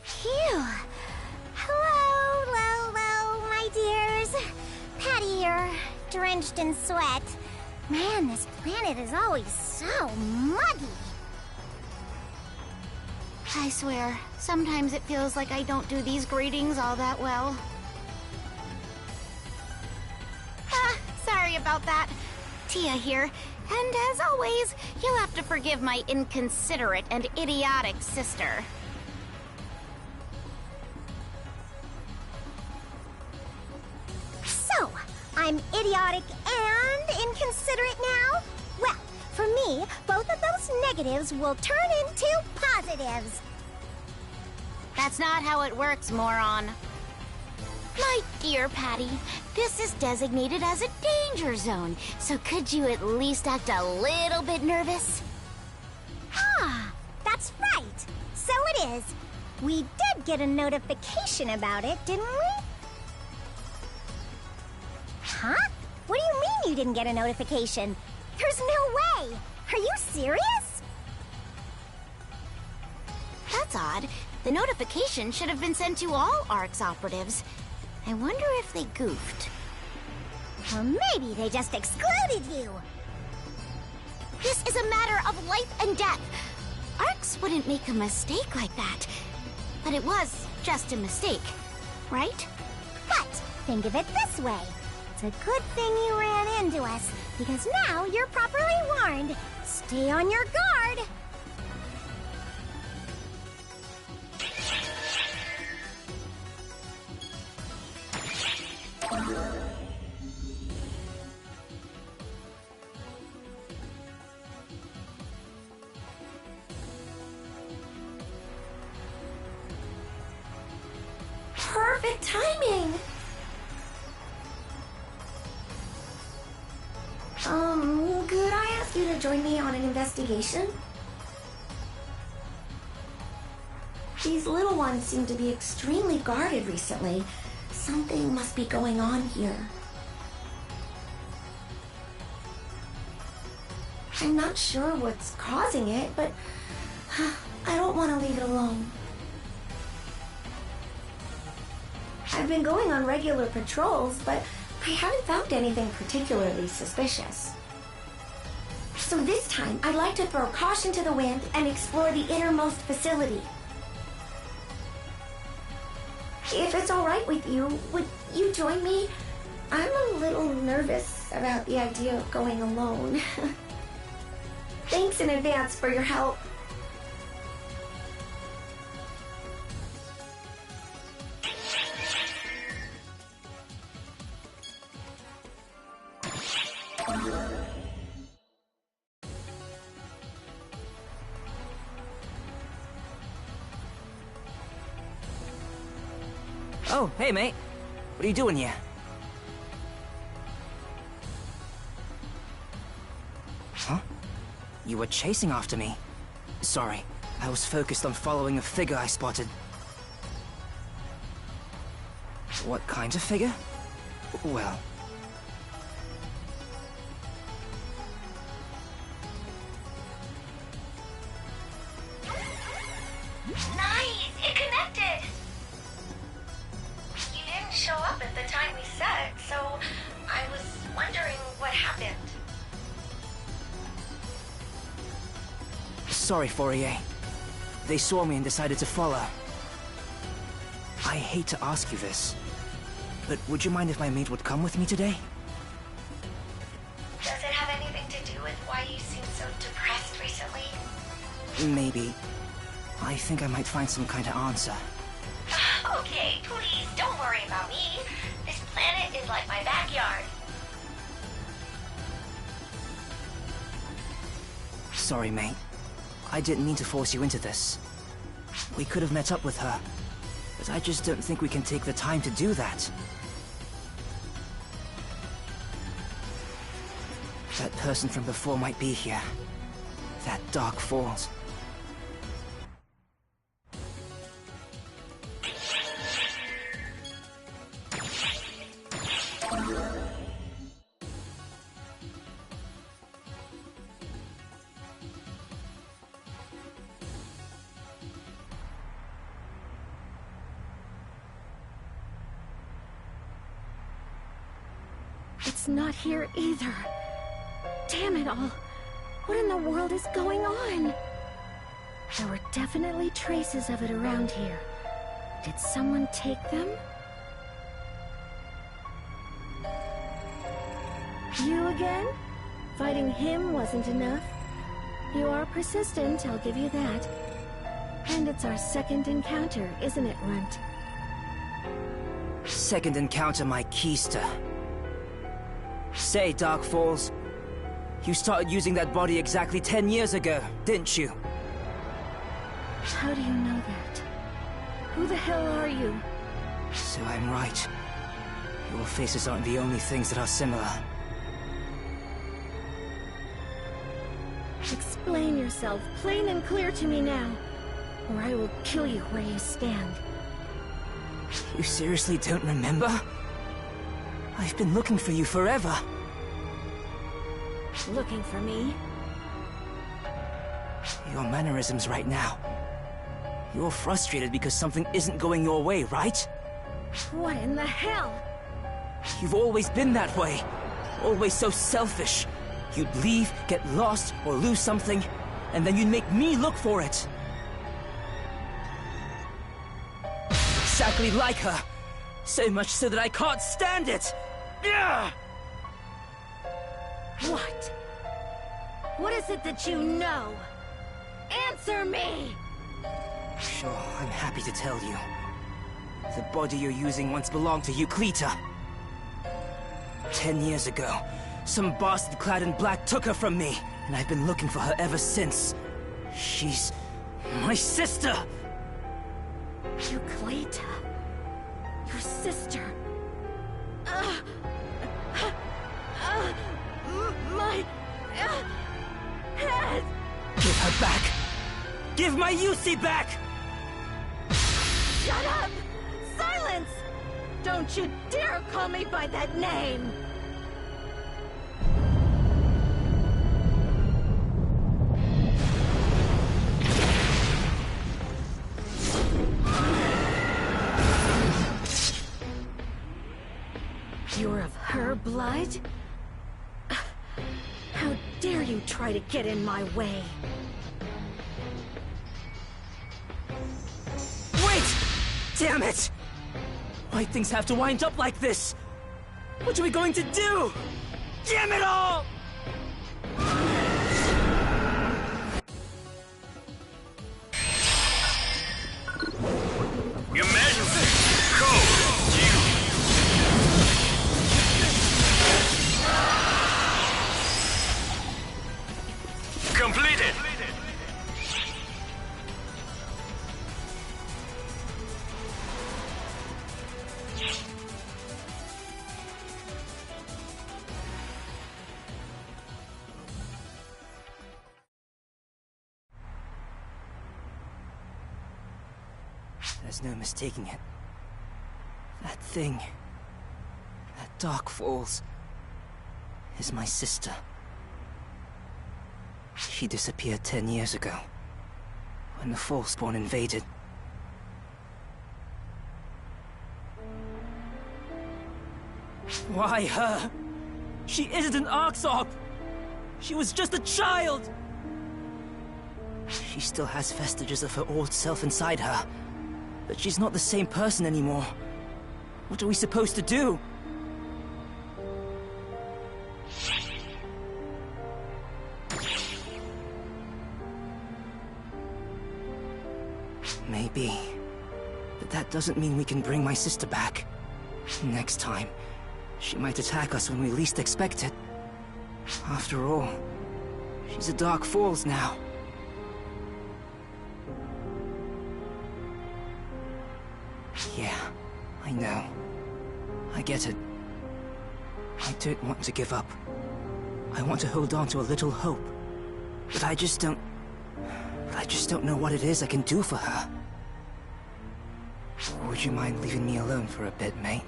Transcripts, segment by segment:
Phew. Hello, my dears. Patty here, drenched in sweat. Man, this planet is always so muggy. I swear, sometimes it feels like I don't do these greetings all that well. Sorry about that. Tia here, and as always, you'll have to forgive my inconsiderate and idiotic sister. So, I'm idiotic and inconsiderate now? Well, for me, both of those negatives will turn into positives. That's not how it works, moron. My dear Patty, this is designated as a danger zone, so could you at least act a little bit nervous? Ah, that's right. So it is. We did get a notification about it, didn't we? Huh? What do you mean you didn't get a notification? There's no way! Are you serious? That's odd. The notification should have been sent to all ARC's operatives. I wonder if they goofed. Or maybe they just excluded you! This is a matter of life and death! ARCs wouldn't make a mistake like that. But it was just a mistake, right? But think of it this way. It's a good thing you ran into us, because now you're properly warned. Stay on your guard! Perfect timing! Could I ask you to join me on an investigation? These little ones seem to be extremely guarded recently. Something must be going on here. I'm not sure what's causing it, but I don't want to leave it alone. I've been going on regular patrols, but I haven't found anything particularly suspicious. So this time, I'd like to throw caution to the wind and explore the innermost facility. If it's all right with you, would you join me? I'm a little nervous about the idea of going alone. Thanks in advance for your help. Oh, hey mate. What are you doing here? Huh? You were chasing after me. Sorry, I was focused on following a figure I spotted. What kind of figure? Well... Nice! It connected! You didn't show up at the time we said, so I was wondering what happened. Sorry, Fourier. They saw me and decided to follow. I hate to ask you this, but would you mind if my mate would come with me today? Does it have anything to do with why you seem so depressed recently? Maybe. I think I might find some kind of answer. Okay, please, don't worry about me. This planet is like my backyard. Sorry, mate. I didn't mean to force you into this. We could have met up with her, but I just don't think we can take the time to do that. That person from before might be here. That Dark Falls. It's not here either. Damn it all. What in the world is going on? There were definitely traces of it around here. Did someone take them? You again? Fighting him wasn't enough. You are persistent, I'll give you that. And it's our second encounter, isn't it, Runt? Second encounter, my keister. Say, Dark Falls, you started using that body exactly 10 years ago, didn't you? How do you know that? Who the hell are you? So I'm right. Your faces aren't the only things that are similar. Explain yourself, plain and clear to me now, or I will kill you where you stand. You seriously don't remember? I've been looking for you forever. Looking for me? Your mannerisms right now. You're frustrated because something isn't going your way, right? What in the hell? You've always been that way. Always so selfish. You'd leave, get lost, or lose something, and then you'd make me look for it. Exactly like her. So much so that I can't stand it. Ugh! What? What is it that you know? Answer me! Sure, I'm happy to tell you. The body you're using once belonged to Euclita. 10 years ago, some bastard clad in black took her from me, and I've been looking for her ever since. She's my sister! Euclita? Your sister? My head! Give her back! Give my Yusi back! Shut up! Silence! Don't you dare call me by that name! You're of her blood? How dare you try to get in my way? Wait! Damn it! Why things have to wind up like this? What are we going to do? Damn it all! Emergency! Code! Due! Completed! There's no mistaking it. That thing, that Dark Falls, is my sister. She disappeared 10 years ago, when the Falseborn invaded. Why her? She isn't an Arxop! She was just a child! She still has vestiges of her old self inside her, but she's not the same person anymore. What are we supposed to do? Maybe. But that doesn't mean we can bring my sister back. Next time, she might attack us when we least expect it. After all, she's a Dark Falls now. Yeah, I know. I get it. I don't want to give up. I want to hold on to a little hope. But I just don't know what it is I can do for her. Would you mind leaving me alone for a bit, mate?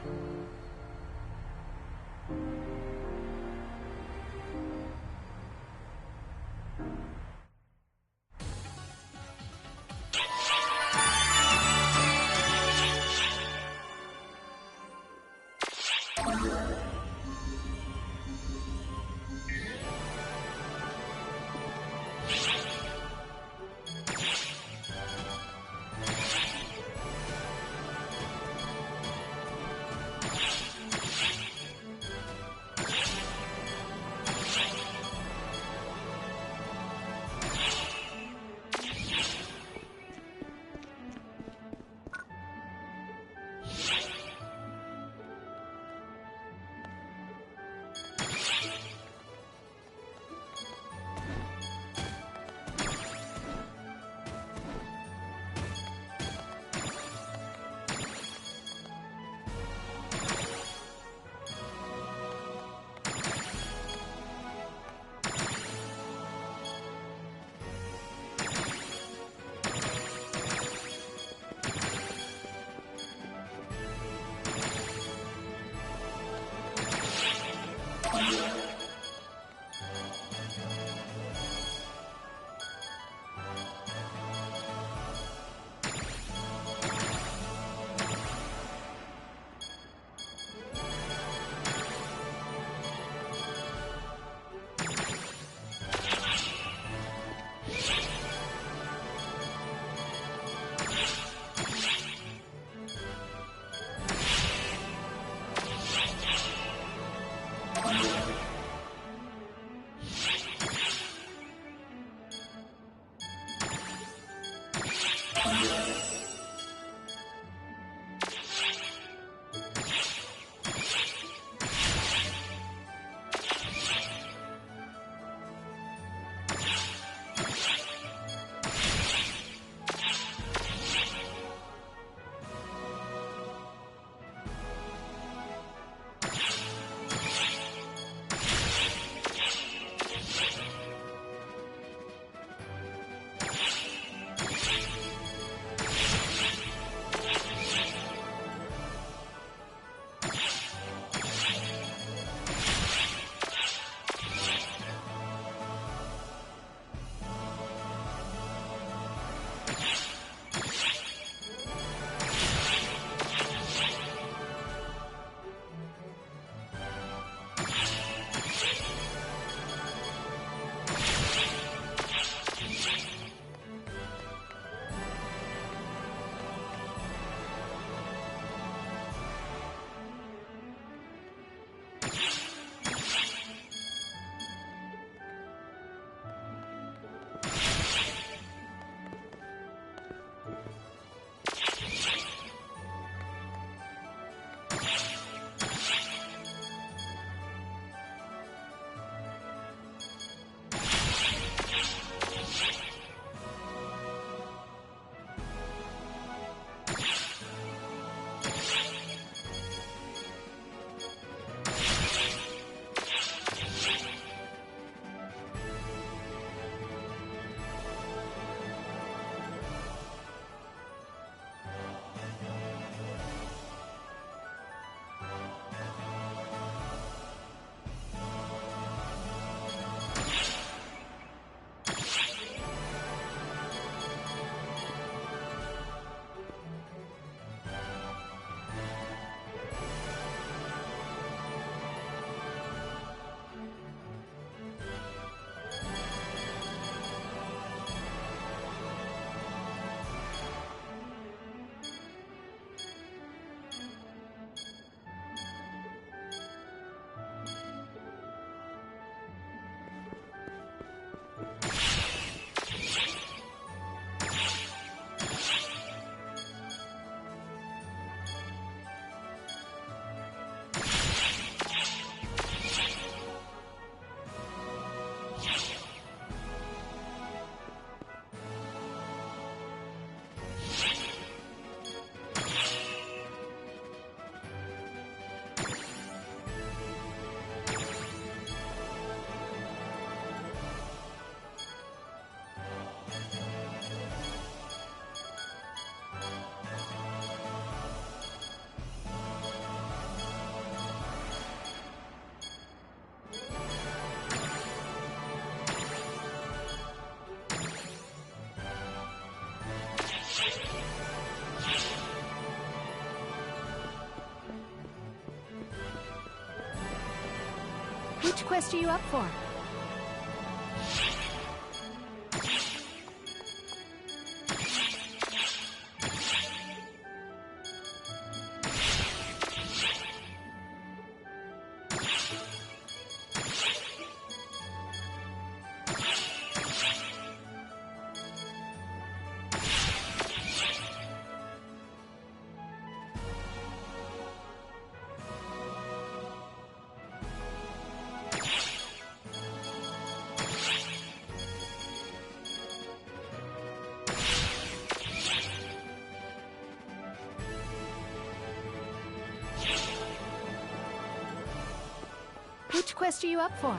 Which quest are you up for? Which quest are you up for?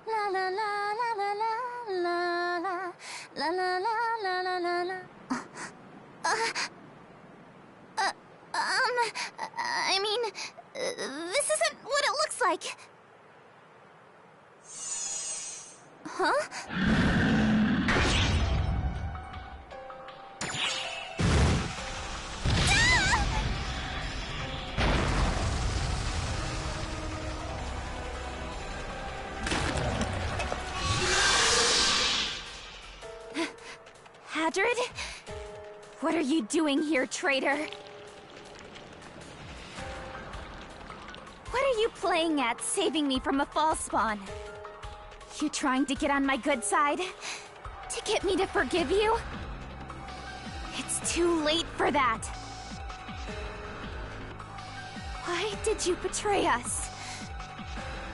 This isn't what it looks like. Huh? Hadrid? What are you doing here, traitor? What are you playing at, saving me from a false spawn? You trying to get on my good side? To get me to forgive you? It's too late for that. Why did you betray us?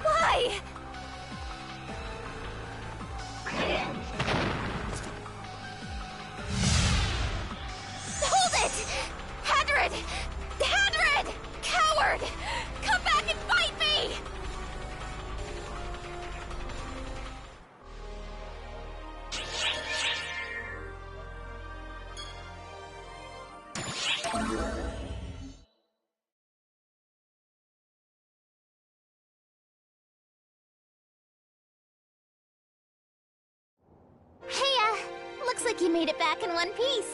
Why? Hold it! Hadrid! Hadrid! Coward! Come back and fight me! Hey, looks like you made it back in one piece.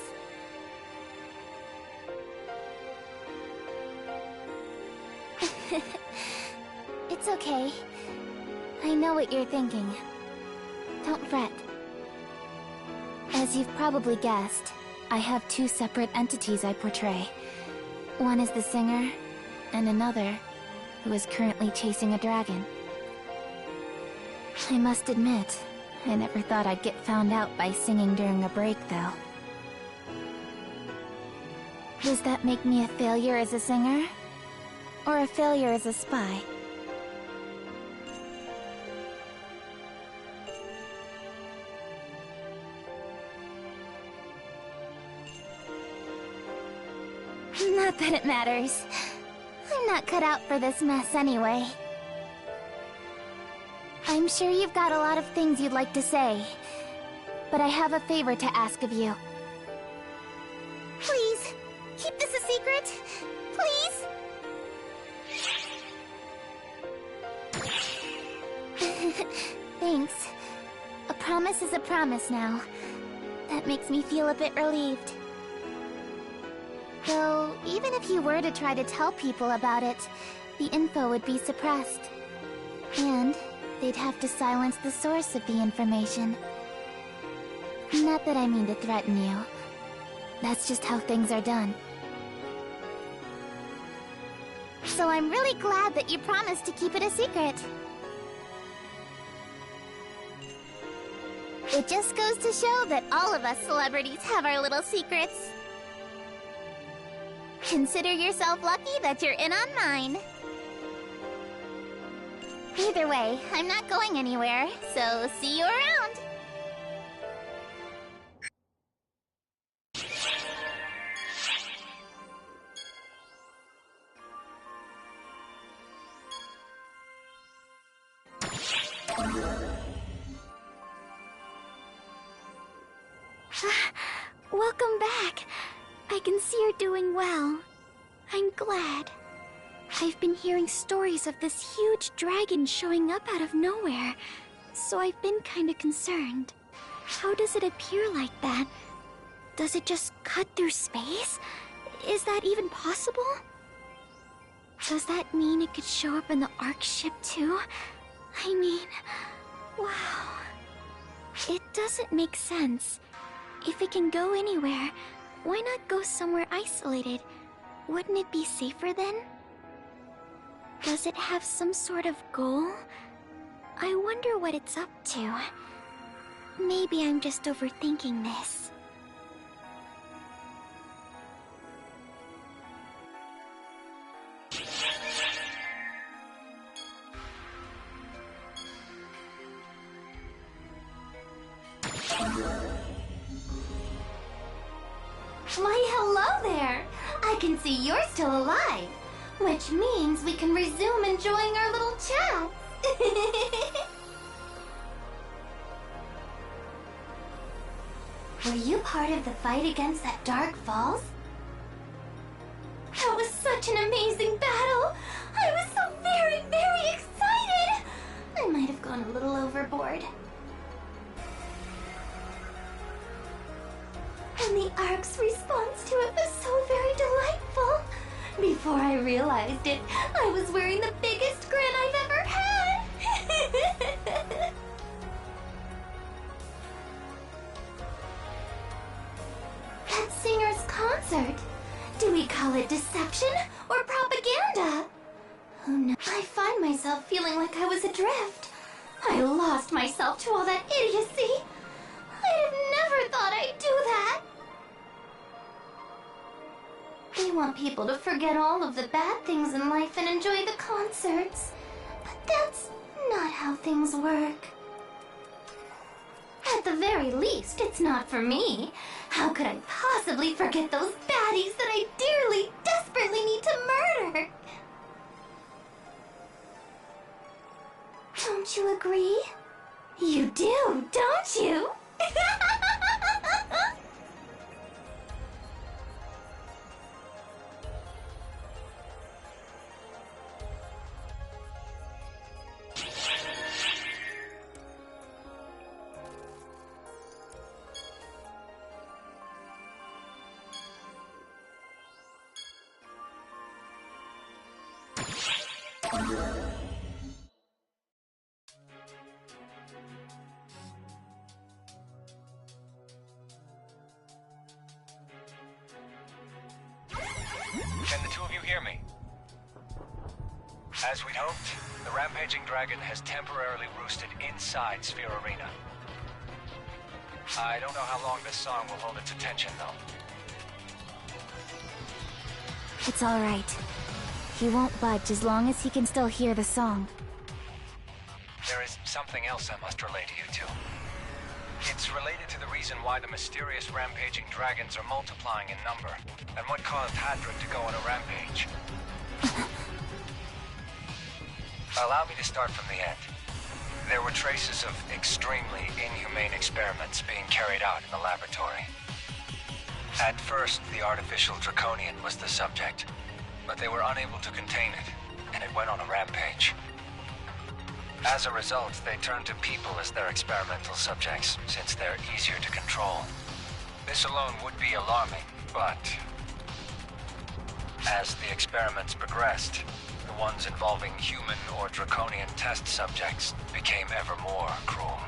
It's okay. I know what you're thinking. Don't fret. As you've probably guessed, I have two separate entities I portray. One is the singer, and another, who is currently chasing a dragon. I must admit, I never thought I'd get found out by singing during a break, though. Does that make me a failure as a singer? Or a failure as a spy? Not that it matters. I'm not cut out for this mess anyway. I'm sure you've got a lot of things you'd like to say, but I have a favor to ask of you. Please, keep this a secret. Please? Thanks. A promise is a promise now. That makes me feel a bit relieved. Though, even if you were to try to tell people about it, the info would be suppressed. And they'd have to silence the source of the information. Not that I mean to threaten you. That's just how things are done. So I'm really glad that you promised to keep it a secret. It just goes to show that all of us celebrities have our little secrets. Consider yourself lucky that you're in on mine. Either way, I'm not going anywhere, so see you around. Welcome back. I can see you're doing well. I'm glad. I've been hearing stories of this huge dragon showing up out of nowhere, so I've been kinda concerned. How does it appear like that? Does it just cut through space? Is that even possible? Does that mean it could show up in the Ark ship too? I mean, wow. It doesn't make sense. If it can go anywhere, why not go somewhere isolated? Wouldn't it be safer then? Does it have some sort of goal? I wonder what it's up to. Maybe I'm just overthinking this. Why, hello there! I can see you're still alive, which means we can resume enjoying our little chat. Were you part of the fight against that Dark Falls? That was such an amazing battle! Ark's response to it was so very delightful. Before I realized it, I was wearing the biggest grin I've ever had. That singer's concert. Do we call it deception or propaganda? Who knows? I find myself feeling like I was adrift. I lost myself to all that idiocy. I'd have never thought I'd do that. They want people to forget all of the bad things in life and enjoy the concerts. But that's not how things work. At the very least, it's not for me. How could I possibly forget those baddies that I dearly, desperately need to murder? Don't you agree? You do, don't you? Can the two of you hear me? As we'd hoped, the rampaging dragon has temporarily roosted inside Sphere Arena. I don't know how long this song will hold its attention, though. It's all right. He won't budge as long as he can still hear the song. There is something else I must relay to you two. It's related to the reason why the mysterious rampaging dragons are multiplying in number, and what caused Hadron to go on a rampage. Allow me to start from the end. There were traces of extremely inhumane experiments being carried out in the laboratory. At first, the artificial draconian was the subject, but they were unable to contain it, and it went on a rampage. As a result, they turned to people as their experimental subjects, since they're easier to control. This alone would be alarming, but as the experiments progressed, the ones involving human or draconian test subjects became ever more cruel.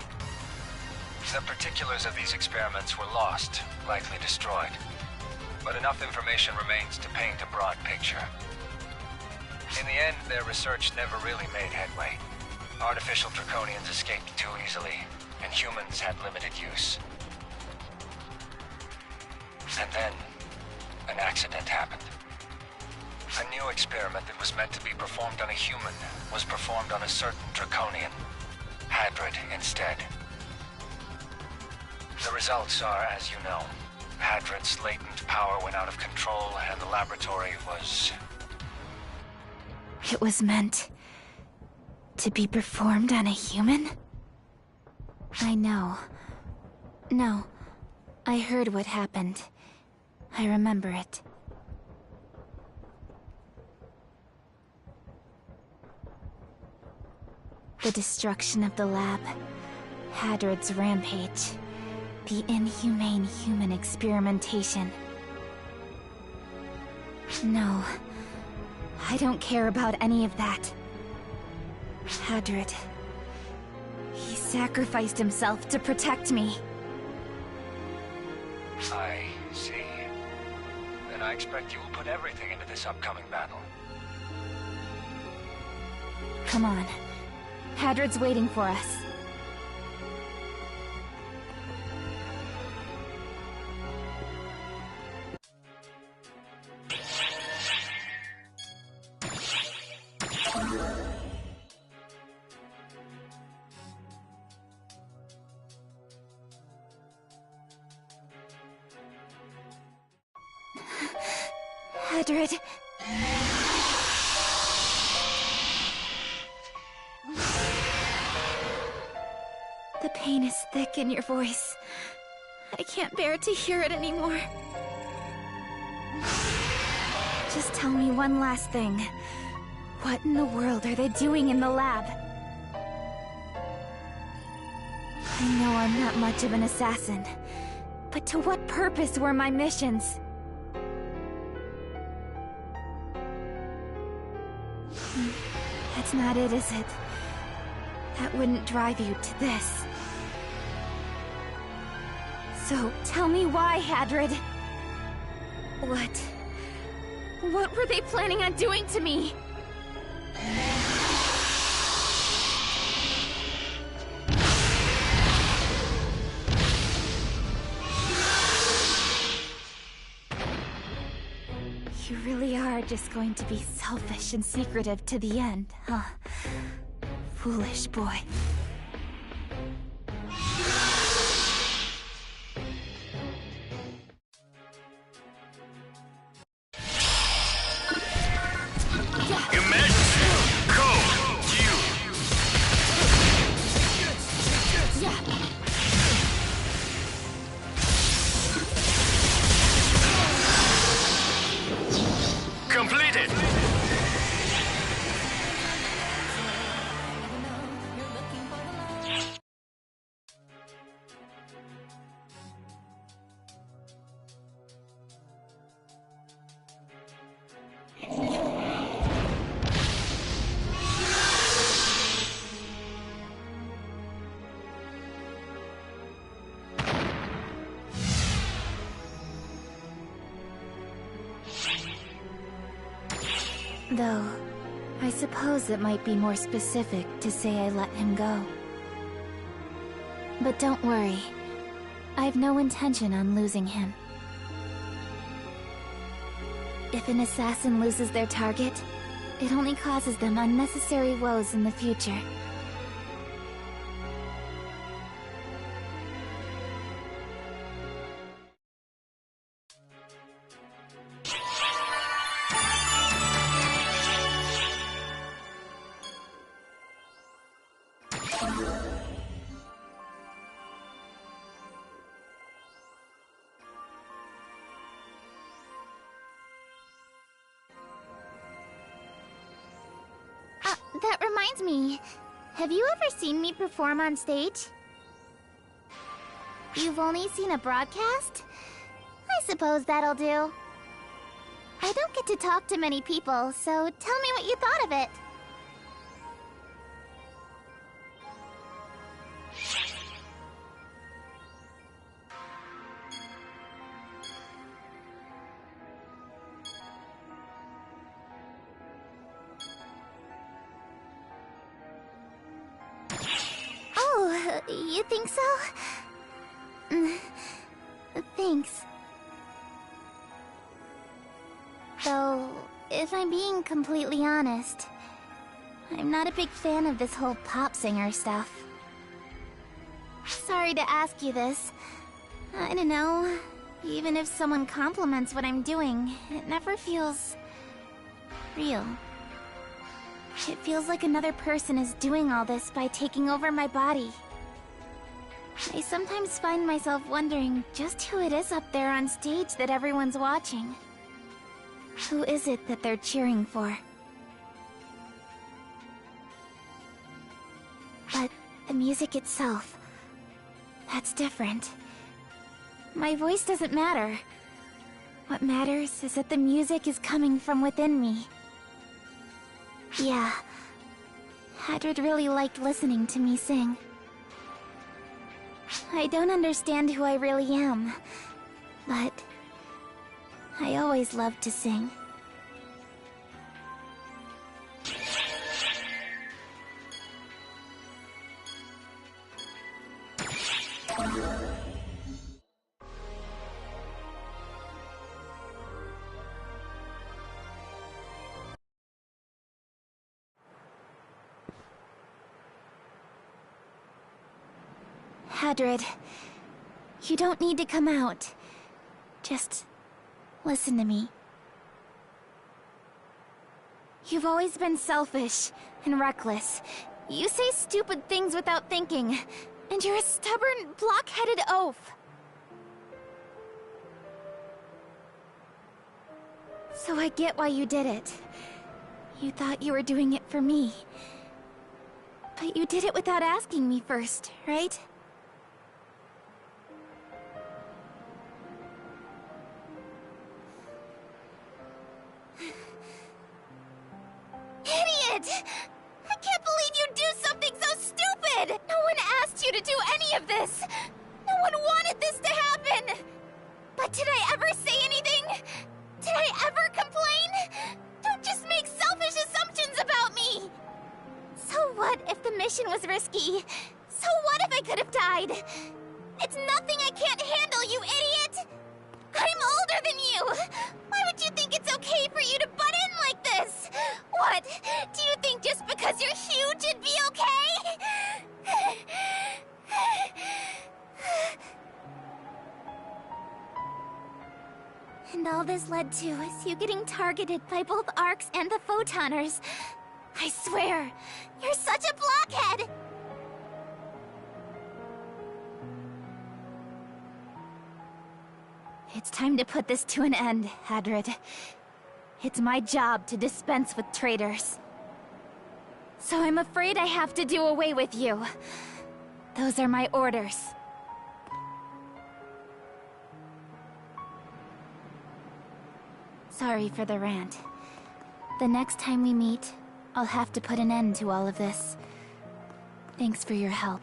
The particulars of these experiments were lost, likely destroyed, but enough information remains to paint a broad picture. In the end, their research never really made headway. Artificial draconians escaped too easily, and humans had limited use. And then, an accident happened. A new experiment that was meant to be performed on a human was performed on a certain draconian, Hadrid instead. The results are, as you know, Hadrid's latent power went out of control, and the laboratory was... It was meant to be performed on a human? I know. No, I heard what happened. I remember it. The destruction of the lab, Hadrid's rampage, the inhumane human experimentation. No, I don't care about any of that. Hadrid. He sacrificed himself to protect me. I see. Then I expect you will put everything into this upcoming battle. Come on. Hadrid's waiting for us. Hadrid. The pain is thick in your voice. I can't bear to hear it anymore. Just tell me one last thing. What in the world are they doing in the lab? I know I'm not much of an assassin, But to what purpose were my missions? That's not it, is it? That wouldn't drive you to this. So, tell me why, Hadrid? What were they planning on doing to me? You really are just going to be selfish and secretive to the end, huh? Foolish boy. Completed! Though, I suppose it might be more specific to say I let him go. But don't worry. I've no intention on losing him. If an assassin loses their target, it only causes them unnecessary woes in the future. That reminds me. Have you ever seen me perform on stage? You've only seen a broadcast? I suppose that'll do. I don't get to talk to many people, so tell me what you thought of it. Oh, you think so? Thanks. Though, if I'm being completely honest, I'm not a big fan of this whole pop singer stuff. Sorry to ask you this. I don't know. Even if someone compliments what I'm doing, it never feels real. It feels like another person is doing all this by taking over my body. I sometimes find myself wondering just who it is up there on stage that everyone's watching. Who is it that they're cheering for? But the music itself, that's different. My voice doesn't matter. What matters is that the music is coming from within me. Yeah, Hadrid really liked listening to me sing. I don't understand who I really am, but I always loved to sing. Hadrid, you don't need to come out. Just listen to me. You've always been selfish and reckless. You say stupid things without thinking, and you're a stubborn, block-headed oaf. So I get why you did it. You thought you were doing it for me. But you did it without asking me first, right? it! I can't believe you'd do something so stupid! No one asked you to do any of this! No one wanted this to happen! But did I ever say anything? Did I ever complain? Don't just make selfish assumptions about me! So what if the mission was risky? So what if I could have died? It's nothing I can't handle, you idiot! I'm older than you! Why would you think it's okay for you to butt in like this? What? Do you think just because you're huge it'd be okay? And all this led to is you getting targeted by both Arcs and the Photoners. I swear, you're such a blockhead! It's time to put this to an end, Hadrid. It's my job to dispense with traitors. So I'm afraid I have to do away with you. Those are my orders. Sorry for the rant. The next time we meet, I'll have to put an end to all of this. Thanks for your help.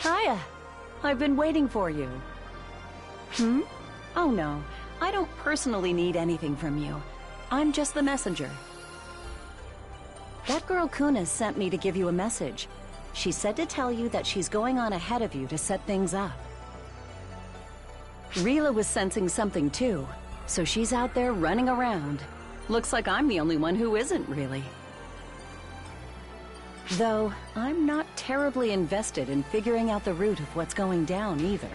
Hiya. I've been waiting for you. Oh no, I don't personally need anything from you. I'm just the messenger. That girl Kuna sent me to give you a message. She said to tell you that she's going on ahead of you to set things up. Rila was sensing something too, so she's out there running around. Looks like I'm the only one who isn't, really. Though, I'm not terribly invested in figuring out the root of what's going down either.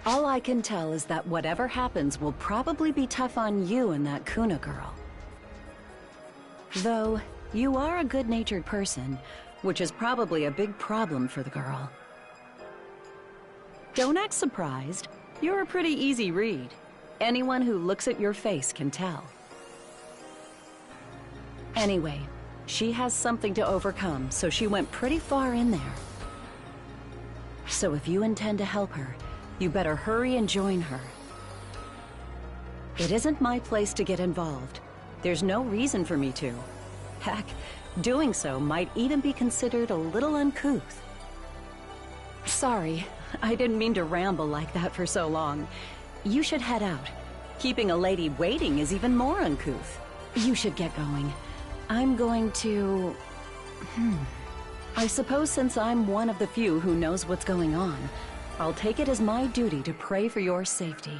All I can tell is that whatever happens will probably be tough on you and that Kuna girl. Though, you are a good-natured person, which is probably a big problem for the girl. Don't act surprised. You're a pretty easy read. Anyone who looks at your face can tell. Anyway, she has something to overcome, so she went pretty far in there. So if you intend to help her, you better hurry and join her. It isn't my place to get involved. There's no reason for me to. Heck, doing so might even be considered a little uncouth. Sorry, I didn't mean to ramble like that for so long. You should head out. Keeping a lady waiting is even more uncouth. You should get going. I'm going to... I suppose since I'm one of the few who knows what's going on, I'll take it as my duty to pray for your safety.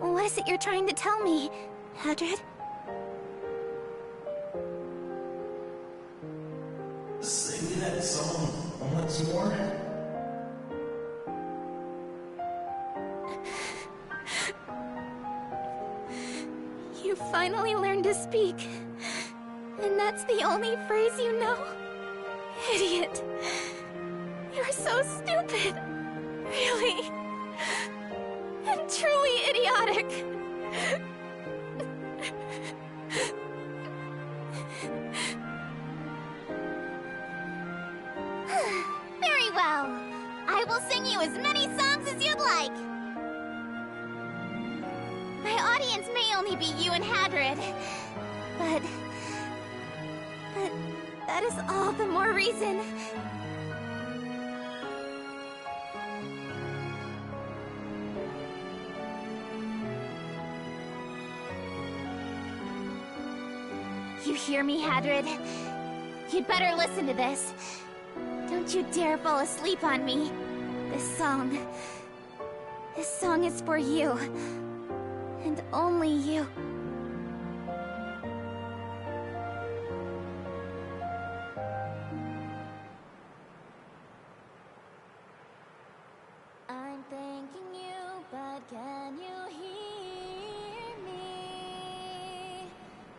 What is it you're trying to tell me, Hadrid? Sing that song once more. You finally learned to speak. And that's the only phrase you know? Idiot. You're so stupid. Really. And truly idiotic. Very well. I will sing you as many songs as you'd like. My audience may only be you and Hadrid, but that is all the more reason. You hear me, Hadrid? You'd better listen to this. Don't you dare fall asleep on me. This song is for you. And only you. I'm thanking you, but can you hear me?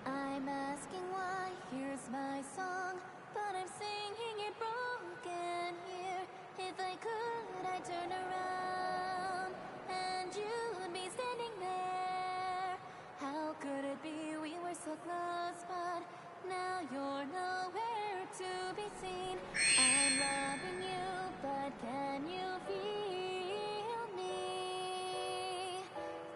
I'm asking why, here's my song, but I'm singing it broken here. If I could, I'd turn around, and you'd be standing there. How could it be we were so close, but now you're nowhere to be seen? I'm loving you, but can you feel me?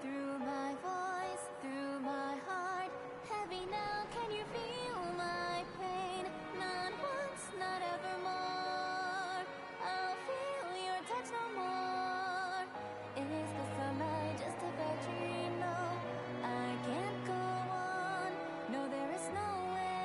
Through my voice, through my heart, heavy now, can you feel my pain? Not once, not evermore. I'll feel your touch no more. Is this a lie, just a bad dream? No, I can't go on. No, there is no way.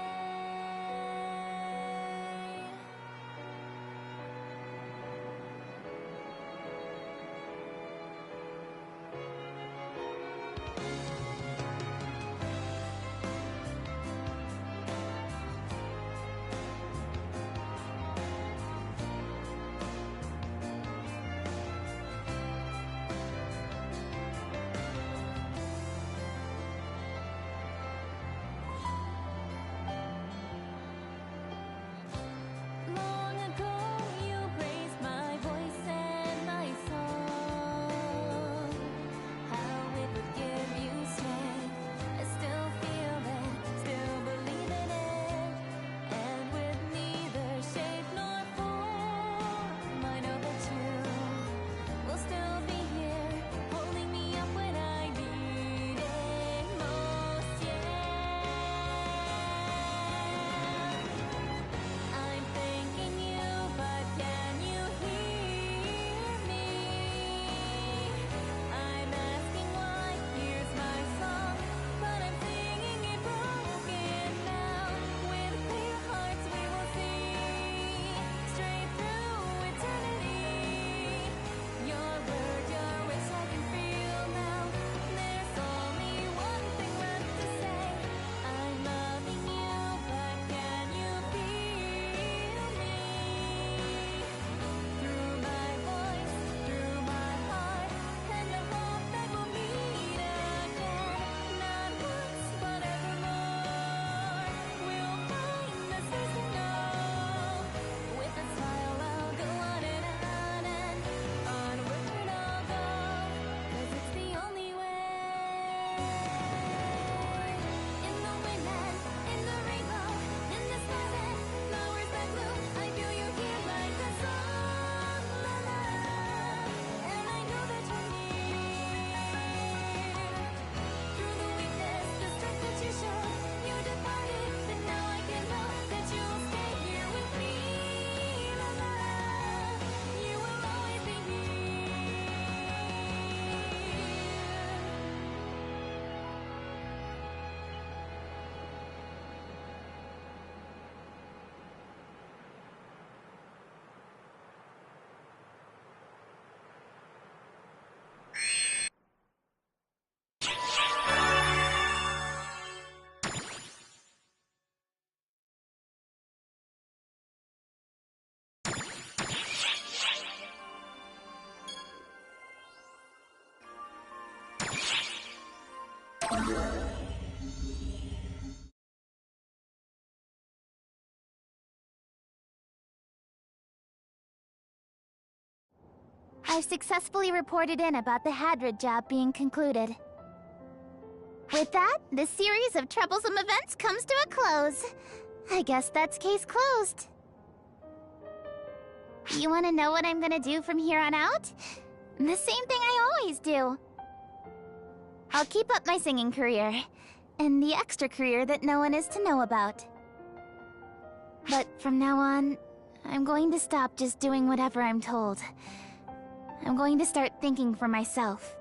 I've successfully reported in about the Hadrid job being concluded. With that, the series of troublesome events comes to a close. I guess that's case closed. You want to know what I'm gonna do from here on out? The same thing I always do. I'll keep up my singing career, and the extra career that no one is to know about. But from now on, I'm going to stop just doing whatever I'm told. I'm going to start thinking for myself.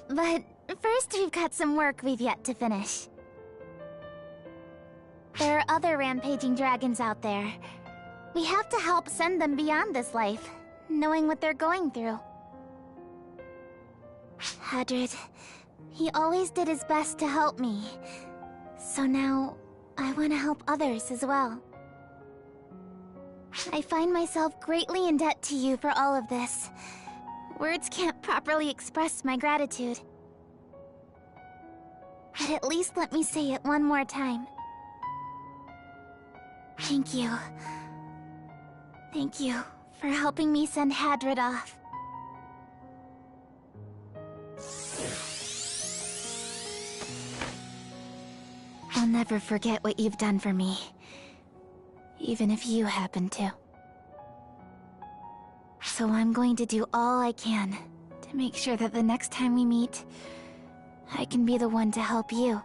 But first, we've got some work we've yet to finish. There are other rampaging dragons out there. We have to help send them beyond this life, knowing what they're going through. Hadrid, he always did his best to help me. So now, I want to help others as well. I find myself greatly in debt to you for all of this. Words can't properly express my gratitude. But at least let me say it one more time. Thank you. Thank you for helping me send Hadrid off. I'll never forget what you've done for me. Even if you happen to. So I'm going to do all I can to make sure that the next time we meet, I can be the one to help you.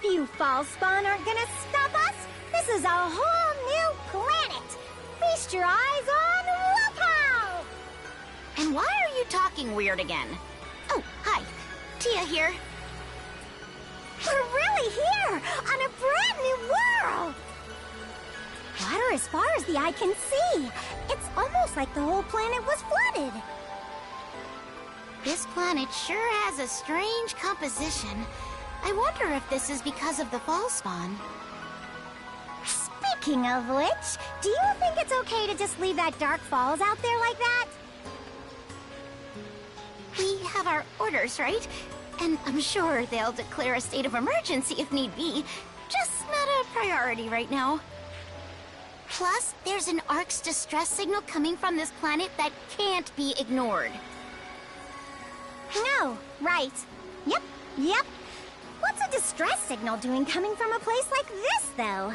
You fall spawn aren't gonna stop us! This is a whole new planet! Feast your eyes on Wapao! And why are you talking weird again? Oh, hi. Tia here. We're really here! On a brand new world! Water as far as the eye can see! It's almost like the whole planet was flooded! This planet sure has a strange composition. I wonder if this is because of the fall spawn. Speaking of which, do you think it's okay to just leave that Dark Falls out there like that? We have our orders, right? And I'm sure they'll declare a state of emergency if need be. Just not a priority right now. Plus, there's an Ark's distress signal coming from this planet that can't be ignored. No, right. Yep. What's a distress signal doing coming from a place like this, though?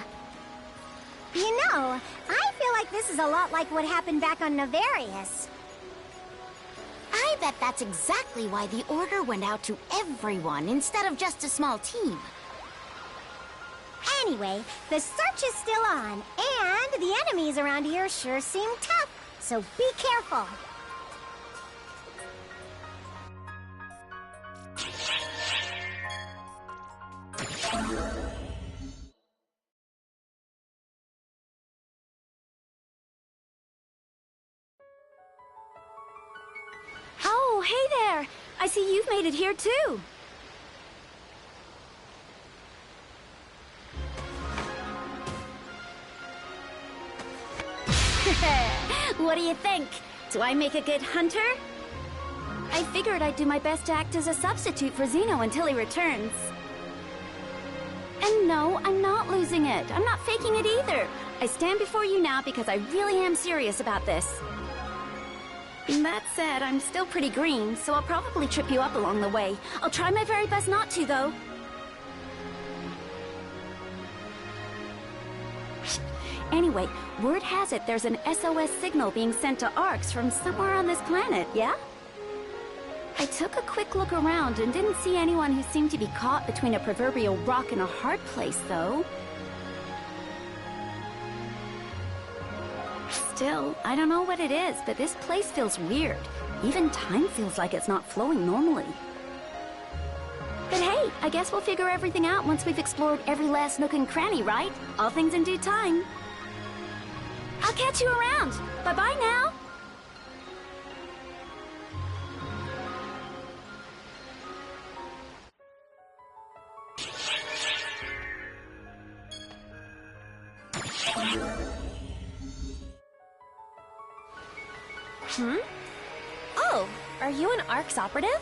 You know, I feel like this is a lot like what happened back on Navarius. I bet that's exactly why the order went out to everyone instead of just a small team. Anyway, the search is still on, and the enemies around here sure seem tough, so be careful. Oh, hey there! I see you've made it here too! What do you think? Do I make a good hunter? I figured I'd do my best to act as a substitute for Zeno until he returns. And no, I'm not losing it. I'm not faking it either. I stand before you now because I really am serious about this. That said, I'm still pretty green, so I'll probably trip you up along the way. I'll try my very best not to, though. Anyway, word has it there's an SOS signal being sent to ARCs from somewhere on this planet, yeah? I took a quick look around and didn't see anyone who seemed to be caught between a proverbial rock and a hard place, though. Still, I don't know what it is, but this place feels weird. Even time feels like it's not flowing normally. But hey, I guess we'll figure everything out once we've explored every last nook and cranny, right? All things in due time. I'll catch you around. Bye-bye now. Oh, are you an ARC's operative?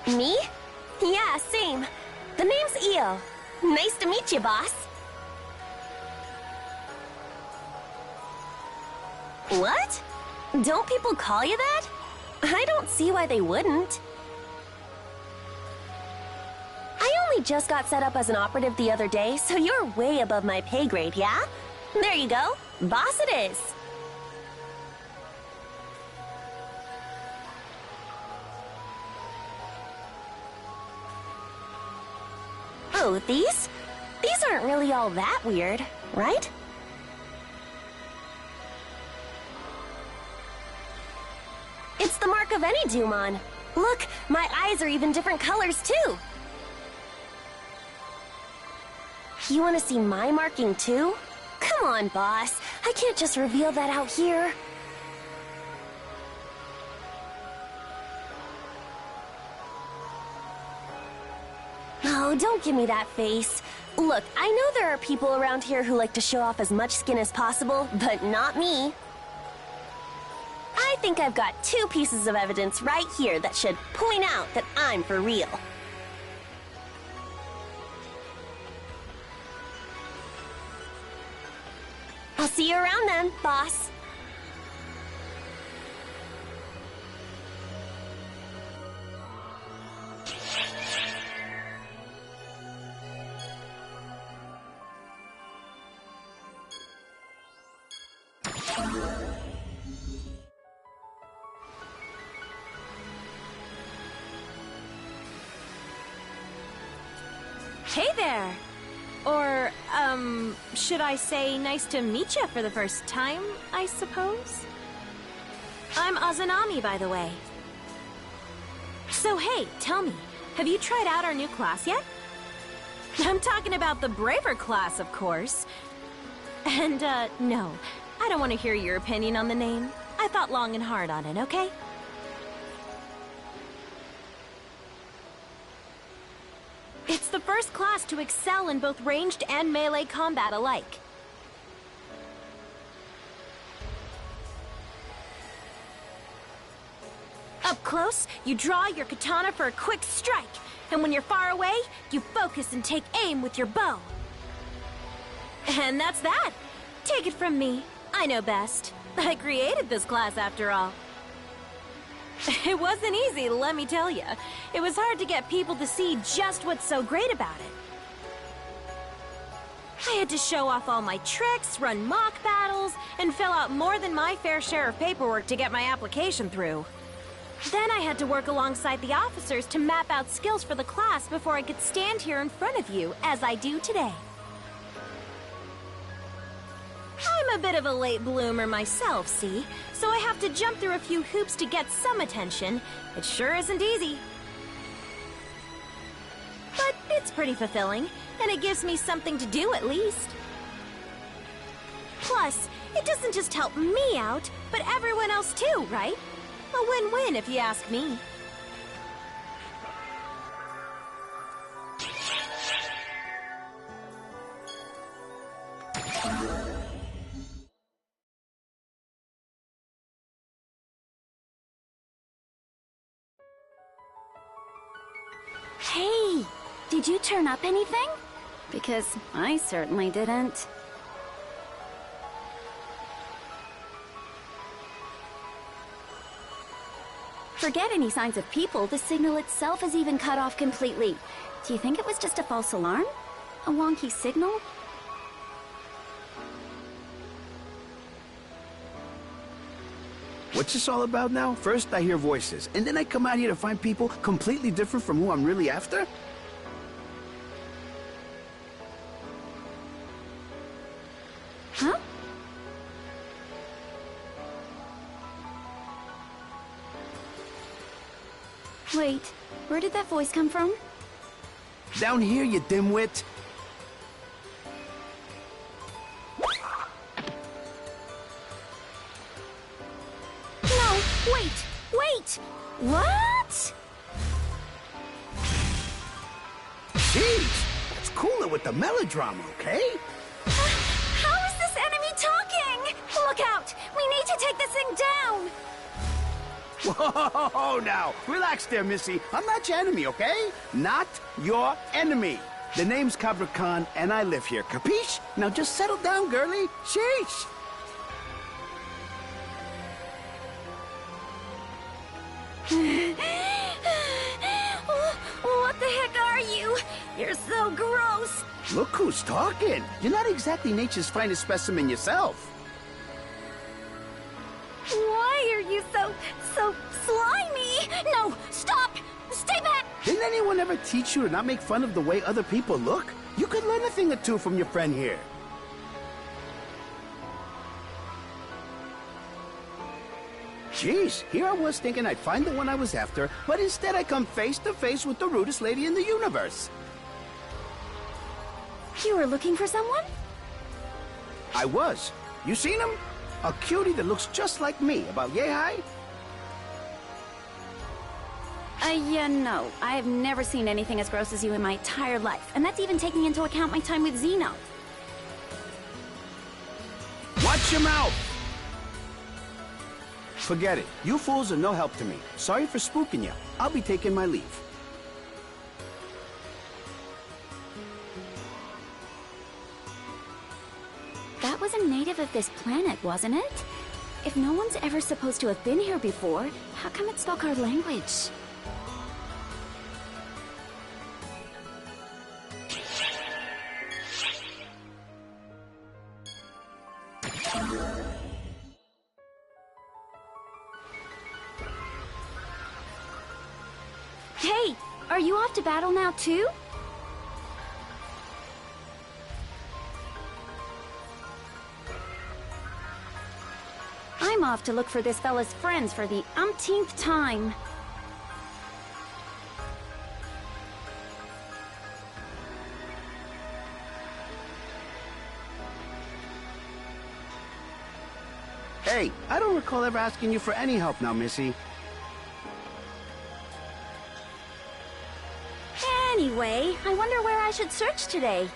Me? Yeah, same. The name's Io. Nice to meet you, boss. What? Don't people call you that? I don't see why they wouldn't. I only just got set up as an operative the other day, so you're way above my pay grade, yeah? There you go. Boss it is. Oh, these? These aren't really all that weird, right? It's the mark of any Dumon. Look, my eyes are even different colors, too. You want to see my marking, too? Come on, boss. I can't just reveal that out here. Oh, don't give me that face. Look, I know there are people around here who like to show off as much skin as possible, but not me. I think I've got 2 pieces of evidence right here that should point out that I'm for real. I'll see you around then, boss. Hey there! Or, should I say nice to meet you for the first time, I suppose? I'm Azanami, by the way. So hey, tell me, have you tried out our new class yet? I'm talking about the Braver class, of course. And, no, I don't want to hear your opinion on the name. I thought long and hard on it, okay? It's the first class to excel in both ranged and melee combat alike. Up close, you draw your katana for a quick strike, and when you're far away, you focus and take aim with your bow. And that's that! Take it from me, I know best. I created this class after all. It wasn't easy, let me tell you. It was hard to get people to see just what's so great about it. I had to show off all my tricks, run mock battles, and fill out more than my fair share of paperwork to get my application through. Then I had to work alongside the officers to map out skills for the class before I could stand here in front of you, as I do today. I'm a bit of a late bloomer myself, see? So I have to jump through a few hoops to get some attention. It sure isn't easy. But it's pretty fulfilling, and it gives me something to do at least. Plus, it doesn't just help me out, but everyone else too, right? A win-win if you ask me. Did you turn up anything? Because I certainly didn't. Forget any signs of people, the signal itself is even cut off completely. Do you think it was just a false alarm? A wonky signal? What's this all about now? First I hear voices, and then I come out here to find people completely different from who I'm really after? Huh? Wait, where did that voice come from? Down here, you dimwit! No, wait! Wait! What? Jeez! Let's cool it with the melodrama, okay? How is this enemy talking? Look out! We need to take this thing down! Whoa, now, relax there, Missy. I'm not your enemy, okay? Not your enemy. The name's Cabra Khan, and I live here, capiche? Now just settle down, girlie. Sheesh! What the heck are you? You're so gross! Look who's talking. You're not exactly nature's finest specimen yourself. Why are you so slimy? No, stop! Stay back! Didn't anyone ever teach you to not make fun of the way other people look? You could learn a thing or two from your friend here. Jeez, here I was thinking I'd find the one I was after, but instead I come face to face with the rudest lady in the universe. You were looking for someone? I was. You seen him? A cutie that looks just like me, about yay high? Yeah, no. I've never seen anything as gross as you in my entire life. And that's even taking into account my time with Xeno. Watch your mouth! Forget it. You fools are no help to me. Sorry for spooking you. I'll be taking my leave. That was a native of this planet, wasn't it? If no one's ever supposed to have been here before, how come it spoke our language? Hey, are you off to battle now too? I'm off to look for this fella's friends for the umpteenth time. Hey, I don't recall ever asking you for any help now, Missy. Anyway, I wonder where I should search today.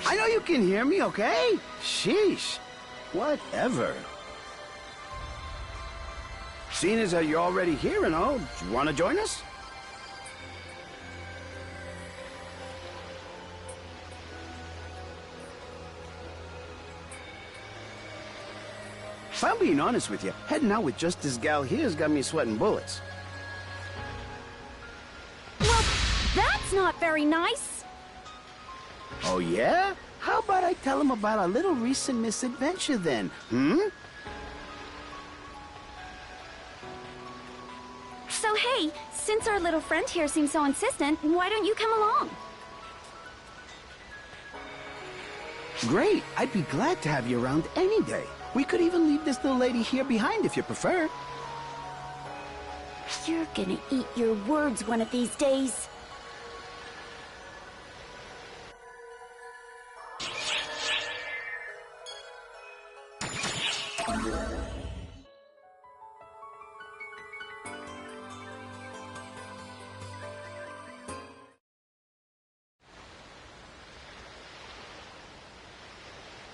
I know you can hear me, okay? Sheesh. Whatever. Seeing as you're already here and all, you want to join us? If I'm being honest with you, heading out with just this gal here's got me sweating bullets. Well, that's not very nice. Oh, yeah? How about I tell him about our little recent misadventure then, So hey, since our little friend here seems so insistent, why don't you come along? Great, I'd be glad to have you around any day. We could even leave this little lady here behind if you prefer. You're gonna eat your words one of these days.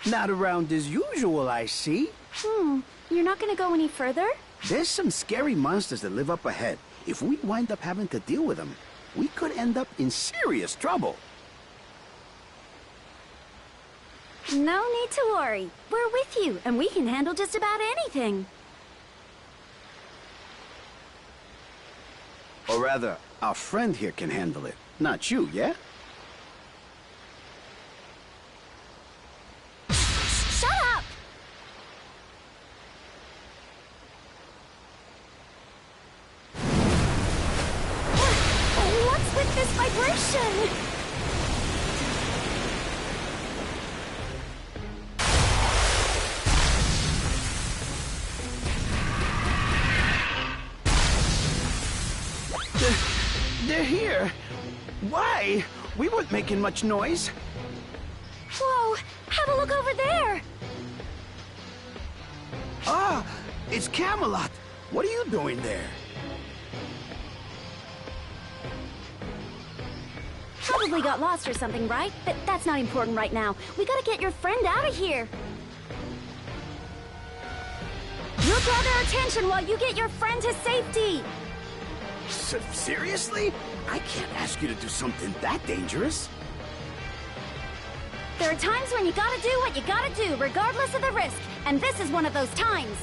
Not around as usual, I see. You're not gonna go any further? There's some scary monsters that live up ahead. If we wind up having to deal with them. we could end up in serious trouble. No need to worry. We're with you, and we can handle just about anything. Or rather, our friend here can handle it, not you, yeah? Shut up! What's with this vibration? They're here. Why? We weren't making much noise. Whoa! Have a look over there! Ah, it's Camelot. What are you doing there? Probably got lost or something, right? But that's not important right now. We gotta get your friend out of here. We'll draw their attention while you get your friend to safety. Seriously? I can't ask you to do something that dangerous. There are times when you gotta do what you gotta do, regardless of the risk. And this is one of those times.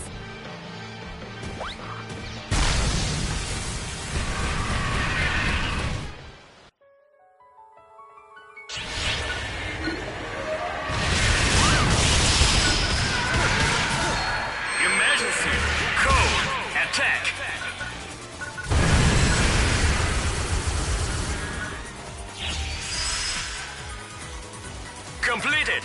Emergency! Code! Attack! Completed!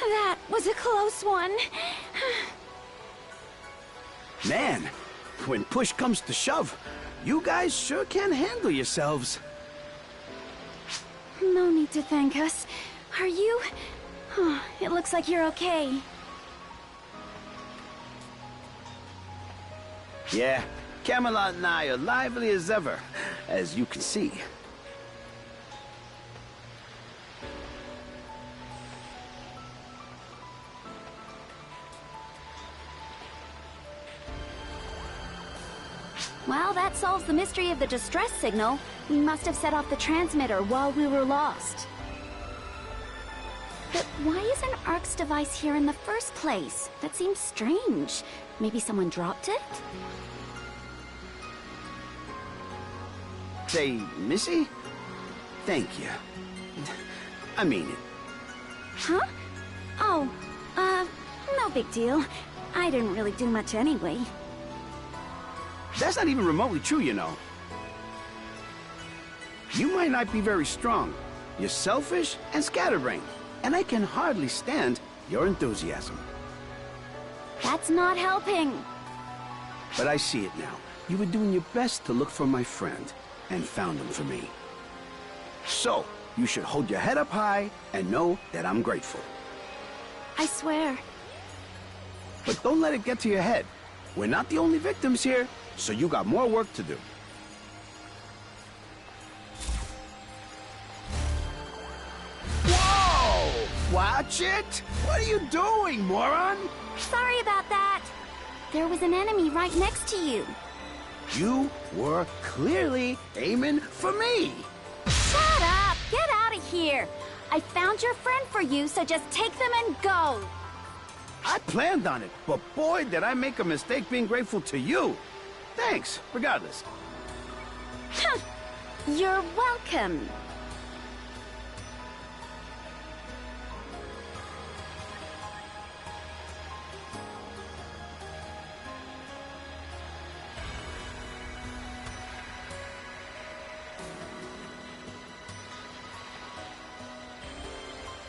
That was a close one. Man, when push comes to shove, you guys sure can handle yourselves. No need to thank us. Are you? Oh, it looks like you're okay. Yeah, Camelot and I are lively as ever, as you can see. Well, that solves the mystery of the distress signal. We must have set off the transmitter while we were lost. But why isn't Ark's device here in the first place? That seems strange. Maybe someone dropped it? Say, Missy? Thank you. I mean it. Huh? Oh, no big deal. I didn't really do much anyway. That's not even remotely true, you know. You might not be very strong. You're selfish and scatterbrained, and I can hardly stand your enthusiasm. That's not helping. But I see it now. You were doing your best to look for my friend, and found him for me. So, you should hold your head up high and know that I'm grateful. I swear. But don't let it get to your head. We're not the only victims here, so you got more work to do. Whoa! Watch it! What are you doing, moron? Sorry about that. There was an enemy right next to you. You were clearly aiming for me. Shut up! Get out of here! I found your friend for you, so just take them and go. I planned on it, but boy, did I make a mistake being grateful to you. Thanks, regardless. You're welcome.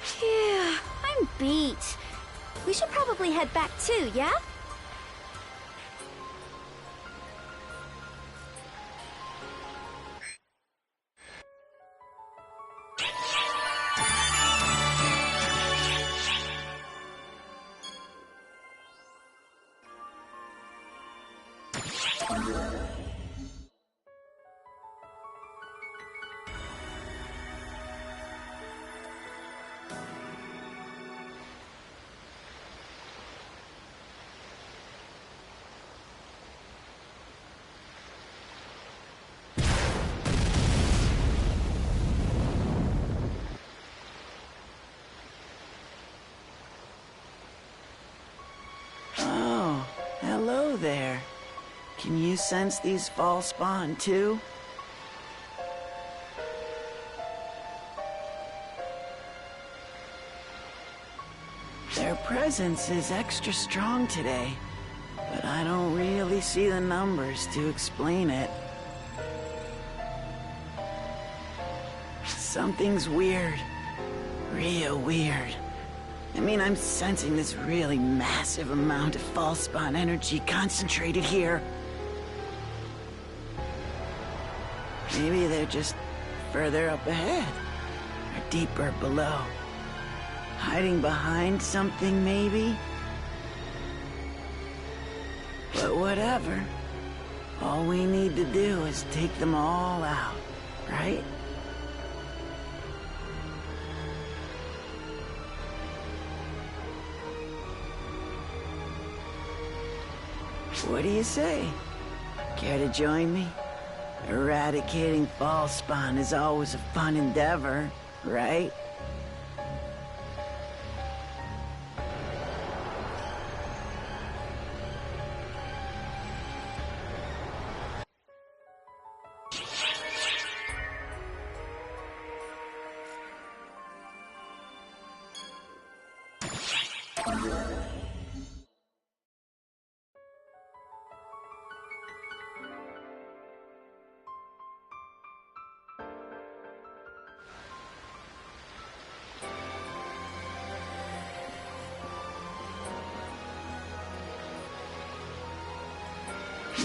Phew, I'm beat. We should probably head back too, yeah? Hello there. Can you sense these fall spawn too? Their presence is extra strong today, but I don't really see the numbers to explain it. Something's weird. Real weird. I mean, I'm sensing this really massive amount of false spawn energy concentrated here. Maybe they're just further up ahead, or deeper below. Hiding behind something, maybe? But whatever. All we need to do is take them all out, right? What do you say? Care to join me? Eradicating false spawn is always a fun endeavor, right?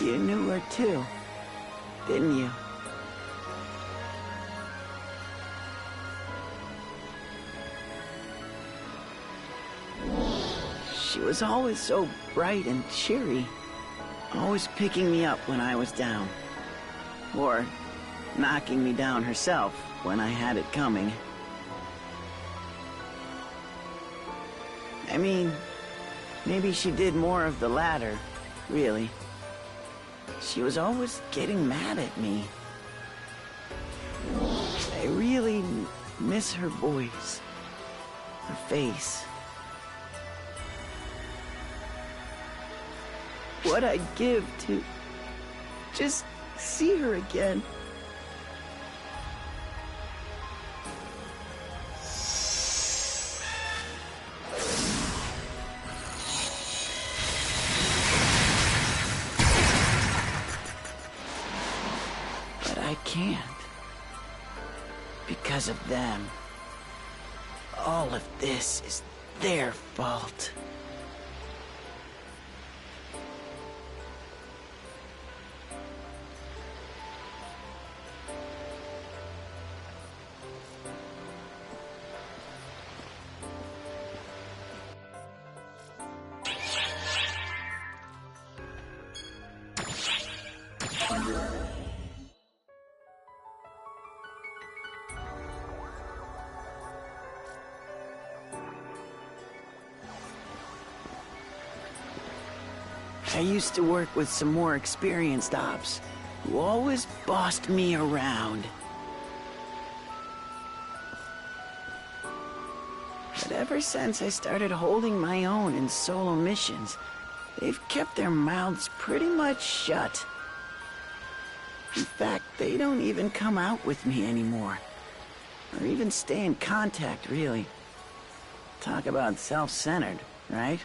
You knew her too, didn't you? She was always so bright and cheery, always picking me up when I was down. Or knocking me down herself when I had it coming. I mean, maybe she did more of the latter, really. She was always getting mad at me. I really miss her voice, her face. What I'd give to just see her again. I can't. Because of them. All of this is their fault. I used to work with some more experienced ops, who always bossed me around. But ever since I started holding my own in solo missions, they've kept their mouths pretty much shut. In fact, they don't even come out with me anymore. Or even stay in contact, really. Talk about self-centered, right?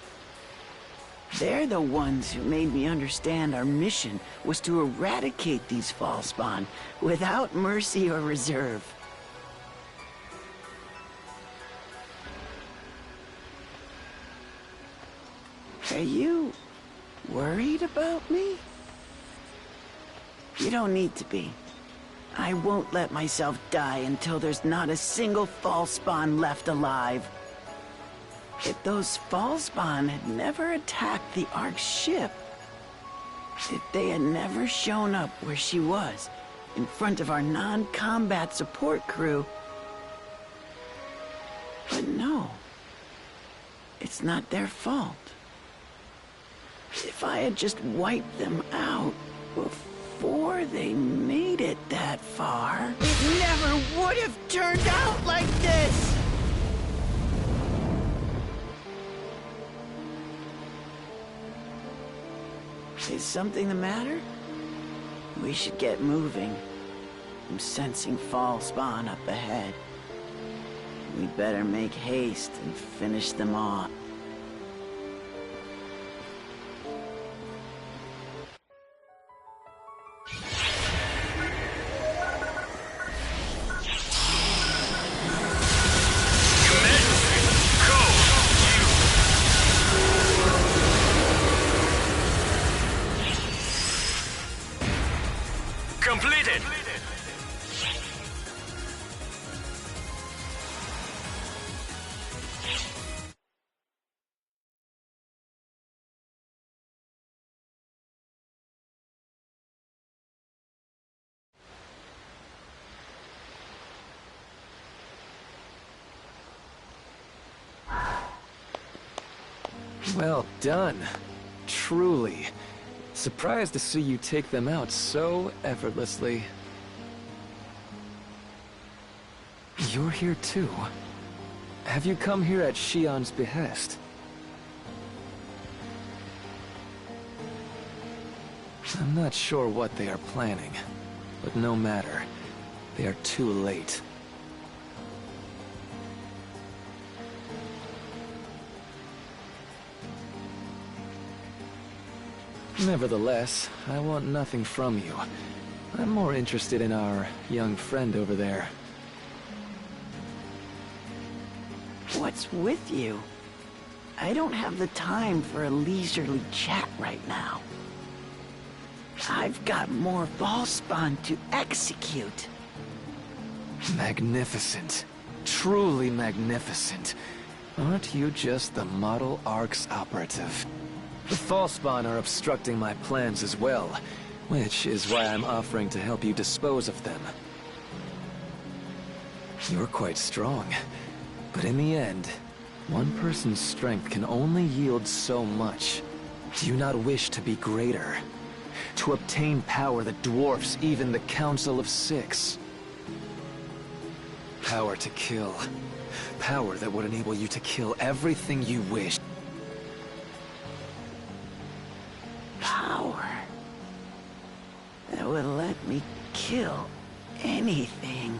They're the ones who made me understand our mission was to eradicate these false spawn without mercy or reserve. Are you worried about me? You don't need to be. I won't let myself die until there's not a single false spawn left alive. If those false spawn had never attacked the Ark's ship, if they had never shown up where she was, in front of our non-combat support crew... But no, it's not their fault. If I had just wiped them out before they made it that far, it never would have turned out like this! Is something the matter? We should get moving. I'm sensing fall spawn up ahead. We better make haste and finish them off. Completed! Well done. Truly. Surprised to see you take them out so effortlessly. You're here too. Have you come here at Shion's behest? I'm not sure what they are planning, but no matter. They are too late. Nevertheless, I want nothing from you. I'm more interested in our young friend over there. What's with you? I don't have the time for a leisurely chat right now. I've got more ball spawn to execute. Magnificent. Truly magnificent. Aren't you just the model ARC's operative? The Falspawn are obstructing my plans as well, which is why I'm offering to help you dispose of them. You're quite strong, but in the end, one person's strength can only yield so much. Do you not wish to be greater? To obtain power that dwarfs even the Council of Six? Power to kill. Power that would enable you to kill everything you wish. Power that would let me kill anything.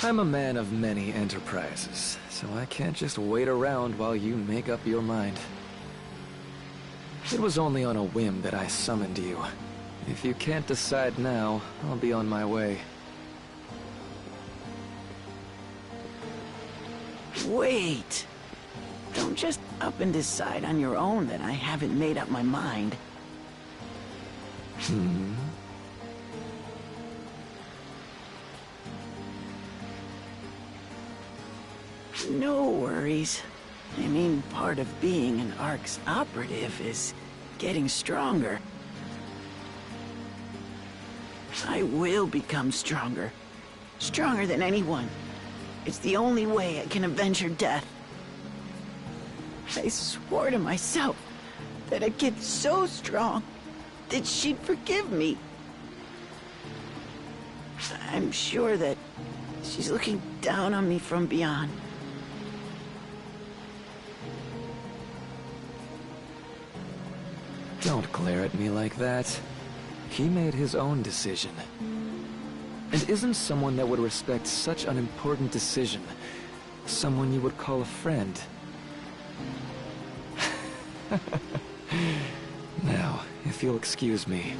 I'm a man of many enterprises, so I can't just wait around while you make up your mind. It was only on a whim that I summoned you. If you can't decide now, I'll be on my way. Wait! Don't just up and decide on your own that I haven't made up my mind. No worries. I mean, part of being an ARC's operative is getting stronger. I will become stronger. Stronger than anyone. It's the only way I can avenge her death. I swore to myself that I'd get so strong that she'd forgive me. I'm sure that she's looking down on me from beyond. Don't glare at me like that. He made his own decision. And isn't someone that would respect such an important decision someone you would call a friend? Now, if you'll excuse me.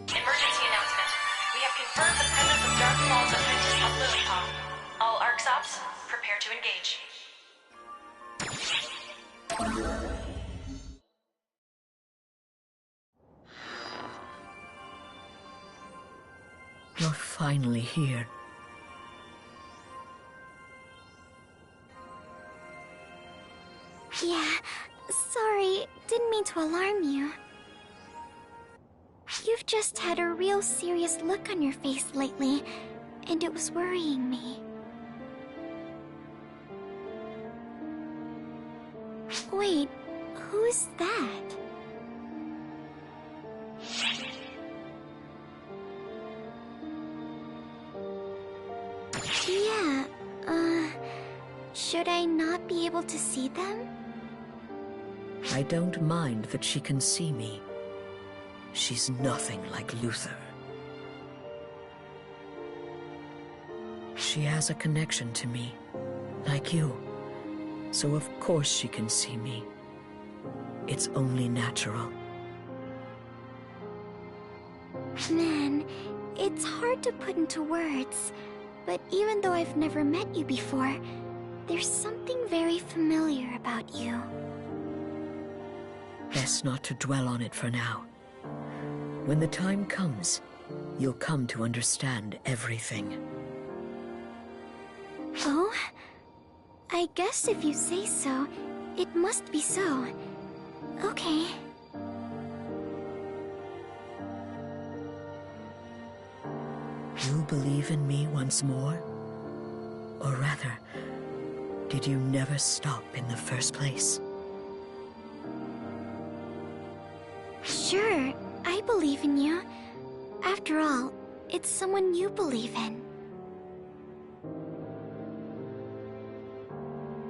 Emergency announcement. We have confirmed the presence of dark falls on Lilipaw. All ARC's ops, prepare to engage. You're finally here. Yeah, sorry, didn't mean to alarm you. You've just had a real serious look on your face lately, and it was worrying me. Wait, who's that? able to see them? I don't mind that she can see me. She's nothing like Luther. She has a connection to me, like you. So of course she can see me. It's only natural. Man, it's hard to put into words, but even though I've never met you before, there's something very familiar about you. Best not to dwell on it for now. When the time comes, you'll come to understand everything. Oh? I guess if you say so, it must be so. Okay. You believe in me once more? Or rather, did you never stop in the first place? Sure, I believe in you. After all, it's someone you believe in.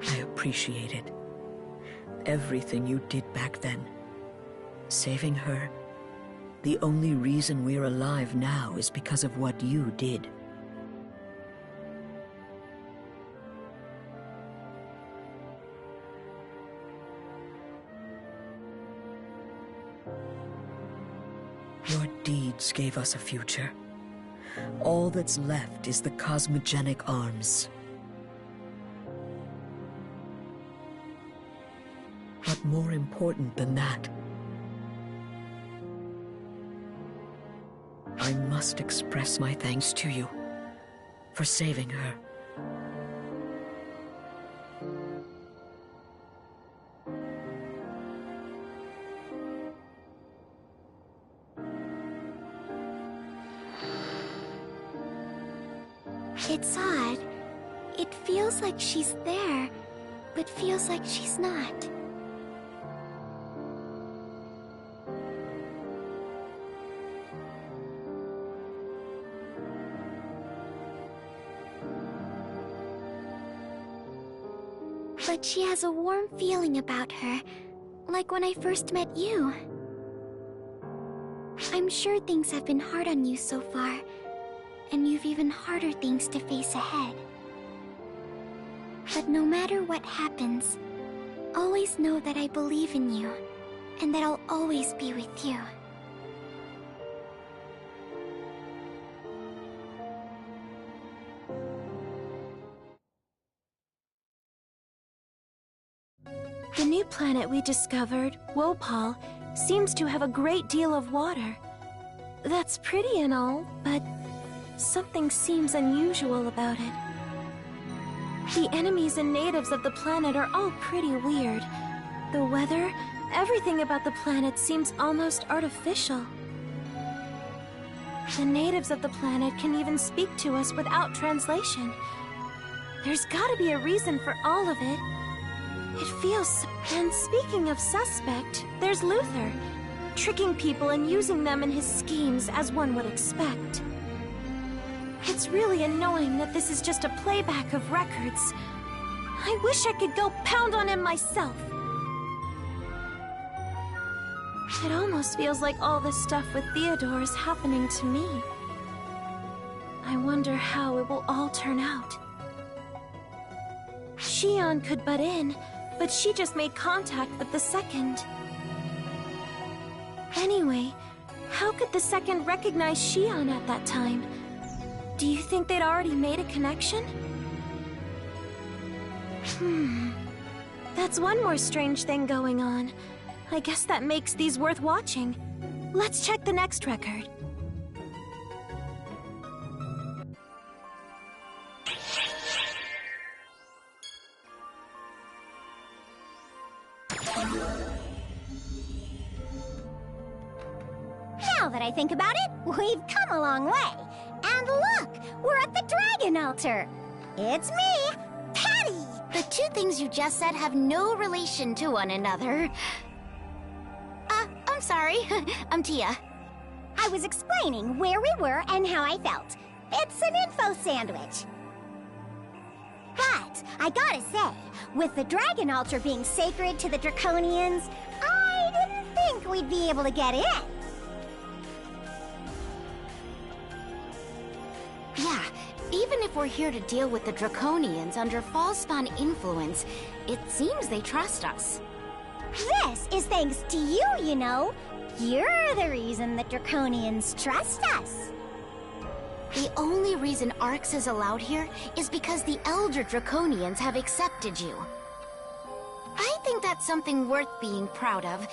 I appreciate it. Everything you did back then. Saving her. The only reason we're alive now is because of what you did. Your deeds gave us a future. All that's left is the cosmogenic arms. But more important than that, I must express my thanks to you for saving her. It's odd. It feels like she's there, but feels like she's not. But she has a warm feeling about her, like when I first met you. I'm sure things have been hard on you so far, and you've even harder things to face ahead. But no matter what happens, always know that I believe in you, and that I'll always be with you. The new planet we discovered, Wopal, seems to have a great deal of water. That's pretty and all, but something seems unusual about it. The enemies and natives of the planet are all pretty weird. The weather, everything about the planet seems almost artificial. The natives of the planet can even speak to us without translation. There's gotta be a reason for all of it. It feels... And speaking of suspect, there's Luther, tricking people and using them in his schemes as one would expect. It's really annoying that this is just a playback of records. I wish I could go pound on him myself. It almost feels like all this stuff with Theodore is happening to me. I wonder how it will all turn out. Shion could butt in, but she just made contact with the second. Anyway, how could the second recognize Shion at that time? Do you think they'd already made a connection? That's one more strange thing going on. I guess that makes these worth watching. Let's check the next record. Now that I think about it, we've come a long way. And look, we're at the Dragon Altar. It's me, Patty! The two things you just said have no relation to one another. I'm sorry. I'm Tia. I was explaining where we were and how I felt. It's an info sandwich. But I gotta say, with the dragon altar being sacred to the Draconians, I didn't think we'd be able to get in. Yeah, even if we're here to deal with the Draconians under Falspawn influence, it seems they trust us. This is thanks to you, you know. You're the reason the Draconians trust us. The only reason Arx is allowed here is because the Elder Draconians have accepted you. I think that's something worth being proud of,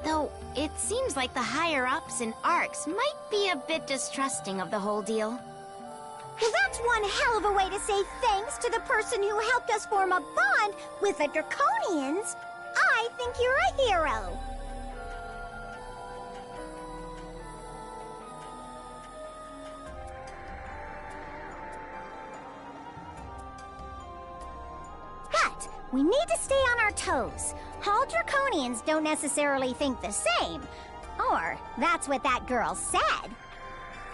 though it seems like the higher-ups in Arx might be a bit distrusting of the whole deal. Well, that's one hell of a way to say thanks to the person who helped us form a bond with the Draconians. I think you're a hero. But we need to stay on our toes. All Draconians don't necessarily think the same. Or that's what that girl said.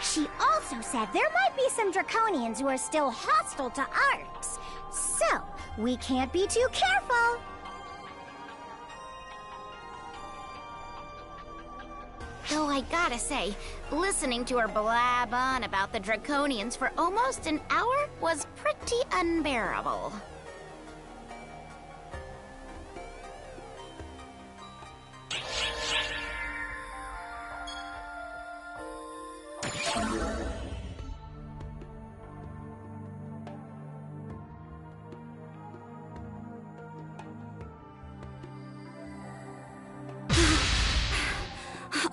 She also said there might be some Draconians who are still hostile to Arx. So, we can't be too careful. Though I gotta say, listening to her blab on about the Draconians for almost an hour was pretty unbearable.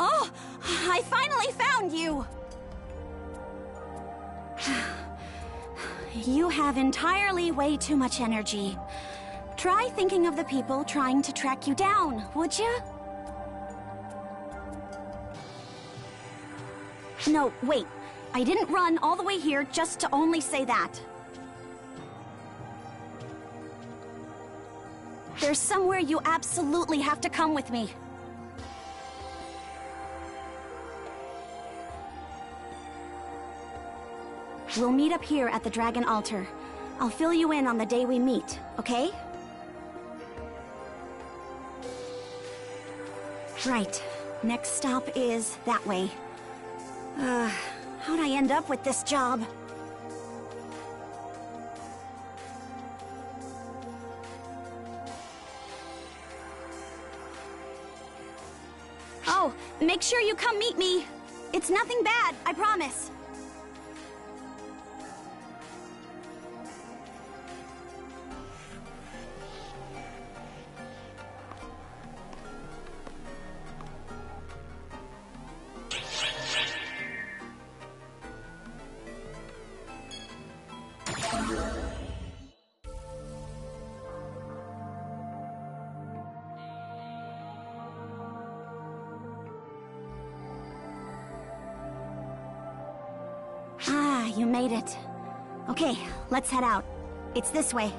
Oh, I finally found you! You have entirely way too much energy. Try thinking of the people trying to track you down, would you? No, wait. I didn't run all the way here just to only say that. There's somewhere you absolutely have to come with me. We'll meet up here at the Dragon Altar. I'll fill you in on the day we meet, okay? Right. Next stop is that way. How'd I end up with this job? Oh, make sure you come meet me. It's nothing bad, I promise. Ah, you made it. Okay, let's head out. It's this way.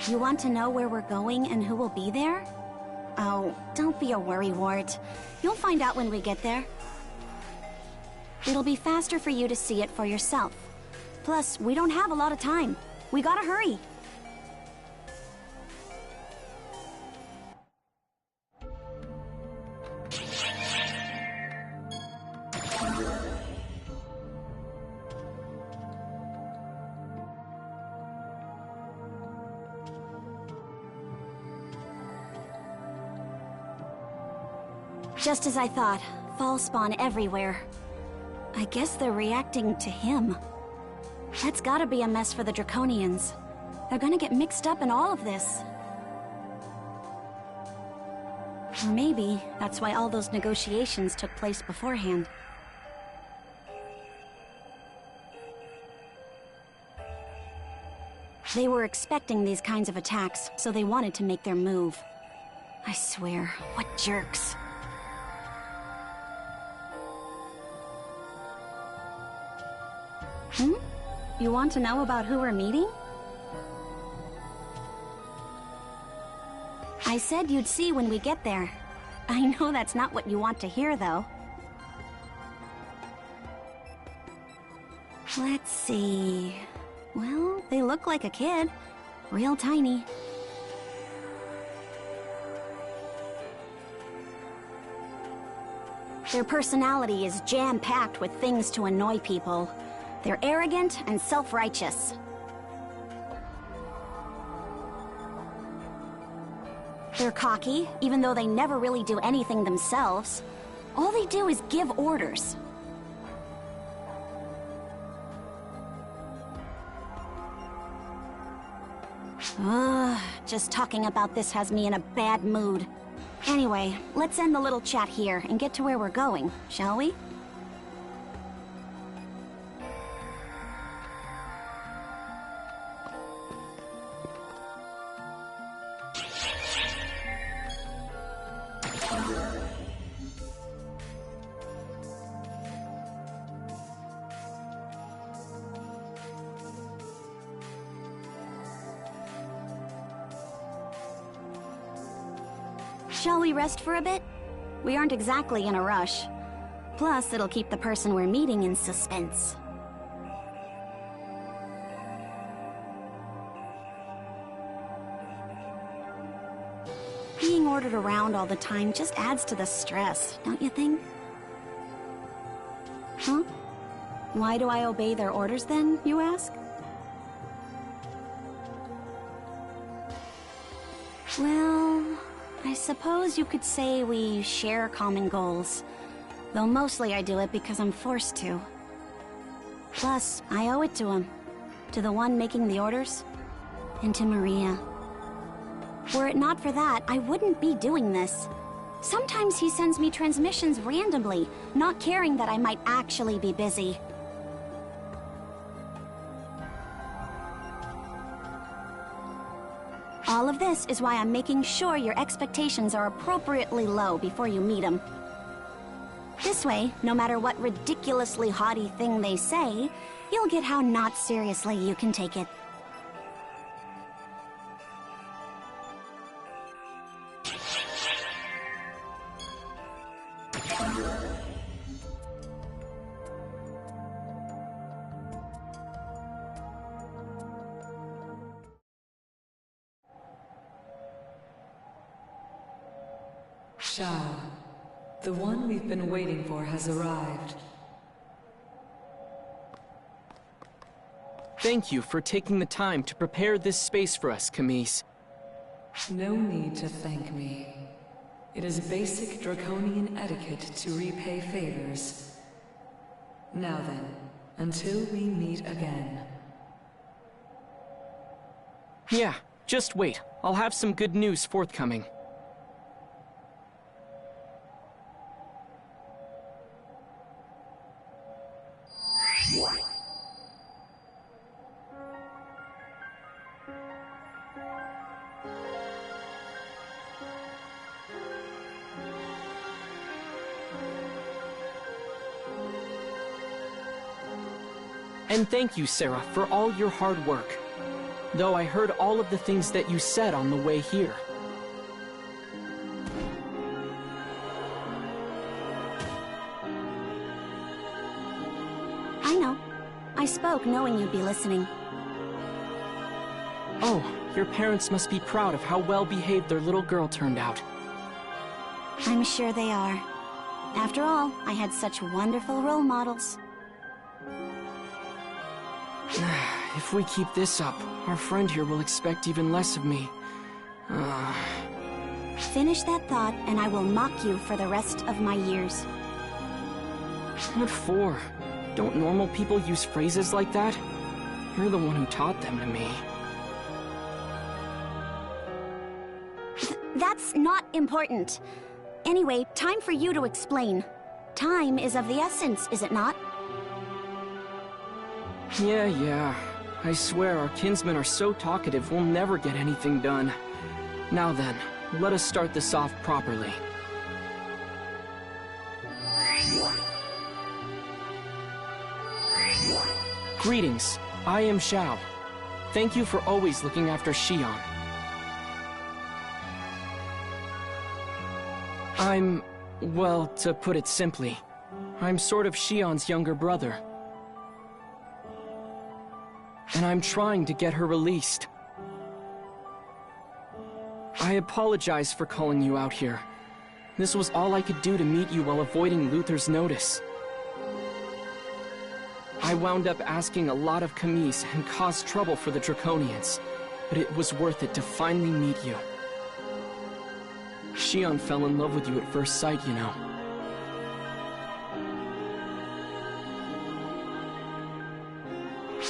You want to know where we're going and who will be there? Oh, don't be a worrywart. You'll find out when we get there. It'll be faster for you to see it for yourself. Plus, we don't have a lot of time. We gotta hurry. Just as I thought, Falspawn everywhere. I guess they're reacting to him. That's gotta be a mess for the Draconians. They're gonna get mixed up in all of this. Or maybe that's why all those negotiations took place beforehand. They were expecting these kinds of attacks, so they wanted to make their move. I swear, what jerks. You want to know about who we're meeting? I said you'd see when we get there. I know that's not what you want to hear, though. Let's see... Well, they look like a kid. Real tiny. Their personality is jam-packed with things to annoy people. They're arrogant and self-righteous. They're cocky, even though they never really do anything themselves. All they do is give orders. Ugh, just talking about this has me in a bad mood. Anyway, let's end the little chat here and get to where we're going, shall we? Shall we rest for a bit? We aren't exactly in a rush. Plus, it'll keep the person we're meeting in suspense. Being ordered around all the time just adds to the stress, don't you think? Huh? Why do I obey their orders then, you ask? Well... I suppose you could say we share common goals. Though mostly I do it because I'm forced to. Plus, I owe it to him. To the one making the orders. And to Maria. Were it not for that, I wouldn't be doing this. Sometimes he sends me transmissions randomly, not caring that I might actually be busy. All of this is why I'm making sure your expectations are appropriately low before you meet him. This way, no matter what ridiculously haughty thing they say, you'll get how not seriously you can take it. Shao, the one we've been waiting for has arrived. Thank you for taking the time to prepare this space for us, Camise. No need to thank me. It is basic draconian etiquette to repay favors. Now then, until we meet again. Yeah, just wait. I'll have some good news forthcoming. And thank you, Sarah, for all your hard work. Though I heard all of the things that you said on the way here. I know. I spoke knowing you'd be listening. Oh, your parents must be proud of how well-behaved their little girl turned out. I'm sure they are. After all, I had such wonderful role models. If we keep this up, our friend here will expect even less of me. Finish that thought, and I will mock you for the rest of my years. What for? Don't normal people use phrases like that? You're the one who taught them to me. That's not important. Anyway, time for you to explain. Time is of the essence, is it not? Yeah. I swear our kinsmen are so talkative we'll never get anything done. Now then, let us start this off properly. Greetings, I am Shao. Thank you for always looking after Xion. Well, to put it simply, I'm sort of Xion's younger brother. and I'm trying to get her released. I apologize for calling you out here. This was all I could do to meet you while avoiding Luther's notice. I wound up asking a lot of commies and caused trouble for the Draconians, but it was worth it to finally meet you. Shion fell in love with you at first sight, you know.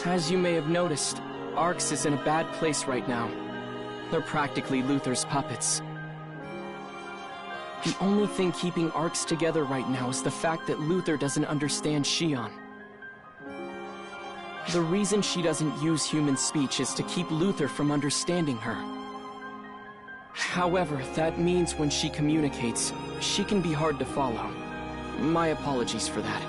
As you may have noticed, Arx is in a bad place right now. They're practically Luther's puppets. The only thing keeping Arx together right now is the fact that Luther doesn't understand Shion. The reason she doesn't use human speech is to keep Luther from understanding her. However, that means when she communicates, she can be hard to follow. My apologies for that.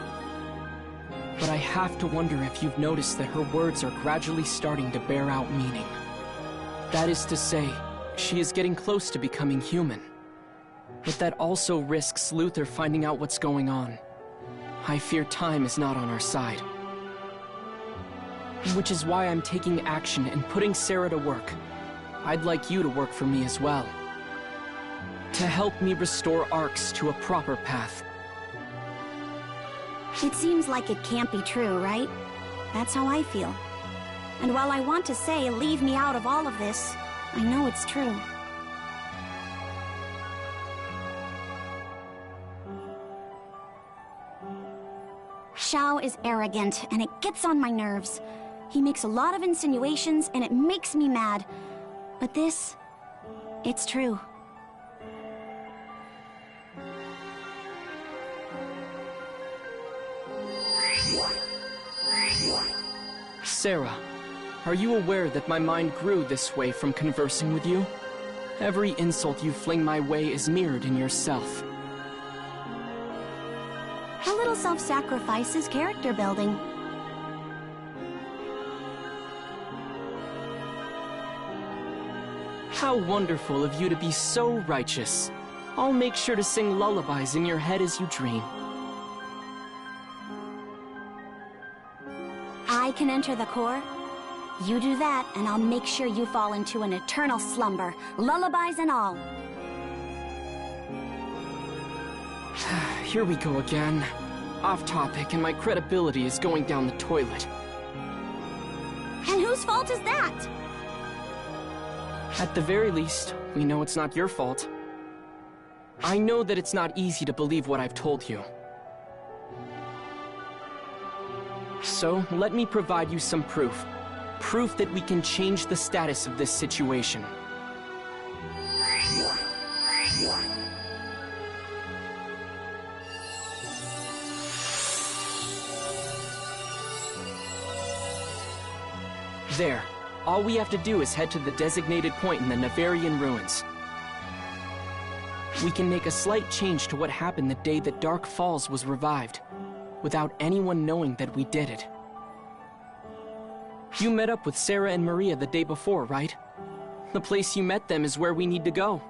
But I have to wonder if you've noticed that her words are gradually starting to bear out meaning. That is to say, she is getting close to becoming human. But that also risks Luther finding out what's going on. I fear time is not on our side. Which is why I'm taking action and putting Sarah to work. I'd like you to work for me as well. To help me restore Arx to a proper path. It seems like it can't be true, right? That's how I feel. And while I want to say, leave me out of all of this, I know it's true. Xiao is arrogant, and it gets on my nerves. He makes a lot of insinuations, and it makes me mad. But this, it's true. Sarah, are you aware that my mind grew this way from conversing with you? Every insult you fling my way is mirrored in yourself. A little self-sacrifice is character building. How wonderful of you to be so righteous. I'll make sure to sing lullabies in your head as you dream. I can enter the core. You do that, and I'll make sure you fall into an eternal slumber, lullabies and all. Here we go again. Off topic, and my credibility is going down the toilet. And whose fault is that? At the very least, we know it's not your fault. I know that it's not easy to believe what I've told you. So, let me provide you some proof. Proof that we can change the status of this situation. There. All we have to do is head to the designated point in the Nevarian ruins. We can make a slight change to what happened the day that Dark Falls was revived, without anyone knowing that we did it. You met up with Sarah and Maria the day before, right? The place you met them is where we need to go.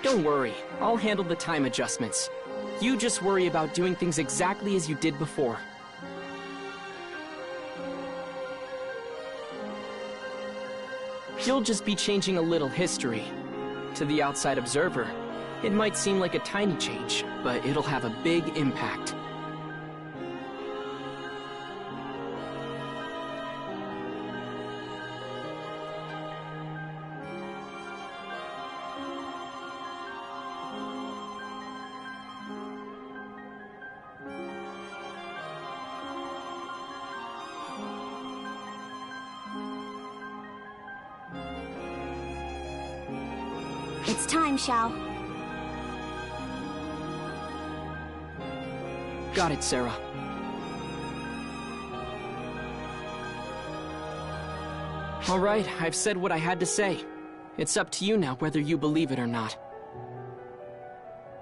Don't worry, I'll handle the time adjustments. You just worry about doing things exactly as you did before. You'll just be changing a little history. To the outside observer, it might seem like a tiny change, but it'll have a big impact. It's time, Xiao. Got it, Sarah. All right, I've said what I had to say. It's up to you now whether you believe it or not.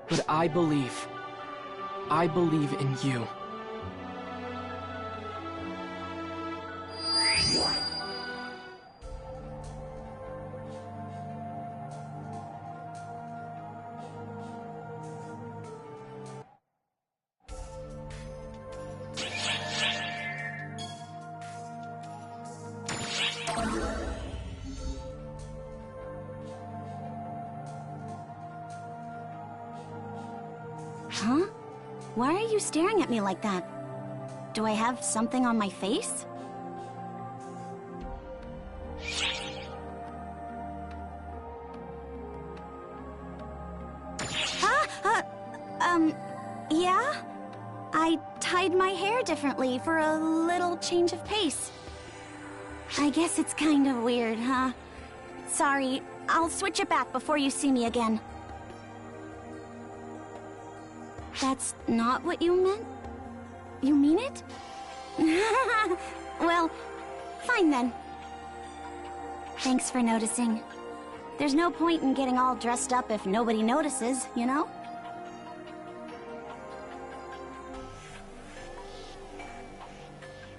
But I believe. I believe in you. Huh? Why are you staring at me like that? Do I have something on my face? Yeah? I tied my hair differently for a little change of pace. I guess it's kind of weird, huh? Sorry, I'll switch it back before you see me again. That's not what you meant? You mean it? Well, fine then. Thanks for noticing. There's no point in getting all dressed up if nobody notices, you know?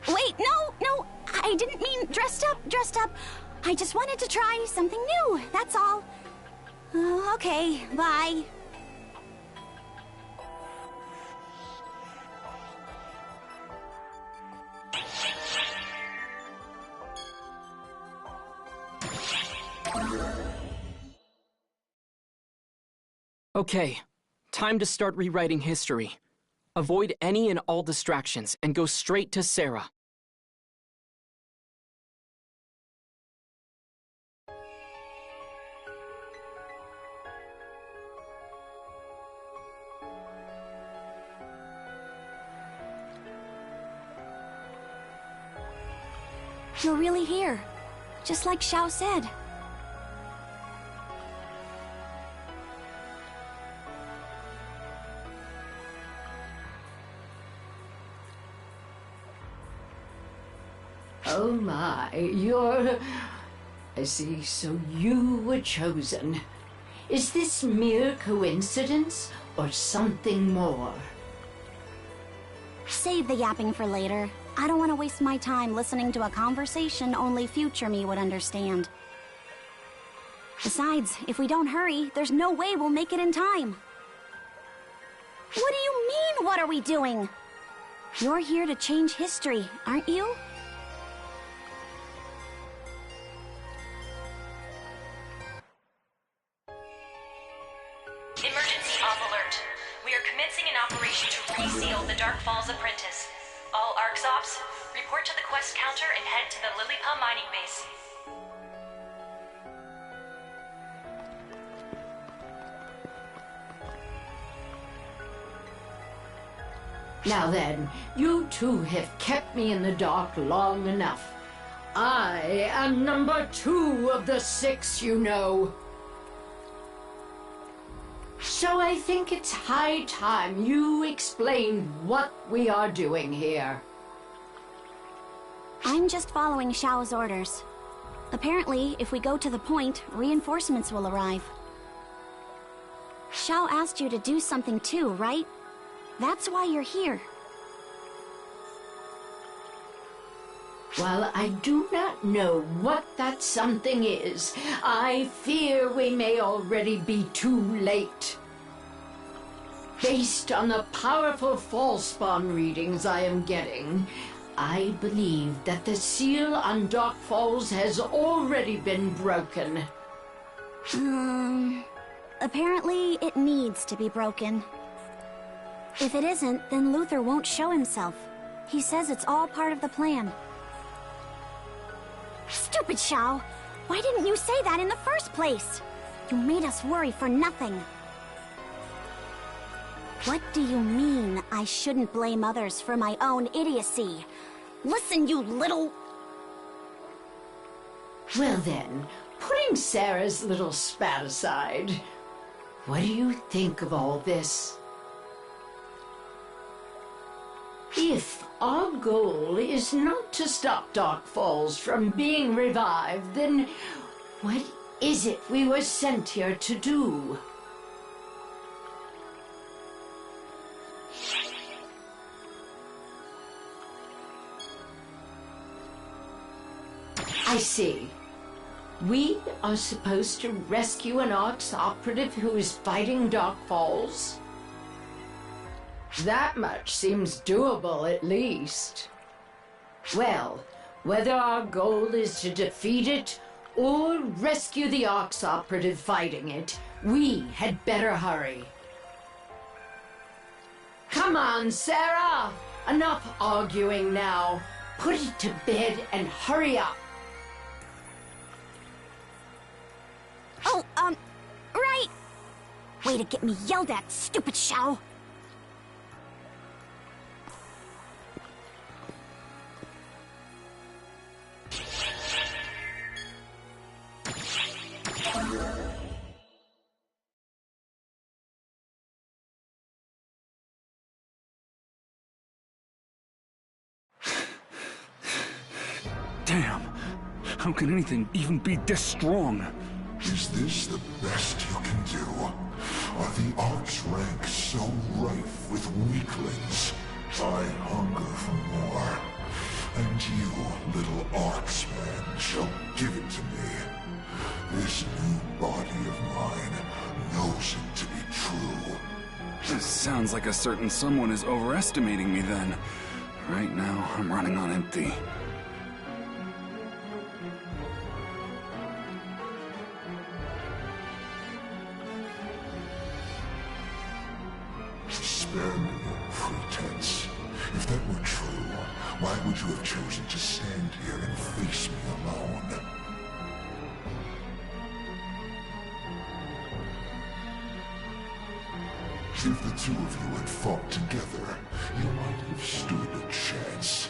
Wait, no, I didn't mean dressed up. I just wanted to try something new, that's all. Okay, bye. Okay, time to start rewriting history. Avoid any and all distractions and go straight to Sarah. You're really here, just like Xiao said. Oh my, you're... I see, so you were chosen. Is this mere coincidence, or something more? Save the yapping for later. I don't want to waste my time listening to a conversation only future me would understand. Besides, if we don't hurry, there's no way we'll make it in time. What do you mean, what are we doing? You're here to change history, aren't you? Emergency off alert. We are commencing an operation to reseal the Dark Falls Apprentice. All ARCS ops, report to the quest counter and head to the Lilipa mining base. Now then, you two have kept me in the dark long enough. I am number 2 of the 6, you know. So I think it's high time you explain what we are doing here. I'm just following Xiao's orders. Apparently, if we go to the point, reinforcements will arrive. Xiao asked you to do something too, right? That's why you're here. While I do not know what that something is, I fear we may already be too late. Based on the powerful false-spawn readings I am getting, I believe that the seal on Dark Falls has already been broken. Apparently it needs to be broken. If it isn't, then Luther won't show himself. He says it's all part of the plan. Stupid Xiao! Why didn't you say that in the first place? You made us worry for nothing. What do you mean I shouldn't blame others for my own idiocy? Listen, you little... Well then, putting Sarah's little spat aside, what do you think of all this? If our goal is not to stop Dark Falls from being revived, then what is it we were sent here to do? I see. We are supposed to rescue an ARCS operative who is fighting Dark Falls? That much seems doable, at least. Well, whether our goal is to defeat it or rescue the ARCS operative fighting it, we had better hurry. Come on, Sarah! Enough arguing now. Put it to bed and hurry up. Oh, right! Way to get me yelled at, stupid Shao! Damn! How can anything even be this strong? Is this the best you can do? Are the Ark's ranks so rife with weaklings? I hunger for more. And you, little Arksman, shall give it to me. This new body of mine knows it to be true. This sounds like a certain someone is overestimating me then. Right now, I'm running on empty. Spare me your pretense. If that were true, why would you have chosen to stand here and face me alone? If the two of you had fought together, you might have stood a chance.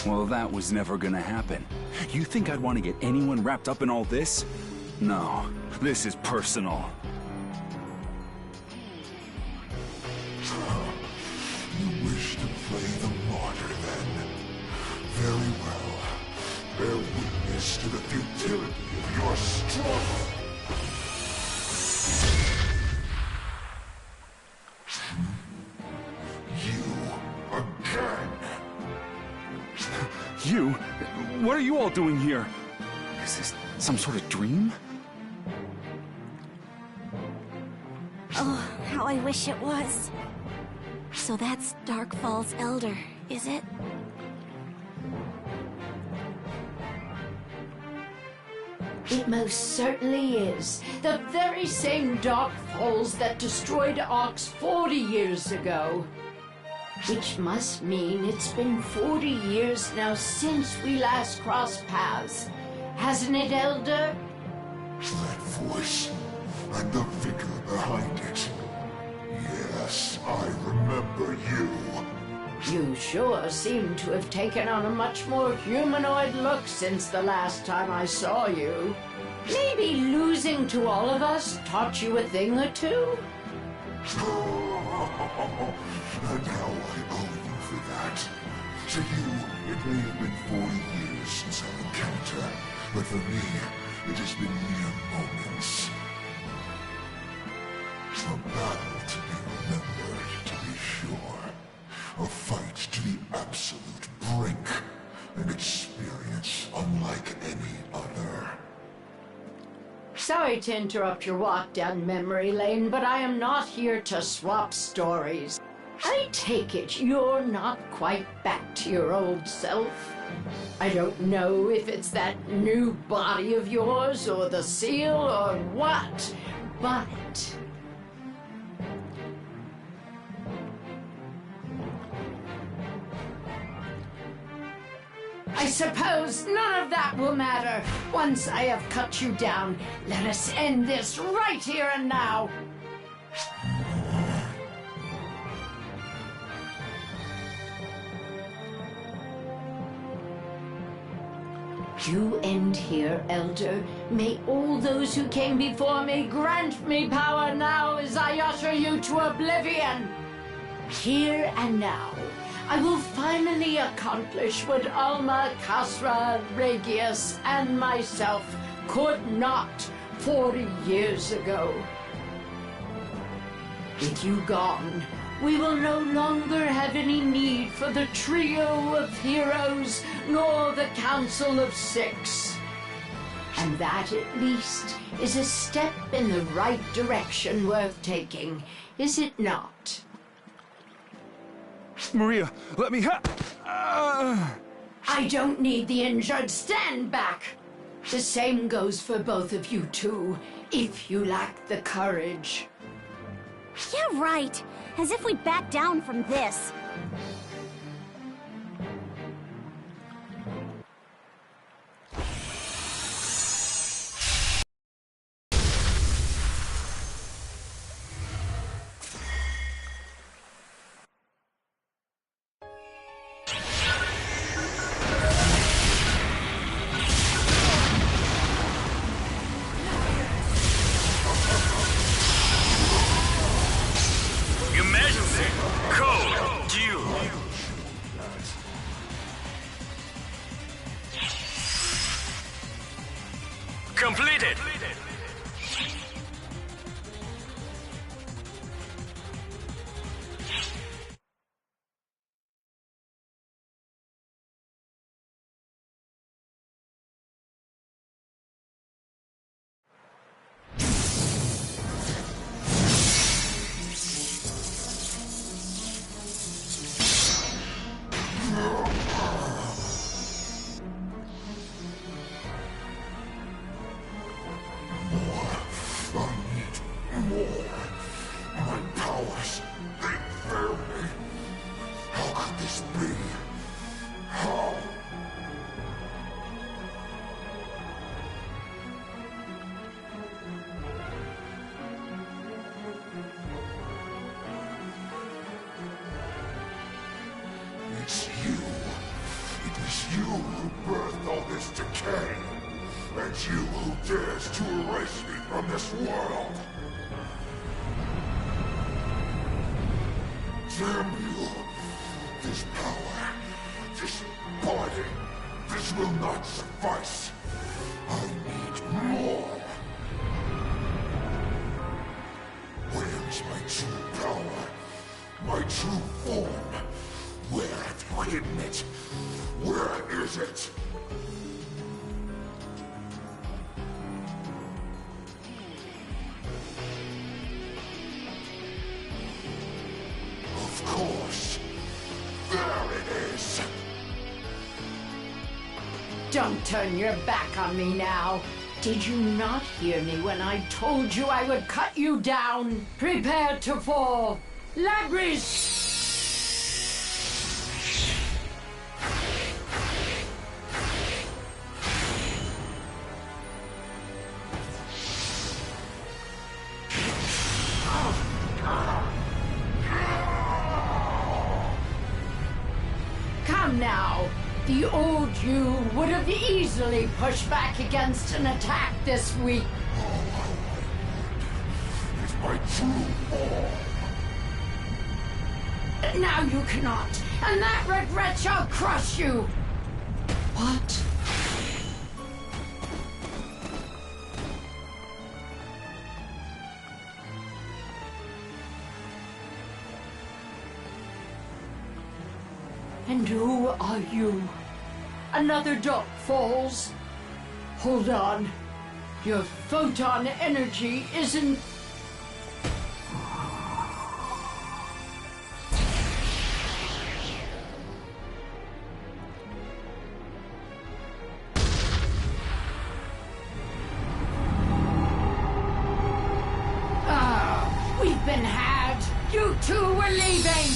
Well, that was never gonna happen. You think I'd want to get anyone wrapped up in all this? No, this is personal. You wish to play the martyr, then? Very well. Bear witness to the futility of your struggle. You again. You? What are you all doing here? Is this some sort of dream? Oh, how I wish it was. So that's Darkfall's Elder, is it? It most certainly is. The very same Darkfalls that destroyed Arks 40 years ago. Which must mean it's been 40 years now since we last crossed paths. Hasn't it, Elder? That voice, and the vigor behind it. Yes, I remember you. You sure seem to have taken on a much more humanoid look since the last time I saw you. Maybe losing to all of us taught you a thing or two? And how I owe you for that. To you, it may have been 40 years since our encounter, but for me, it has been mere moments. A battle to be remembered, to be sure. A fight to the absolute brink. An experience unlike any other. Sorry to interrupt your walk down memory lane, but I am not here to swap stories. I take it you're not quite back to your old self. I don't know if it's that new body of yours, or the seal, or what, but... I suppose none of that will matter. Once I have cut you down, let us end this right here and now. You end here, Elder. May all those who came before me grant me power now as I usher you to oblivion. Here and now, I will finally accomplish what Alma, Kasra, Regius, and myself could not 40 years ago. With you gone, we will no longer have any need for the trio of heroes, nor the Council of Six. And that, at least, is a step in the right direction worth taking, is it not? Maria, let me I don't need the injured. Stand back! The same goes for both of you too, if you lack the courage. Yeah, right. As if we'd back down from this. Emergency! Code! Due! Completed! My powers, they fail me. How could this be? How? It's you. It was you who birthed all this decay. And you who dares to erase me from this world. Damn you! This power, this body, this will not suffice. I need more. Where is my true power? My true form? Where have you hidden it? Where is it? Of course. There it is. Don't turn your back on me now. Did you not hear me when I told you I would cut you down? Prepare to fall. Labris! Come now. The old you would have easily pushed back against an attack this week. It's my true form. Now you cannot, and that regret shall crush you. What? And who are you? Another Dark Falls? Hold on. Your photon energy isn't... We've been had. You two were leaving.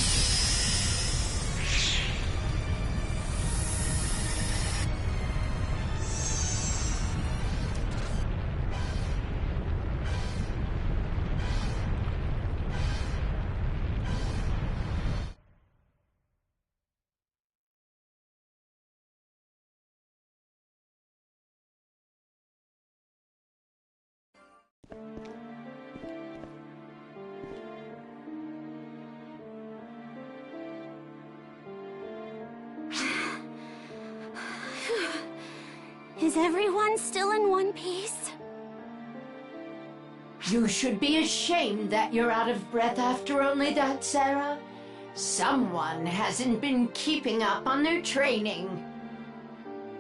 Is everyone still in one piece? You should be ashamed that you're out of breath after only that, Sarah. Someone hasn't been keeping up on their training.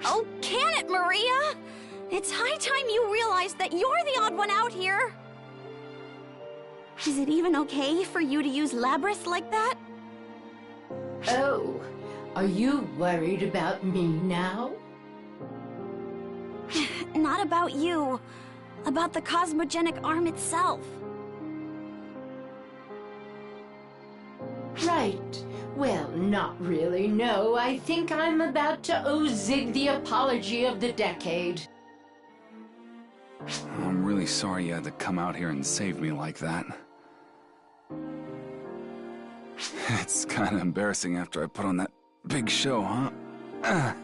Oh, can it, Maria? It's high time you realized that you're the odd one out here. Is it even okay for you to use Labrys like that? Oh, are you worried about me now? not about you. About the cosmogenic arm itself. Right. Well, not really, no. I think I'm about to owe Zig the apology of the decade. I'm really sorry you had to come out here and save me like that. It's kind of embarrassing after I put on that big show, huh?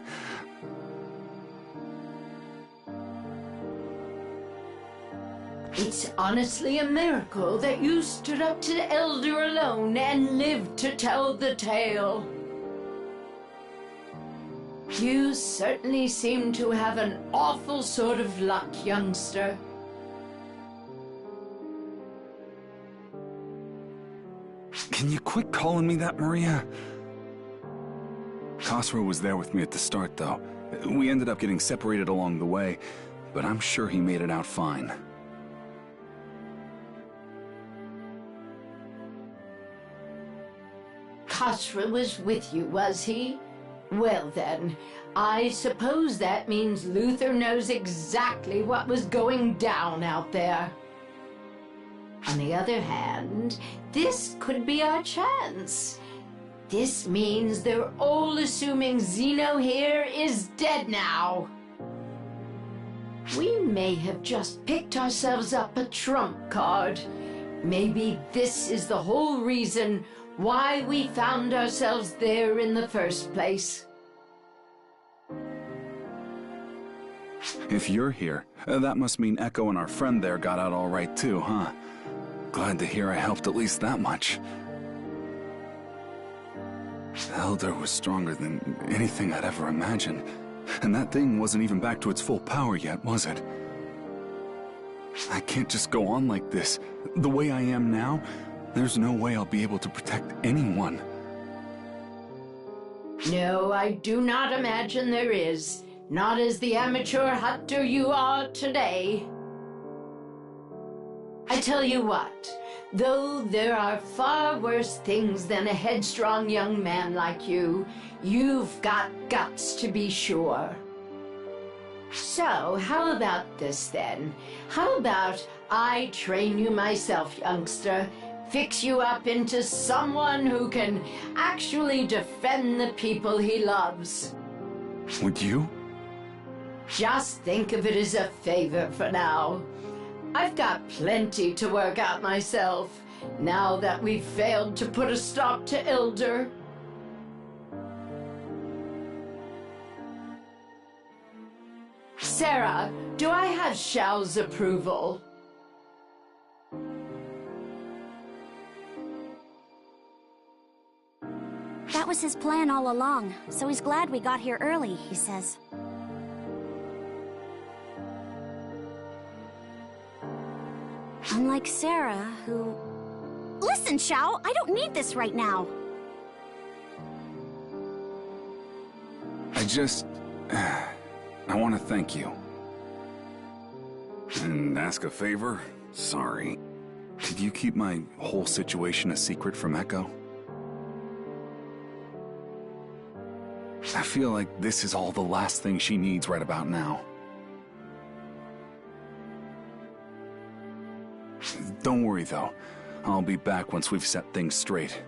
It's honestly a miracle that you stood up to the Elder alone and lived to tell the tale. You certainly seem to have an awful sort of luck, youngster. Can you quit calling me that, Maria? Khosrow was there with me at the start, though. We ended up getting separated along the way, but I'm sure he made it out fine. Khosrow was with you, was he? Well then, I suppose that means Luther knows exactly what was going down out there. On the other hand, this could be our chance. This means they're all assuming Zeno here is dead now. We may have just picked ourselves up a trump card. Maybe this is the whole reason why we found ourselves there in the first place. If you're here, that must mean Echo and our friend there got out all right too, huh? Glad to hear I helped at least that much. The Elder was stronger than anything I'd ever imagined. And that thing wasn't even back to its full power yet, was it? I can't just go on like this. The way I am now, there's no way I'll be able to protect anyone. No, I do not imagine there is. Not as the amateur hunter you are today. I tell you what, though there are far worse things than a headstrong young man like you, you've got guts to be sure. So, how about this then? How about I train you myself, youngster? Fix you up into someone who can actually defend the people he loves. Would you? Just think of it as a favor for now. I've got plenty to work out myself, now that we've failed to put a stop to Elder. Sarah, do I have Xiao's approval? That was his plan all along, so he's glad we got here early, he says. Unlike Sarah, who... Listen, Xiao, I don't need this right now. I want to thank you. And ask a favor? Sorry. Could you keep my whole situation a secret from Echo? I feel like this is all the last thing she needs right about now. Don't worry, though. I'll be back once we've set things straight.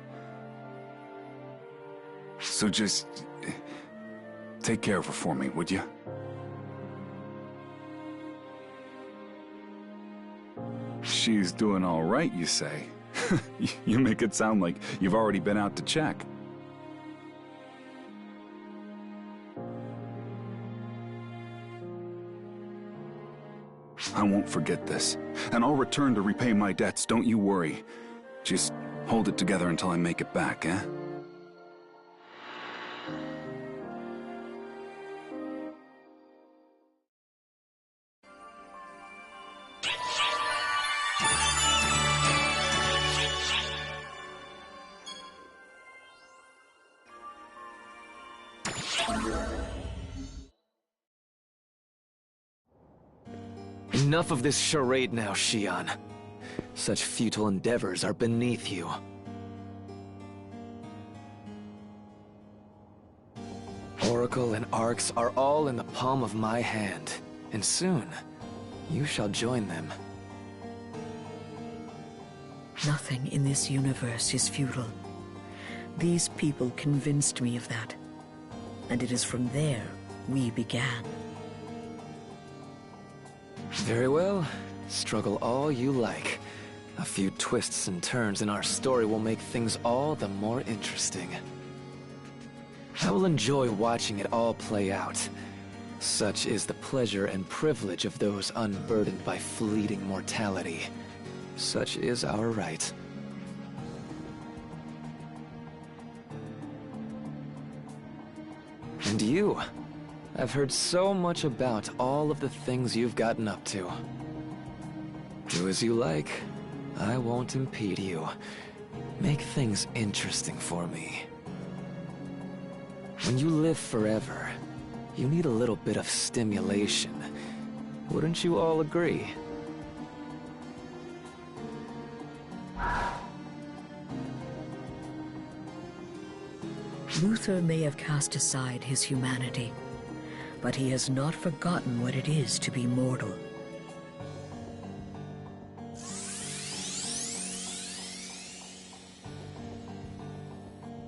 So just... take care of her for me, would you? She's doing all right, you say? You make it sound like you've already been out to check. I won't forget this, and I'll return to repay my debts, don't you worry. Just hold it together until I make it back, eh? Enough of this charade now, Xion. Such futile endeavors are beneath you. Oracle and Arcs are all in the palm of my hand. And soon, you shall join them. Nothing in this universe is futile. These people convinced me of that. And it is from there we began. Very well. Struggle all you like. A few twists and turns in our story will make things all the more interesting. I will enjoy watching it all play out. Such is the pleasure and privilege of those unburdened by fleeting mortality. Such is our right. And you? I've heard so much about all of the things you've gotten up to. Do as you like. I won't impede you. Make things interesting for me. When you live forever, you need a little bit of stimulation. Wouldn't you all agree? Luther may have cast aside his humanity, but he has not forgotten what it is to be mortal.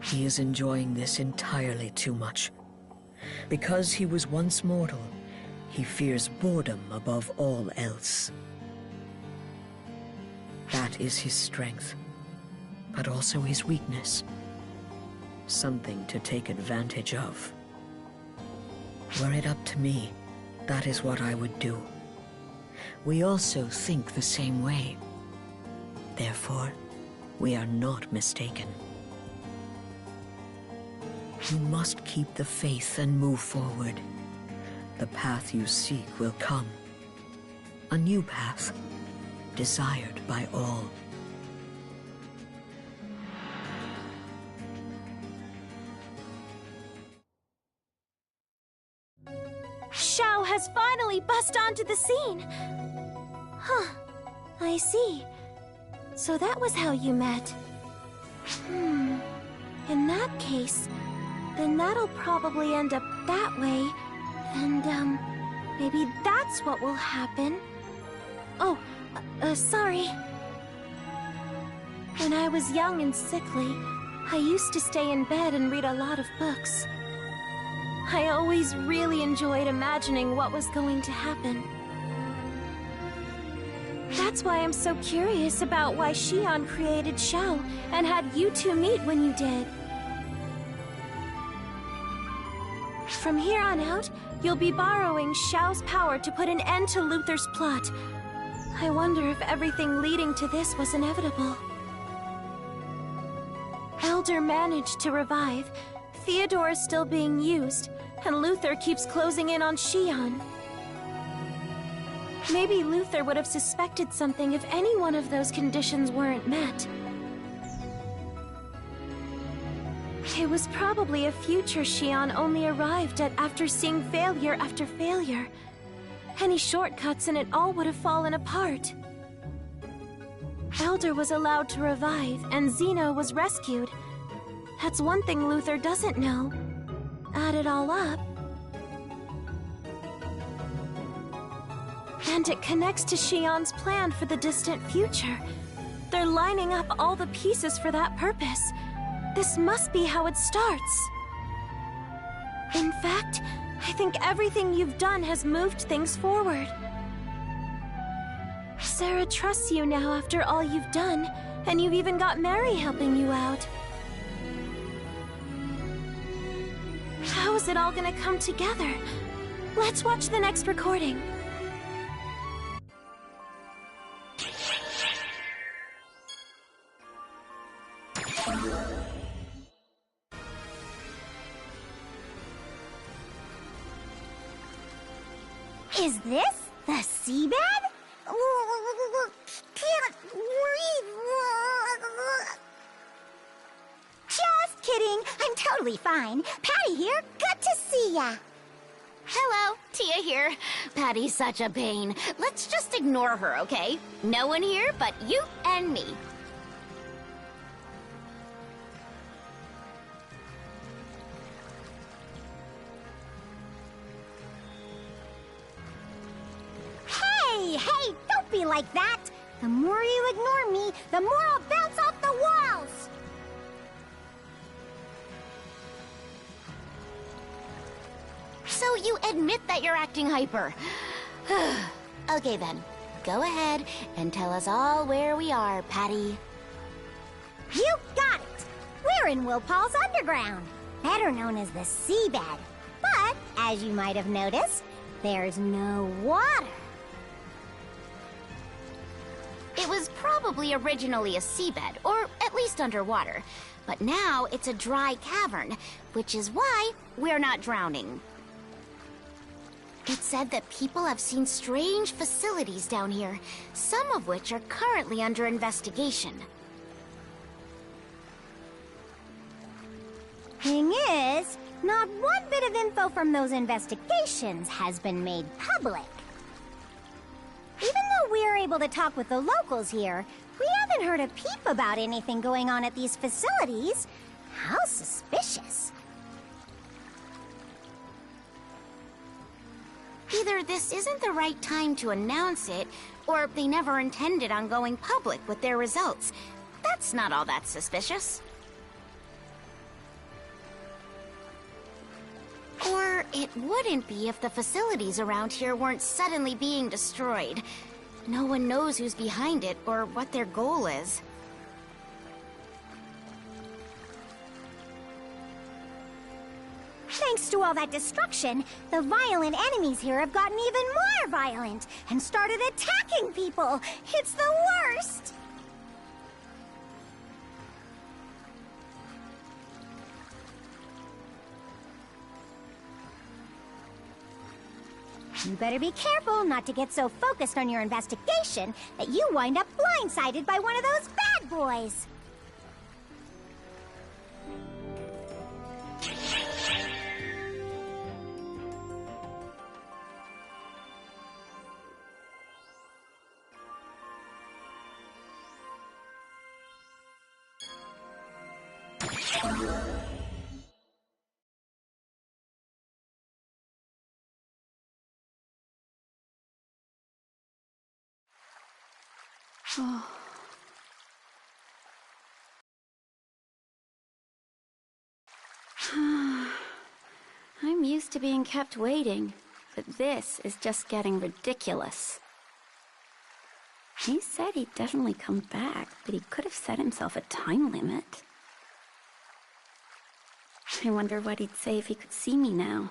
He is enjoying this entirely too much. Because he was once mortal, he fears boredom above all else. That is his strength, but also his weakness. Something to take advantage of. Were it up to me, that is what I would do. We also think the same way. Therefore, we are not mistaken. You must keep the faith and move forward. The path you seek will come. A new path, desired by all. Xiao has finally bust onto the scene! Huh. I see. So that was how you met. In that case, then that'll probably end up that way. And, maybe that's what will happen. Oh, sorry. When I was young and sickly, I used to stay in bed and read a lot of books. I always really enjoyed imagining what was going to happen. That's why I'm so curious about why Xion created Xiao and had you two meet when you did. From here on out, you'll be borrowing Xiao's power to put an end to Luther's plot. I wonder if everything leading to this was inevitable. Elder managed to revive, Theodore is still being used, and Luther keeps closing in on Xion. Maybe Luther would have suspected something if any one of those conditions weren't met. It was probably a future Xion only arrived at after seeing failure after failure. Any shortcuts and it all would have fallen apart. Elder was allowed to revive, and Zeno was rescued. That's one thing Luther doesn't know. Add it all up, and it connects to Xion's plan for the distant future. They're lining up all the pieces for that purpose. This must be how it starts. In fact, I think everything you've done has moved things forward. Sarah trusts you now after all you've done, and you've even got Mary helping you out. How is it all gonna come together? Let's watch the next recording. Is this the seabed? Can't breathe. Just kidding. I'm totally fine. Patty here. Good to see ya. Hello, Tia here. Patty's such a pain. Let's just ignore her, okay? No one here but you and me. like that. The more you ignore me, the more I'll bounce off the walls! So you admit that you're acting hyper. Okay then, go ahead and tell us all where we are, Patty. You got it! We're in Willpaw's Underground, better known as the seabed. But, as you might have noticed, there's no water. It was probably originally a seabed, or at least underwater. But now it's a dry cavern, which is why we're not drowning. It's said that people have seen strange facilities down here, some of which are currently under investigation. Thing is, not one bit of info from those investigations has been made public. Even though we're able to talk with the locals here, we haven't heard a peep about anything going on at these facilities. How suspicious. Either this isn't the right time to announce it, or they never intended on going public with their results. That's not all that suspicious. Or it wouldn't be if the facilities around here weren't suddenly being destroyed. No one knows who's behind it or what their goal is. Thanks to all that destruction, the violent enemies here have gotten even more violent and started attacking people. It's the worst! You better be careful not to get so focused on your investigation that you wind up blindsided by one of those bad boys. Oh. I'm used to being kept waiting, but this is just getting ridiculous. He said he'd definitely come back, but he could have set himself a time limit. I wonder what he'd say if he could see me now.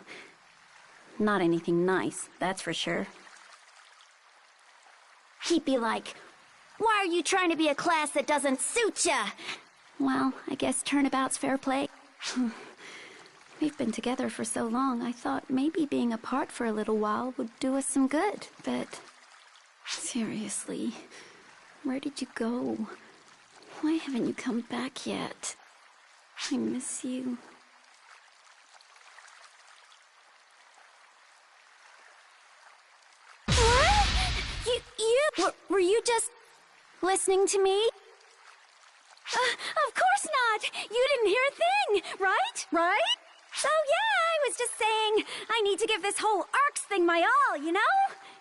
Not anything nice, that's for sure. He'd be like, "Why are you trying to be a class that doesn't suit ya?" Well, I guess turnabout's fair play. We've been together for so long, I thought maybe being apart for a little while would do us some good, but... seriously, where did you go? Why haven't you come back yet? I miss you. What? Were you just listening to me? Of course not! You didn't hear a thing, right? Right? So yeah, I was just saying, I need to give this whole ARCS thing my all, you know?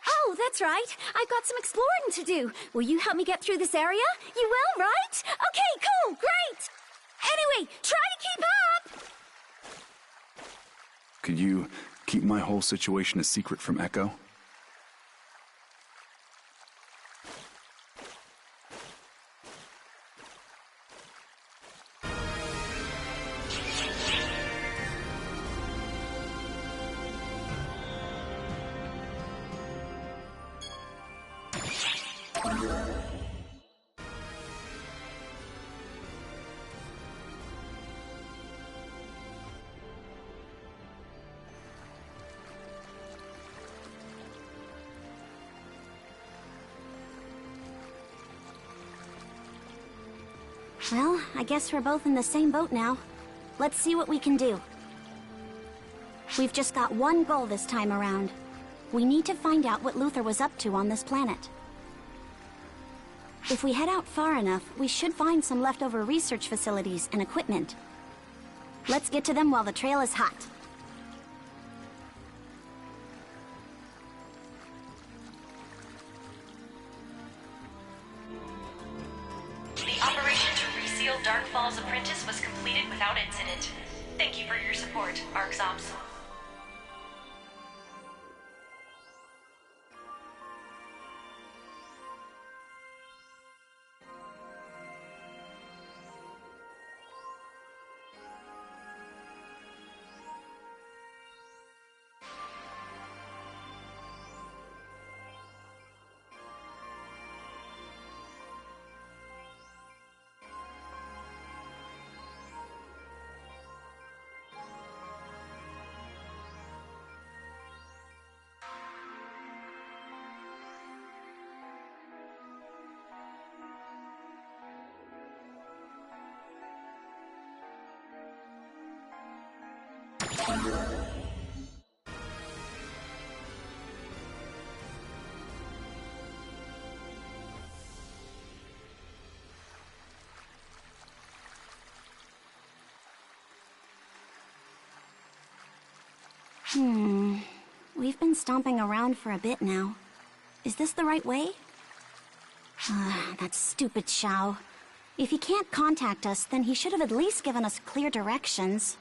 Oh, that's right. I've got some exploring to do. Will you help me get through this area? You will, right? Okay, cool, great! Anyway, try to keep up! Could you keep my whole situation a secret from Echo? Well, I guess we're both in the same boat now. Let's see what we can do. We've just got one goal this time around. We need to find out what Luther was up to on this planet. If we head out far enough, we should find some leftover research facilities and equipment. Let's get to them while the trail is hot. sealed Darkfall's apprentice was completed without incident. Thank you for your support, ARC's Ops. We've been stomping around for a bit now. Is this the right way? That stupid Xiao. If he can't contact us, then he should have at least given us clear directions.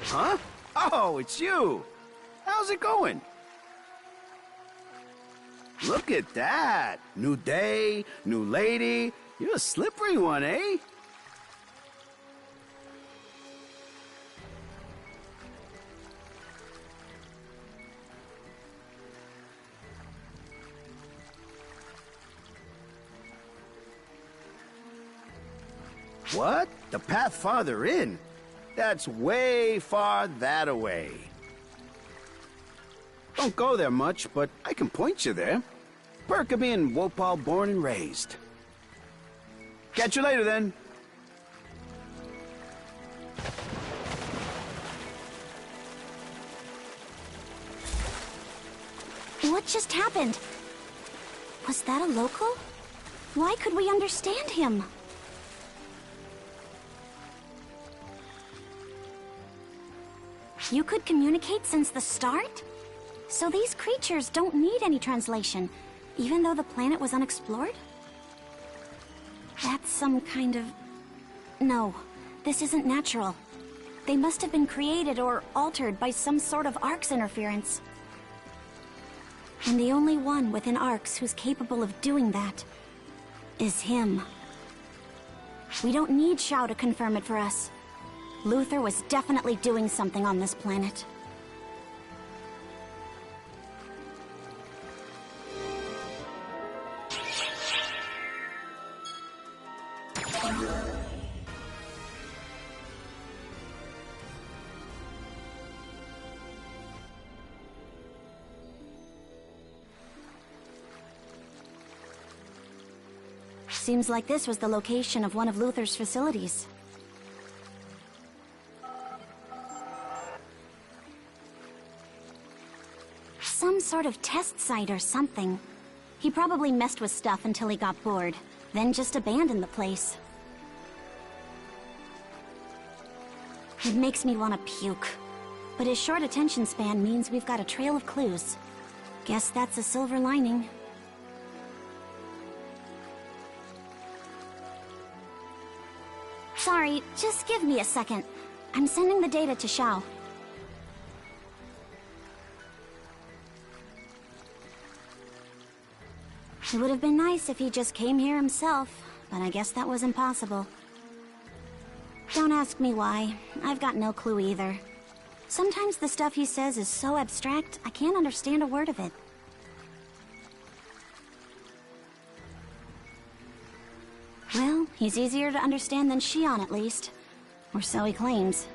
Huh? Oh, it's you! How's it going? Look at that! New day, new lady. You're a slippery one, eh? What? The path farther in? That's way far that away. Don't go there much, but I can point you there. Perk of being Wopal born and raised. Catch you later, then. What just happened? Was that a local? Why could we understand him? You could communicate since the start? So these creatures don't need any translation, even though the planet was unexplored? That's some kind of... No, this isn't natural. They must have been created or altered by some sort of Arc's interference. And the only one within Arcs who's capable of doing that is him. We don't need Xiao to confirm it for us. Luther was definitely doing something on this planet. Seems like this was the location of one of Luther's facilities. Some sort of test site or something. He probably messed with stuff until he got bored, then just abandoned the place. It makes me want to puke. But his short attention span means we've got a trail of clues. Guess that's a silver lining. Sorry, just give me a second. I'm sending the data to Xiao. It would have been nice if he just came here himself, but I guess that was impossible. Don't ask me why. I've got no clue either. Sometimes the stuff he says is so abstract, I can't understand a word of it. Well, he's easier to understand than Xion at least. Or so he claims.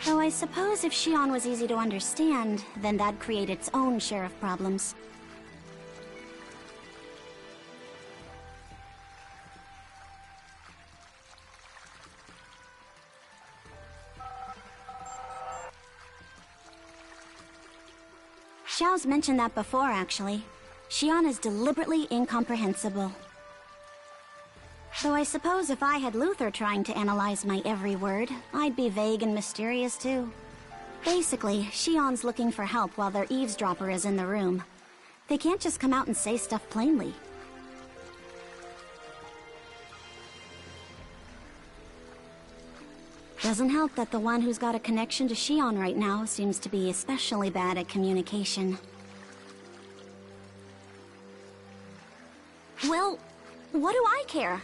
Though I suppose if Xion was easy to understand, then that'd create its own share of problems. Xiao's mentioned that before, actually. Xion is deliberately incomprehensible. Though I suppose if I had Luther trying to analyze my every word, I'd be vague and mysterious too. Basically, Shion's looking for help while their eavesdropper is in the room. They can't just come out and say stuff plainly. Doesn't help that the one who's got a connection to Shion right now seems to be especially bad at communication. Well, what do I care?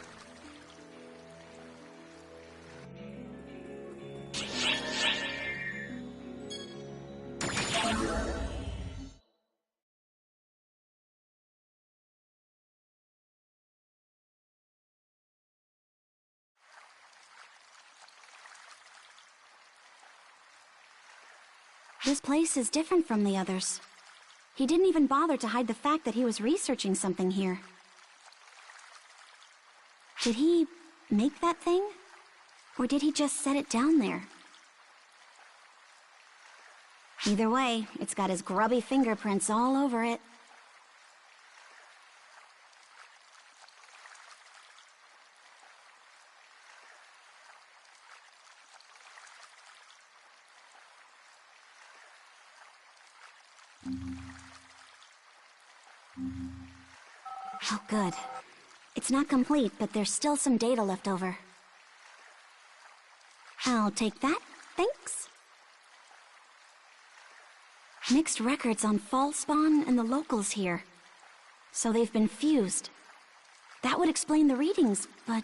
This place is different from the others. He didn't even bother to hide the fact that he was researching something here. Did he make that thing? Or did he just set it down there? Either way, it's got his grubby fingerprints all over it. Oh, good. It's not complete, but there's still some data left over. I'll take that, thanks. Mixed records on fall spawn and the locals here. So they've been fused. That would explain the readings, but...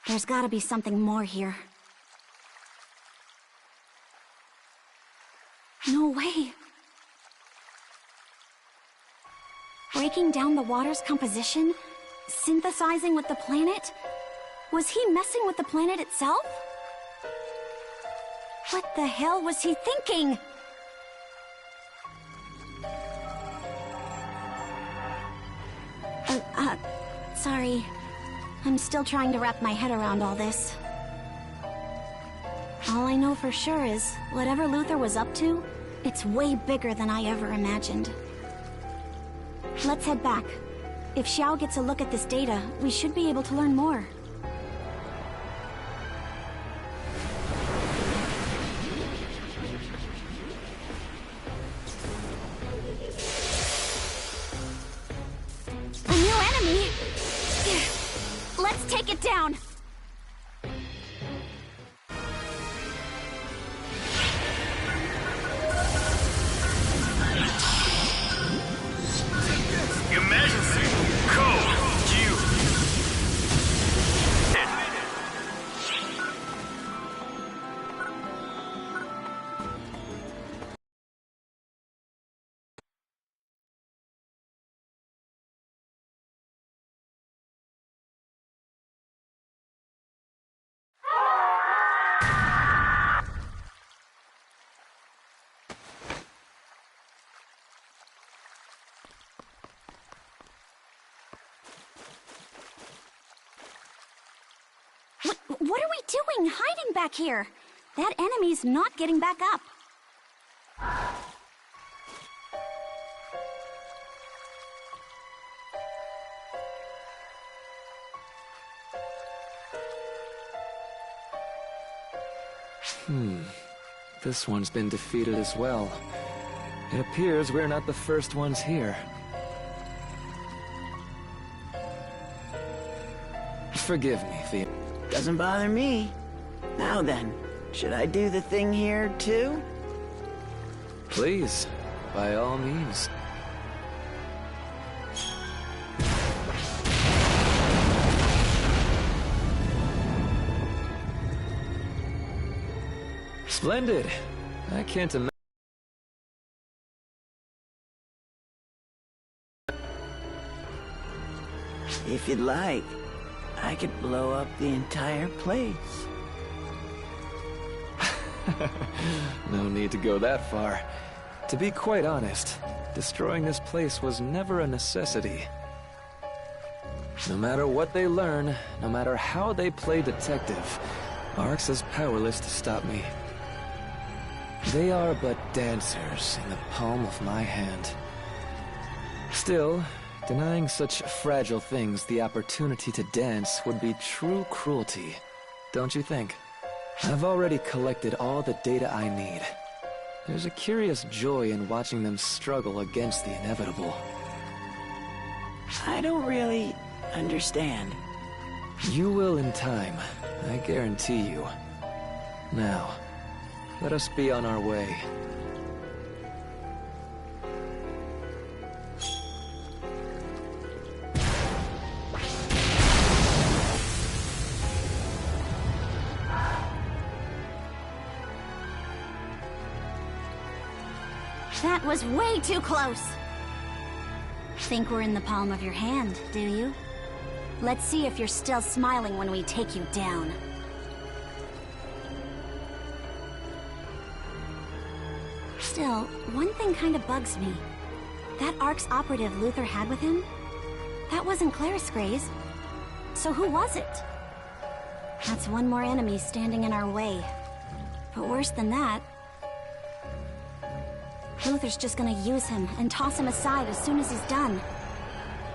there's gotta be something more here. No way. Breaking down the water's composition? Synthesizing with the planet? Was he messing with the planet itself? What the hell was he thinking? Sorry. I'm still trying to wrap my head around all this. All I know for sure is, whatever Luther was up to, it's way bigger than I ever imagined. Let's head back. If Xiao gets a look at this data, we should be able to learn more. A new enemy? Let's take it down! What are we doing, hiding back here? That enemy's not getting back up. This one's been defeated as well. It appears we're not the first ones here. Forgive me, Thea. Doesn't bother me. Now then, should I do the thing here, too? Please, by all means. Splendid. I can't imagine. If you'd like, I could blow up the entire place. No need to go that far. To be quite honest, destroying this place was never a necessity. No matter what they learn, no matter how they play detective, Arx is powerless to stop me. They are but dancers in the palm of my hand. Still, denying such fragile things the opportunity to dance would be true cruelty, don't you think? I've already collected all the data I need. There's a curious joy in watching them struggle against the inevitable. I don't really understand. You will in time, I guarantee you. Now, let us be on our way. That was way too close! Think we're in the palm of your hand, do you? Let's see if you're still smiling when we take you down. Still, one thing kinda bugs me. That ARC's operative Luther had with him? That wasn't Claris Gray's. So who was it? That's one more enemy standing in our way. But worse than that, Luther's just gonna use him and toss him aside as soon as he's done.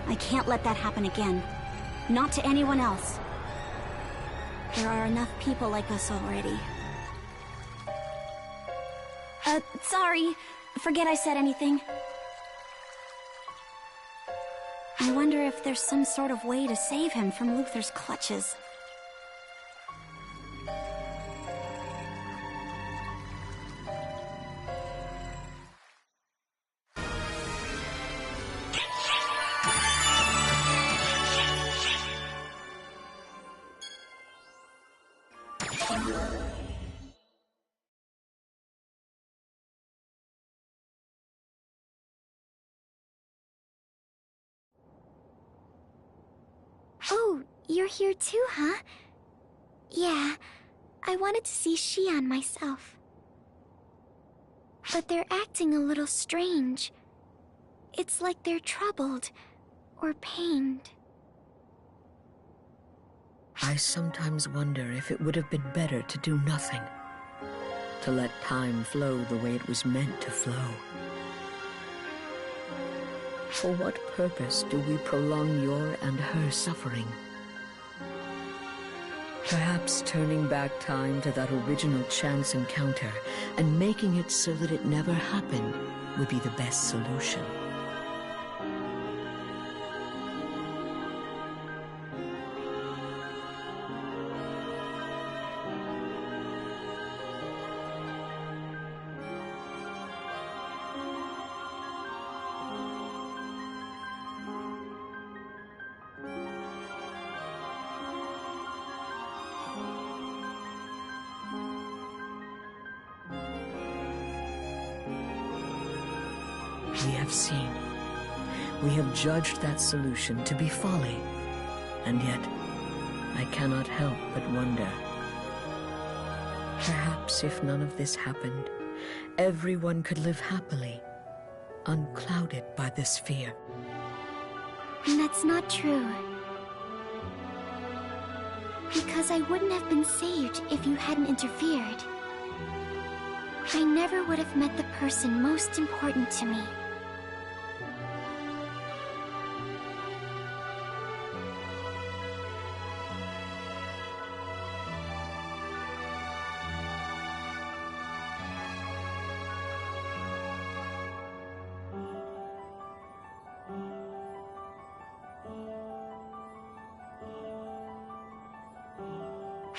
I can't let that happen again. Not to anyone else. There are enough people like us already. Sorry. Forget I said anything. I wonder if there's some sort of way to save him from Luther's clutches. Oh, you're here too, huh? Yeah, I wanted to see Xian myself. But they're acting a little strange. It's like they're troubled, or pained. I sometimes wonder if it would have been better to do nothing. To let time flow the way it was meant to flow. For what purpose do we prolong your and her suffering? Perhaps turning back time to that original chance encounter and making it so that it never happened would be the best solution. We have seen. We have judged that solution to be folly. And yet, I cannot help but wonder. Perhaps if none of this happened, everyone could live happily, unclouded by this fear. That's not true. Because I wouldn't have been saved if you hadn't interfered. I never would have met the person most important to me.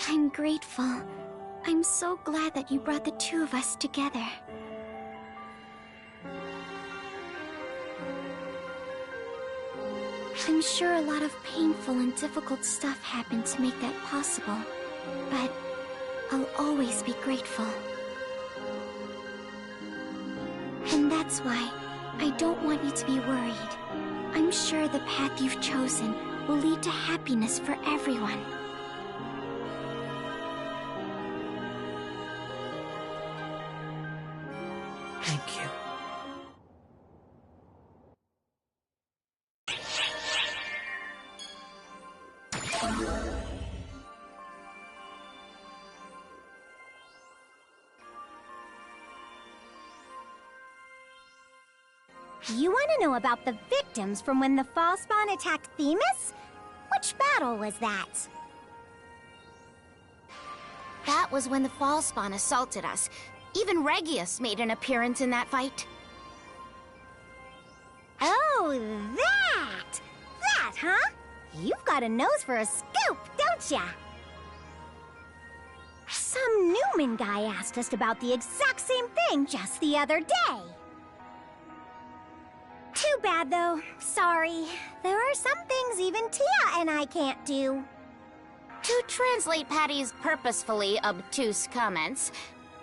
I'm grateful. I'm so glad that you brought the two of us together. I'm sure a lot of painful and difficult stuff happened to make that possible, but I'll always be grateful. And that's why I don't want you to be worried. I'm sure the path you've chosen will lead to happiness for everyone. Thank you. You want to know about the victims from when the Fallspawn attacked Themis? Which battle was that? That was when the Fall Spawn assaulted us. Even Regius made an appearance in that fight. Oh, that! That, huh? You've got a nose for a scoop, don't ya? Some Newman guy asked us about the exact same thing just the other day. Too bad, though. Sorry. There are some things even Tia and I can't do. To translate Patty's purposefully obtuse comments,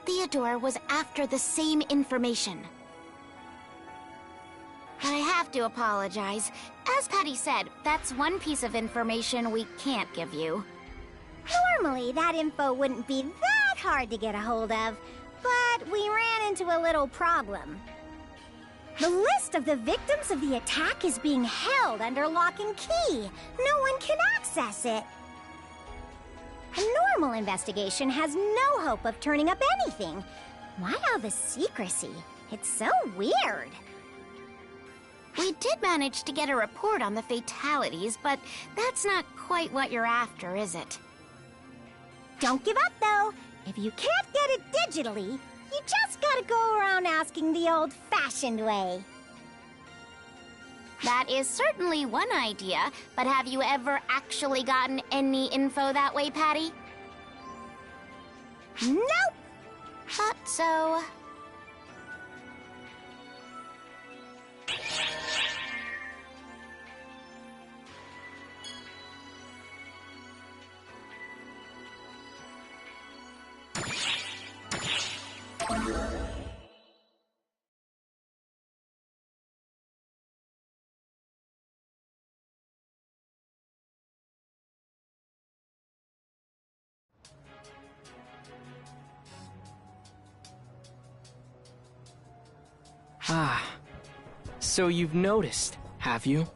Theodore was after the same information. But I have to apologize. As Patty said, that's one piece of information we can't give you. Normally, that info wouldn't be that hard to get a hold of, but we ran into a little problem. The list of the victims of the attack is being held under lock and key. No one can access it. A normal investigation has no hope of turning up anything. Why all the secrecy? It's so weird. We did manage to get a report on the fatalities, but that's not quite what you're after, is it? Don't give up, though. If you can't get it digitally, you just gotta go around asking the old-fashioned way. That is certainly one idea, but have you ever actually gotten any info that way, Patty? Nope! Thought so. Ah, so you've noticed, have you?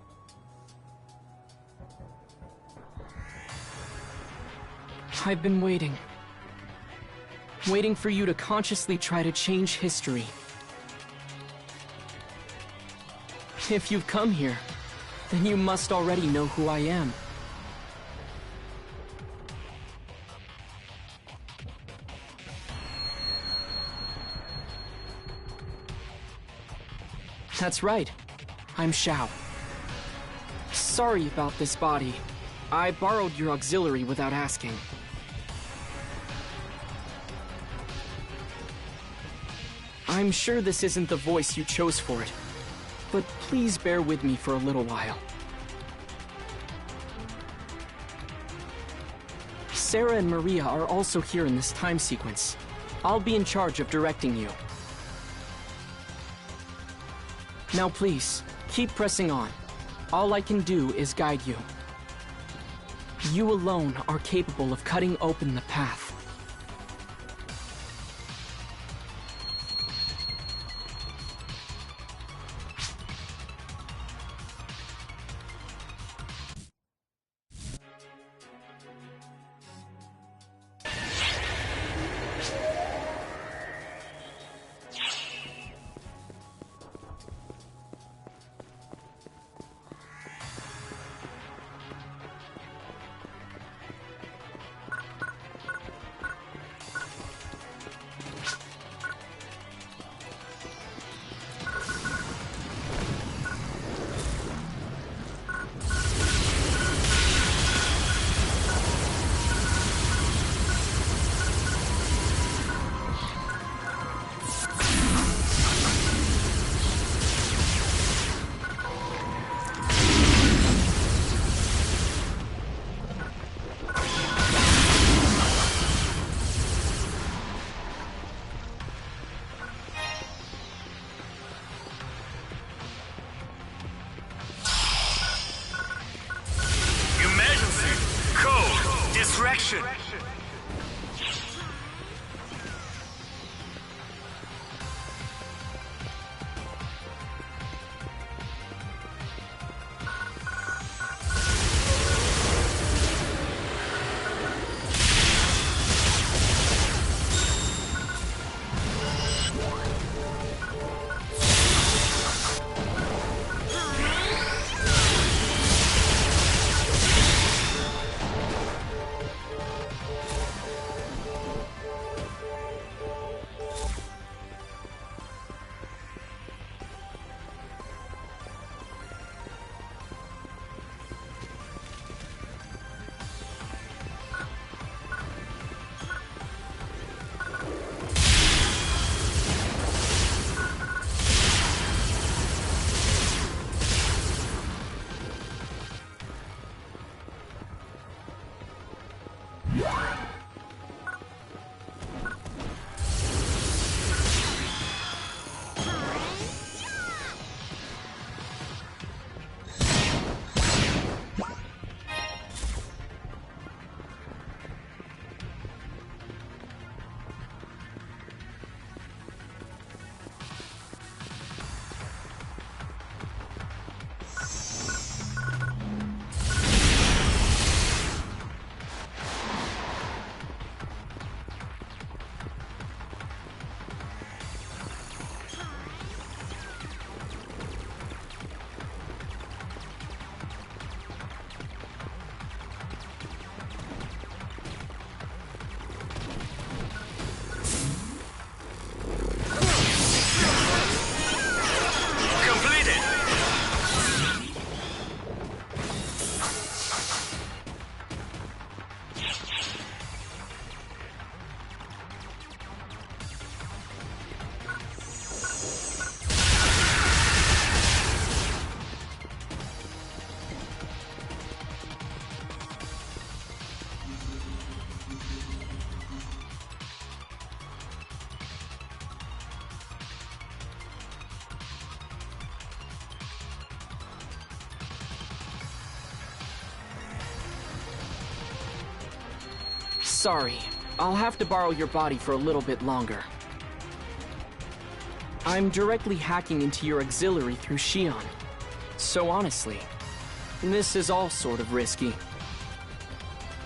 I've been waiting. Waiting for you to consciously try to change history. If you've come here, then you must already know who I am. That's right. I'm Xiao. Sorry about this body. I borrowed your auxiliary without asking. I'm sure this isn't the voice you chose for it, but please bear with me for a little while. Sarah and Maria are also here in this time sequence. I'll be in charge of directing you. Now please, keep pressing on. All I can do is guide you. You alone are capable of cutting open the path. Distraction! Sorry, I'll have to borrow your body for a little bit longer. I'm directly hacking into your auxiliary through Shion. So honestly, this is all sort of risky.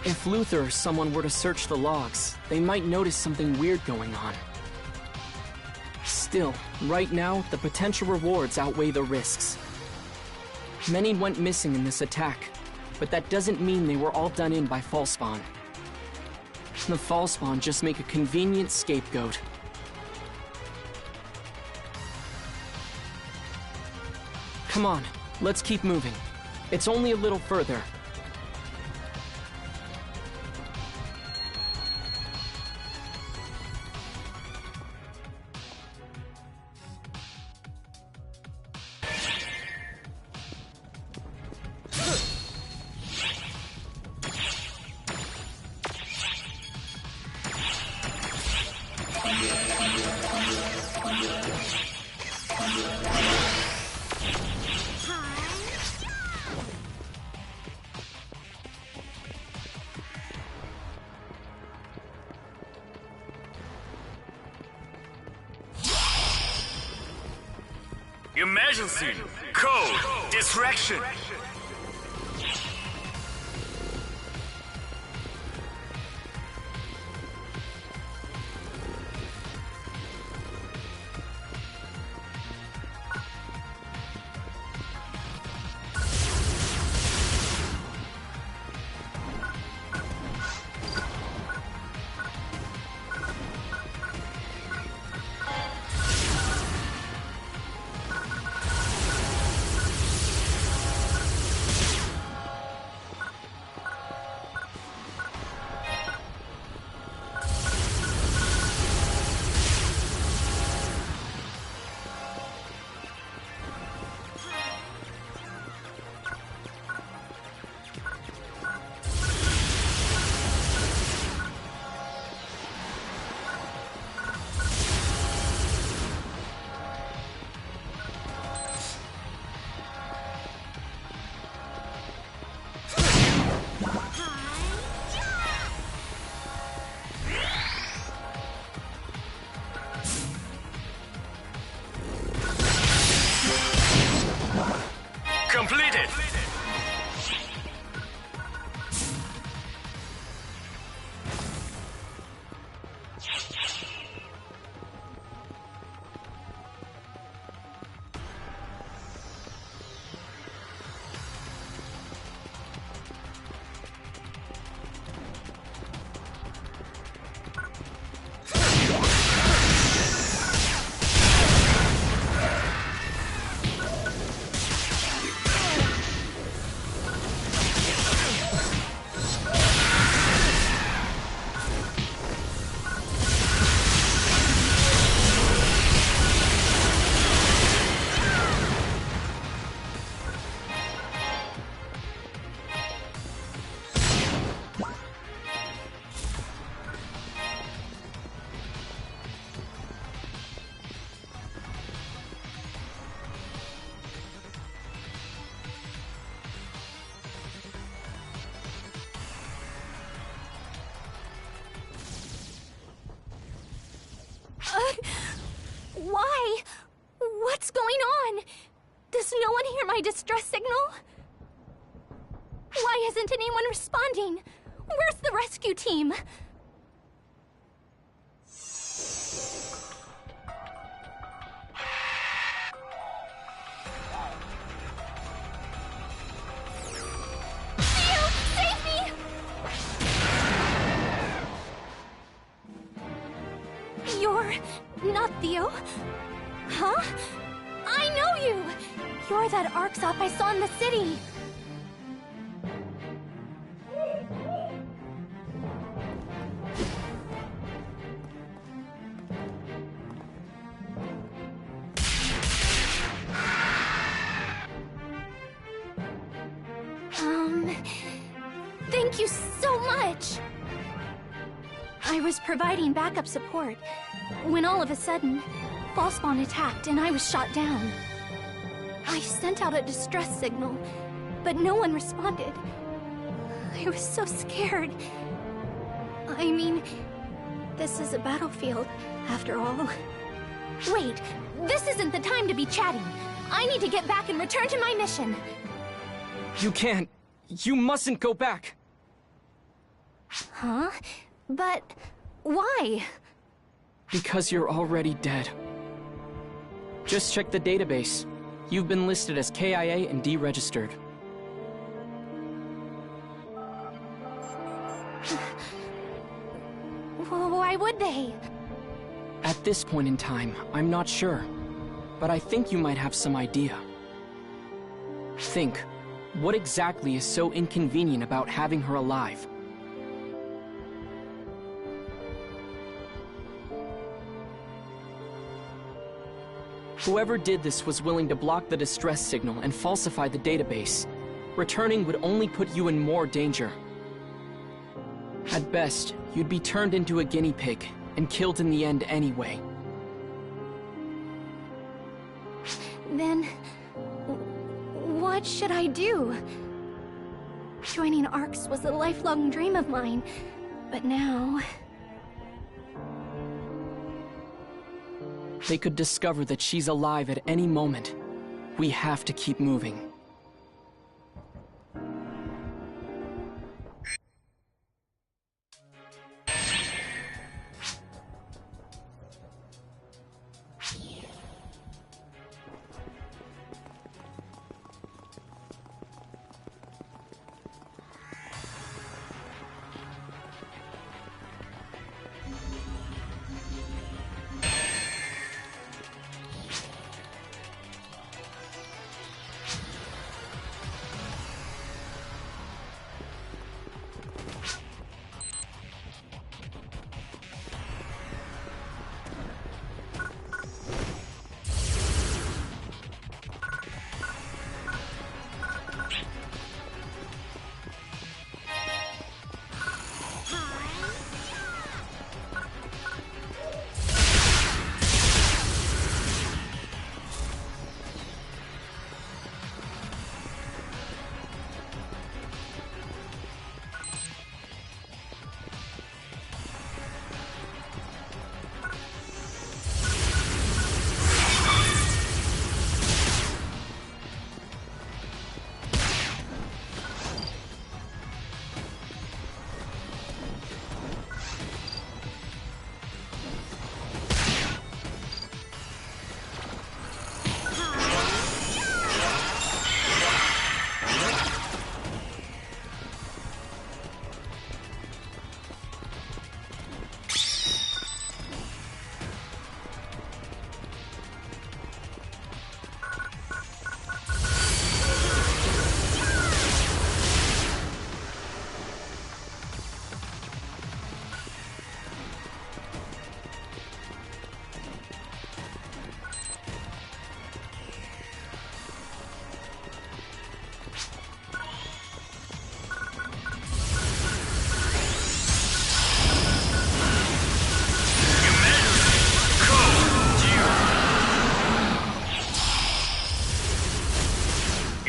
If Luther or someone were to search the logs, they might notice something weird going on. Still, right now, the potential rewards outweigh the risks. Many went missing in this attack, but that doesn't mean they were all done in by Fallspawn. The Fallspawn just make a convenient scapegoat. Come on, let's keep moving. It's only a little further. Emergency! Code! Distraction! Completed! Why? What's going on? Does no one hear my distress signal? Why isn't anyone responding? Where's the rescue team? Theo, save me! You're not Theo? Huh? I know you! You're that Arksop I saw in the city! Thank you so much! I was providing backup support when all of a sudden, Fallspawn attacked and I was shot down. I sent out a distress signal, but no one responded. I was so scared. I mean, this is a battlefield, after all. Wait, this isn't the time to be chatting. I need to get back and return to my mission. You can't. You mustn't go back. Huh? But why? Because you're already dead. Just check the database. You've been listed as KIA and deregistered. Why would they? At this point in time, I'm not sure. But I think you might have some idea. Think, what exactly is so inconvenient about having her alive? Whoever did this was willing to block the distress signal and falsify the database. Returning would only put you in more danger. At best, you'd be turned into a guinea pig and killed in the end anyway. Then, what should I do? Joining ARCS was a lifelong dream of mine, but now... They could discover that she's alive at any moment. We have to keep moving.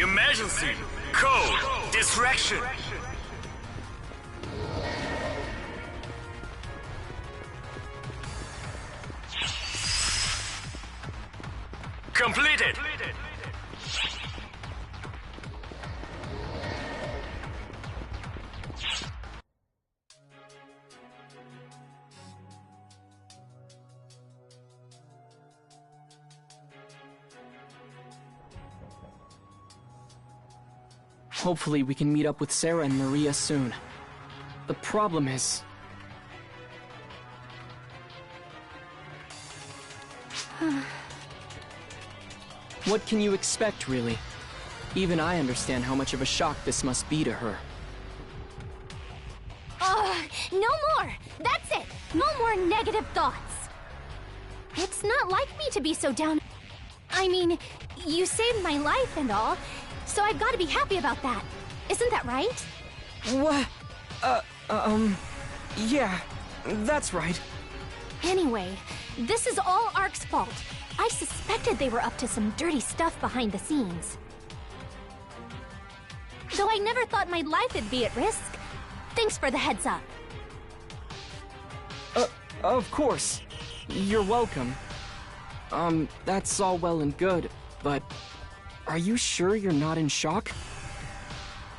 Emergency! Code! Distraction! Completed! Hopefully we can meet up with Sarah and Maria soon. The problem is... What can you expect, really? Even I understand how much of a shock this must be to her. No more! That's it! No more negative thoughts! It's not like me to be so down... I mean, you saved my life and all, so I've got to be happy about that. Isn't that right? What? Yeah, that's right. Anyway, this is all ARC's fault. I suspected they were up to some dirty stuff behind the scenes. Though I never thought my life would be at risk. Thanks for the heads up. Of course. You're welcome. That's all well and good, but are you sure you're not in shock?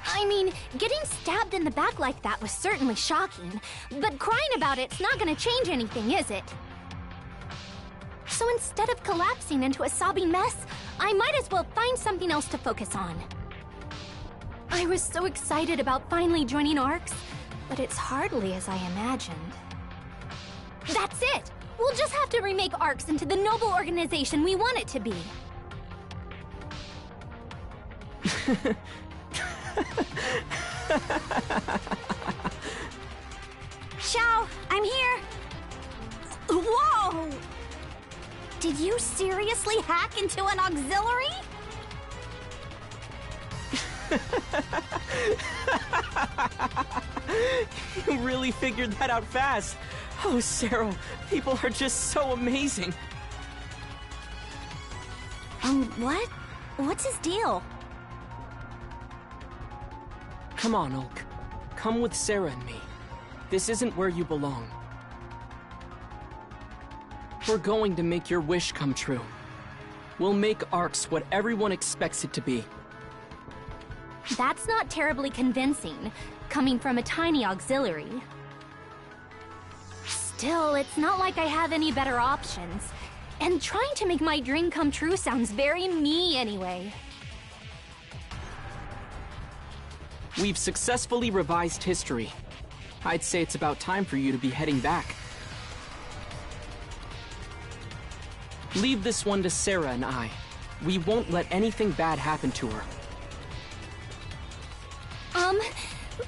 I mean, getting stabbed in the back like that was certainly shocking, but crying about it's not gonna change anything, is it? So instead of collapsing into a sobbing mess, I might as well find something else to focus on. I was so excited about finally joining ARCS, but it's hardly as I imagined. That's it! We'll just have to remake ARCS into the noble organization we want it to be. Xiao, I'm here! Whoa! Did you seriously hack into an auxiliary? You really figured that out fast. Oh, Sarah, people are just so amazing. What? What's his deal? Come on, Ulk. Come with Sarah and me. This isn't where you belong. We're going to make your wish come true. We'll make ARCS what everyone expects it to be. That's not terribly convincing, coming from a tiny auxiliary. Still, it's not like I have any better options. And trying to make my dream come true sounds very me anyway. We've successfully revised history. I'd say it's about time for you to be heading back. Leave this one to Sarah and I. We won't let anything bad happen to her.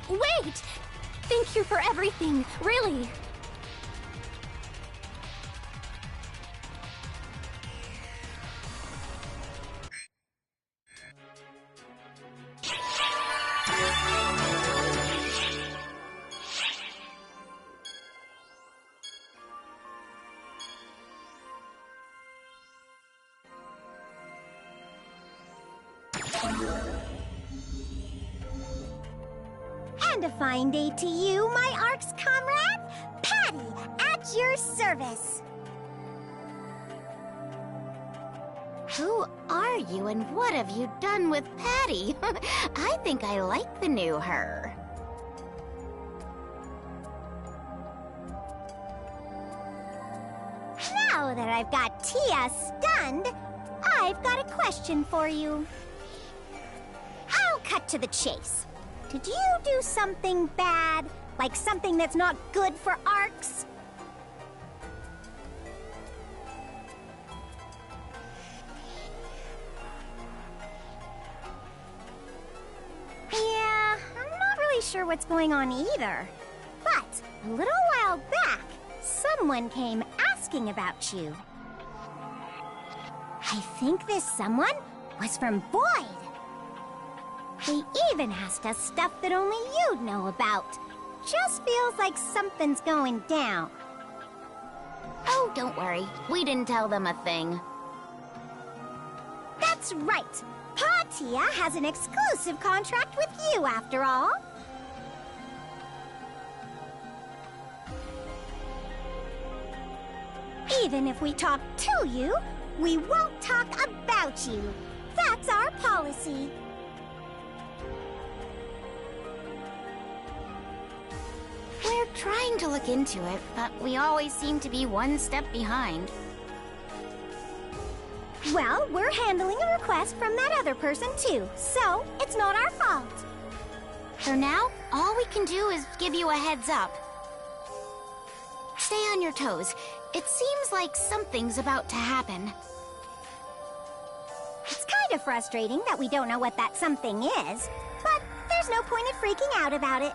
Wait! Thank you for everything, really. And a fine day to you, my ARCS comrade! Patty, at your service! Who are you and what have you done with Patty? I think I like the new her. Now that I've got Tia stunned, I've got a question for you. I'll cut to the chase. Did you do something bad? Like something that's not good for ARCS? Yeah, I'm not really sure what's going on either. But a little while back, someone came asking about you. I think this someone was from Void. They even asked us stuff that only you'd know about. Just feels like something's going down. Oh, don't worry. We didn't tell them a thing. That's right. Pa Tia has an exclusive contract with you, after all. Even if we talk to you, we won't talk about you. That's our policy. We're trying to look into it, but we always seem to be one step behind. Well, we're handling a request from that other person too, so it's not our fault. For now, all we can do is give you a heads up. Stay on your toes. It seems like something's about to happen. It's kind of frustrating that we don't know what that something is, but there's no point in freaking out about it.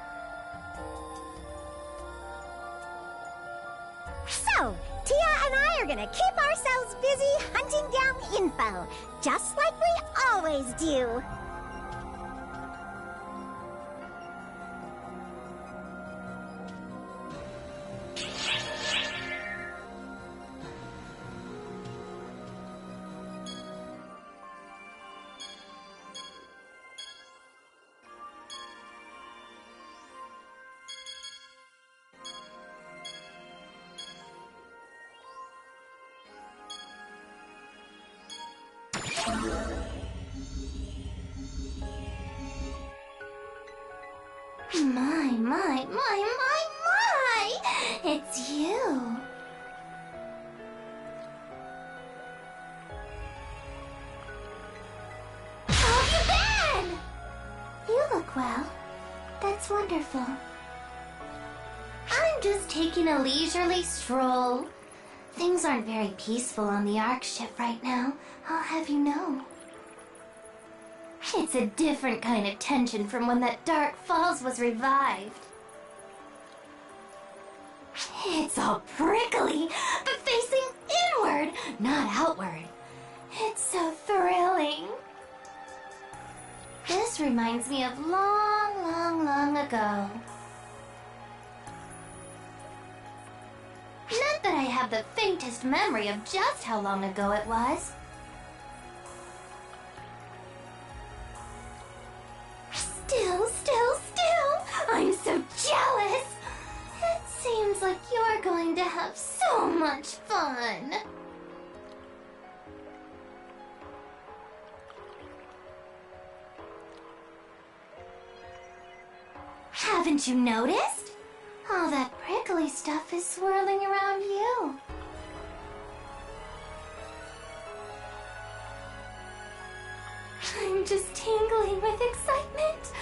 So, Tia and I are gonna keep ourselves busy hunting down info, just like we always do. My! It's you. How have you been? You look well. That's wonderful. I'm just taking a leisurely stroll. Things aren't very peaceful on the Ark ship right now, I'll have you know. It's a different kind of tension from when that Dark Falls was revived. It's all prickly, but facing inward, not outward. It's so thrilling. This reminds me of long ago. Not that I have the faintest memory of just how long ago it was. Still, I'm so jealous. It seems like you're going to have so much fun. Haven't you noticed? All that prickly stuff is swirling around you. I'm just tingling with excitement.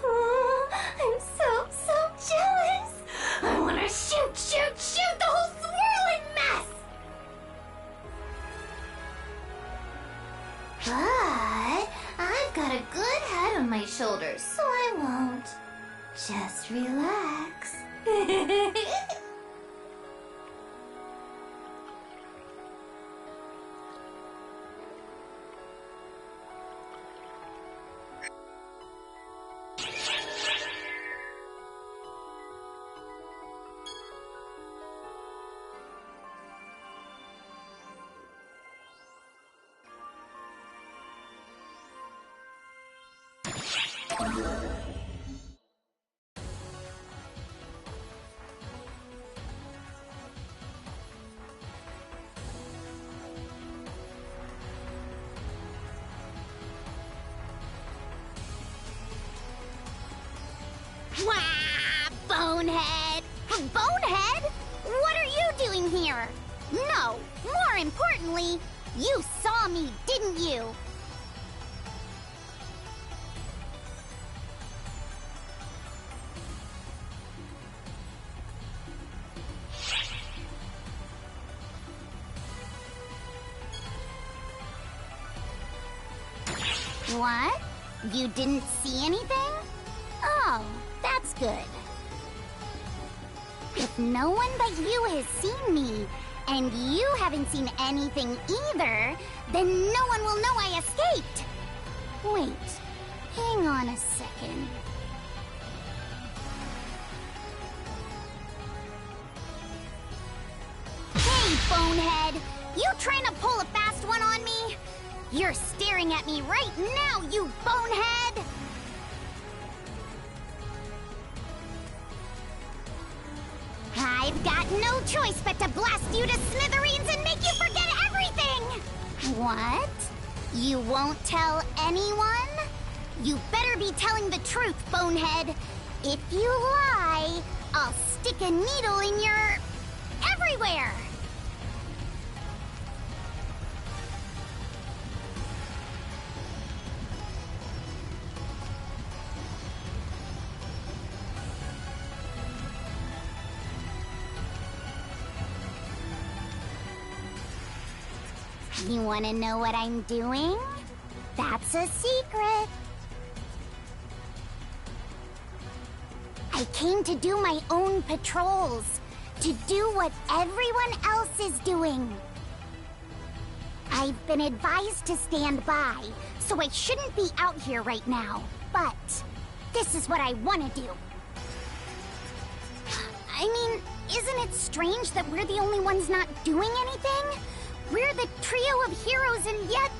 Oh, I'm so jealous. I want to shoot the whole swirling mess. But I've got a good head on my shoulders, so I won't. Just relax. Wah! Bonehead! Bonehead? What are you doing here? No, more importantly, you saw me, didn't you? What? You didn't see anything? Oh, that's good. If no one but you has seen me, and you haven't seen anything either, then no one will know I escaped. Wait, hang on a second. Hey, Bonehead! You trying to pull a fast one on me? You're staring at me right now, you bonehead! I've got no choice but to blast you to smithereens and make you forget everything! What? You won't tell anyone? You better be telling the truth, Bonehead. If you lie, I'll stick a needle in your... everywhere! You want to know what I'm doing? That's a secret. I came to do my own patrols, to do what everyone else is doing. I've been advised to stand by, so I shouldn't be out here right now. But this is what I want to do. I mean, isn't it strange that we're the only ones not doing anything? We're the trio of heroes, and yet...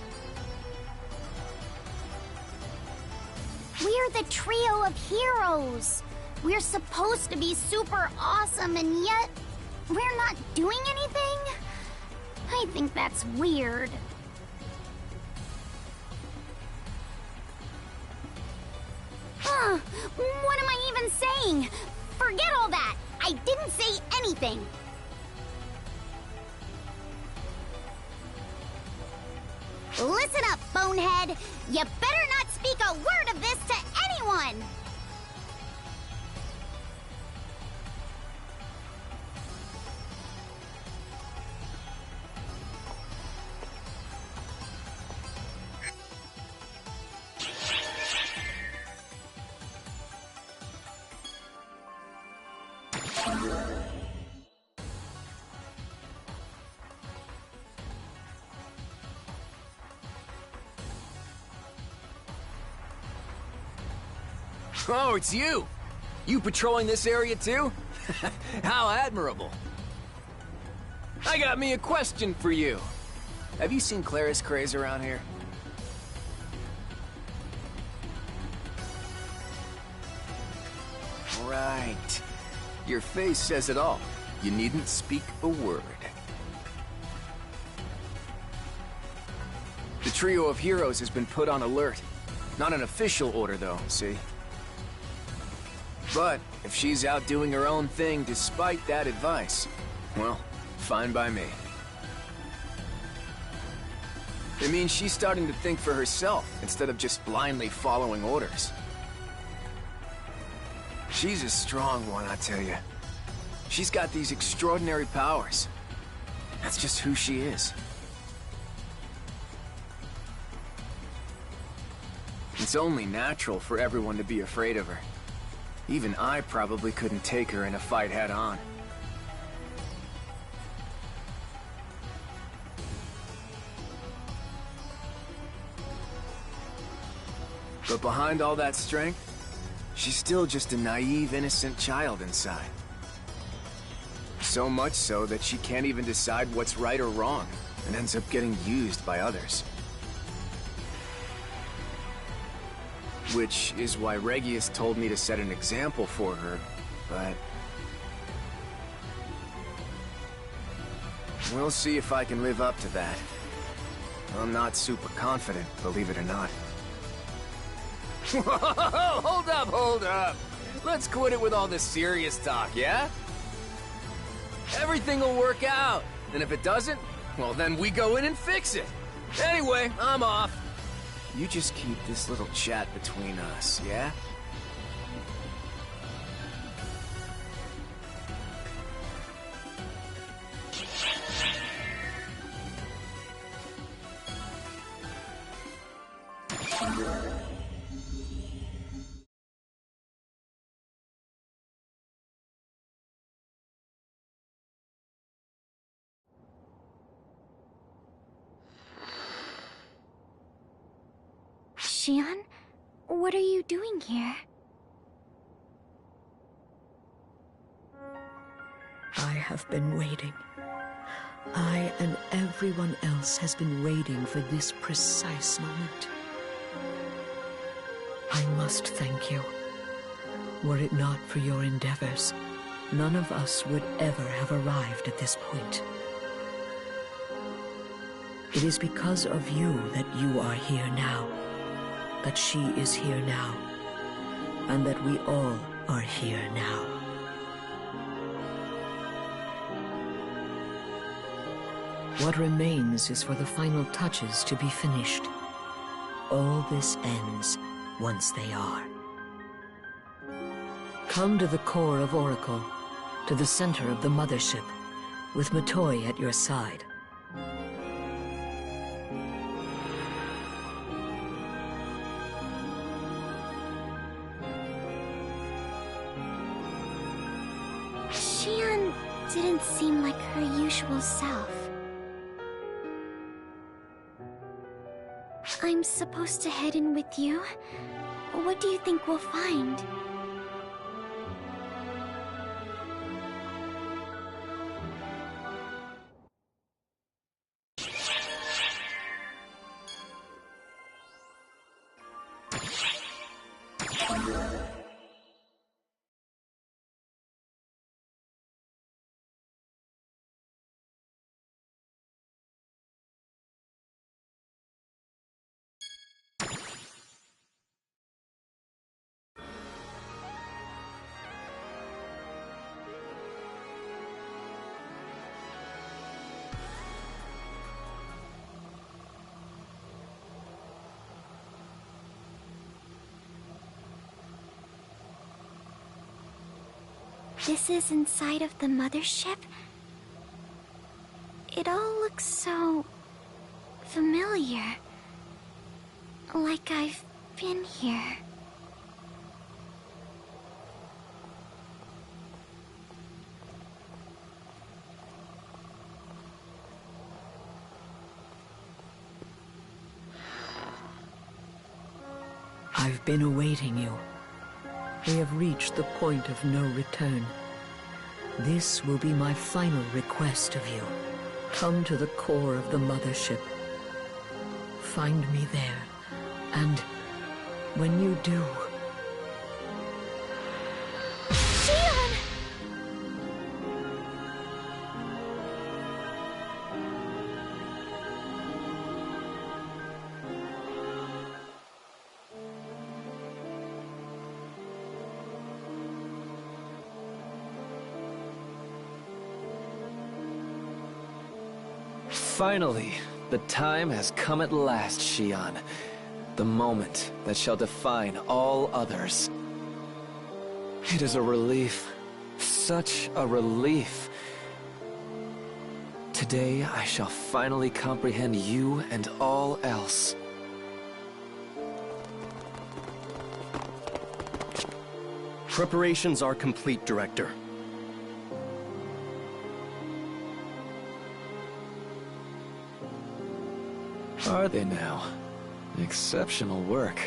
We're the trio of heroes. We're supposed to be super awesome, and yet... we're not doing anything? I think that's weird. What am I even saying? Forget all that! I didn't say anything! Listen up, bonehead! You better not speak a word of this to anyone! Oh, it's you! You patrolling this area too? How admirable. I got me a question for you. Have you seen Claris Craze around here? Right. Your face says it all. You needn't speak a word. The trio of heroes has been put on alert. Not an official order, though, see? But if she's out doing her own thing despite that advice, well, fine by me. It means she's starting to think for herself instead of just blindly following orders. She's a strong one, I tell you. She's got these extraordinary powers. That's just who she is. It's only natural for everyone to be afraid of her. Even I probably couldn't take her in a fight head-on. But behind all that strength, she's still just a naive, innocent child inside. So much so that she can't even decide what's right or wrong, and ends up getting used by others. Which is why Regius told me to set an example for her, but... we'll see if I can live up to that. I'm not super confident, believe it or not. Whoa, hold up! Let's quit it with all this serious talk, yeah? Everything will work out, and if it doesn't, well then we go in and fix it. Anyway, I'm off. You just keep this little chat between us, yeah? Xian? What are you doing here? I have been waiting. I and everyone else has been waiting for this precise moment. I must thank you. Were it not for your endeavors, none of us would ever have arrived at this point. It is because of you that you are here now, that she is here now, and that we all are here now. What remains is for the final touches to be finished. All this ends once they are. Come to the core of Oracle, to the center of the mothership, with Matoi at your side. Xian didn't seem like her usual self. I'm supposed to head in with you? What do you think we'll find? This is inside of the mothership? It all looks so familiar. Like I've been here. I've been awaiting you. We have reached the point of no return. This will be my final request of you. Come to the core of the mothership. Find me there, and when you do... Shion! Finally, the time has come at last, Shion. The moment that shall define all others. It is a relief. Such a relief. Today, I shall finally comprehend you and all else. Preparations are complete, Director. Are they now? Exceptional work.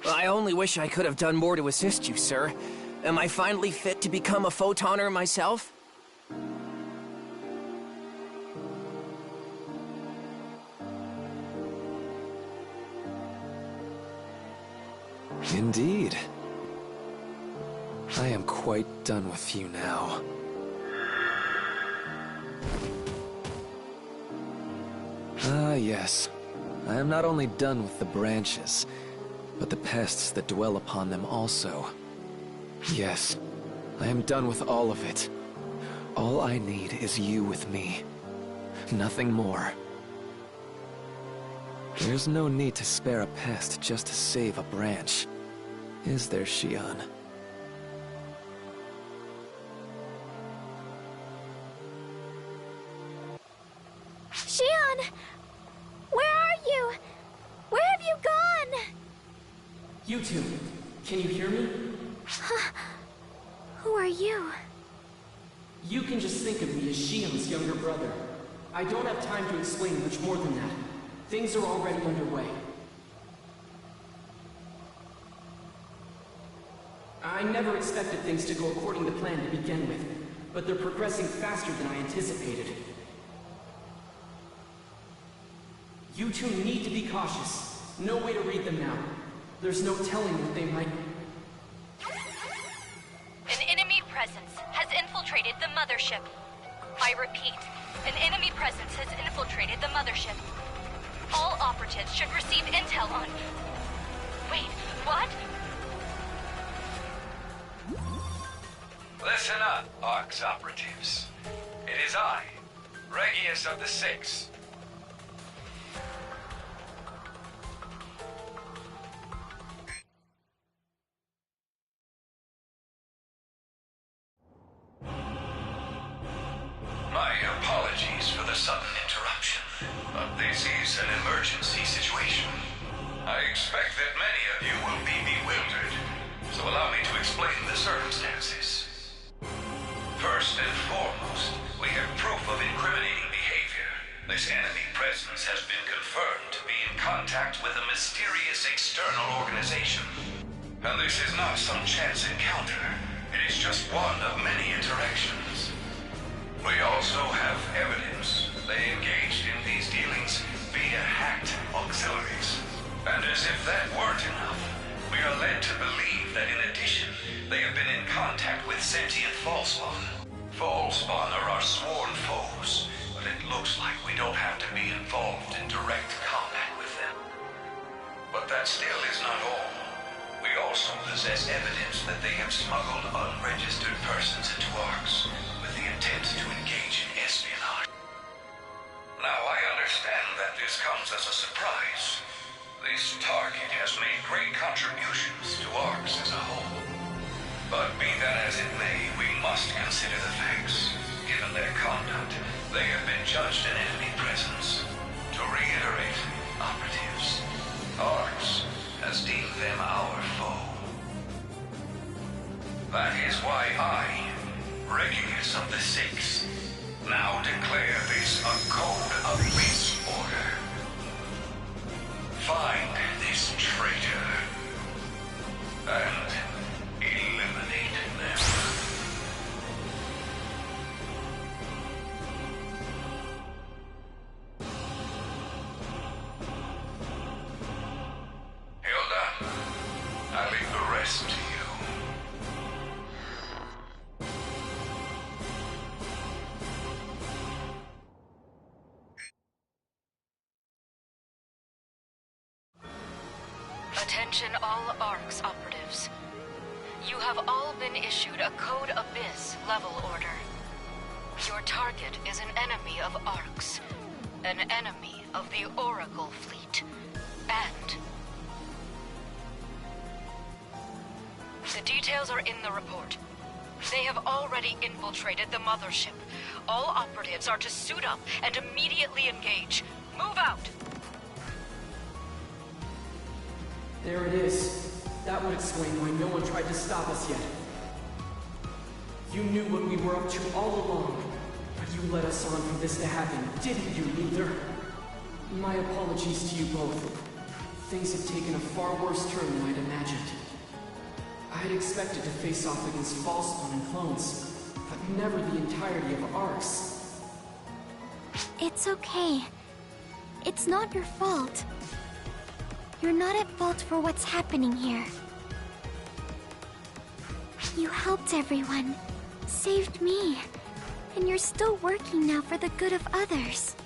I only wish I could have done more to assist you, sir. Am I finally fit to become a photoner myself? Indeed. I am quite done with you now. Ah, yes. I am not only done with the branches, but the pests that dwell upon them also. Yes, I am done with all of it. All I need is you with me. Nothing more. There's no need to spare a pest just to save a branch. Is there, Shion? Shion! Where are you? Where have you gone? You two, can you hear me? Huh. Who are you? You can just think of me as Shion's younger brother. I don't have time to explain much more than that. Things are already underway. I never expected things to go according to plan to begin with, but they're progressing faster than I anticipated. You two need to be cautious. No way to read them now. There's no telling what they might... An enemy presence has infiltrated the mothership. I repeat, an enemy presence has infiltrated the mothership. All operatives should receive intel on... Wait, what? Listen up, ARC's operatives. It is I, Regius of the Six. My apologies for the sudden interruption, but this is an emergency situation. I expect that many of you will be bewildered, so allow me to explain the circumstances. First and foremost, we have proof of incriminating behavior. This enemy presence has been confirmed to be in contact with a mysterious external organization. And this is not some chance encounter. It is just one of many interactions. We also have evidence they engaged in these dealings via hacked auxiliaries. And as if that weren't enough, we are led to believe that in addition, they have been in contact with sentient Falspawn. Falspawn are our sworn foes, but it looks like we don't have to be involved in direct combat with them. But that still is not all. We also possess evidence that they have smuggled unregistered persons into ARCs with the intent to engage in espionage. Now, I understand that this comes as a surprise. This target has made great contributions to ARCs as a whole. But be that as it may, we must consider the facts. Given their conduct, they have been judged an enemy presence. To reiterate, operatives, ARCs has deemed them our foe. That is why I, Regulus of the Six, now declare this a code of misorder. Find this traitor and eliminate them. Hilda, I leave the rest to you. Attention all ARCS operatives. You have all been issued a Code Abyss level order. Your target is an enemy of ARCS, an enemy of the Oracle fleet, and... The details are in the report. They have already infiltrated the mothership. All operatives are to suit up and immediately engage. Move out! There it is. That would explain why no one tried to stop us yet. You knew what we were up to all along, but you led us on for this to happen, didn't you, Luther? My apologies to you both. Things have taken a far worse turn than I'd imagined. I had expected to face off against Falspawn and clones, but never the entirety of ARCS. It's okay. It's not your fault. You're not at fault for what's happening here. You helped everyone, saved me, and you're still working now for the good of others.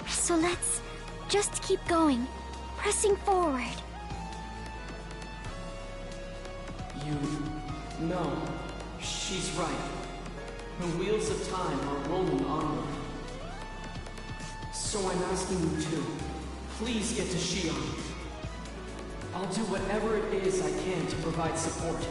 So let's just keep going, pressing forward. No, she's right. The wheels of time are rolling onward. So I'm asking you to, please get to Shion. I'll do whatever it is I can to provide support.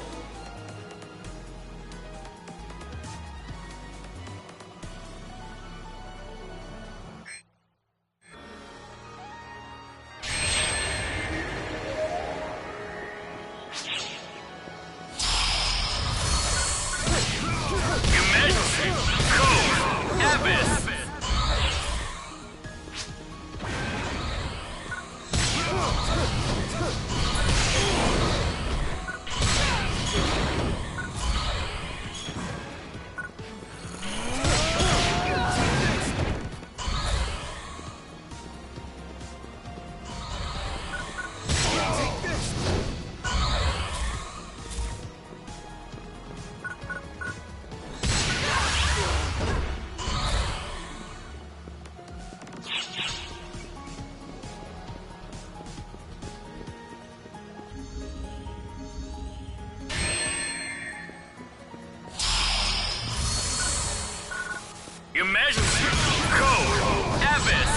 Emergency! Code! Abyss!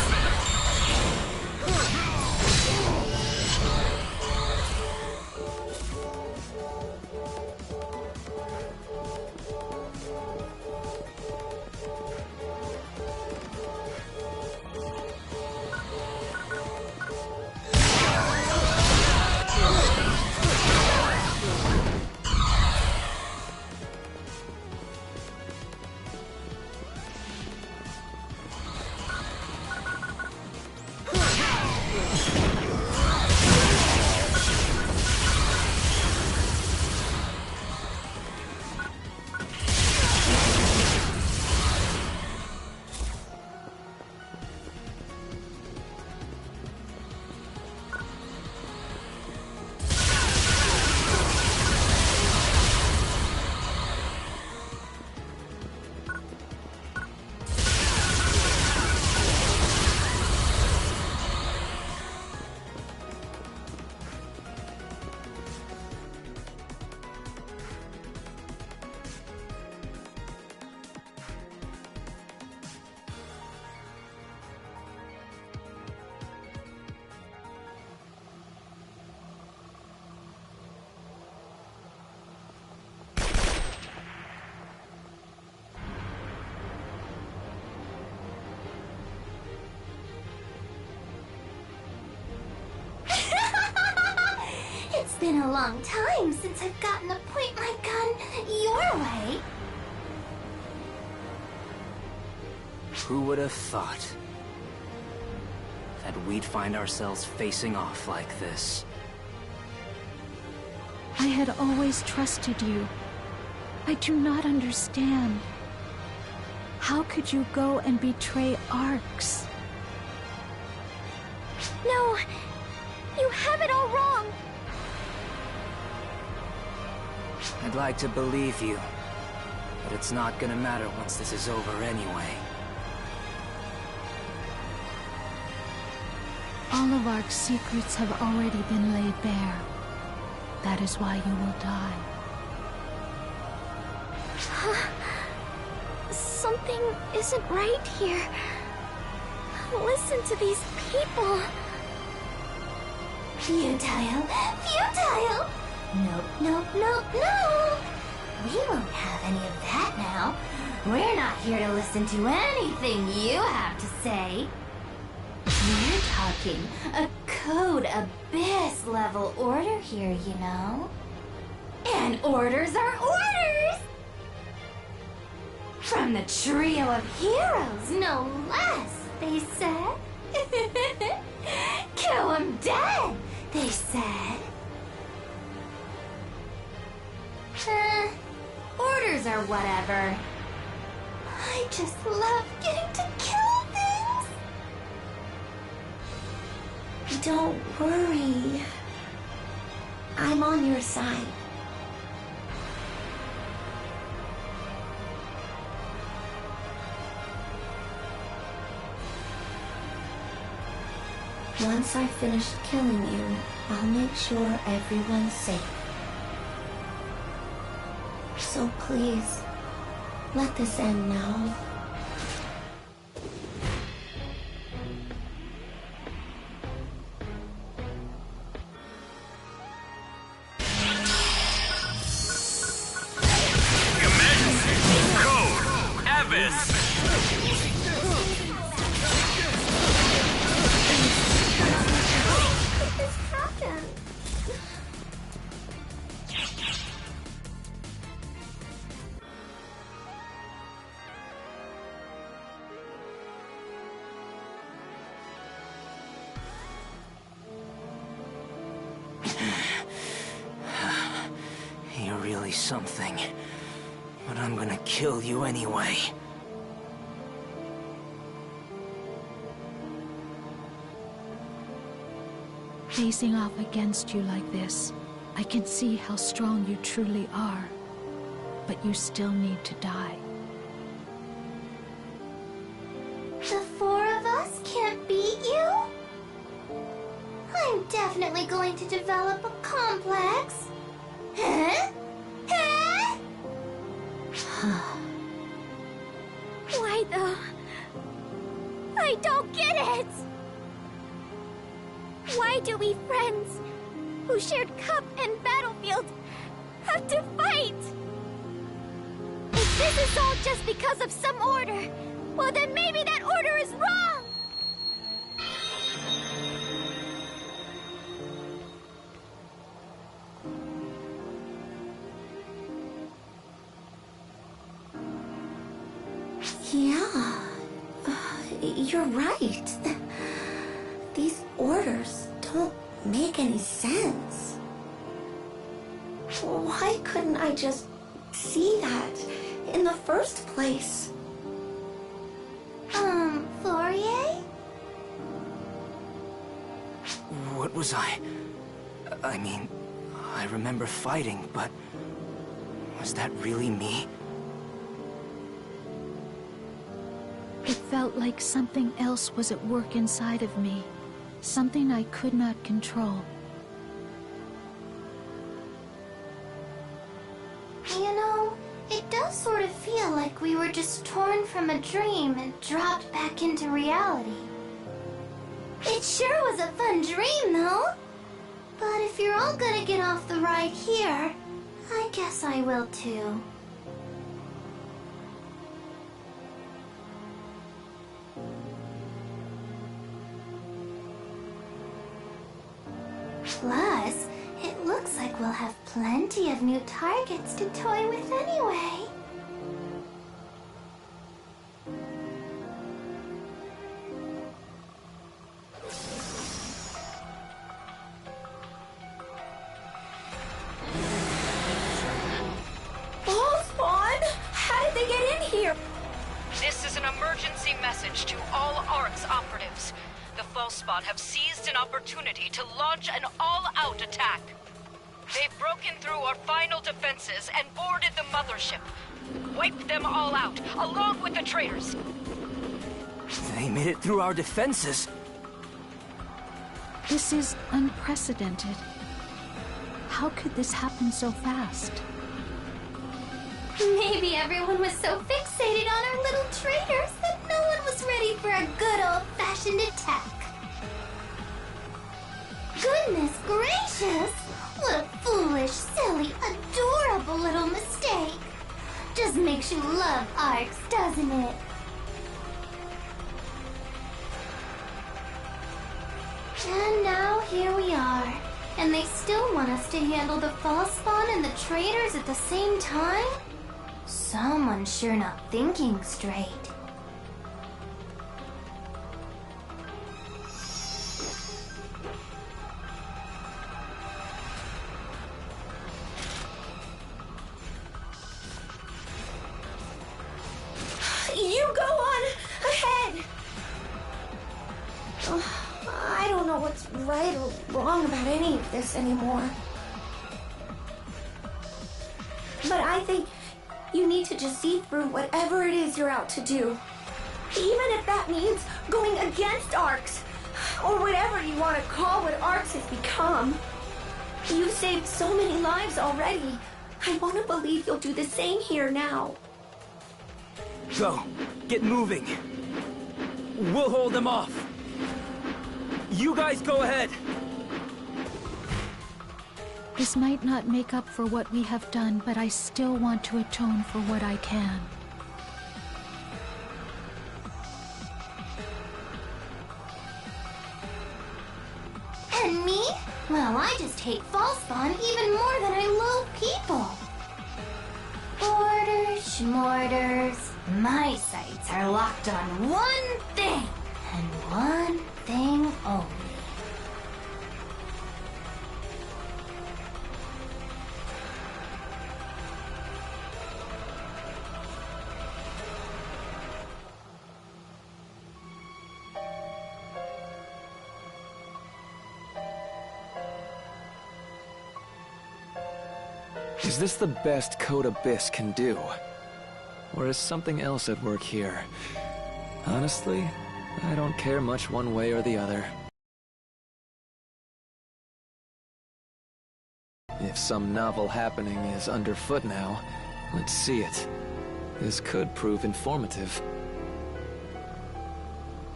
been a long time since I've gotten to point my gun your way. Who would have thought that we'd find ourselves facing off like this? I had always trusted you. I do not understand. How could you go and betray Arx? No! You have it all wrong! I'd like to believe you, but it's not gonna matter once this is over anyway. All of Arx's secrets have already been laid bare. That is why you will die. Something isn't right here. Listen to these people. Futile! Futile! Nope, nope, nope, no! We won't have any of that now. We're not here to listen to anything you have to say. We're talking a Code Abyss level order here, you know? And orders are orders! From the trio of heroes, no less, they said. Kill 'em dead, they said. Orders or whatever. I just love getting to kill things. Don't worry. I'm on your side. Once I've finished killing you, I'll make sure everyone's safe. So please, let this end now. Code Abyss. You're really something. But I'm gonna kill you anyway. Facing off against you like this, I can see how strong you truly are. But you still need to die. The four of us can't beat you? I'm definitely going to develop a complex. Huh? Huh? Why though? I don't get it! Why do we friends, who shared cup and battlefield, have to fight? If this is all just because of some order, well then maybe that order is wrong! Yeah, you're right. These orders don't make any sense. Why couldn't I just see that in the first place? Fourier? What was I mean, I remember fighting, but was that really me? It felt like something else was at work inside of me. Something I could not control. You know, it does sort of feel like we were just torn from a dream and dropped back into reality. It sure was a fun dream, though. But if you're all gonna get off the ride here, I guess I will too. Plus, it looks Looks like we'll have plenty of new targets to toy with anyway. Spawn! How did they get in here? This is an emergency message to all ARCS operatives. The False Spawn have seized an opportunity to launch an all-out attack. They've broken through our final defenses and boarded the mothership. Wiped them all out, along with the traitors. They made it through our defenses. This is unprecedented. How could this happen so fast? Maybe everyone was so fixated on our little traitors that no one was ready for a good old-fashioned attack. Goodness gracious! What a foolish, silly, adorable little mistake. Just makes you love ARCS, doesn't it? And now here we are. And they still want us to handle the False Spawn and the traitors at the same time? Someone's sure not thinking straight. You go on ahead! I don't know what's right or wrong about any of this anymore. But I think you need to just see through whatever it is you're out to do. Even if that means going against ARCS, or whatever you want to call what ARCS has become. You've saved so many lives already. I want to believe you'll do the same here now. Go. Get moving. We'll hold them off. You guys go ahead. This might not make up for what we have done, but I still want to atone for what I can. And me? Well, I just hate False Spawn even more than I loathe people. Borders, schmorders. My sights are locked on one thing, and one thing only. Is this the best Code Abyss can do? Or is something else at work here? Honestly, I don't care much one way or the other. If some novel happening is underfoot now, let's see it. This could prove informative.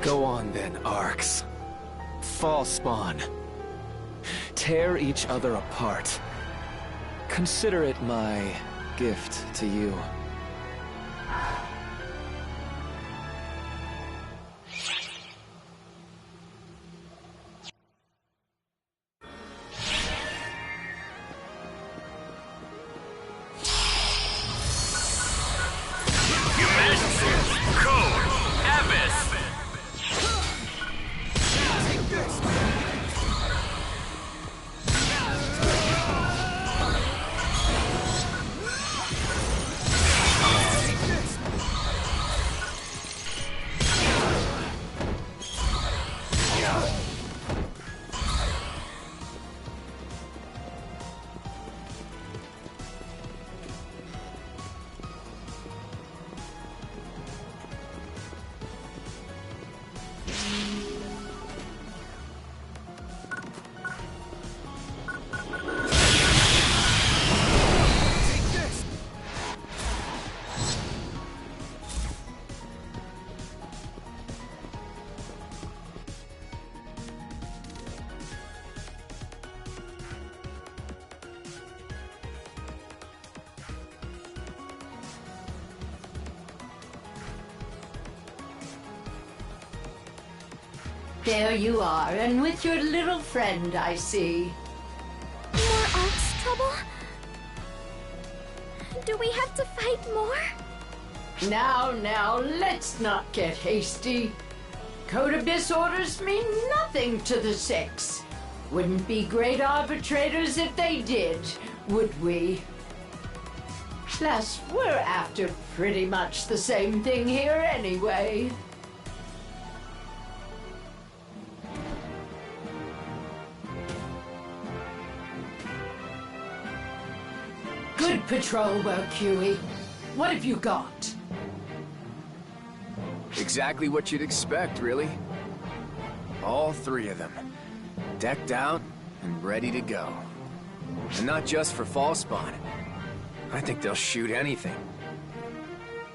Go on then, ARCS. False Spawn. Tear each other apart. Consider it my gift to you. There you are, and with your little friend, I see. More ARCS trouble? Do we have to fight more? Now, let's not get hasty. Code Abyss orders mean nothing to the Six. Wouldn't be great arbitrators if they did, would we? Plus, we're after pretty much the same thing here anyway. Good patrol work, Huey. What have you got? Exactly what you'd expect, really. All three of them. Decked out and ready to go. And not just for fall spawn. I think they'll shoot anything.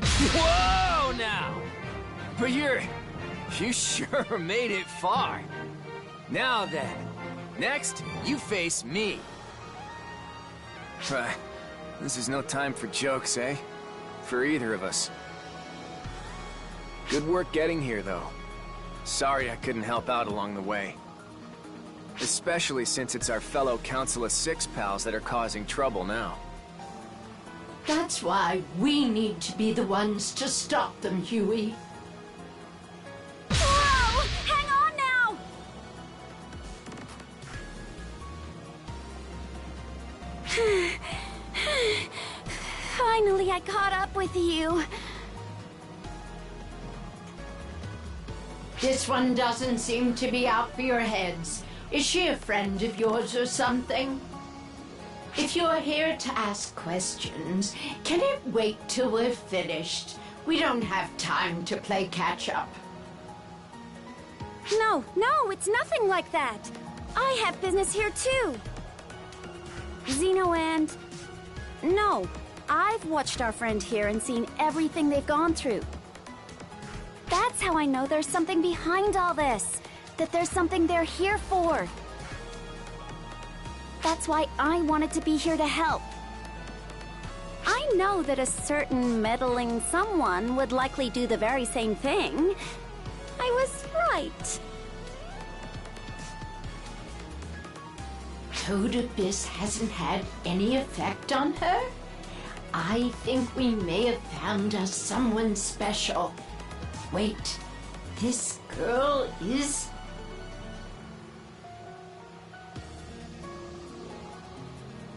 Whoa, now! But you sure made it far. Now then, next, you face me. This is no time for jokes, eh? For either of us. Good work getting here, though. Sorry I couldn't help out along the way. Especially since it's our fellow Council of Six pals that are causing trouble now. That's why we need to be the ones to stop them, Huey. Whoa! Hang on now! Finally, I caught up with you. This one doesn't seem to be out for your heads. Is she a friend of yours or something? If you're here to ask questions, can it wait till we're finished? We don't have time to play catch-up. No, it's nothing like that. I have business here too. Zeno and... No, I've watched our friend here and seen everything they've gone through. That's how I know there's something behind all this. That there's something they're here for. That's why I wanted to be here to help. I know that a certain meddling someone would likely do the very same thing. I was right. Code Abyss hasn't had any effect on her? I think we may have found us someone special. Wait, this girl is...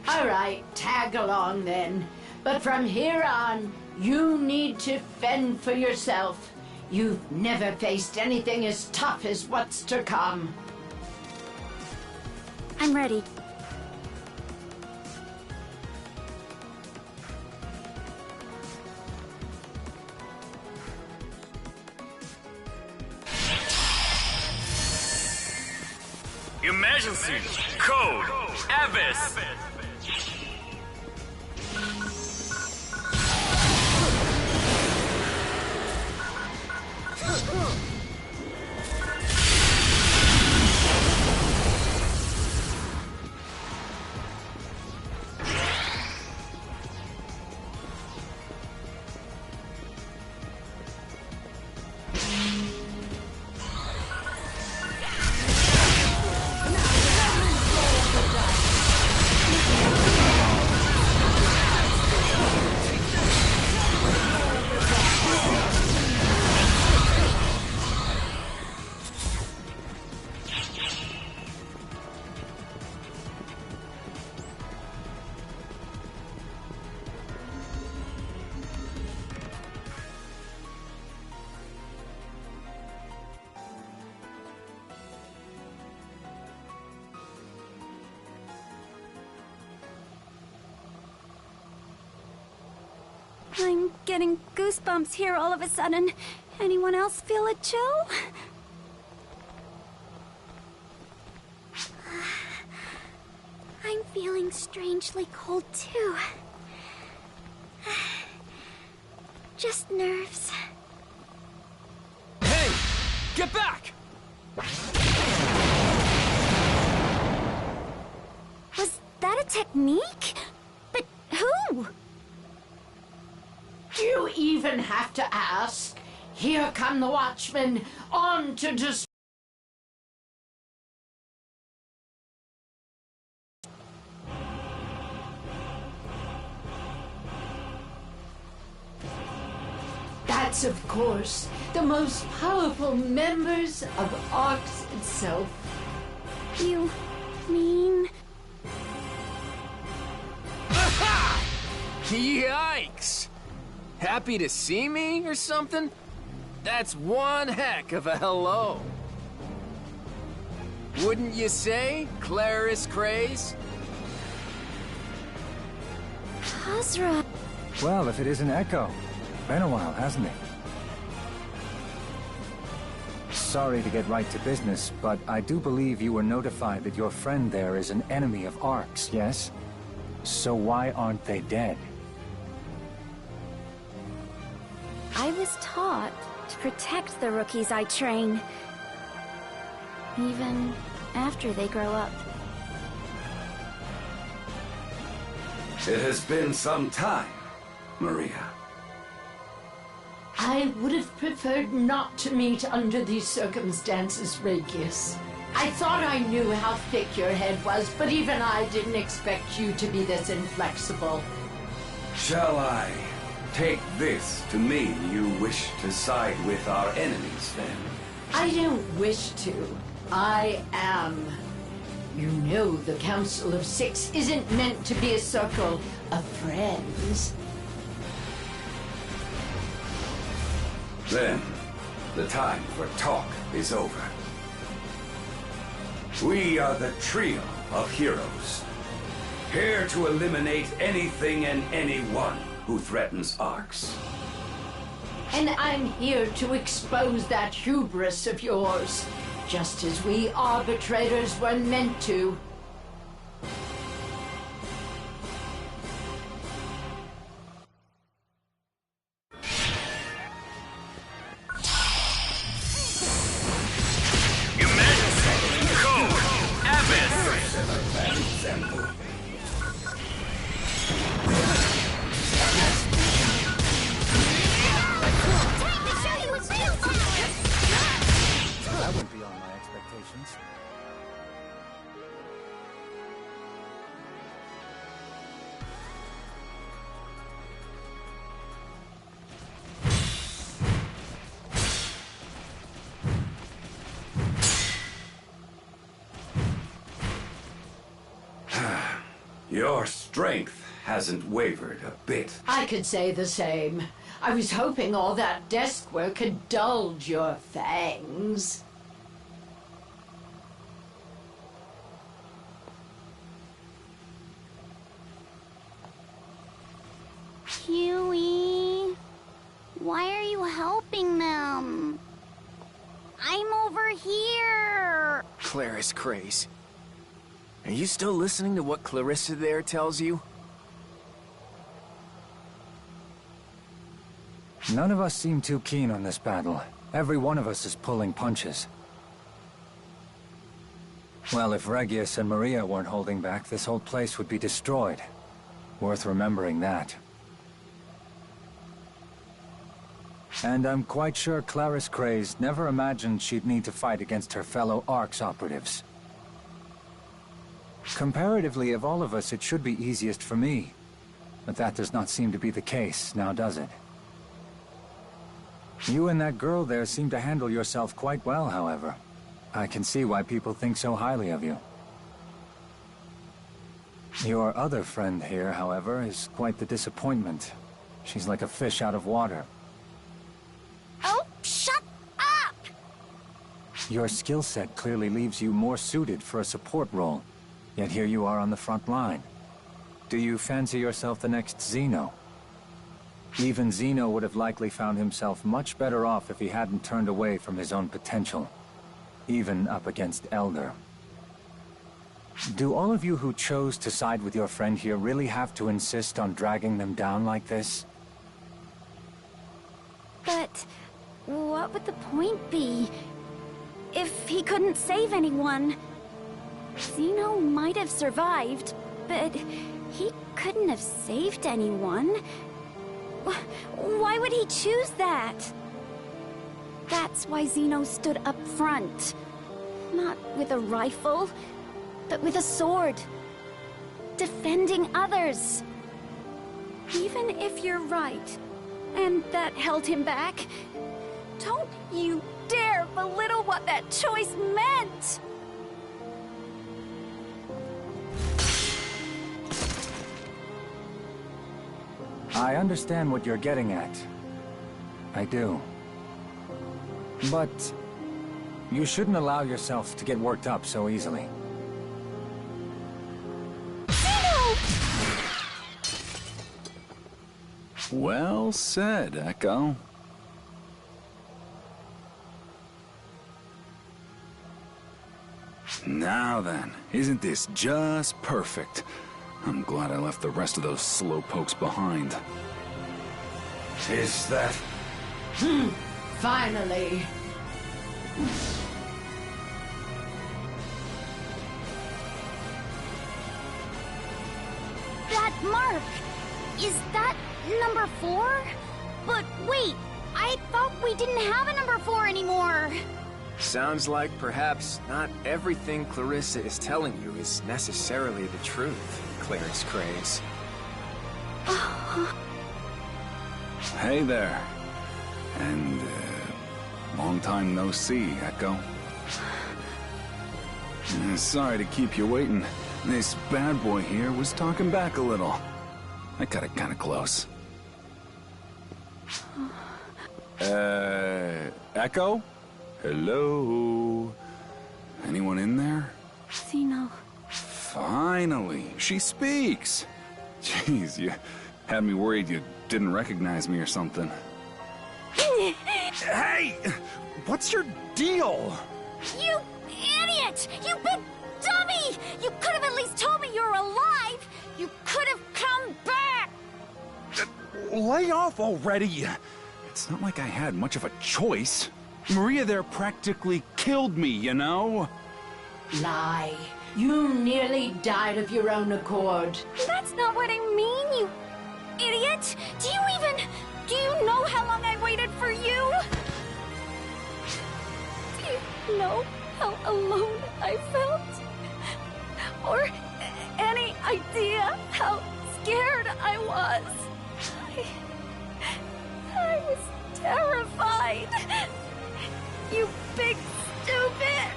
All right, tag along then. But from here on, you need to fend for yourself. You've never faced anything as tough as what's to come. I'm ready. Emergency! Code! Abyss! I'm getting goosebumps here all of a sudden. Anyone else feel a chill? I'm feeling strangely cold too. Just nerves. Hey! Get back! Was that a technique? But who? You even have to ask? Here come the Watchmen, on to destroy. Yes, of course. The most powerful members of ARCS itself. You mean... Yikes! Happy to see me or something? That's one heck of a hello. Wouldn't you say, Clarice Craze? Hazra... Well, if it isn't Echo. Been a while, hasn't it? Sorry to get right to business, but I do believe you were notified that your friend there is an enemy of ARCS, yes? So why aren't they dead? I was taught to protect the rookies I train. Even after they grow up. It has been some time, Maria. I would have preferred not to meet under these circumstances, Regius. I thought I knew how thick your head was, but even I didn't expect you to be this inflexible. Shall I take this to mean you wish to side with our enemies, then? I don't wish to. I am. You know the Council of Six isn't meant to be a circle of friends. Then, the time for talk is over. We are the trio of heroes, here to eliminate anything and anyone who threatens ARCS. And I'm here to expose that hubris of yours, just as we arbitrators were meant to. That went beyond my expectations. Your strength hasn't wavered a bit. I could say the same. I was hoping all that desk work had dulled your fangs. Huey, why are you helping them? I'm over here. Clarice Craze. Are you still listening to what Clarissa there tells you? None of us seem too keen on this battle. Every one of us is pulling punches. Well, if Regius and Maria weren't holding back, this whole place would be destroyed. Worth remembering that. And I'm quite sure Clarice Craze never imagined she'd need to fight against her fellow ARCS operatives. Comparatively, of all of us, it should be easiest for me. But that does not seem to be the case, now does it? You and that girl there seem to handle yourself quite well, however. I can see why people think so highly of you. Your other friend here, however, is quite the disappointment. She's like a fish out of water. Oh, shut up! Your skill set clearly leaves you more suited for a support role. Yet here you are on the front line. Do you fancy yourself the next Xeno? Even Xeno would have likely found himself much better off if he hadn't turned away from his own potential. Even up against Elder. Do all of you who chose to side with your friend here really have to insist on dragging them down like this? But what would the point be? If he couldn't save anyone? Xeno might have survived, but he couldn't have saved anyone. Why would he choose that? That's why Xeno stood up front. Not with a rifle, but with a sword. Defending others. Even if you're right, and that held him back. Don't you dare belittle what that choice meant! I understand what you're getting at. I do. But you shouldn't allow yourself to get worked up so easily. Well said, Echo. Now then, isn't this just perfect? I'm glad I left the rest of those slowpokes behind. Is that... Finally. That mark! Is that number 4? But wait, I thought we didn't have a number 4 anymore. Sounds like perhaps not everything Clarissa is telling you is necessarily the truth, Clarence Craves. Hey there. And, long time no see, Echo. Sorry to keep you waiting. This bad boy here was talking back a little. I got it kinda close. Echo? Hello? Anyone in there? Zeno. Finally, she speaks. Jeez, you had me worried you didn't recognize me or something. Hey! What's your deal? You idiot! You big dummy! You could have at least told me you were alive! You could have come back! Lay off already! It's not like I had much of a choice. Maria there practically killed me, you know? Lie. You nearly died of your own accord. That's not what I mean, you idiot! Do you know how long I waited for you? Do you know how alone I felt? Or any idea how scared I was? I was terrified. You big stupid!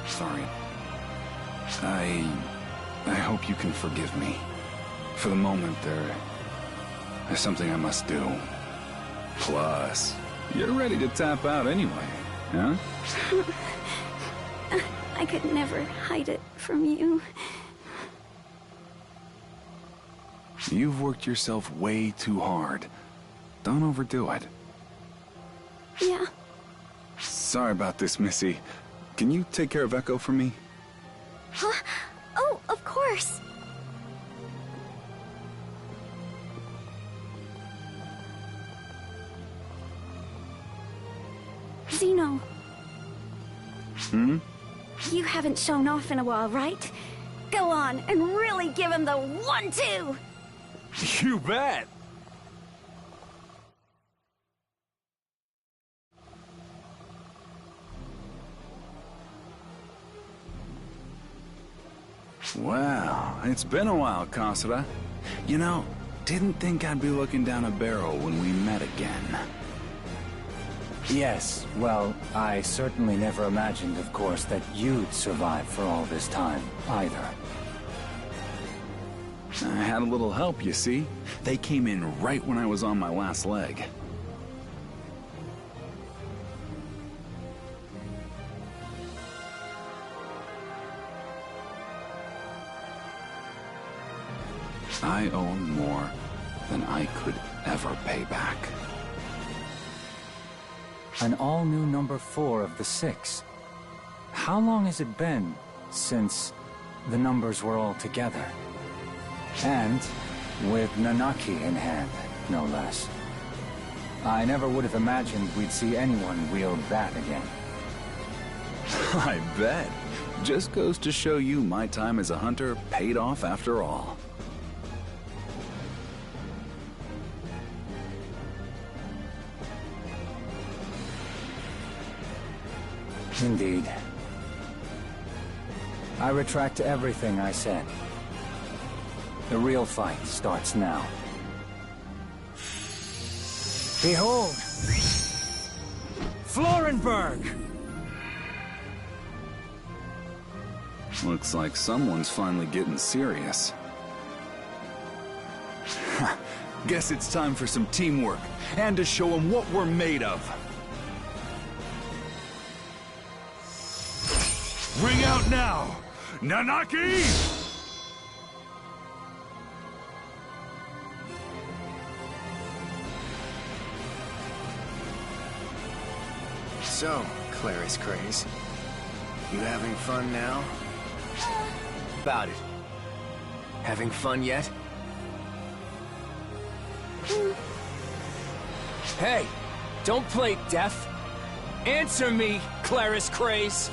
Sorry. I hope you can forgive me. For the moment, there's something I must do. Plus, you're ready to tap out anyway, huh? I could never hide it from you. You've worked yourself way too hard. Don't overdo it. Yeah. Sorry about this, Missy. Can you take care of Echo for me? Huh? Oh, of course. Zeno. You haven't shown off in a while, right? Go on and really give him the 1-2! You bet! Wow, it's been a while, Kasura. You know, didn't think I'd be looking down a barrel when we met again. Yes, well, I certainly never imagined, of course, that you'd survive for all this time, either. I had a little help, you see. They came in right when I was on my last leg. I owe more than I could ever pay back. An all-new number 4 of the 6. How long has it been since the numbers were all together? And with Nanaki in hand, no less. I never would have imagined we'd see anyone wield that again. I bet. Just goes to show you my time as a hunter paid off after all. Indeed. I retract everything I said. The real fight starts now. Behold! Florenberg! Looks like someone's finally getting serious. Guess it's time for some teamwork, and to show them what we're made of. Ring out now! Nanaki! So, Claris Craze, you having fun now? About it. Having fun yet? Hey, don't play deaf. Answer me, Claris Craze.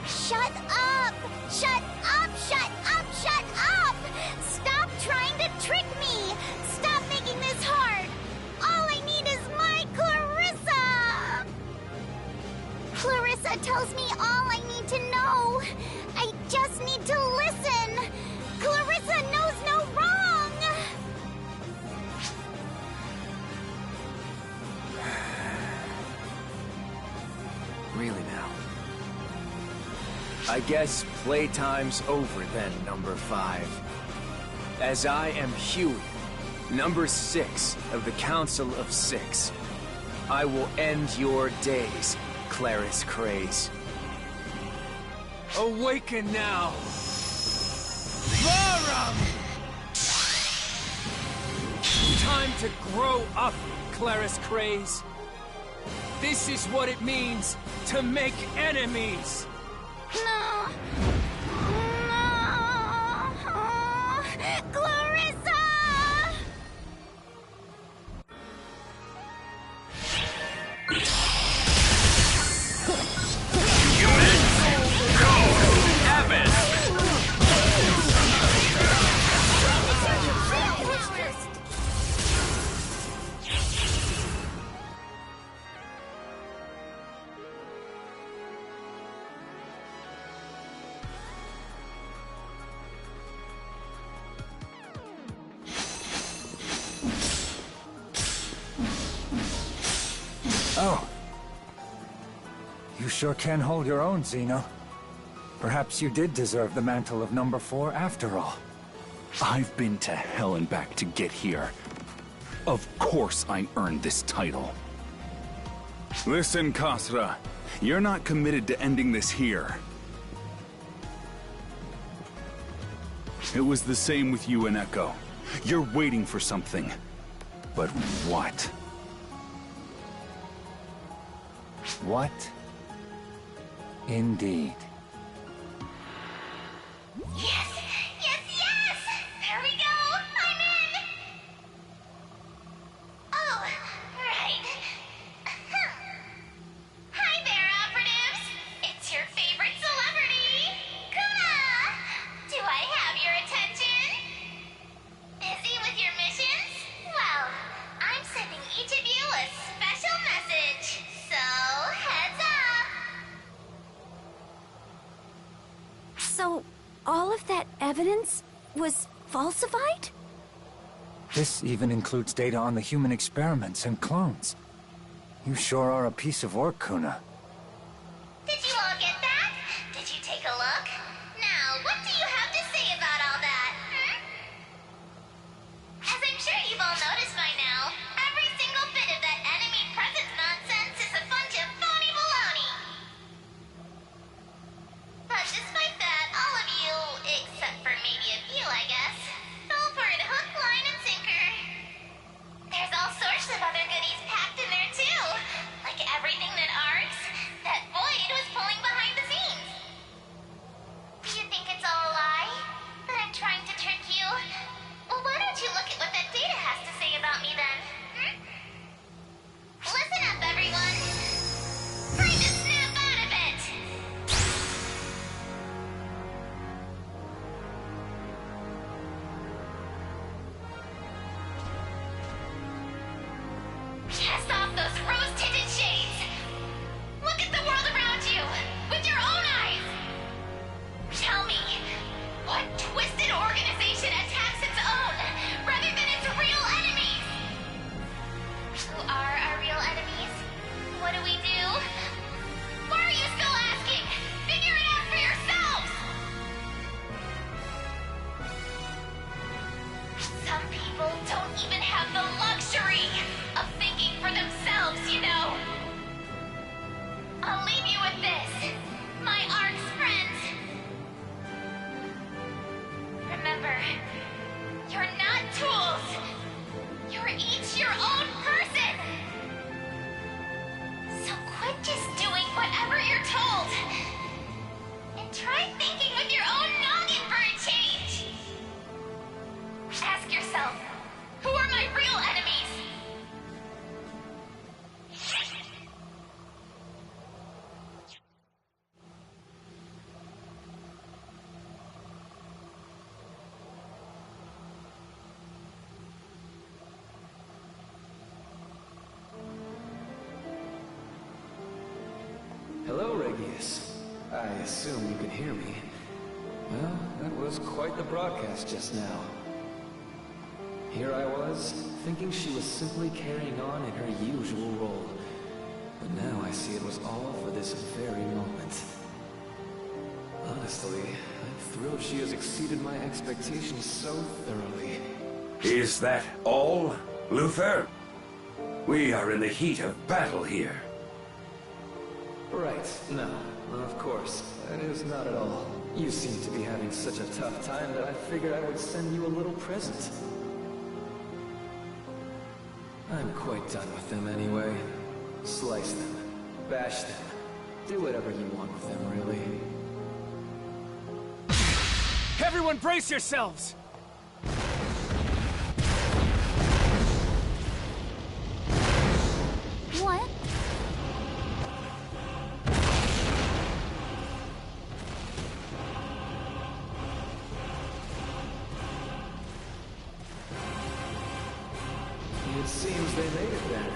Shut up! Shut up! Shut up! Shut up! Stop trying to trick me! Stop making this hard! All I need is my Clarissa! Clarissa tells me all I need to know. I just need to listen. Clarissa knows no wrong! Really now? I guess playtime's over then, number 5. As I am Huey, number 6 of the Council of 6, I will end your days, Claris Craze. Awaken now! Varum! Time to grow up, Claris Craze. This is what it means to make enemies. No! No! Clarissa! Oh. You sure can hold your own, Xeno. Perhaps you did deserve the mantle of number 4 after all. I've been to hell and back to get here. Of course I earned this title. Listen, Kasra. You're not committed to ending this here. It was the same with you and Echo. You're waiting for something. But what? What? Indeed. Yes! Yes, yes! There we go! I'm in! Oh, right. Hi there, operatives! It's your favorite celebrity, Kuna! Do I have your attention? Busy with your missions? Well, I'm sending each of you a special message, so heads up! So, all of that evidence was falsified? This even includes data on the human experiments and clones. You sure are a piece of work, Kuna. Did you all get that? Did you take a look? Now, what do you have to say about all that, As I'm sure you've all noticed by now, every single bit of that enemy presence nonsense is a bunch of phony baloney. But despite that, all of you, except for maybe a few, I guess, fell for it hook, line, and sinker. There's all sorts of other goodies packed in there, too. Like everything that ARX, Hello, Regius. I assume you can hear me. Well, that was quite the broadcast just now. Here I was, thinking she was simply carrying on in her usual role. But now I see it was all for this very moment. Honestly, I'm thrilled she has exceeded my expectations so thoroughly. Is that all, Luther? We are in the heat of battle here. Right, no, of course, that is not at all. You seem to be having such a tough time that I figured I would send you a little present. I'm quite done with them anyway. Slice them, bash them, do whatever you want with them, really. Everyone brace yourselves! What? It seems they made it then.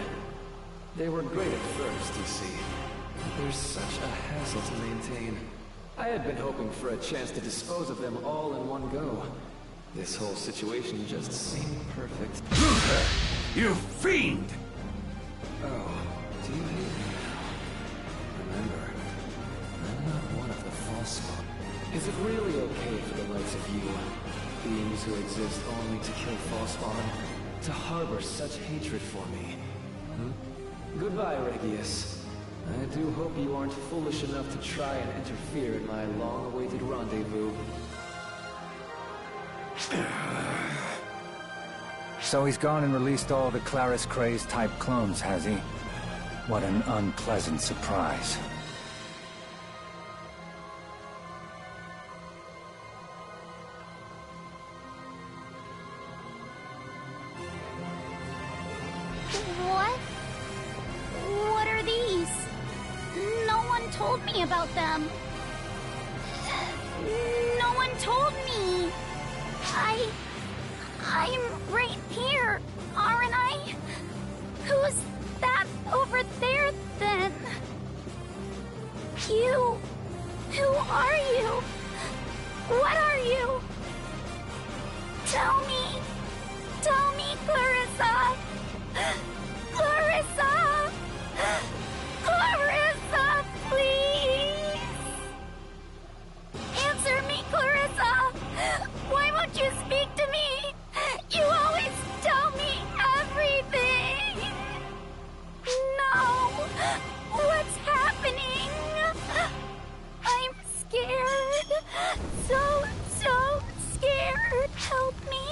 They were great at first, you see. But there's such a hassle to maintain. I had been hoping for a chance to dispose of them all in one go. This whole situation just seemed perfect. Luther! You fiend! Oh, do you hate me now? Remember, I'm not one of the false spawn. Is it really okay for the likes of you, beings who exist only to kill false spawn, to harbor such hatred for me? Goodbye, Regius. I do hope you aren't foolish enough to try and interfere in my long-awaited rendezvous. So he's gone and released all the Claris Craze-type clones, has he? What an unpleasant surprise. What? What are these? No one told me about them. No one told me. I'm right here, aren't I? Who's that over there, then? You... Who are you? What are you? Tell me. Tell me, Clarissa. Clarissa! Clarissa, please! Answer me, Clarissa! Why won't you speak to me? You always tell me everything! No! What's happening? I'm scared. So scared. Help me.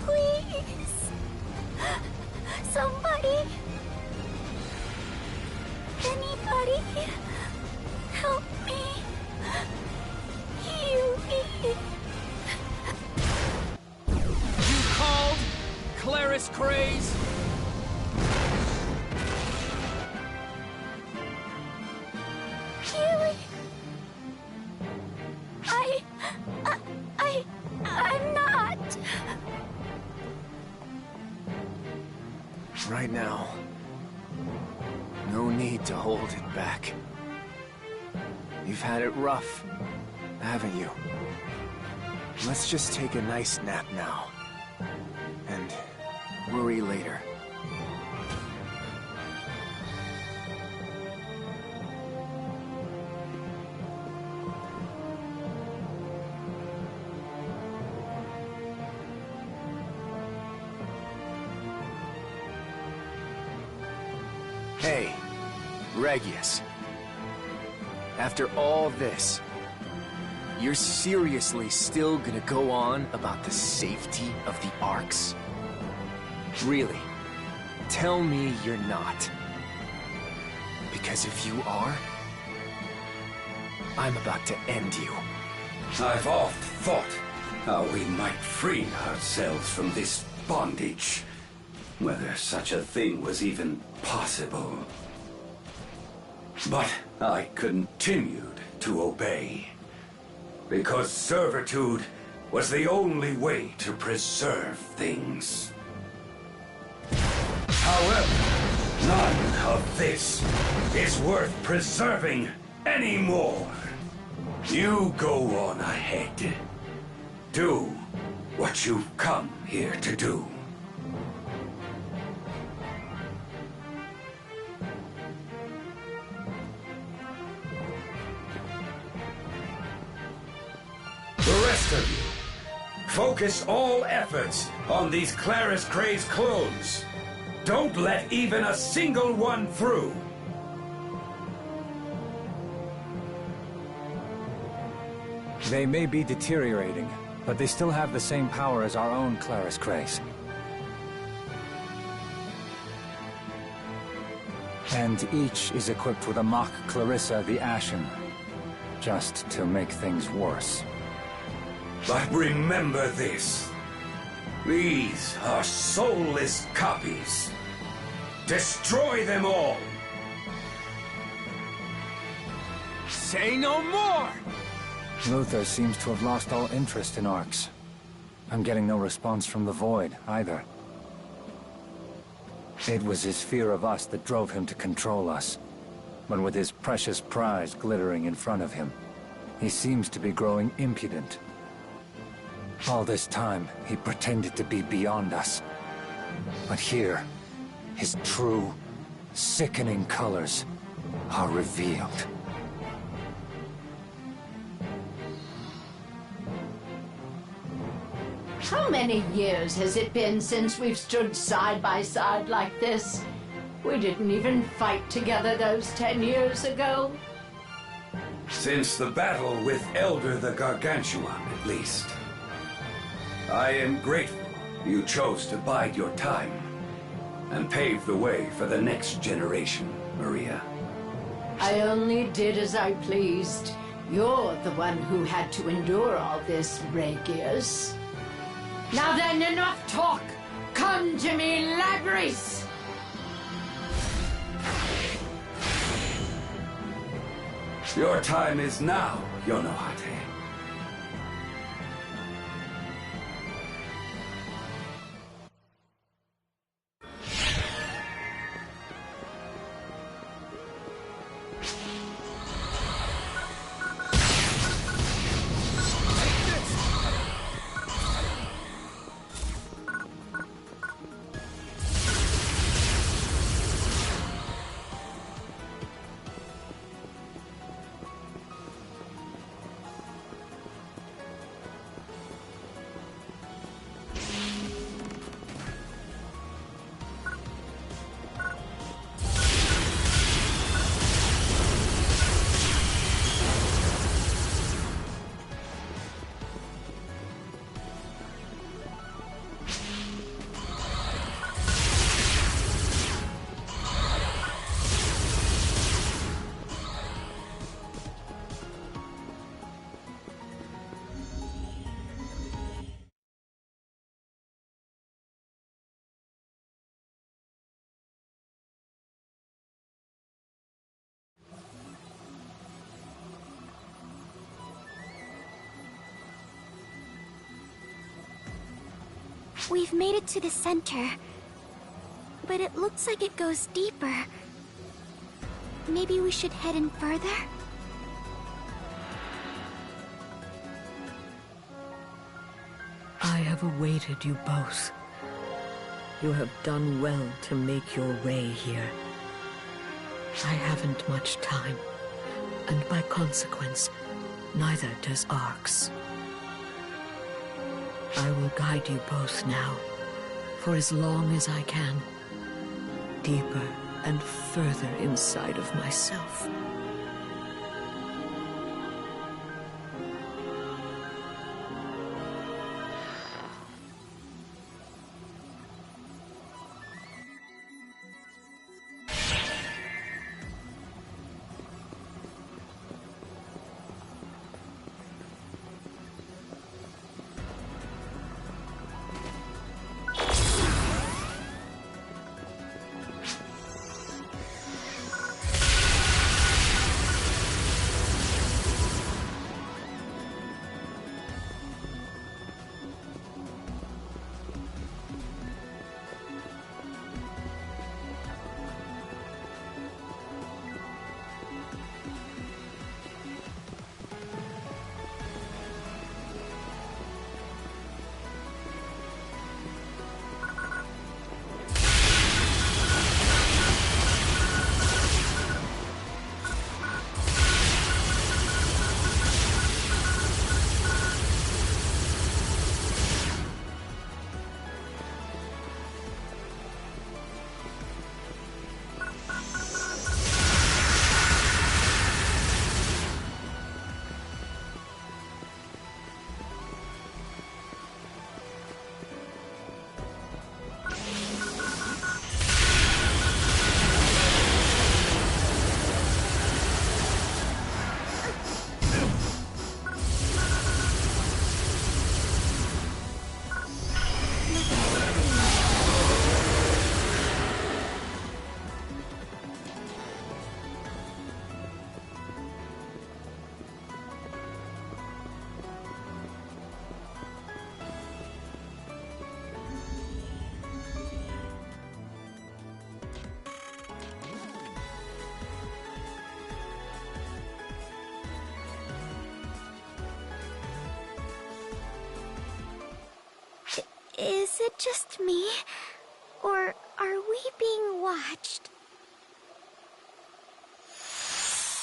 Please. Somebody. Anybody. Help me. Huey. You called? Claris Craze? Huey. I'm not. Right now, no need to hold it back. You've had it rough, haven't you? Let's just take a nice nap now. And worry later. Hey, Regius. After all this, you're seriously still gonna go on about the safety of the Arks? Really? Tell me you're not. Because if you are, I'm about to end you. I've oft thought how we might free ourselves from this bondage. Whether such a thing was even possible. But I continued to obey. Because servitude was the only way to preserve things. However, None of this is worth preserving anymore. You go on ahead. Do what you've come here to do. The rest of you, focus all efforts on these Claris Gray's clones. Don't let even a single one through. They may be deteriorating, but they still have the same power as our own Claris Grace. And each is equipped with a mock Clarissa the Ashen, just to make things worse. But remember this. These are soulless copies. Destroy them all! Say no more! Luther seems to have lost all interest in Arcs. I'm getting no response from the Void, either. It was his fear of us that drove him to control us. But with his precious prize glittering in front of him, he seems to be growing impudent. All this time, he pretended to be beyond us. But here, his true, sickening colors are revealed. How many years has it been since we've stood side by side like this? We didn't even fight together those 10 years ago. Since the battle with Elder the Gargantuan, at least. I am grateful you chose to bide your time and pave the way for the next generation, Maria. I only did as I pleased. You're the one who had to endure all this, Regius. Now then, enough talk! Come to me, Labyrinth! Your time is now, Yonohate. We've made it to the center, but it looks like it goes deeper. Maybe we should head in further? I have awaited you both. You have done well to make your way here. I haven't much time, and by consequence, neither does Arx. I will guide you both now, for as long as I can, deeper and further inside of myself. just me? Or are we being watched?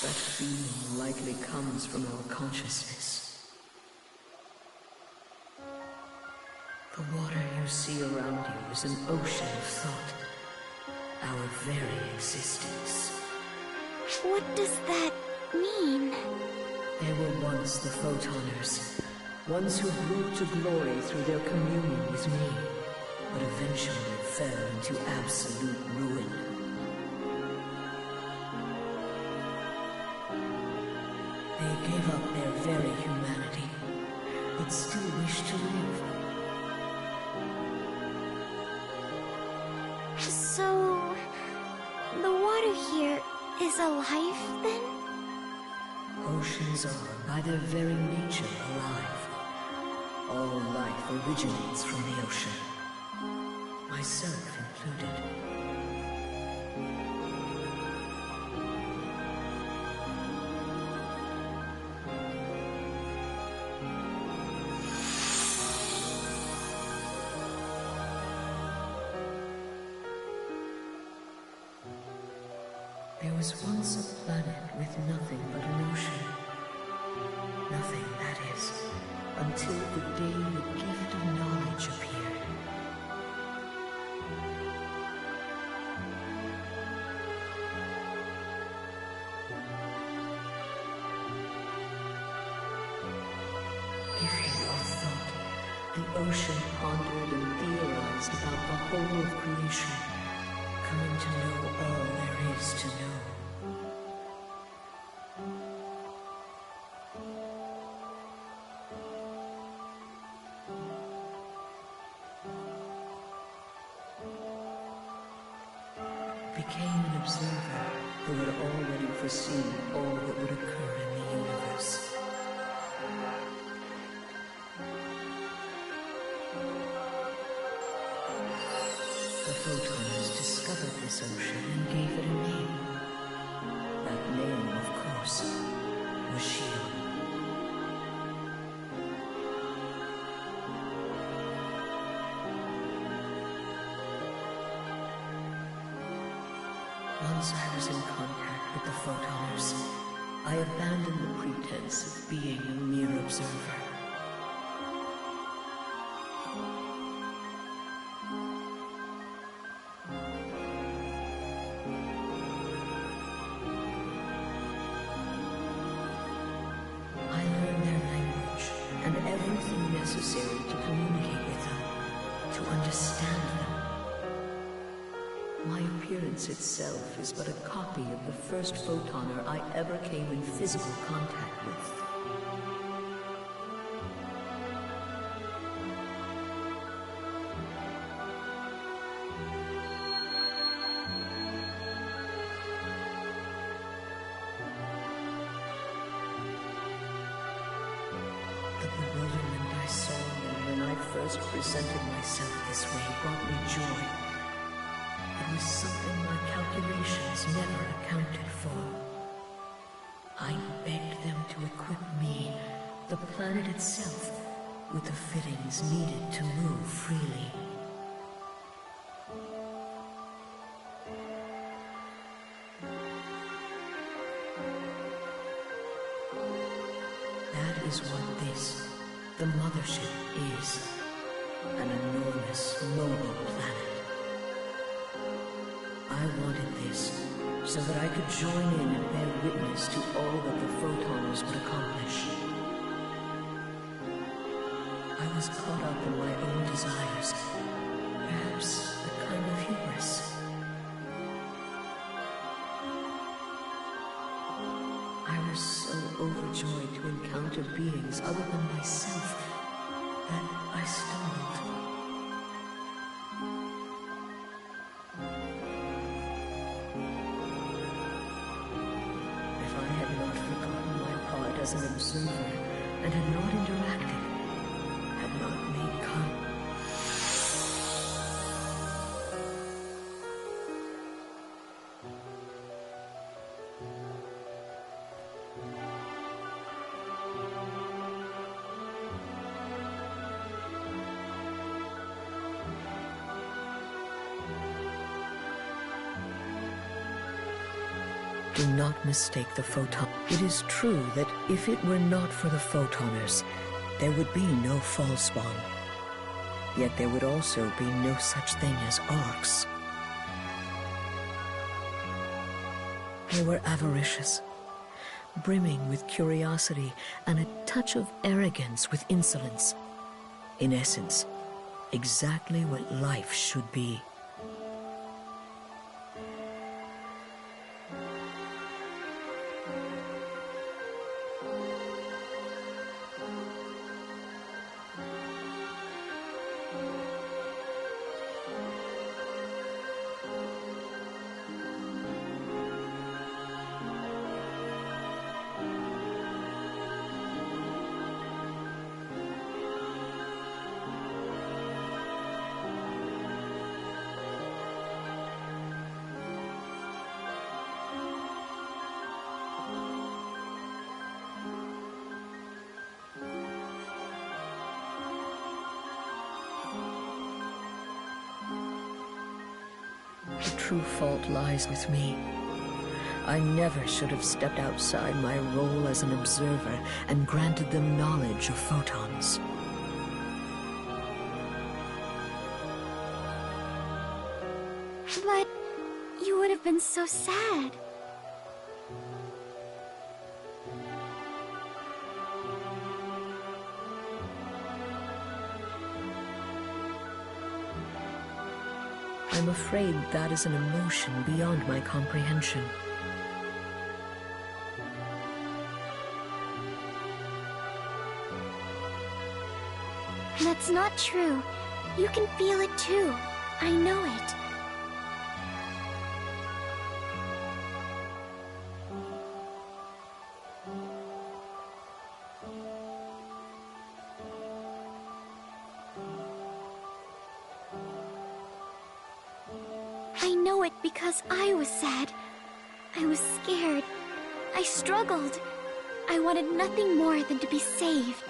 That feeling likely comes from our consciousness. The water you see around you is an ocean of thought. Our very existence. What does that mean? They were once the Photoners, ones who grew to glory through their communion with me, but eventually fell into absolute ruin. They gave up their very humanity, but still wished to live. So, the water here is alive, then? Oceans are, by their very nature, alive. All life originates from the ocean. Myself included. There was once a planet with nothing but an ocean. Nothing, that is, until the day the gift of knowledge appeared. If you have thought, the ocean pondered and theorized about the whole of creation, coming to know all there is to know. Became an observer who had already foreseen all that would occur in the universe. The Photoners discovered this ocean and gave it a name. That name, of course, was Shield. Once I was in contact with the Photoners, I abandoned the pretense of being a mere observer. I learned their language and everything necessary to communicate with them, to understand them. My appearance itself is but a copy of the first Photoner I ever came in physical contact with. The bewilderment I saw when I first presented myself this way brought me joy. It was something my calculations never accounted for. I begged them to equip me, the planet itself, with the fittings needed to move freely. That is what this, the mothership, is. An enormous, mobile planet. I wanted this, so that I could join in and bear witness to all that the Photoners would accomplish. I was caught up in my own desires, perhaps a kind of hubris. I was so overjoyed to encounter beings other than myself that I stumbled. If I had not forgotten my part as an observer and had not interacted, had not made contact. Do not mistake the photon. It is true that if it were not for the photoners, there would be no fall spawn. Yet there would also be no such thing as arcs. They were avaricious, brimming with curiosity and a touch of arrogance with insolence. In essence, exactly what life should be. The true fault lies with me. I never should have stepped outside my role as an observer and granted them knowledge of photons. But you would have been so sad. I'm afraid that is an emotion beyond my comprehension. That's not true. You can feel it too. I know it. I know it because I was sad. I was scared. I struggled. I wanted nothing more than to be saved.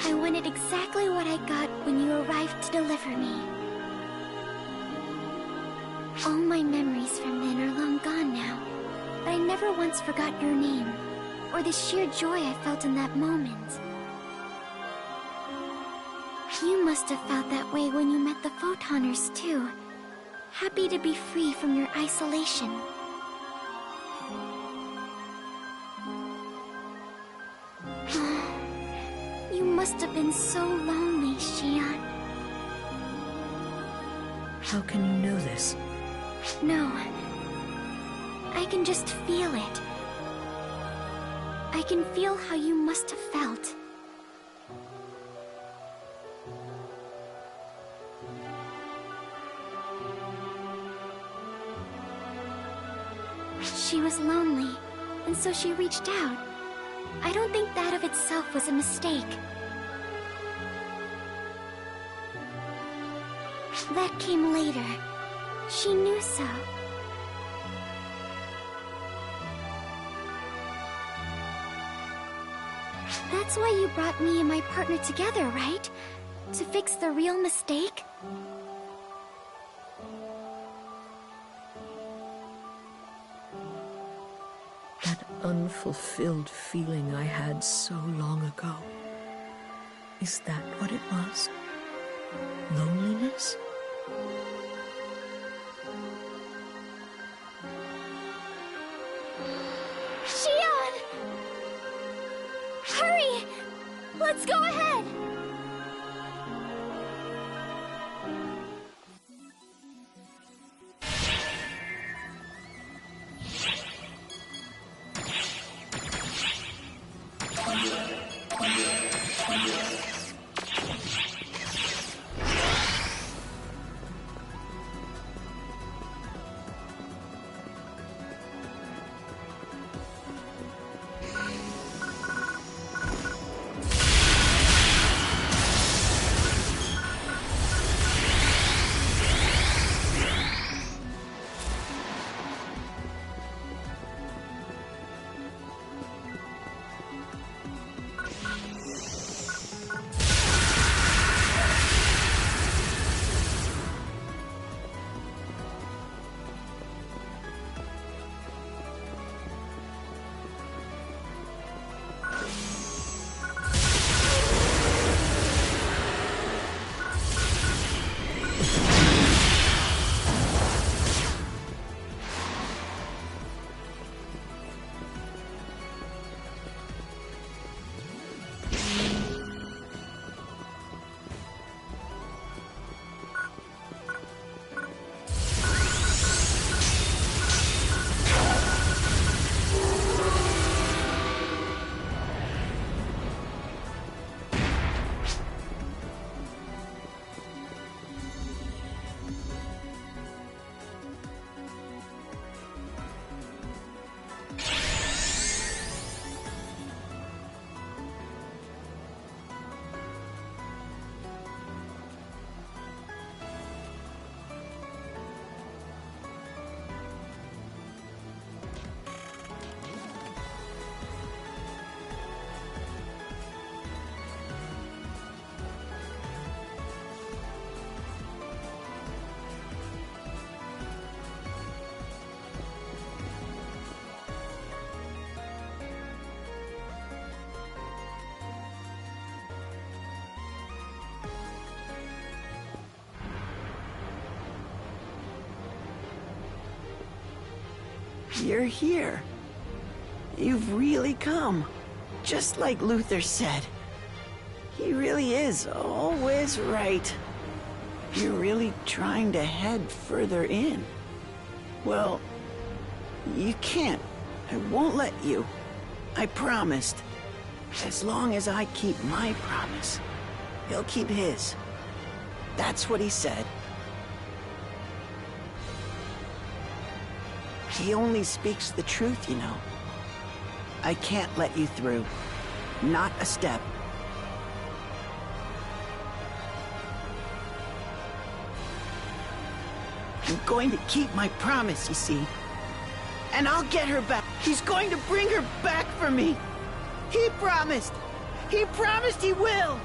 I wanted exactly what I got when you arrived to deliver me. All my memories from then are long gone now, but I never once forgot your name, or the sheer joy I felt in that moment. You must have felt that way when you met the Photoners too, happy to be free from your isolation. You must have been so lonely, Xion. How can you know this? No. I can just feel it. I can feel how you must have felt. She was lonely, and so she reached out. I don't think that of itself was a mistake. That came later. She knew so. That's why you brought me and my partner together, right? To fix the real mistake? That unfulfilled feeling I had so long ago. Is that what it was? Loneliness? Xion! Hurry! Let's go ahead! You're here. You've really come. Just like Luther said. He really is always right. You're really trying to head further in. Well, you can't. I won't let you. I promised. As long as I keep my promise, he'll keep his. That's what he said. He only speaks the truth, you know. I can't let you through. Not a step. I'm going to keep my promise, you see. And I'll get her back. He's going to bring her back for me. He promised. He promised he will.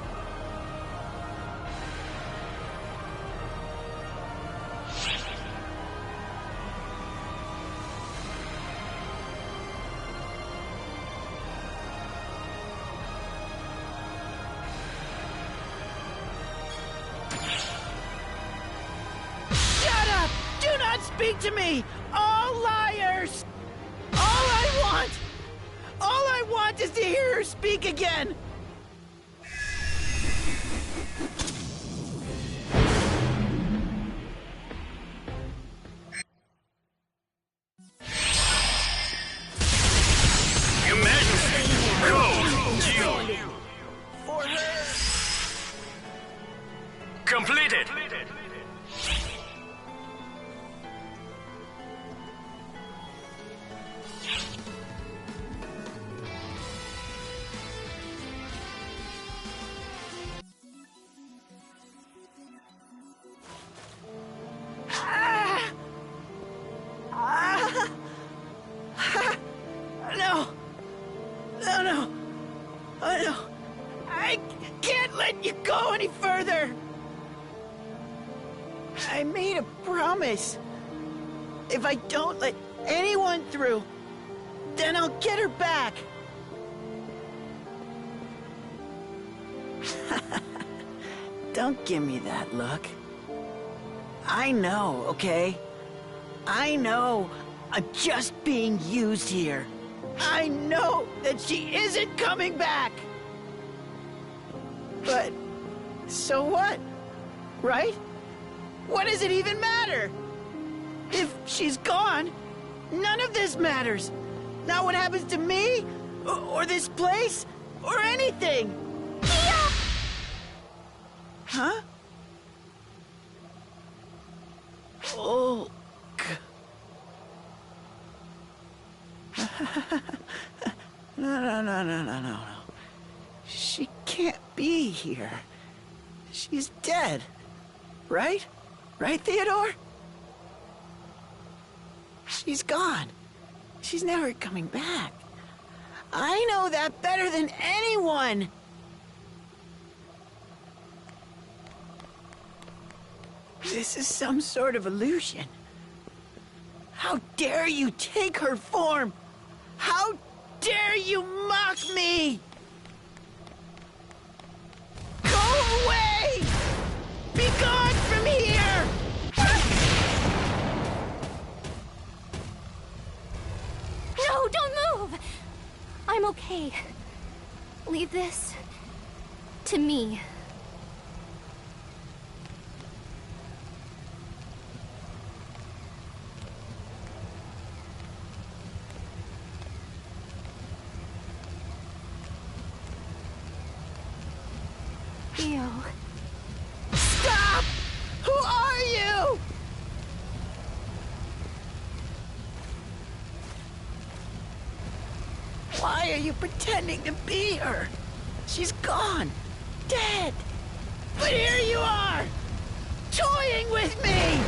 Shut up! Do not speak to me! All liars! All I want is to hear her speak again! Your Majesty, code Q. For her! Completed. No! No, no! Oh, no! I can't let you go any further! I made a promise. If I don't let anyone through, then I'll get her back. Don't give me that look. I know, okay? I know I'm just being used here. I know that she isn't coming back. But so what? Right? What does it even matter? If she's gone, none of this matters. Not what happens to me, or this place, or anything. Huh? Oh. No. She can't be here. She's dead. Right? Right, Theodore? She's gone. She's never coming back. I know that better than anyone. This is some sort of illusion. How dare you take her form? How dare you mock me? Go away! Be gone from here! No, don't move! I'm okay. Leave this to me. Theo. Stop! Who are you? Why are you pretending to be her? She's gone. Dead. But here you are! Toying with me!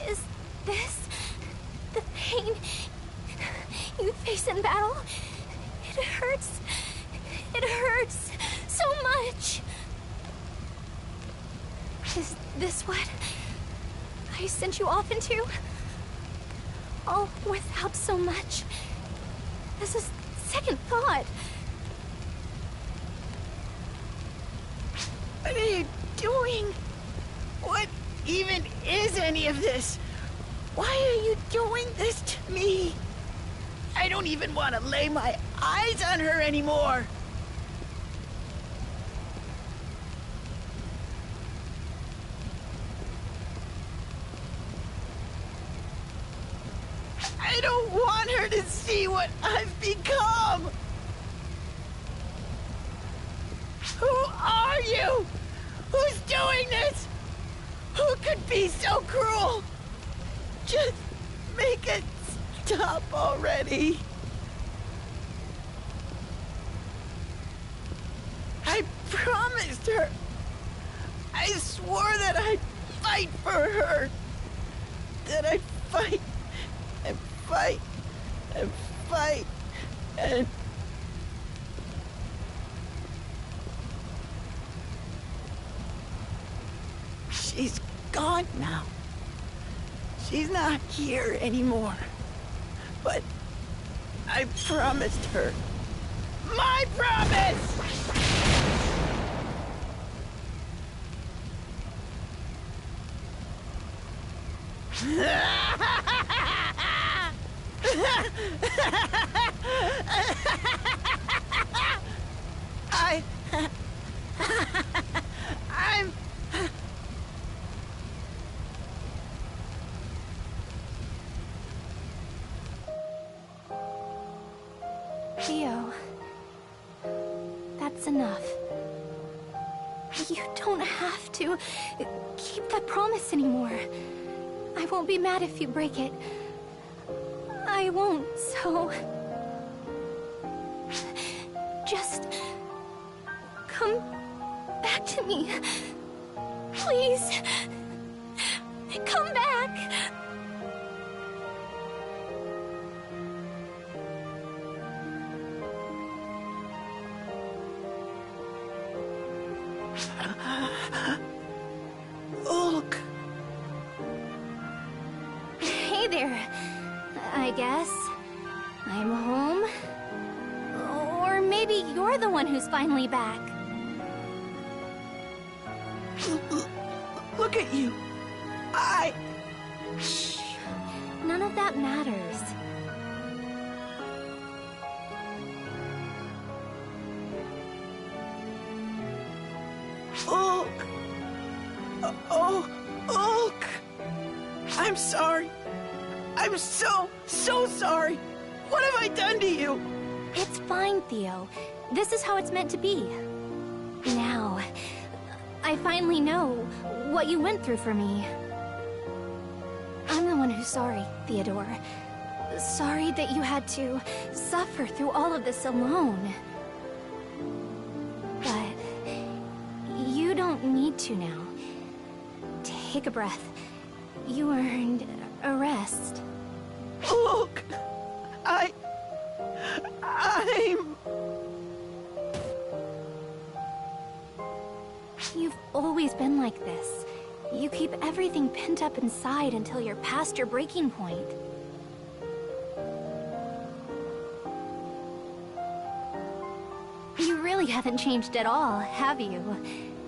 Is this the pain you face in battle? It hurts. It hurts so much. Is this what I sent you off into? All without so much as a second thought. What are you doing? What even is any of this? Why are you doing this to me? I don't even want to lay my eyes on her anymore. I don't want her to see what I've become. Who are you? Who's doing this? Who could be so cruel? Just make it stop already. I promised her. I swore that I'd fight for her. That I'd fight and fight and fight and... She's gone now. She's not here anymore. But I promised her. My promise! I'm... Theo, that's enough. You don't have to keep that promise anymore. I won't be mad if you break it. I won't, so... Just... come back to me. Please. Come back. Look. Hey there. I guess I'm home. Or maybe you're the one who's finally back. Look at you. Shh. None of that matters. Ulk! Oh, Ulk! I'm sorry. I'm so sorry. What have I done to you? It's fine, Theo. This is how it's meant to be. Now, I finally know what you went through for me. I'm the one who's sorry, Theodore. Sorry that you had to suffer through all of this alone. But you don't need to now. Take a breath. You earned a rest. Look! I'm... You've always been like this. You keep everything pent up inside until you're past your breaking point. You really haven't changed at all, have you?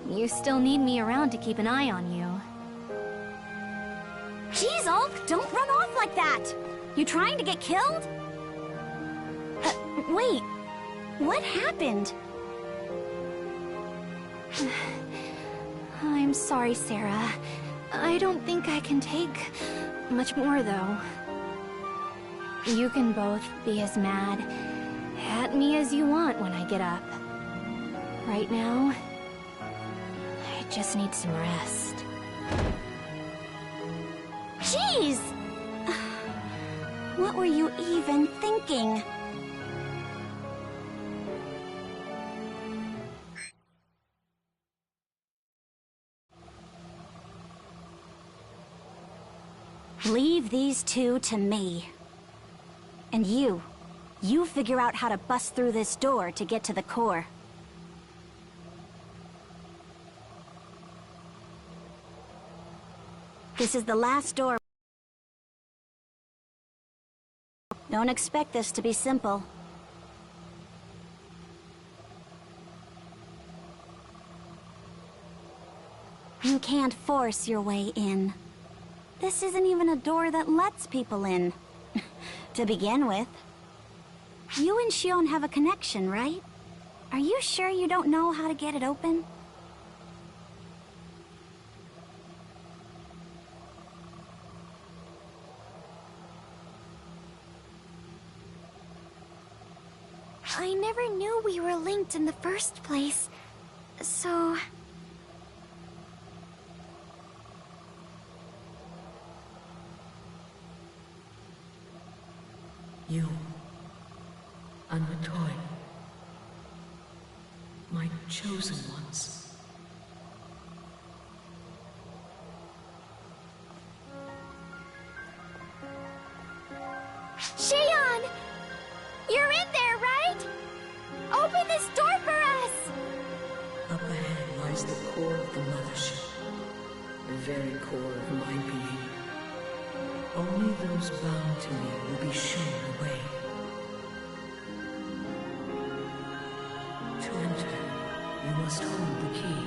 You still need me around to keep an eye on you. Jeez, Ulk, don't run off like that! You trying to get killed? Wait, what happened? I'm sorry, Sarah. I don't think I can take much more, though. You can both be as mad at me as you want when I get up. Right now, I just need some rest. Jeez! What were you even thinking? Leave these two to me. And you figure out how to bust through this door to get to the core. This is the last door. Don't expect this to be simple. can't force your way in. This isn't even a door that lets people in. To begin with. You and Shion have a connection, right? Are you sure you don't know how to get it open? I never knew we were linked in the first place, so... You, and the toy, my chosen ones. Shion! You're in there, right? Open this door for us! Up ahead lies the core of the mothership, the very core of my being. Only those bound to me will be shown the way. To enter, you must hold the key.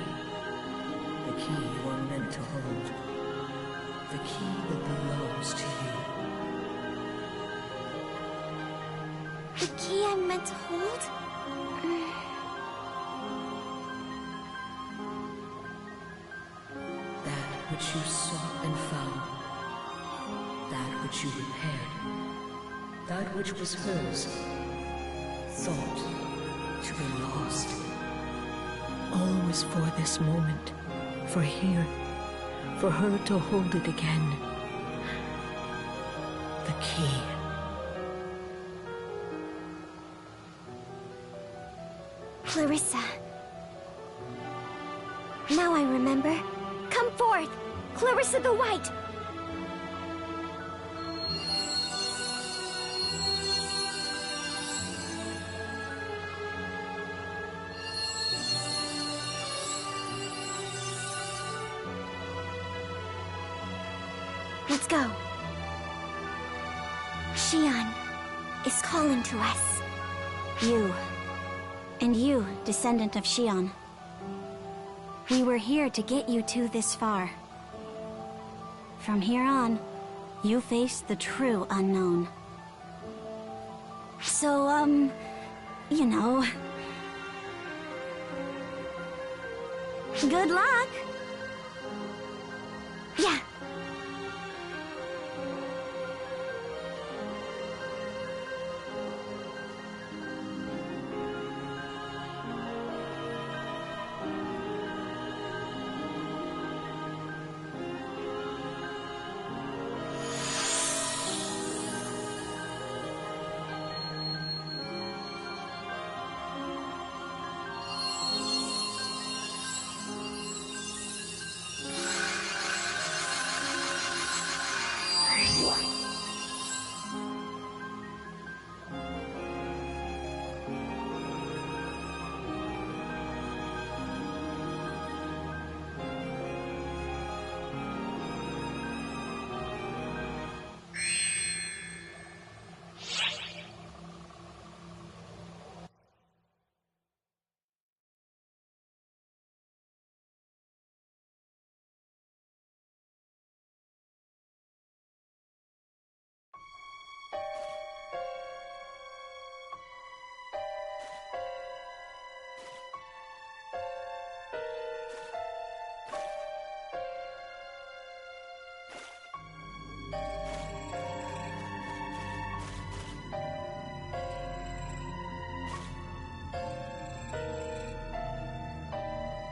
The key you are meant to hold. The key that belongs to you. The key I'm meant to hold? That which you sought and found. That which you repaired. That which was hers. Thought to be lost. Always for this moment. For here. For her to hold it again. The key. Clarissa. Now I remember. Come forth! Clarissa the White! Let's go. Shion is calling to us. You. And you, descendant of Shion. We were here to get you two this far. From here on, you face the true unknown. So, you know... good luck! Yeah.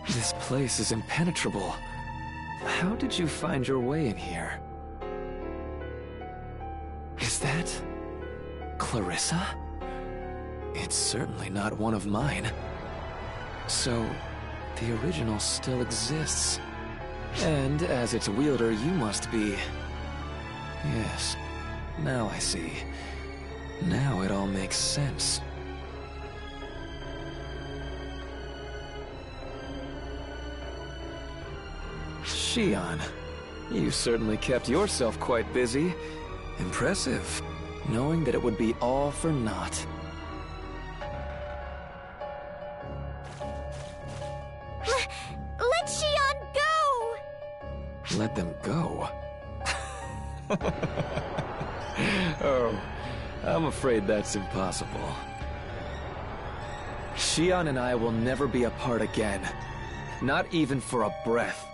This place is impenetrable. How did you find your way in here? Is that... Clarissa? It's certainly not one of mine. So, the original still exists. And as its wielder, you must be... Yes, now I see. Now it all makes sense. Shion, you certainly kept yourself quite busy. Impressive, knowing that it would be all for naught. Let Shion go! let them go? Oh, I'm afraid that's impossible. Xion and I will never be apart again. Not even for a breath.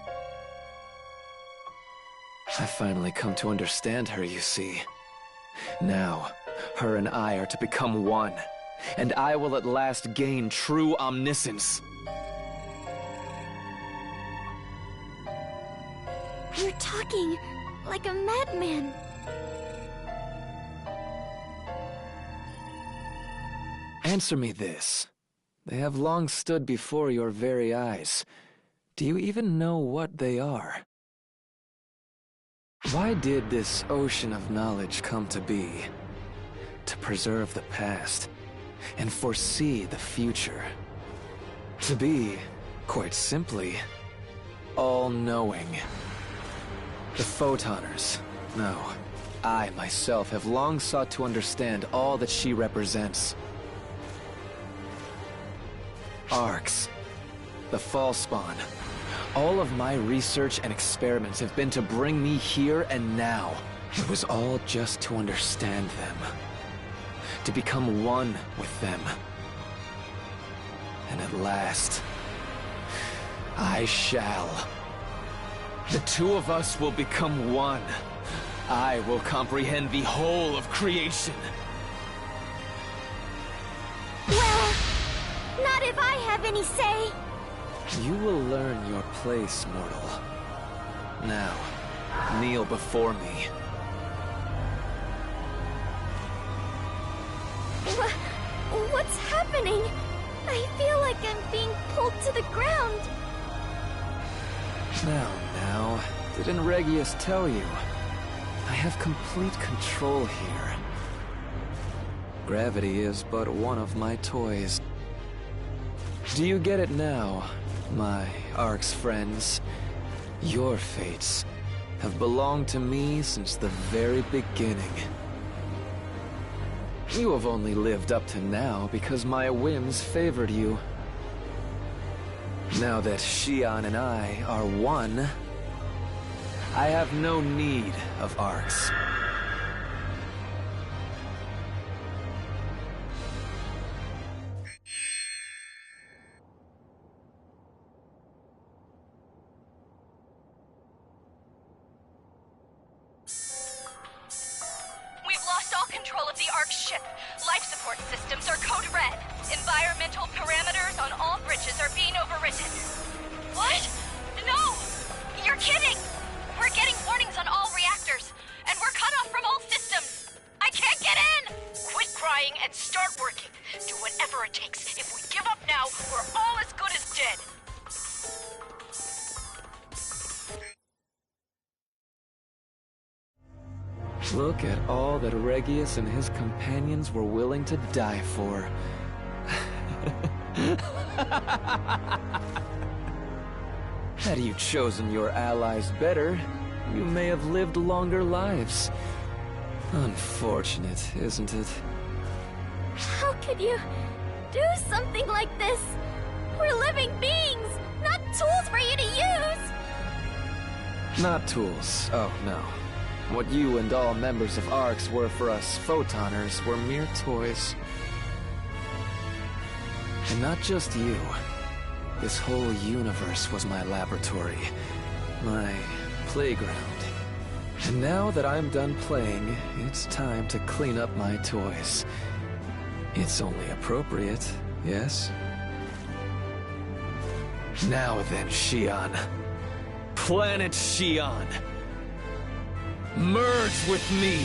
I finally come to understand her, you see. Now, her and I are to become one, and I will at last gain true omniscience. You're talking like a madman. Answer me this. They have long stood before your very eyes. Do you even know what they are? Why did this ocean of knowledge come to be? To preserve the past and foresee the future. To be, quite simply, all-knowing. The Photoners, no, I myself have long sought to understand all that she represents. Arcs, the Fallspawn. All of my research and experiments have been to bring me here and now. It was all just to understand them. To become one with them. And at last, I shall. The two of us will become one. I will comprehend the whole of creation. Well, not if I have any say. You will learn your place, mortal. Now, kneel before me. What's happening? I feel like I'm being pulled to the ground. Now, didn't Regius tell you? I have complete control here. Gravity is but one of my toys. Do you get it now, my Ark's friends? Your fates have belonged to me since the very beginning. You have only lived up to now because my whims favored you. Now that Xion and I are one, I have no need of Arcs. We've lost all control of the Ark ship. Life support systems are code red. Environmental parameters on all bridges are being overwritten. What? No! You're kidding! We're getting warnings on all reactors, and we're cut off from all systems. I can't get in! Quit crying and start working. Do whatever it takes. If we give up now, we're all as good as dead. Look at all that Regius and his companions were willing to die for. Had you chosen your allies better, you may have lived longer lives. Unfortunate, isn't it? How could you do something like this? We're living beings, not tools for you to use! Not tools, oh no. What you and all members of Arcs were for us Photoners were mere toys. And not just you. This whole universe was my laboratory, my playground. And now that I'm done playing, it's time to clean up my toys. It's only appropriate, yes? Now then, Xion. Planet Xion. Merge with me!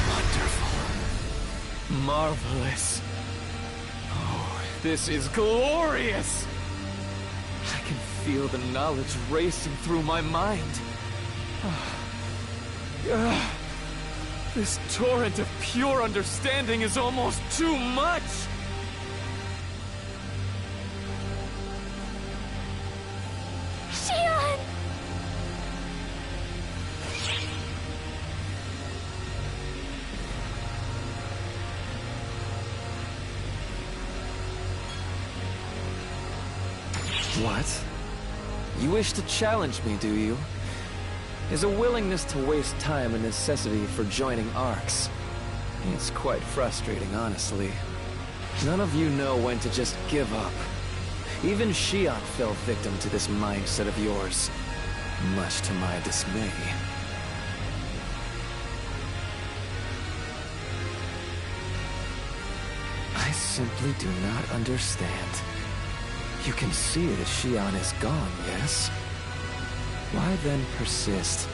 Wonderful. Marvelous. Oh, this is glorious! I can feel the knowledge racing through my mind. This torrent of pure understanding is almost too much! Xion! What? You wish to challenge me, do you? Is a willingness to waste time a necessity for joining ARCs? It's quite frustrating, honestly. None of you know when to just give up. Even Xion fell victim to this mindset of yours, much to my dismay. I simply do not understand. You can see that Xion is gone, yes? Why then persist?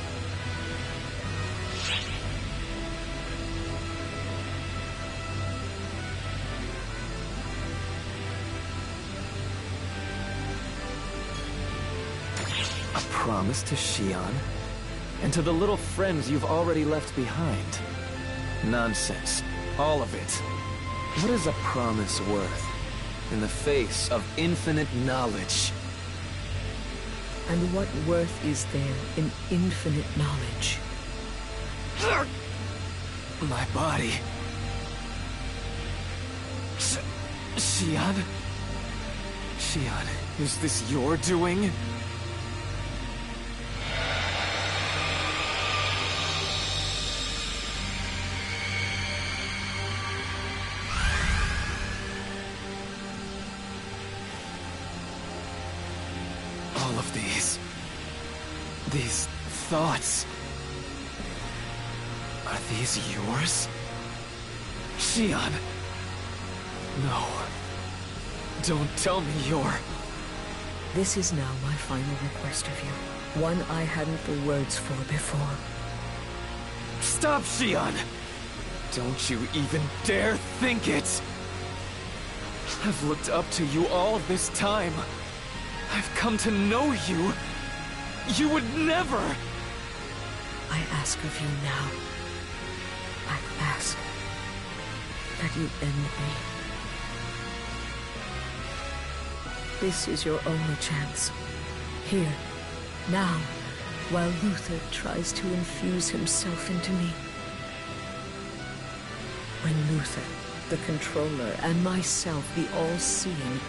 A promise to Xion? And to the little friends you've already left behind? Nonsense. All of it. What is a promise worth in the face of infinite knowledge? And what worth is there in infinite knowledge? My body. Xion? Xion, is this your doing? All of these thoughts, are these yours? Xion! No. Don't tell me you're... This is now my final request of you. One I hadn't the words for before. Stop, Xion! Don't you even dare think it! I've looked up to you all this time. I've come to know you. You would never... I ask of you now. I ask that you end me. This is your only chance. Here, now, while Luther tries to infuse himself into me. When Luther, the controller, and myself, the all-seeing,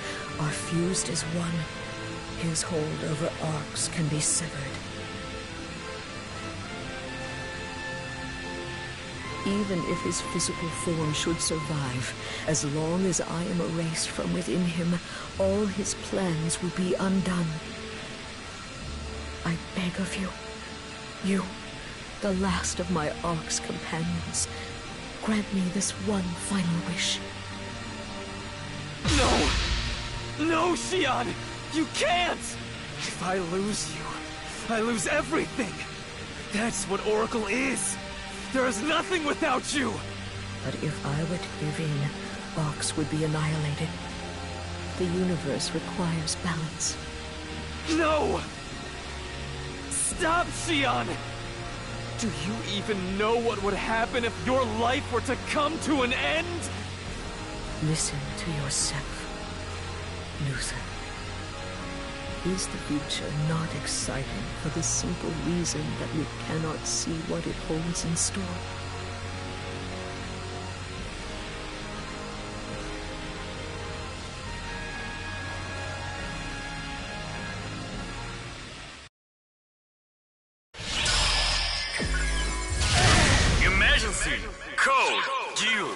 are fused as one, his hold over ARCs can be severed. Even if his physical form should survive, as long as I am erased from within him, all his plans will be undone. I beg of you, you, the last of my ARC's companions, grant me this one final wish. No! No, Xion! You can't! If I lose you, I lose everything! That's what Oracle is! There is nothing without you! But if I were to give in, ARCs would be annihilated. The universe requires balance. No! Stop, Xion! Do you even know what would happen if your life were to come to an end? Listen to yourself, Luther. Is the future not exciting for the simple reason that we cannot see what it holds in store? Emergency! Code due!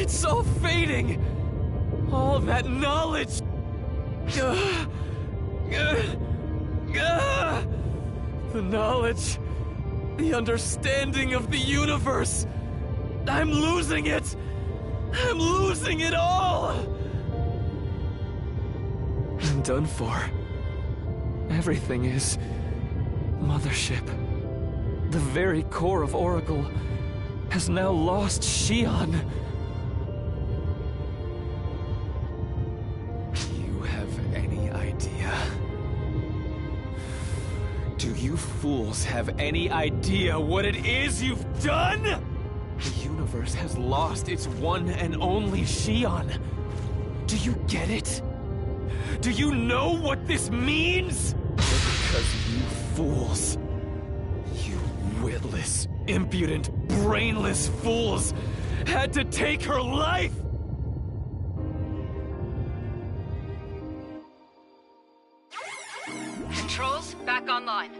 It's all fading! All that knowledge! The knowledge, the understanding of the universe. I'm losing it! I'm losing it all! I'm done for. Everything is. Mothership. The very core of Oracle has now lost Shion. Do you have any idea? Do you fools have any idea what it is you've done? The universe has lost its one and only Shion. Do you get it? Do you know what this means? Because you fools, you witless, impudent, brainless fools, had to take her life! Controls back online.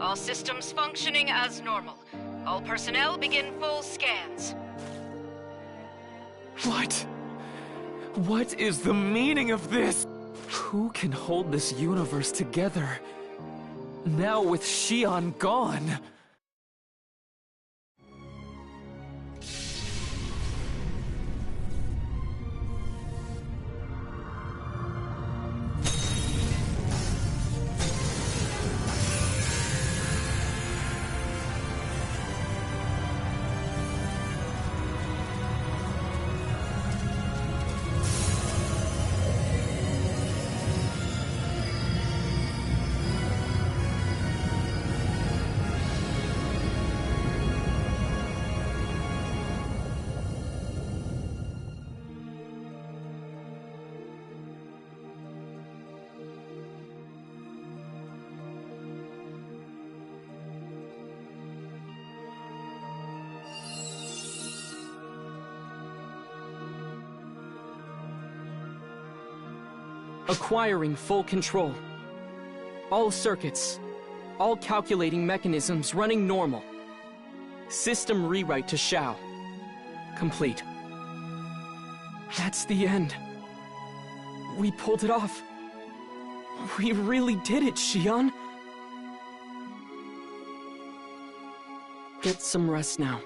All systems functioning as normal. All personnel begin full scans. What? What is the meaning of this? Who can hold this universe together? Now with Shion gone. Acquiring full control. All circuits, all calculating mechanisms running normal. System rewrite to Shao. Complete. That's the end. We pulled it off. We really did it, Shion. Get some rest now.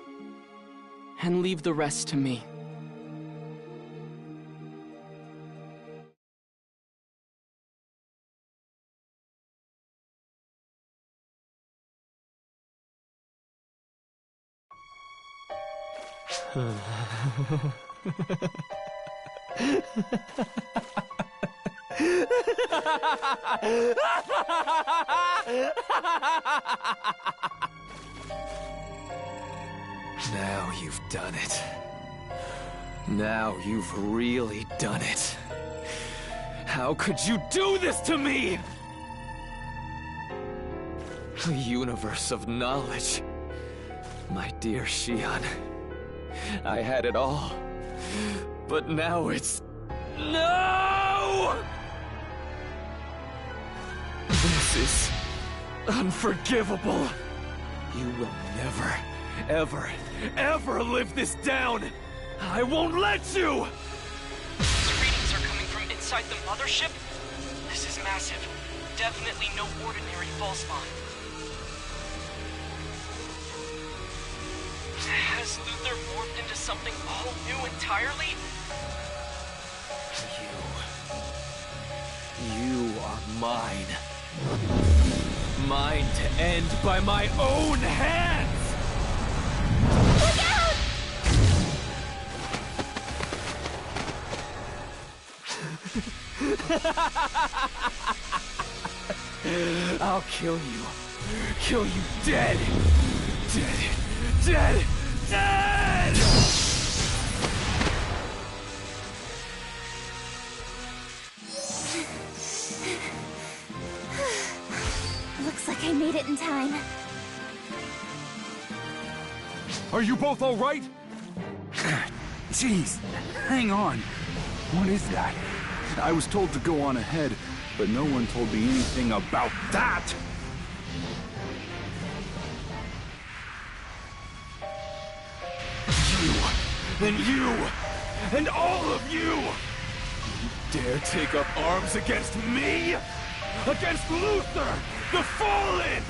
And leave the rest to me. Now you've done it. Now you've really done it. How could you do this to me? A universe of knowledge. My dear Shion. I had it all. But now it's... No! This is unforgivable. You will never, ever, ever live this down. I won't let you! These readings are coming from inside the mothership? This is massive. Definitely no ordinary false line. Has Luther morphed into something all new entirely? You are mine. Mine to end by my own hands! Look out! I'll kill you. Kill you dead. Dead. Dead. Dead! Looks like I made it in time. Are you both all right? Jeez, hang on. What is that? I was told to go on ahead, but no one told me anything about that! Then you! And all of you! You dare take up arms against me? Against Luther, the Fallen!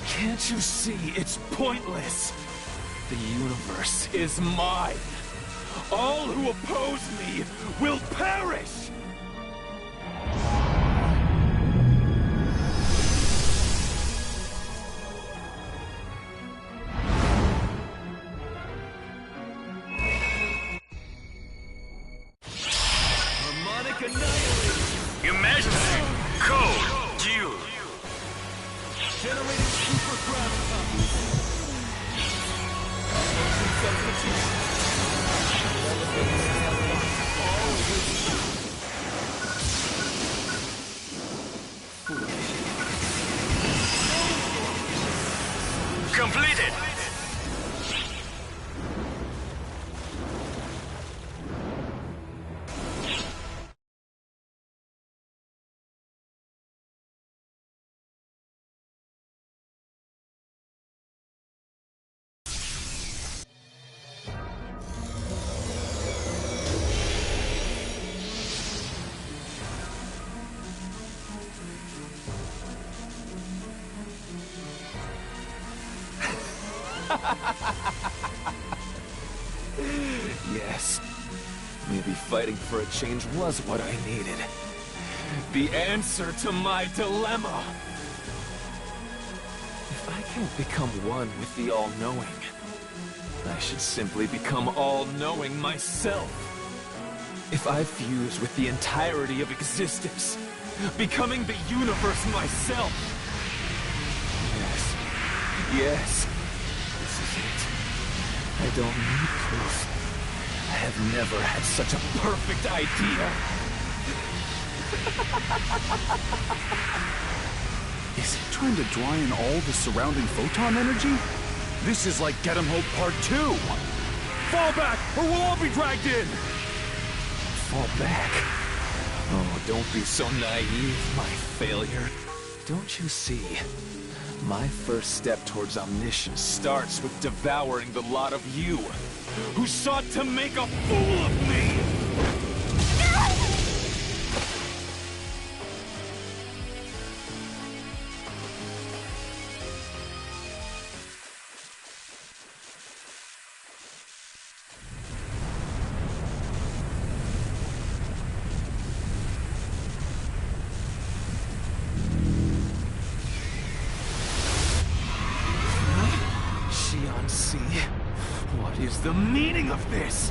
Can't you see it's pointless? The universe is mine. All who oppose me will perish! Harmonic annihilation! Emergency! Code due! Generating super graviton! Substitution! Completed! Yes. Maybe fighting for a change was what I needed. The answer to my dilemma. If I can't become one with the All-Knowing, I should simply become all-knowing myself. If I fuse with the entirety of existence, becoming the universe myself. Yes. This is it. I don't need proof. I have never had such a perfect idea. Is he trying to draw in all the surrounding photon energy? This is like Get 'em Hope Part 2! Fall back, or we'll all be dragged in! Fall back? Oh, don't be so naive, my failure. Don't you see? My first step towards omniscience starts with devouring the lot of you, who sought to make a fool of me! What is the meaning of this?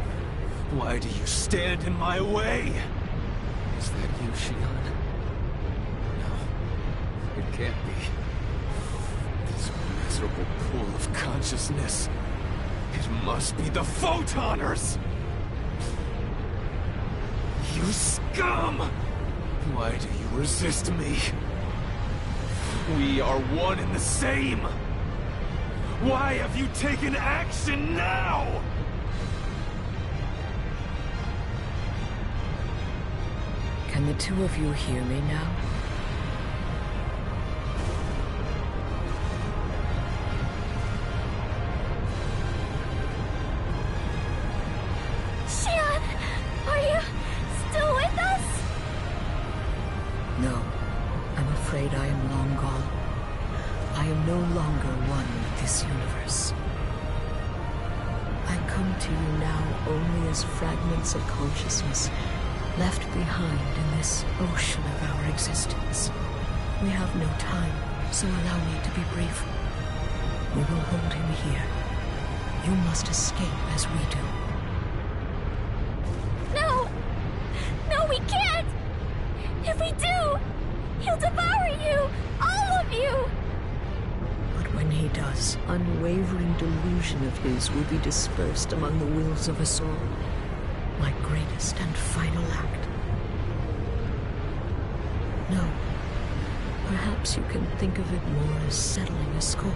Why do you stand in my way? Is that you, Shion? No, it can't be. This miserable pool of consciousness. It must be the Photoners! You scum! Why do you resist me? We are one and the same! Why have you taken action now? Can the two of you hear me now? Shion, are you still with us? No, I'm afraid I am long gone. I am no longer one with this universe. I come to you now only as fragments of consciousness left behind in this ocean of our existence. We have no time, so allow me to be brief. We will hold him here. You must escape as we do. No! No, we can't! If we do, he'll devour you! All of you! When he does, unwavering delusion of his will be dispersed among the wills of us all, my greatest and final act. No, perhaps you can think of it more as settling a score.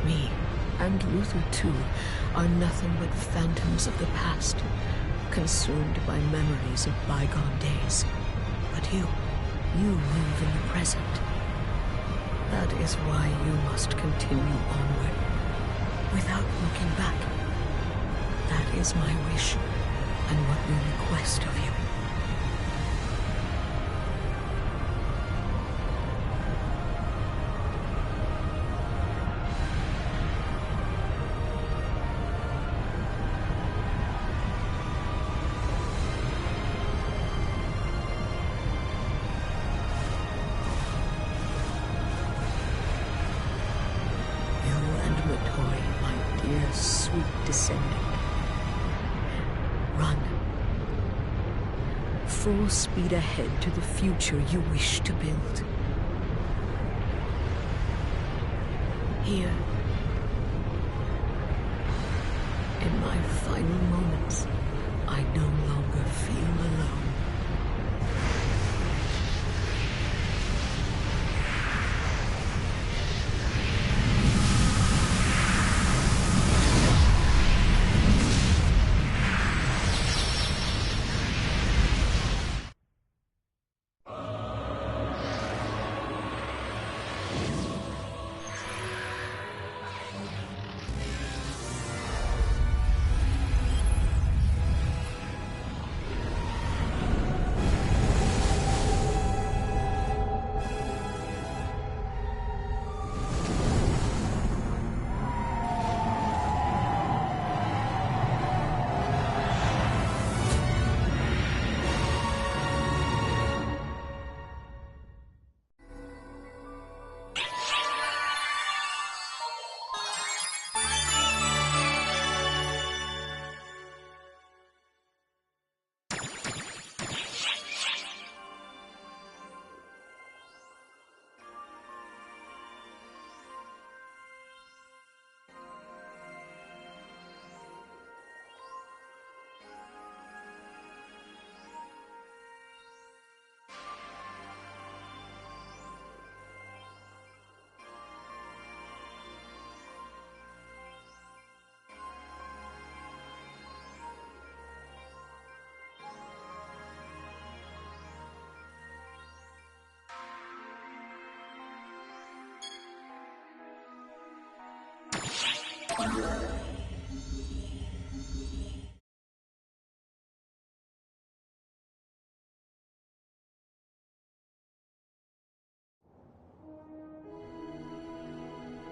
Me, and Luther too, are nothing but phantoms of the past, consumed by memories of bygone days. But you live in the present. That is why you must continue onward, without looking back. That is my wish, and what we request of you. Sweet descendant. Run. Full speed ahead to the future you wish to build. Here, in my final moments, I no longer feel alone.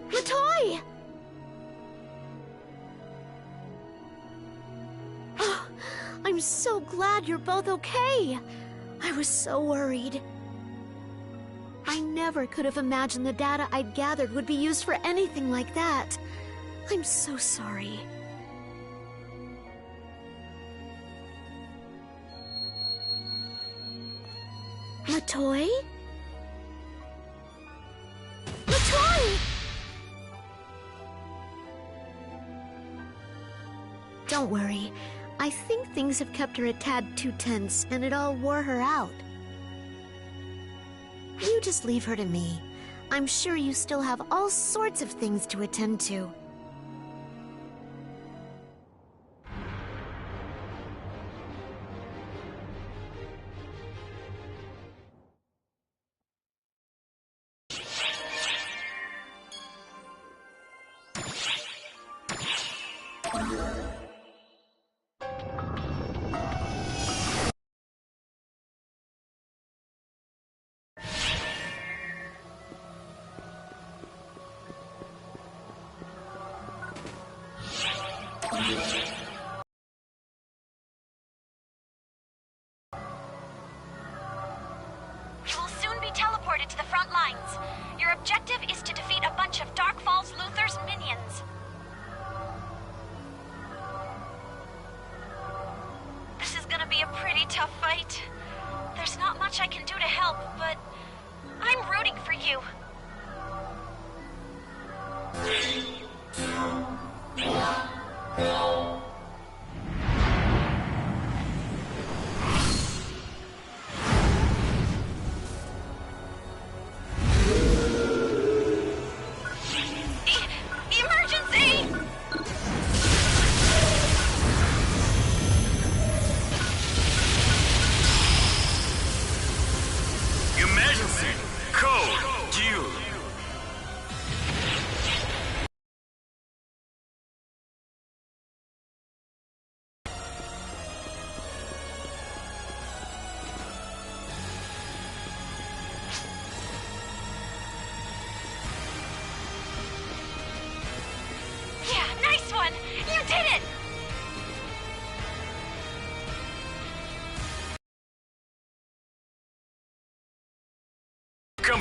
Latoy! Oh, I'm so glad you're both okay. I was so worried. I never could have imagined the data I'd gathered would be used for anything like that. I'm so sorry. Latoy? Latoy! Don't worry. I think things have kept her a tad too tense, and it all wore her out. You just leave her to me. I'm sure you still have all sorts of things to attend to. You will soon be teleported to the front lines. Your objective is to defeat a bunch of Dark Falls Luther's minions. This is gonna be a pretty tough fight. There's not much I can do to help, but I'm rooting for you. 3, 2, 1, go! Emergency!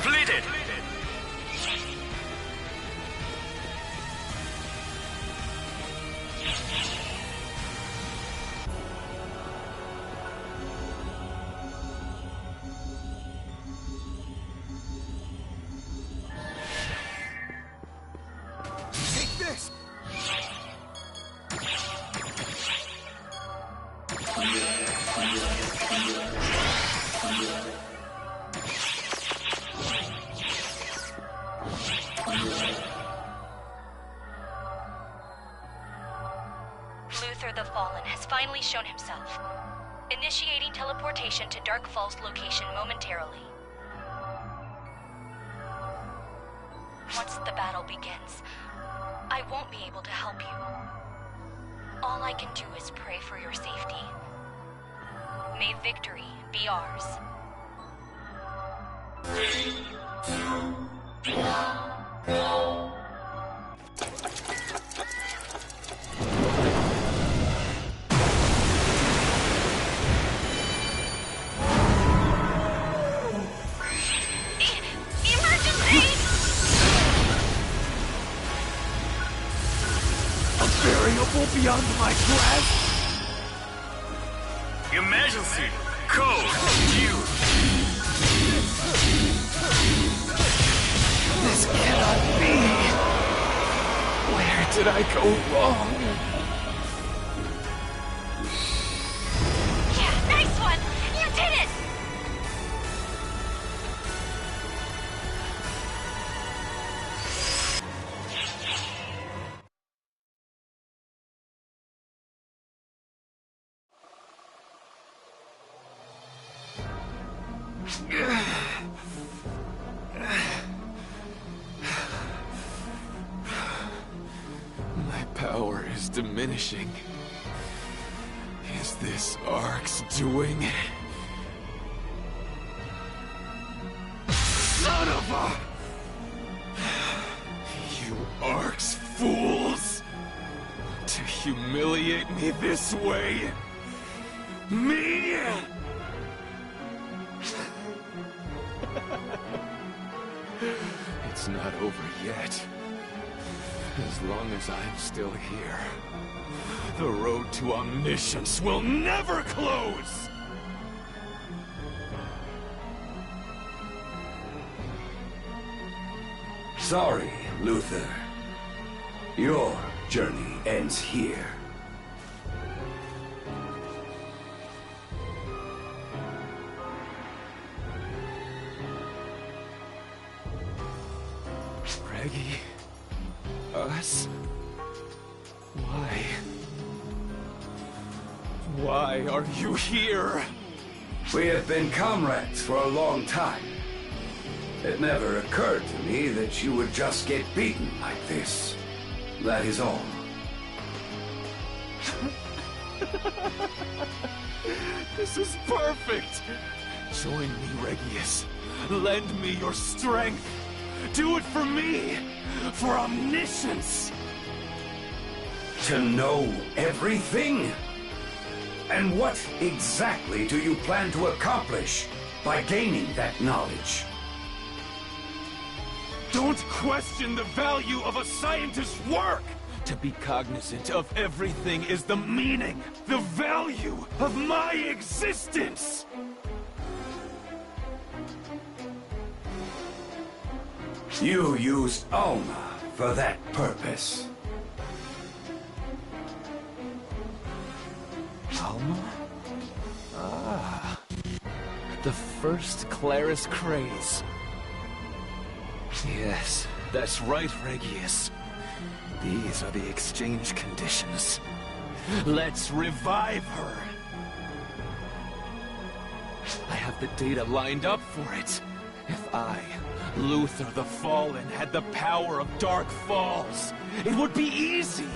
completed. Take this! Luther the Fallen has finally shown himself. Initiating teleportation to Dark Fall's location momentarily. Once the battle begins, I won't be able to help you. All I can do is pray for your safety. May victory be ours. 3, 2, 1, go! Variable beyond my grasp? Emergency! Code due! This cannot be! Where did I go wrong? Yeah, nice one! You did it! My power is diminishing. Is this Ark's doing? Son of a... You Ark's fools! To humiliate me this way? Me? It's not over yet. As long as I'm still here, the road to omniscience will never close! Sorry, Luther. Your journey ends here. Reggie? Us? Why? Why are you here? We have been comrades for a long time. It never occurred to me that you would just get beaten like this. That is all. This is perfect! Join me, Regius. Lend me your strength. Do it for me! For omniscience! To know everything? And what exactly do you plan to accomplish by gaining that knowledge? Don't question the value of a scientist's work! To be cognizant of everything is the meaning, the value of my existence! You used Alma for that purpose. Alma? Ah. The first Claris craze. Yes, that's right, Regius. These are the exchange conditions. Let's revive her! I have the data lined up for it. If I, Luther the Fallen, had the power of Dark Falls, it would be easy!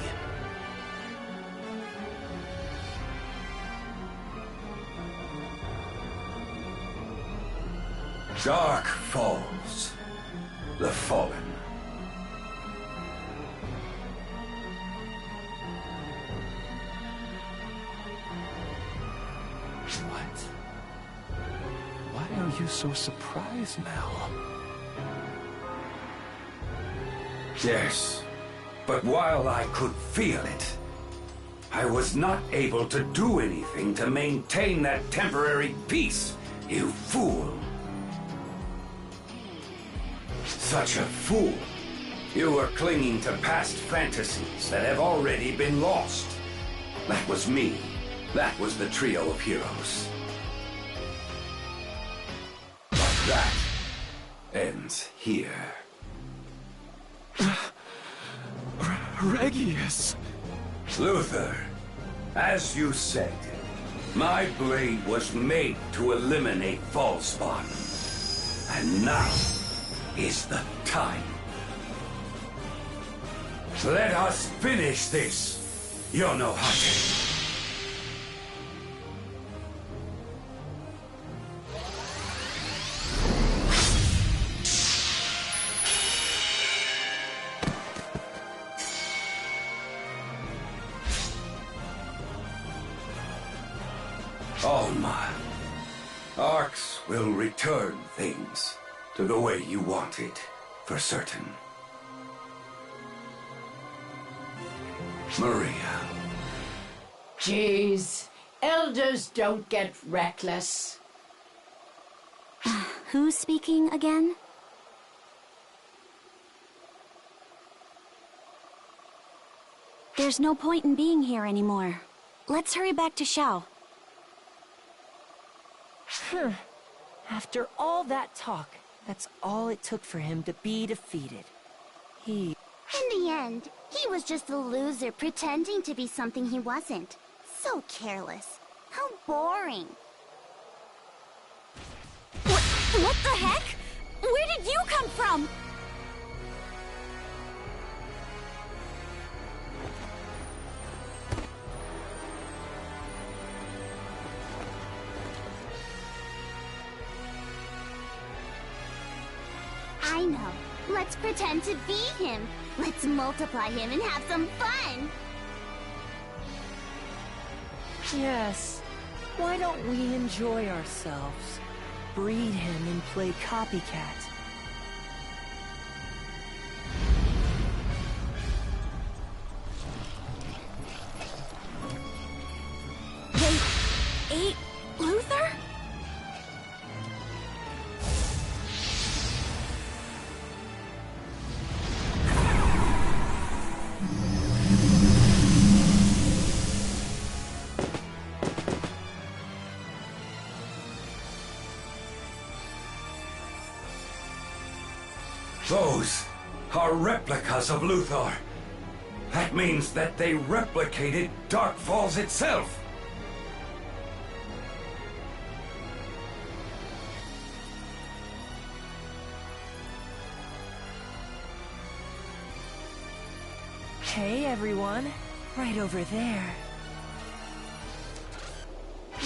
Dark Falls. The Fallen. What? Why are you so surprised now? Yes, but while I could feel it, I was not able to do anything to maintain that temporary peace, you fool. Such a fool. You were clinging to past fantasies that have already been lost. That was me. That was the trio of heroes. But that ends here. Regius! Luther, as you said, my blade was made to eliminate Volspawn. And now is the time. Let us finish this, Yonohage. Alma, Arx will return things to the way you want it, for certain. Maria. Jeez, elders don't get reckless. Who's speaking again? There's no point in being here anymore. Let's hurry back to Xiao. After all that talk, that's all it took for him to be defeated. In the end, he was just a loser pretending to be something he wasn't. So careless. How boring. What the heck? Where did you come from? I know. Let's pretend to be him. Let's multiply him and have some fun. Yes. Why don't we enjoy ourselves? Breed him and play copycat. They ate Luther? Those are replicas of Luthor. That means that they replicated Dark Falls itself. Hey, everyone. Right over there.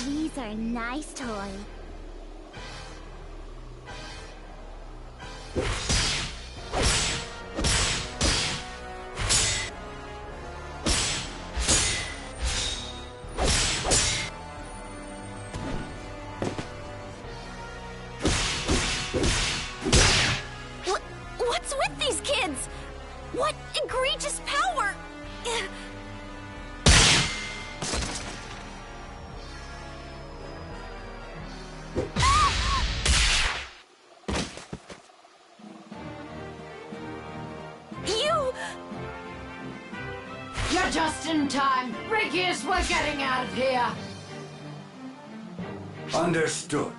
These are nice toys. What's with these kids? What egregious power! You're just in time. Regius, we're getting out of here. Understood.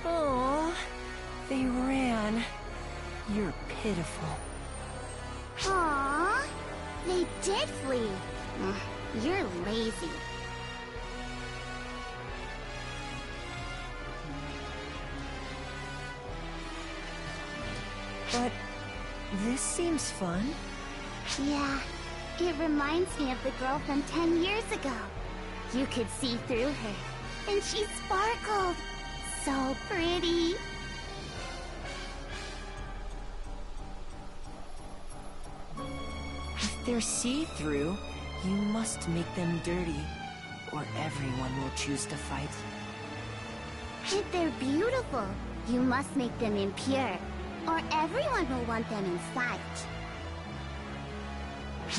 Aw, they ran. You're pitiful. Aww, they did flee. You're lazy. But this seems fun. Yeah, it reminds me of the girl from 10 years ago. You could see through her, and she sparkled. So pretty. If they're see-through, You must make them dirty, or everyone will choose to fight. If they're beautiful, you must make them impure, or everyone will want them in sight.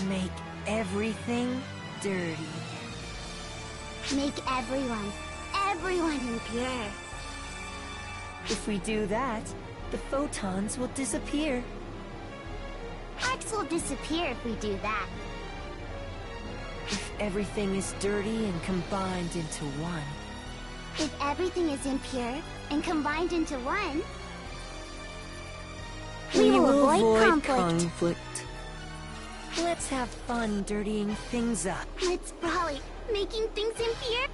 Make everything dirty. Make everyone impure. If we do that, the photons will disappear. Arcs will disappear if we do that. If everything is dirty and combined into one. If everything is impure and combined into one, we will avoid conflict. Let's have fun dirtying things up. Let's frolic, making things impure.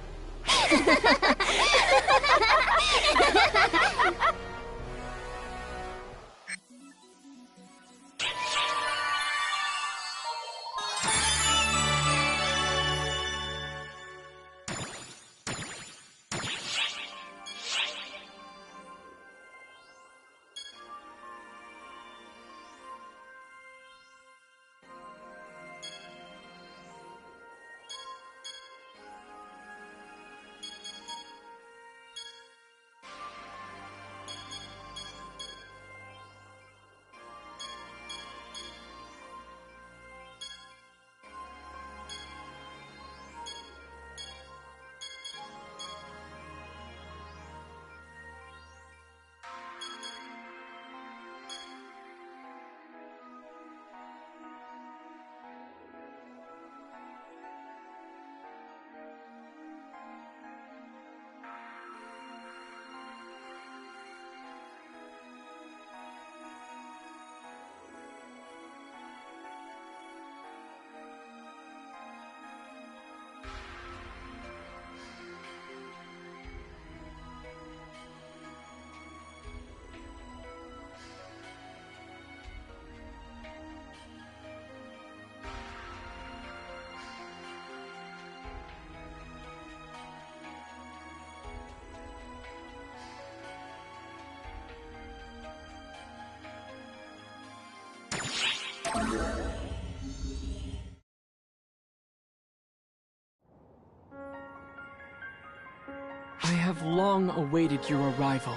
I have long awaited your arrival.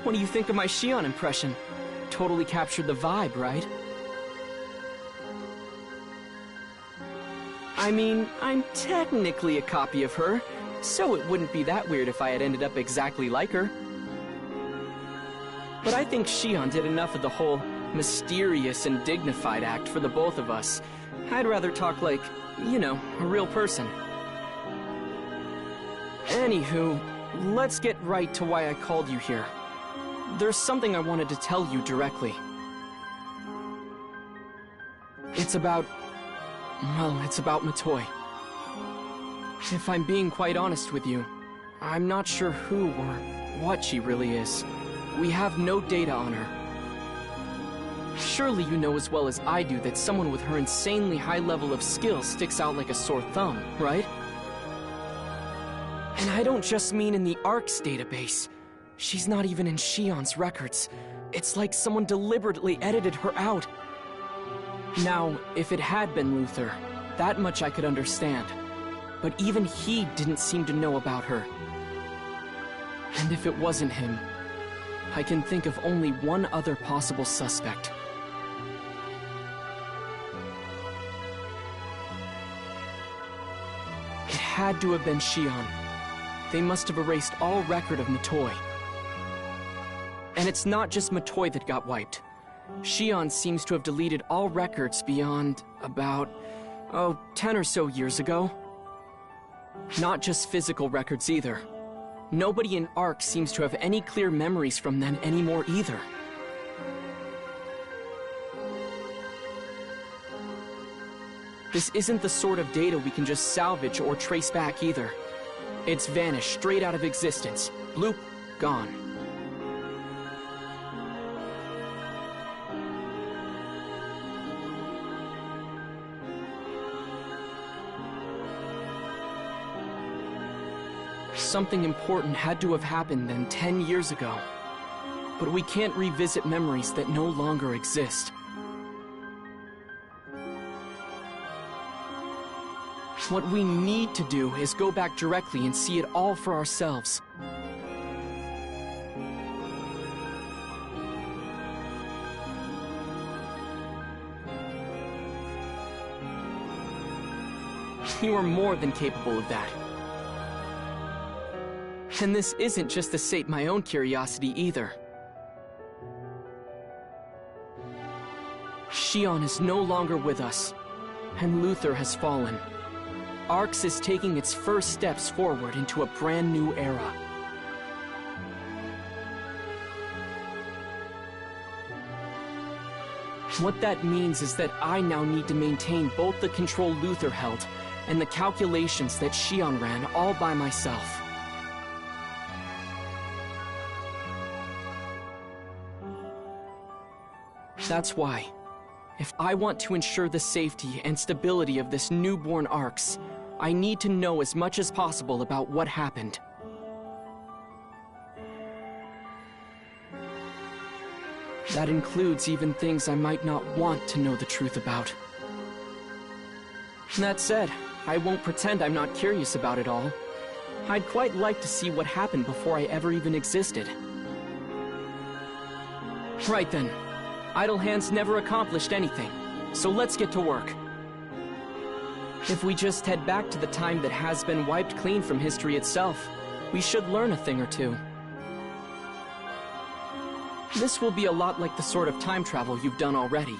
What do you think of my Shion impression? Totally captured the vibe, right? I mean, I'm technically a copy of her, so it wouldn't be that weird if I had ended up exactly like her. But I think Shion did enough of the whole mysterious and dignified act for the both of us. I'd rather talk like, you know, a real person. Anywho, let's get right to why I called you here. There's something I wanted to tell you directly. It's about Matoi. If I'm being quite honest with you, I'm not sure who or what she really is. We have no data on her. Surely you know as well as I do that someone with her insanely high level of skill sticks out like a sore thumb, right? And I don't just mean in the ARCS database. She's not even in Shion's records. It's like someone deliberately edited her out. Now, if it had been Luther, that much I could understand. But even he didn't seem to know about her. And if it wasn't him, I can think of only one other possible suspect. It had to have been Shion. They must have erased all record of Matoi. And it's not just Matoi that got wiped. Shion seems to have deleted all records beyond about, 10 or so years ago. Not just physical records either. Nobody in ARC seems to have any clear memories from then anymore either. This isn't the sort of data we can just salvage or trace back either. It's vanished straight out of existence. Bloop, gone. Something important had to have happened then 10 years ago. But we can't revisit memories that no longer exist. What we need to do is go back directly and see it all for ourselves. You are more than capable of that. And this isn't just to sate my own curiosity either. Shion is no longer with us, and Luther has fallen. Arx is taking its first steps forward into a brand new era. What that means is that I now need to maintain both the control Luther held and the calculations that Shion ran all by myself. That's why, if I want to ensure the safety and stability of this newborn Arx, I need to know as much as possible about what happened. That includes even things I might not want to know the truth about. That said, I won't pretend I'm not curious about it all. I'd quite like to see what happened before I ever even existed. Right then. Idle hands never accomplished anything, so let's get to work. If we just head back to the time that has been wiped clean from history itself, we should learn a thing or two. This will be a lot like the sort of time travel you've done already.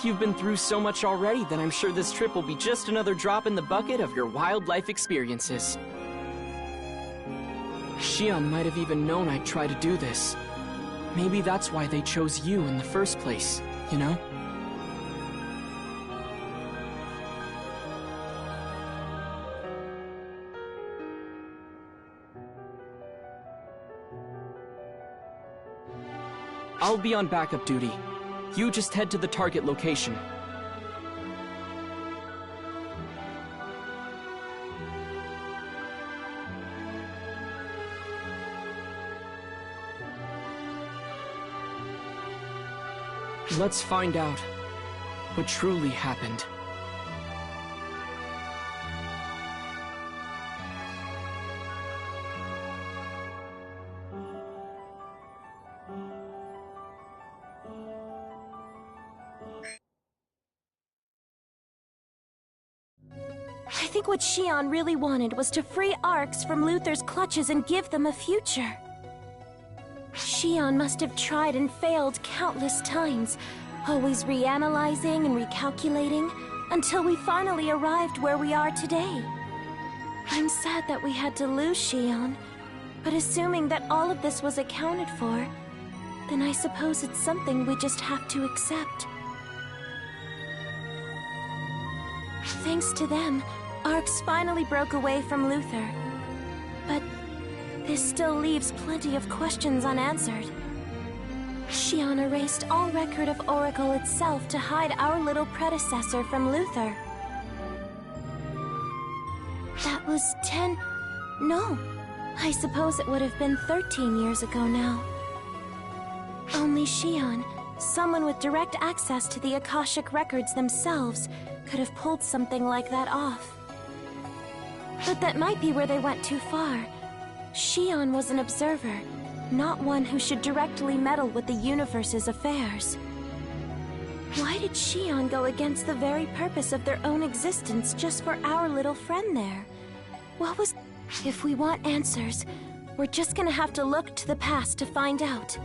You've been through so much already that I'm sure this trip will be just another drop in the bucket of your wildlife experiences. Shion might have even known I'd try to do this. Maybe that's why they chose you in the first place, you know? I'll be on backup duty. You just head to the target location. Let's find out what truly happened. I think what Shion really wanted was to free Arx from Luther's clutches and give them a future. Shion must have tried and failed countless times, always reanalyzing and recalculating, until we finally arrived where we are today. I'm sad that we had to lose Shion, but assuming that all of this was accounted for, then I suppose it's something we just have to accept. Thanks to them, Arx finally broke away from Luther. But this still leaves plenty of questions unanswered. Shion erased all record of Oracle itself to hide our little predecessor from Luther. That was 10... No, I suppose it would have been 13 years ago now. Only Shion, someone with direct access to the Akashic records themselves, could have pulled something like that off. But that might be where they went too far. Shion was an observer, not one who should directly meddle with the universe's affairs. Why did Shion go against the very purpose of their own existence just for our little friend there? What was... If we want answers, we're just gonna have to look to the past to find out.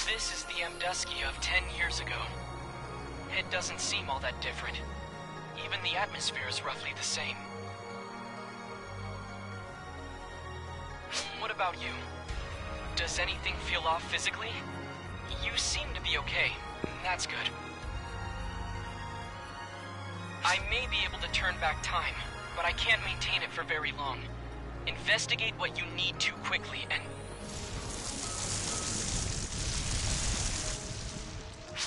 This is the Amdusky of 10 years ago. It doesn't seem all that different. Even the atmosphere is roughly the same. What about you? Does anything feel off physically? You seem to be okay. That's good. I may be able to turn back time, but I can't maintain it for very long. Investigate what you need to quickly and...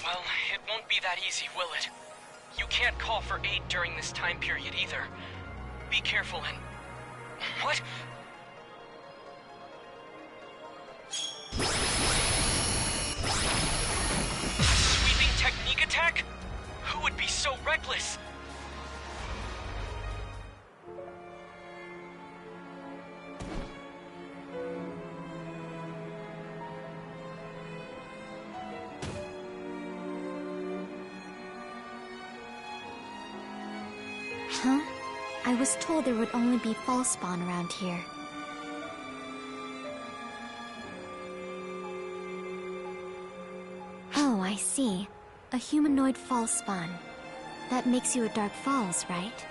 Well, it won't be that easy, will it? You can't call for aid during this time period either. Be careful and... What? Sweeping technique attack? Who would be so reckless? Huh? I was told there would only be false spawn around here. Oh, I see. A humanoid false spawn. That makes you a Dark Falls, right?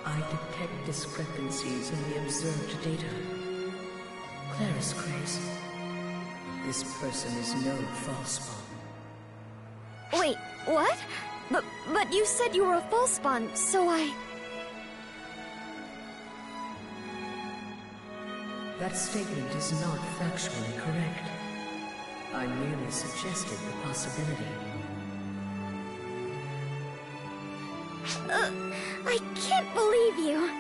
I detect discrepancies in the observed data. Claris Craze. This person is no false spawn. Wait, what? But you said you were a false spawn, so I... That statement is not factually correct. I merely suggested the possibility. I can't believe you.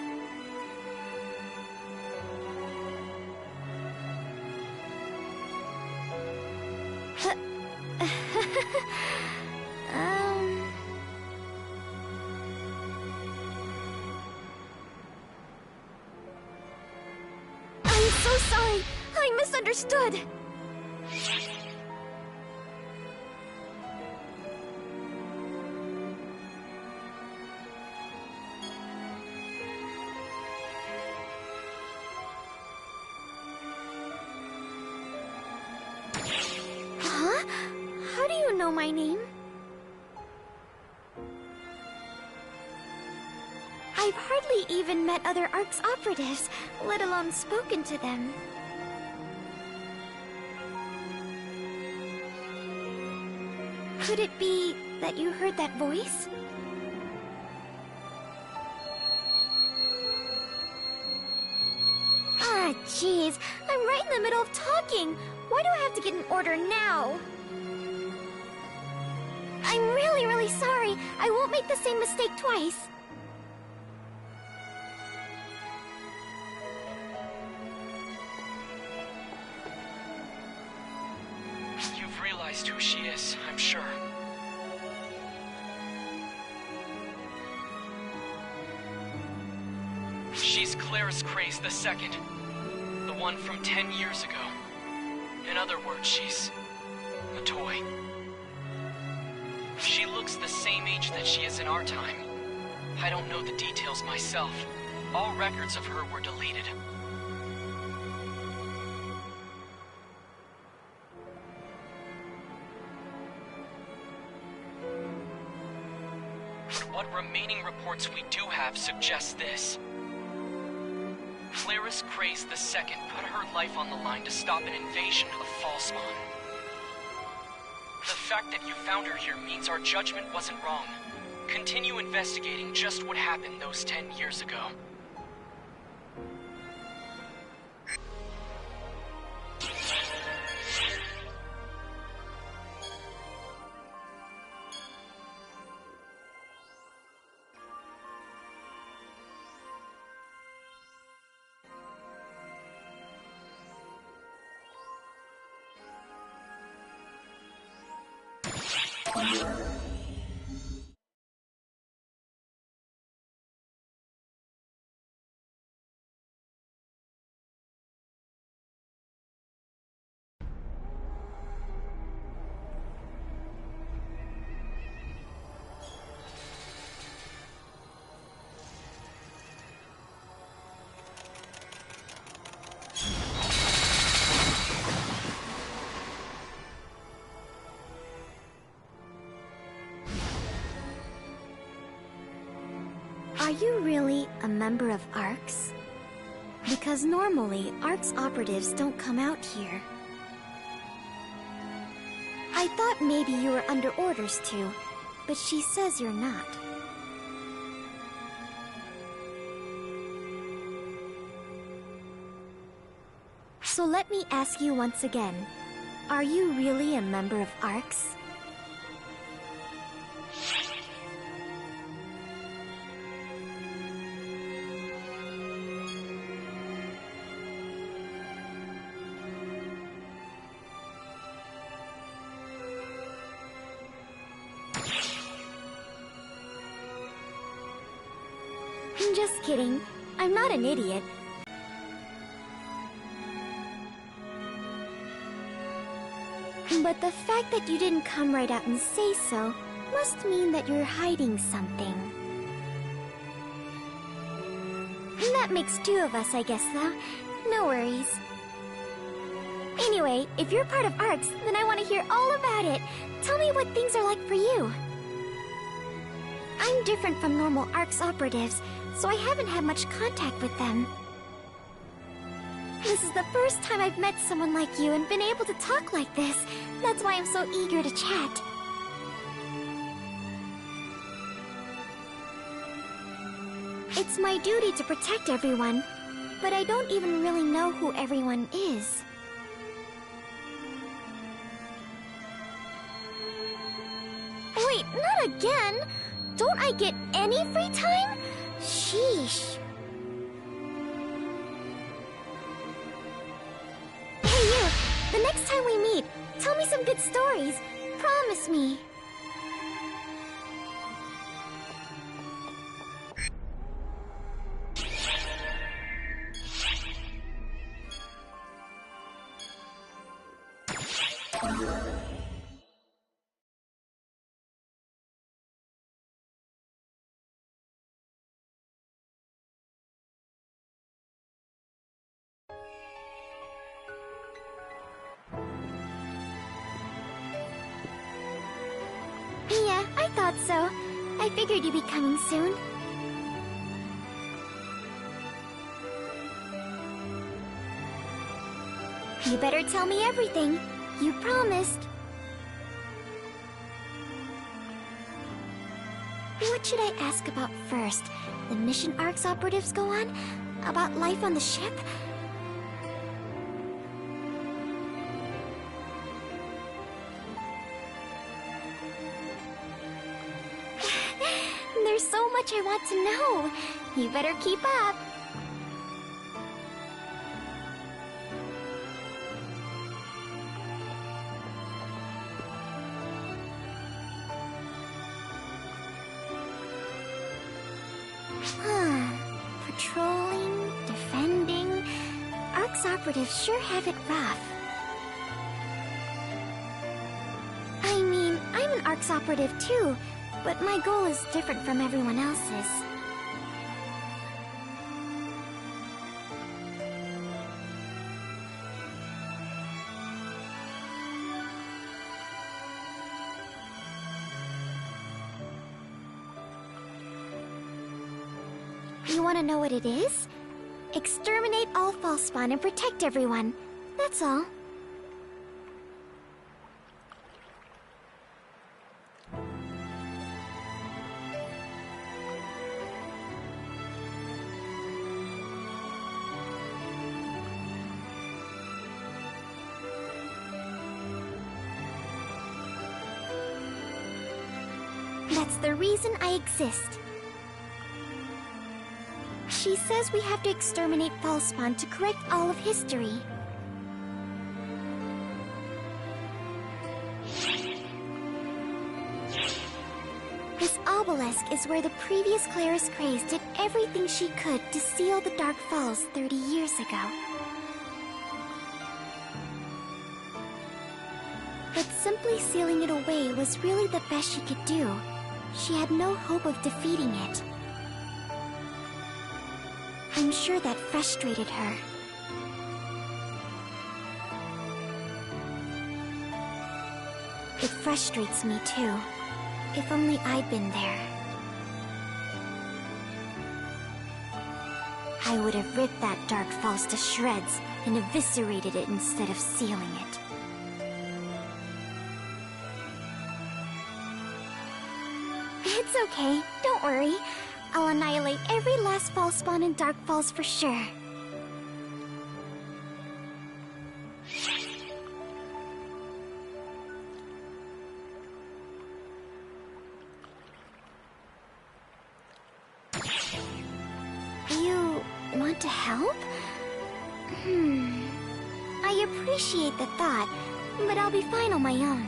I'm so sorry. I misunderstood. Huh? How do you know my name? I've hardly even met other ARC's operatives, let alone spoken to them. Could it be that you heard that voice? Ah, jeez. I'm right in the middle of talking. Why do I have to get an order now? I'm really, really sorry. I won't make the same mistake twice. You've realized who she is, I'm sure. She's Claris Craze the Second. The one from 10 years ago. In other words, she's a toy. She looks the same age that she is in our time. I don't know the details myself. All records of her were deleted. But what remaining reports we do have suggest this. Claris Craze II put her life on the line to stop an invasion of Falspawn. The fact that you found her here means our judgment wasn't wrong. Continue investigating just what happened those 10 years ago. you really a member of ARCS? Because normally, ARCS operatives don't come out here. I thought maybe you were under orders to, but she says you're not. So let me ask you once again, are you really a member of ARCS? Just kidding. I'm not an idiot. But the fact that you didn't come right out and say so must mean that you're hiding something. That makes two of us, I guess, though. No worries. Anyway, if you're part of ARCS, then I want to hear all about it. Tell me what things are like for you. I'm different from normal ARCS operatives, so I haven't had much contact with them. This is the first time I've met someone like you and been able to talk like this. That's why I'm so eager to chat. It's my duty to protect everyone, but I don't even really know who everyone is. Wait, not again! Don't I get any free time? Sheesh. Hey you, the next time we meet, tell me some good stories. Promise me. Yeah, I thought so. I figured you'd be coming soon. You better tell me everything. You promised. What should I ask about first? The mission ARCS operatives go on? About life on the ship? There's so much I want to know. You better keep up. Patrolling, defending. ARCS operatives sure have it rough. I mean, I'm an ARCS operative too, but my goal is different from everyone else's. You want to know what it is? Exterminate all false spawn and protect everyone. That's all. That's the reason I exist. She says we have to exterminate Falspawn to correct all of history. This obelisk is where the previous Claris Craze did everything she could to seal the Dark Falls 30 years ago. But simply sealing it away was really the best she could do. She had no hope of defeating it. I'm sure that frustrated her. It frustrates me too. If only I'd been there. I would have ripped that Dark Falls to shreds and eviscerated it instead of sealing it. It's okay, don't worry. I'll annihilate every last fall spawn in Dark Falls for sure. You want to help? I appreciate the thought, but I'll be fine on my own.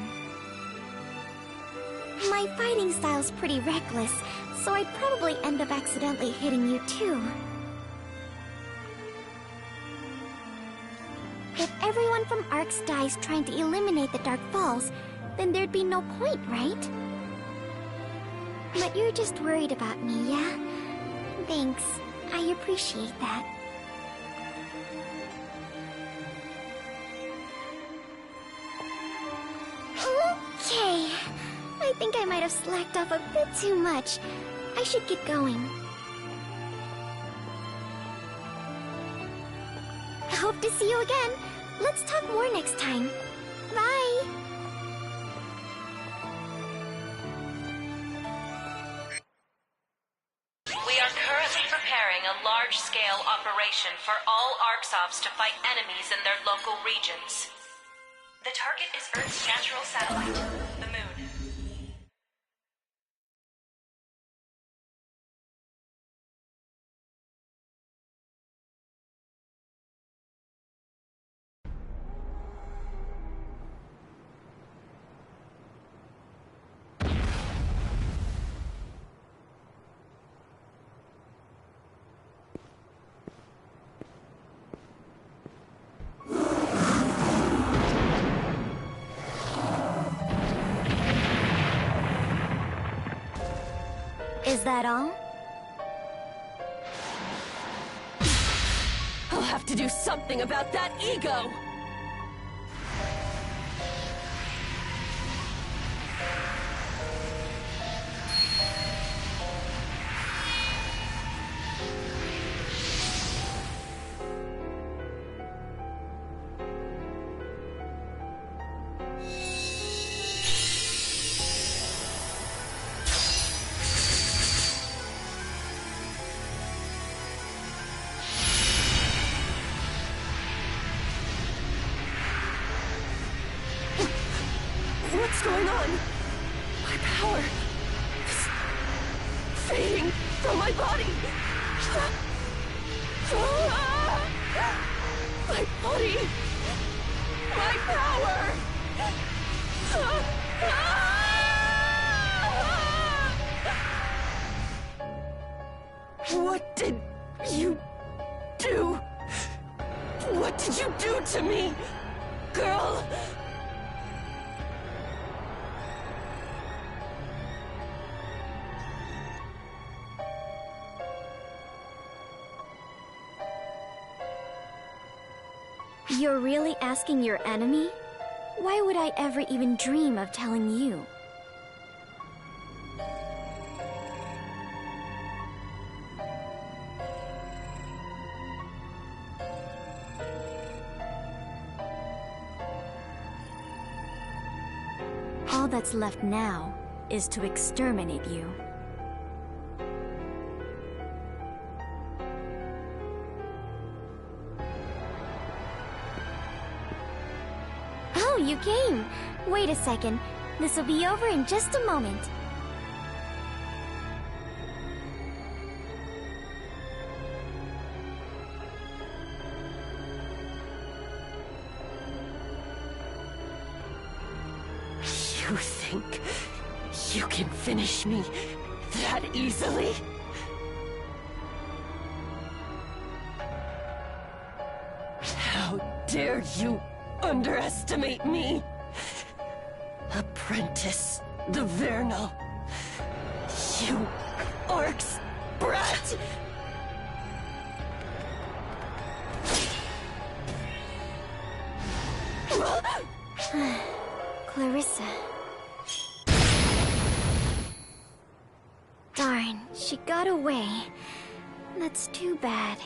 My fighting style's pretty reckless, so I'd probably end up accidentally hitting you too. If everyone from Arcs dies trying to eliminate the Dark Falls, then there'd be no point, right? But you're just worried about me, yeah? Thanks. I appreciate that. Okay. I think I might have slacked off a bit too much. I should get going. I hope to see you again. Let's talk more next time. Bye! We are currently preparing a large-scale operation for all ArcSops to fight enemies in their local regions. The target is Earth's natural satellite, the Moon. Is that all? I'll have to do something about that ego! What's going on? My power is fading from my body. My body. My power. What did you do? What did you do to me, girl? You're really asking your enemy? Why would I ever even dream of telling you? All that's left now is to exterminate you. Oh, you came! Wait a second. This will be over in just a moment. You think you can finish me that easily? How dare you underestimate me? Apprentice the Vernal. You Arc's brat! Clarissa. Darn, she got away. That's too bad.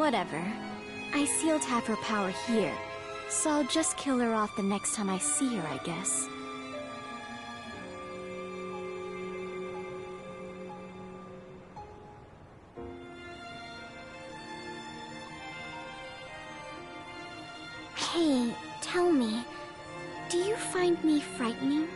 Whatever. I sealed half her power here, so I'll just kill her off the next time I see her, I guess. Hey, tell me, do you find me frightening?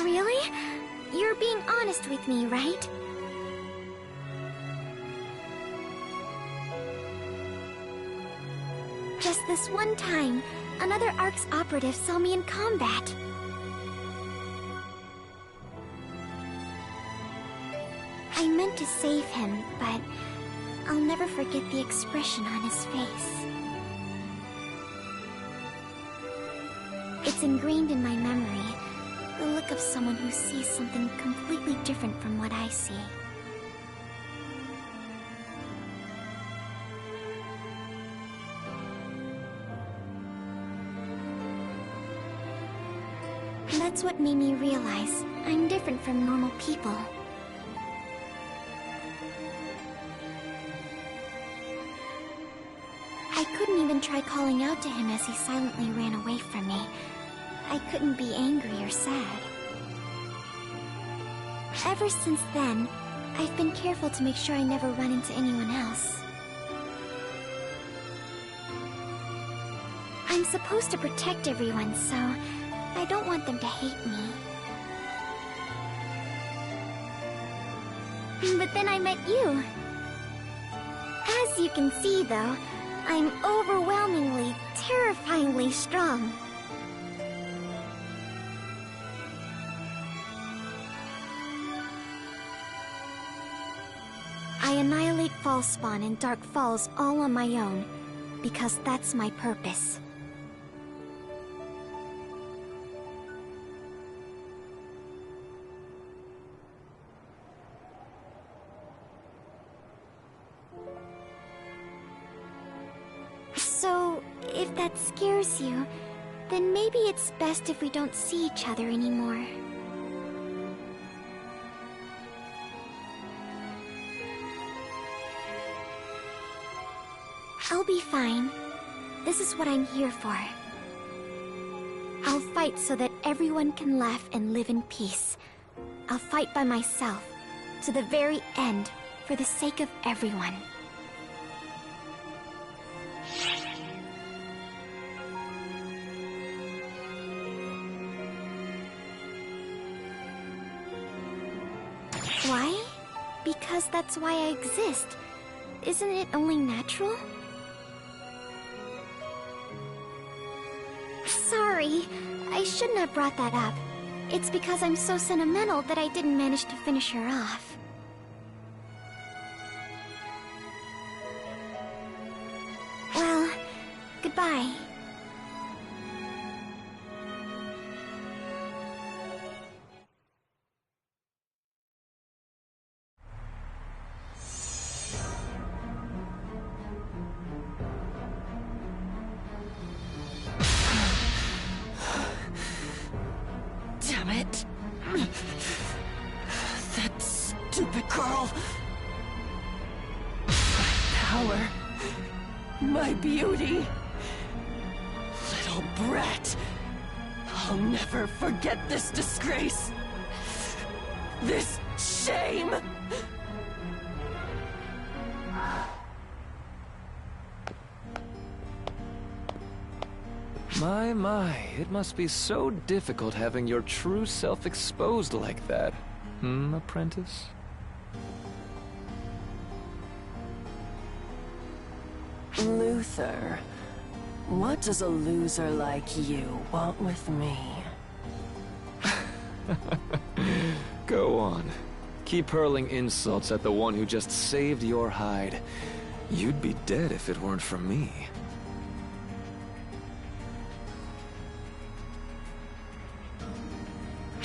Really? You're being honest with me, right? Just this one time, another ARC's operative saw me in combat. I meant to save him, but I'll never forget the expression on his face. It's ingrained in my memory. The look of someone who sees something completely different from what I see. That's what made me realize I'm different from normal people. I couldn't even try calling out to him as he silently ran away from me. I couldn't be angry or sad. Ever since then, I've been careful to make sure I never run into anyone else. I'm supposed to protect everyone, so I don't want them to hate me. But then I met you. As you can see, though, I'm overwhelmingly, terrifyingly strong. I annihilate Falspawn and Dark Falls all on my own, because that's my purpose. So, if that scares you, then maybe it's best if we don't see each other anymore. I'll be fine. This is what I'm here for. I'll fight so that everyone can laugh and live in peace. I'll fight by myself, to the very end, for the sake of everyone. Why? Because that's why I exist. Isn't it only natural? Sorry, I shouldn't have brought that up. It's because I'm so sentimental that I didn't manage to finish her off. Well, goodbye. Damn it! That stupid girl! My power! My beauty! Little brat! I'll never forget this disgrace! This shame! My, it must be so difficult having your true self exposed like that. Apprentice? Luther, What does a loser like you want with me? Go on. Keep hurling insults at the one who just saved your hide. You'd be dead if it weren't for me.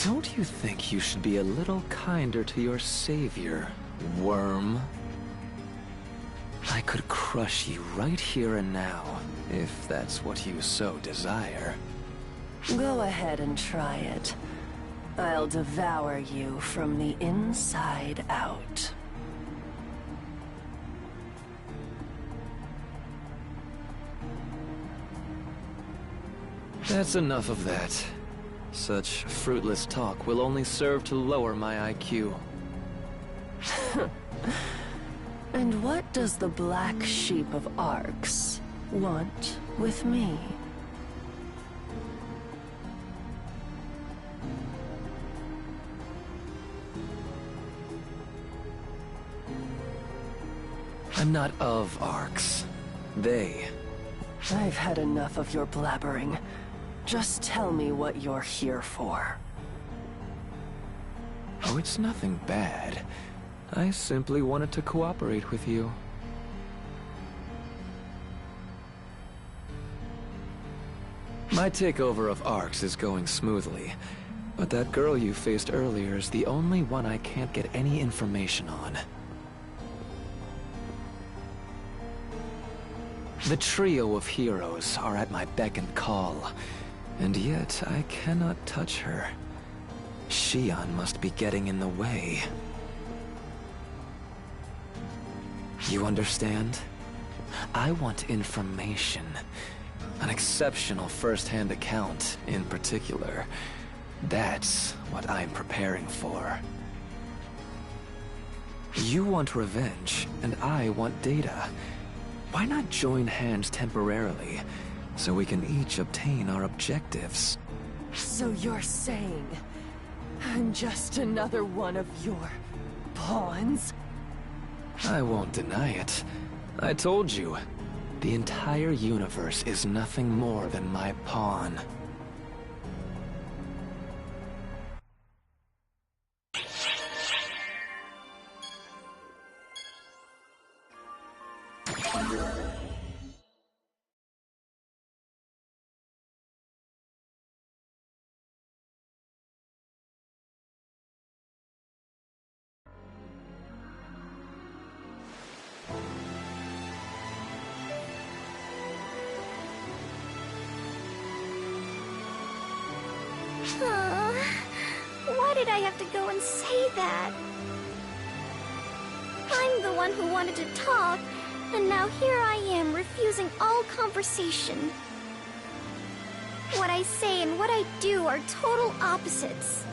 Don't you think you should be a little kinder to your savior, worm? I could crush you right here and now, if that's what you so desire. Go ahead and try it. I'll devour you from the inside out. That's enough of that. Such fruitless talk will only serve to lower my IQ. And what does the black sheep of Arx want with me? I'm not of Arx. They. I've had enough of your blabbering. Just tell me what you're here for. Oh, it's nothing bad. I simply wanted to cooperate with you. My takeover of Arx is going smoothly, but that girl you faced earlier is the only one I can't get any information on. The trio of heroes are at my beck and call, and yet I cannot touch her. Xion must be getting in the way. You understand? I want information. An exceptional first-hand account, in particular. That's what I'm preparing for. You want revenge, and I want data. Why not join hands temporarily, so we can each obtain our objectives? So you're saying I'm just another one of your pawns? I won't deny it. I told you, the entire universe is nothing more than my pawn. Why did I have to go and say that? I'm the one who wanted to talk, and now here I am refusing all conversation. What I say and what I do are total opposites.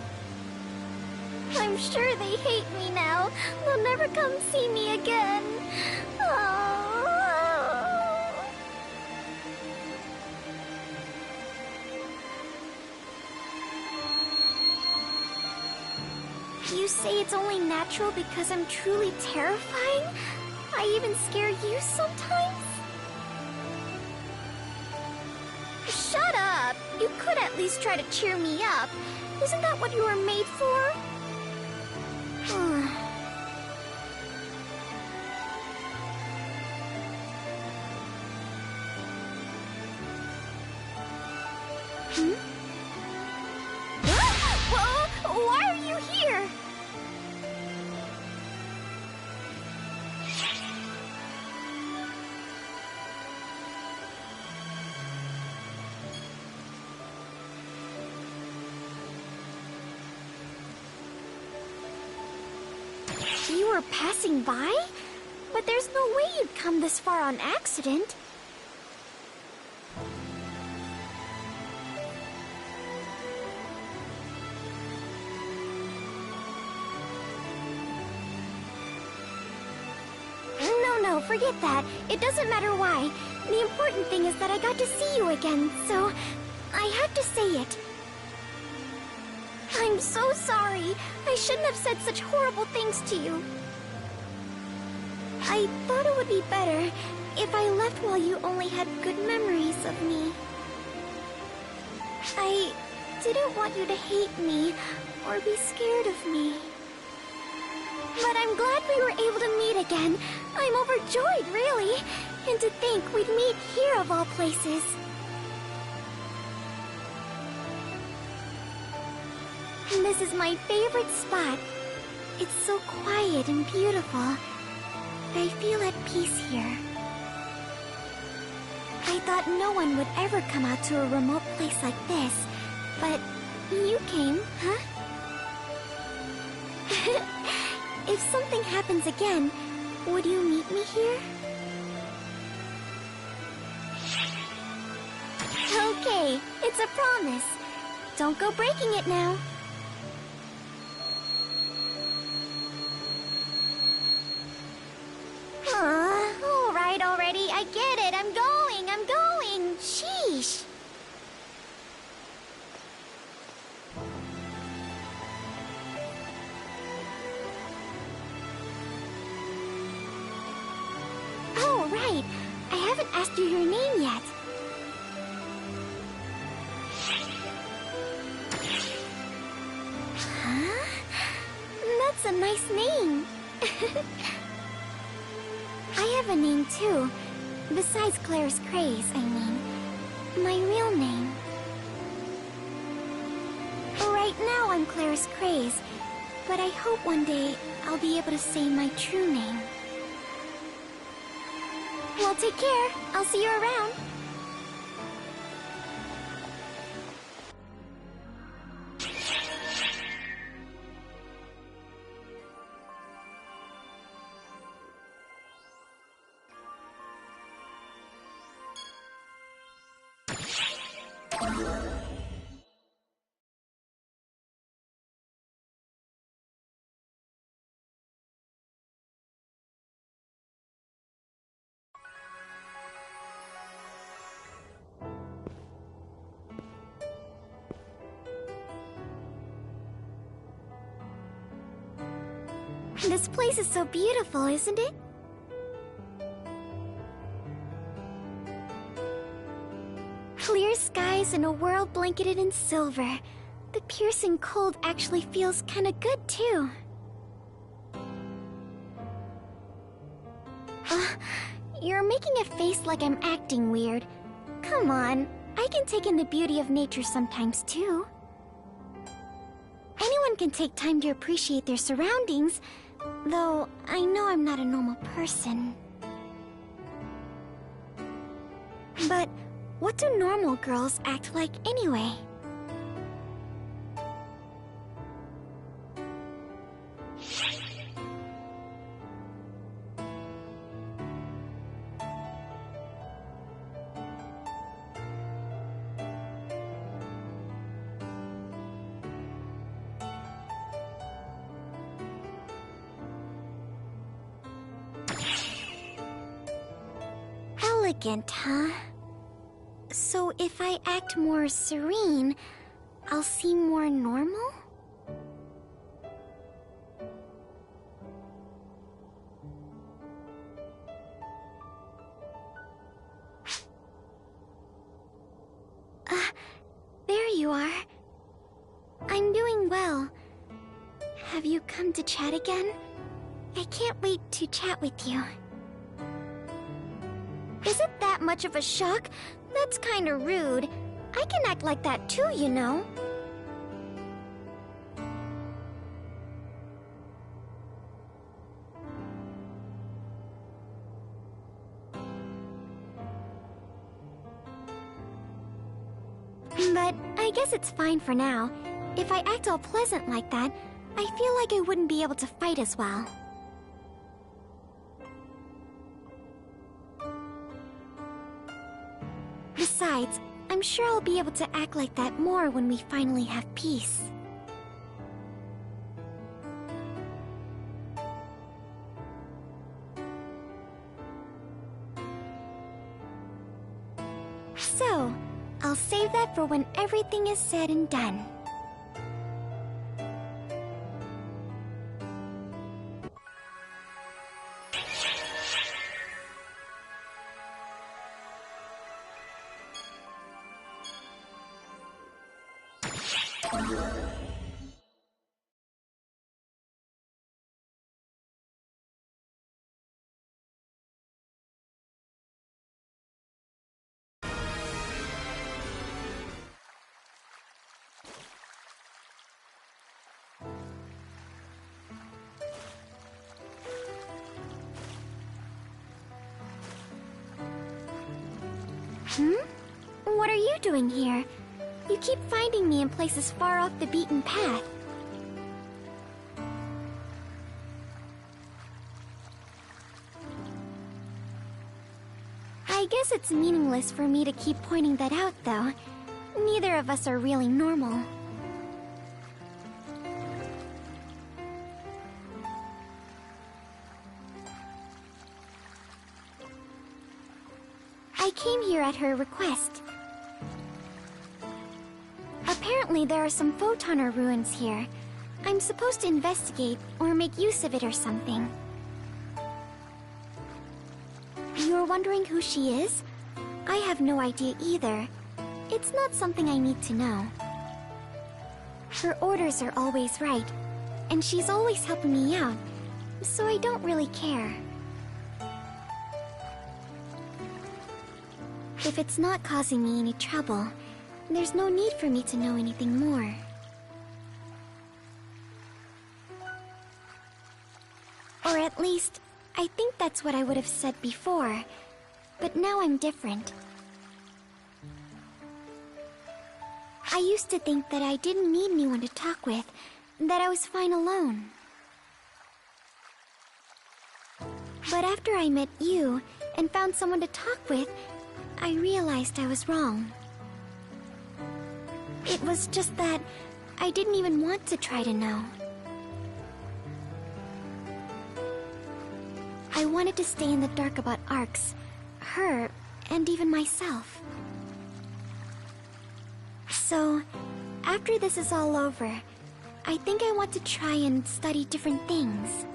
I'm sure they hate me now. They'll never come see me again. Oh. You say it's only natural because I'm truly terrifying? I even scare you sometimes? Shut up! You could at least try to cheer me up. Isn't that what you were made for? Hmm? Whoa! Why are you here? You were passing by? But there's no way you'd come this far on accident. No, forget that. It doesn't matter why. The important thing is that I got to see you again, so I had to say it. I'm so sorry. I shouldn't have said such horrible things to you. I thought it would be better if I left while you only had good memories of me. I didn't want you to hate me or be scared of me. But I'm glad we were able to meet again. I'm overjoyed, really. And to think we'd meet here of all places. This is my favorite spot. It's so quiet and beautiful. I feel at peace here. I thought no one would ever come out to a remote place like this, but you came, huh? If something happens again, would you meet me here? Okay, it's a promise. Don't go breaking it now. All right already, I get it. I'm going. Sheesh. Oh, right. I haven't asked you your name yet. Huh? That's a nice name. I have a name too. Besides Claire's Craze, I mean. My real name. Right now I'm Claire's Craze, but I hope one day I'll be able to say my true name. Well, take care. I'll see you around. This place is so beautiful, isn't it? Clear skies and a world blanketed in silver. The piercing cold actually feels kinda good, too. You're making a face like I'm acting weird. Come on, I can take in the beauty of nature sometimes, too. Anyone can take time to appreciate their surroundings, though I know I'm not a normal person. But what do normal girls act like anyway? Elegant, huh? So if I act more serene, I'll seem more normal? There you are. I'm doing well. Have you come to chat again? I can't wait to chat with you. Is it that much of a shock? That's kinda rude. I can act like that too, you know. But I guess it's fine for now. If I act all pleasant like that, I feel like I wouldn't be able to fight as well. Besides, I'm sure I'll be able to act like that more when we finally have peace. So, I'll save that for when everything is said and done. What are you doing here? You keep finding me in places far off the beaten path. I guess it's meaningless for me to keep pointing that out, though. Neither of us are really normal. I came here at her request. Apparently there are some Photoner ruins here. I'm supposed to investigate or make use of it or something. You're wondering who she is? I have no idea either. It's not something I need to know. Her orders are always right, and she's always helping me out, so I don't really care. If it's not causing me any trouble, there's no need for me to know anything more. Or at least, I think that's what I would have said before, but now I'm different. I used to think that I didn't need anyone to talk with, that I was fine alone. But after I met you and found someone to talk with, I realized I was wrong. It was just that I didn't even want to try to know. I wanted to stay in the dark about Arx, her, and even myself. So, after this is all over, I think I want to try and study different things.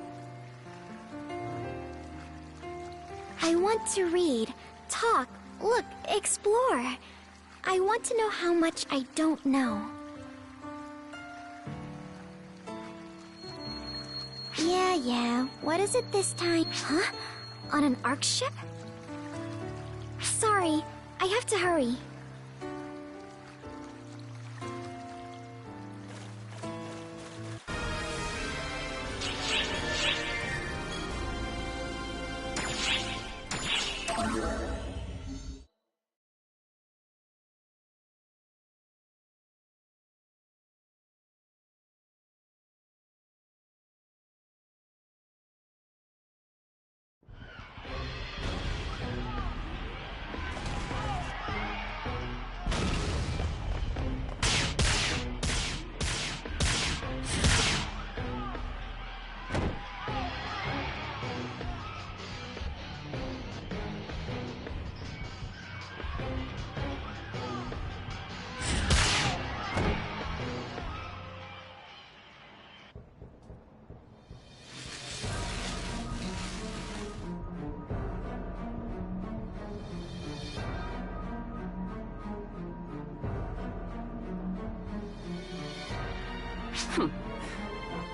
I want to read, talk, look, explore. I want to know how much I don't know. Yeah, what is it this time? Huh? On an Arx ship? Sorry, I have to hurry.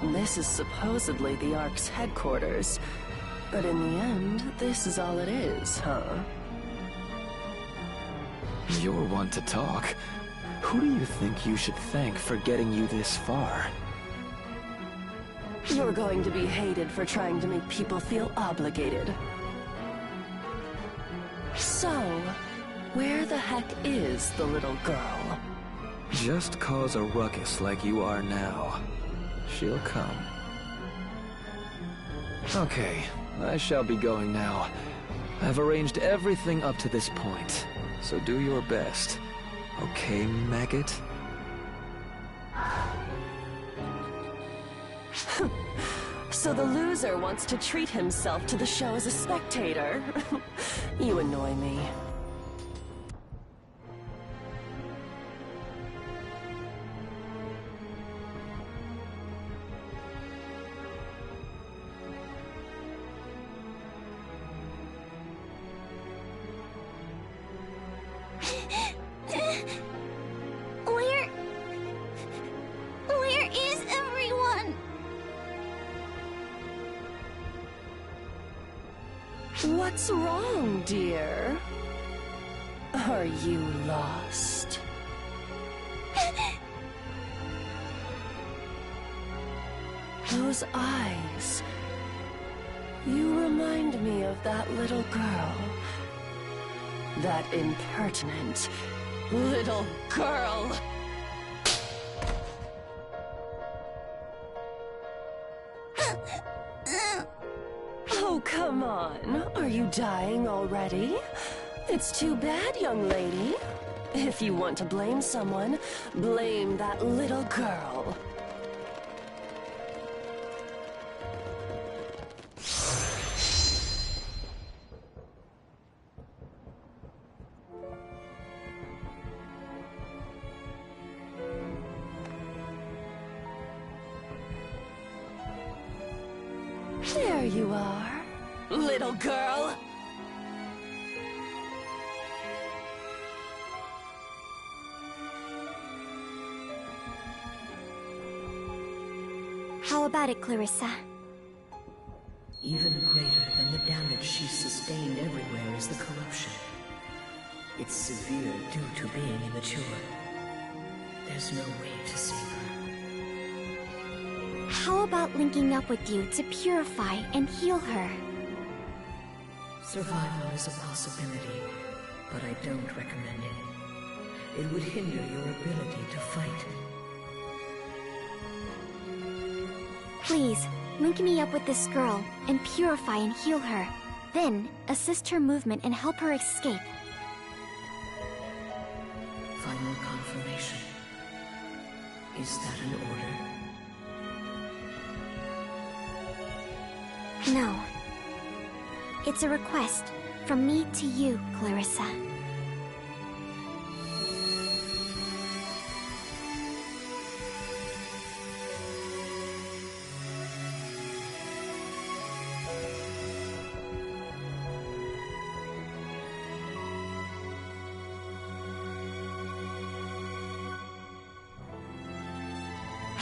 This is supposedly the Ark's headquarters, but in the end, this is all it is, huh? You're one to talk. Who do you think you should thank for getting you this far? You're going to be hated for trying to make people feel obligated. So, where the heck is the little girl? Just cause a ruckus like you are now. She'll come. Okay, I shall be going now. I've arranged everything up to this point, so do your best. Okay, maggot? So the loser wants to treat himself to the show as a spectator. You annoy me. What's wrong, dear? Are you lost? Those eyes. You remind me of that little girl. That impertinent little girl. Oh, come on. Are you dying already? It's too bad, young lady. If you want to blame someone, blame that little girl. There you are, little girl. How about it, Clarissa? Even greater than the damage she's sustained everywhere is the corruption. It's severe due to being immature. There's no way to save her. How about linking up with you to purify and heal her? Survival is a possibility, but I don't recommend it. It would hinder your ability to fight. Please, link me up with this girl and purify and heal her. Then, assist her movement and help her escape. Final confirmation. Is that an order? No. It's a request from me to you, Clarissa.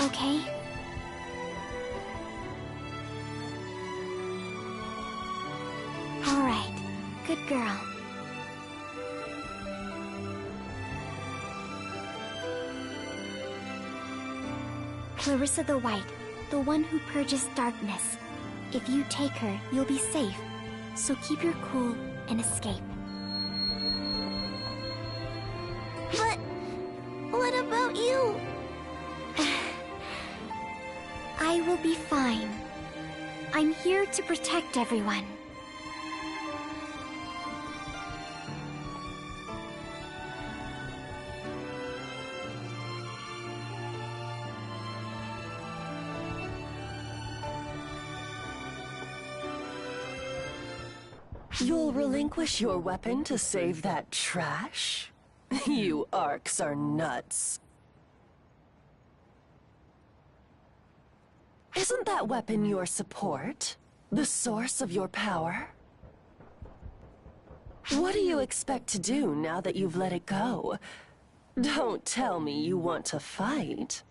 Okay? All right. Good girl. Clarissa the White, the one who purges darkness. If you take her, you'll be safe. So keep your cool and escape. But what about you? I will be fine. I'm here to protect everyone. You'll relinquish your weapon to save that trash? You Arcs are nuts. Isn't that weapon your support? The source of your power? What do you expect to do now that you've let it go? Don't tell me you want to fight.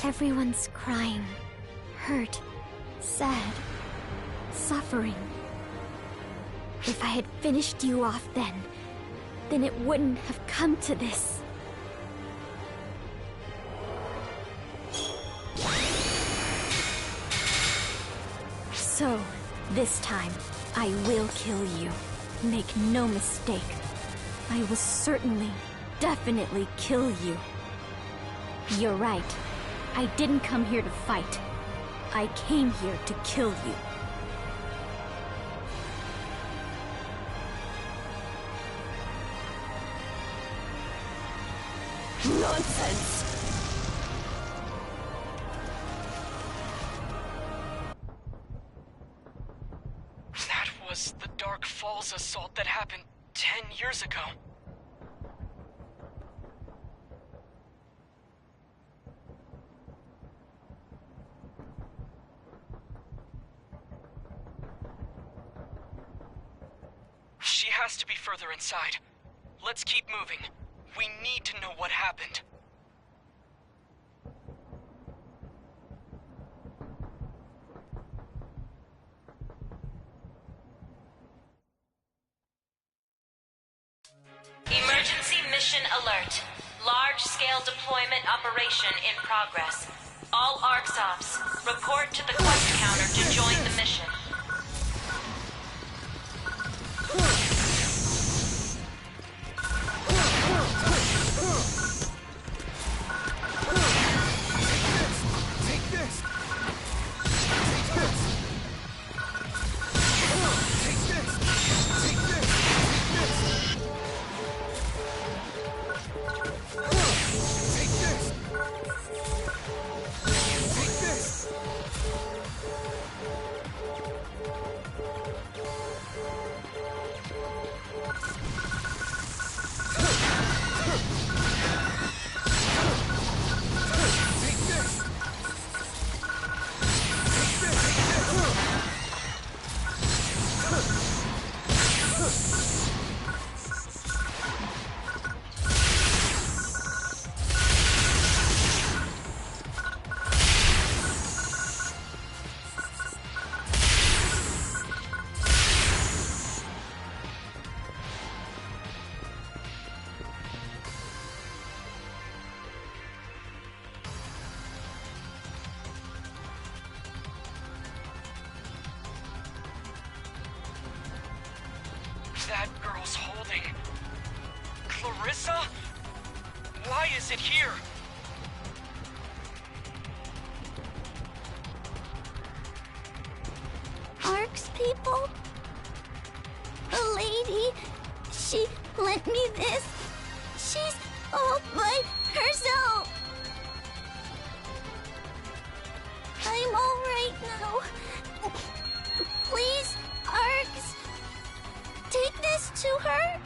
Everyone's crying, hurt, sad, suffering. If I had finished you off then it wouldn't have come to this. So, this time, I will kill you. Make no mistake. I will certainly, definitely kill you. You're right. I didn't come here to fight. I came here to kill you. Nonsense! That was the Dark Falls assault that happened 10 years ago. to be further inside. Let's keep moving. We need to know what happened. Emergency mission alert. Large-scale deployment operation in progress. All ARCS ops, report to the quest counter to join the mission. Take this! That girl's holding... Clarissa? Why is it here? ARCS people? A lady, she lent me this. She's all by herself. I'm all right now. Please, ARCS, take this to her.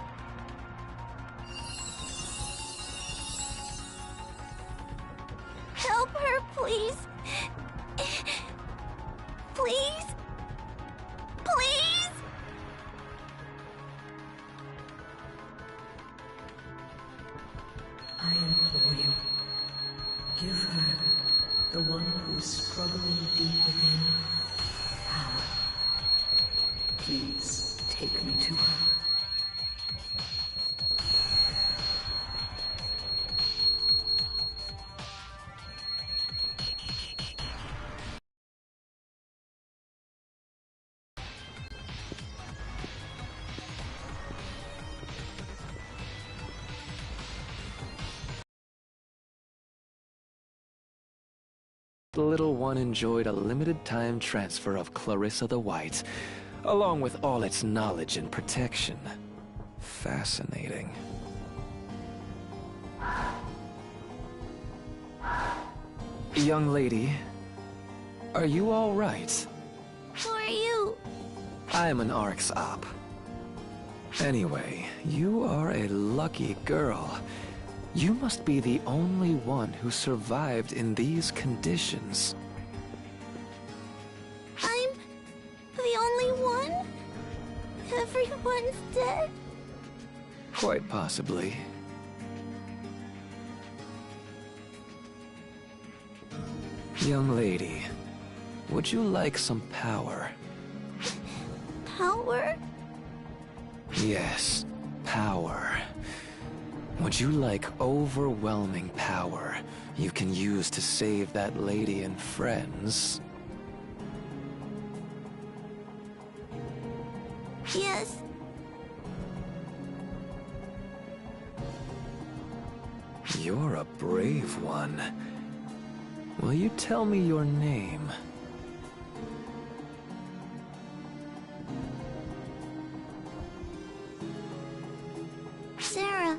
Help her, please. Please. Please. I implore you, give her, the one who's struggling deep within, power. Please take me to her. The little one enjoyed a limited-time transfer of Clarissa the White, along with all its knowledge and protection. Fascinating. Young lady, are you all right? Who are you? I'm an ARCS op. Anyway, you are a lucky girl. You must be the only one who survived in these conditions. I'm the only one? Everyone's dead? Quite possibly. Young lady, would you like some power? Power? Yes, power. Would you like overwhelming power you can use to save that lady and friends? Yes. You're a brave one. Will you tell me your name? Sarah.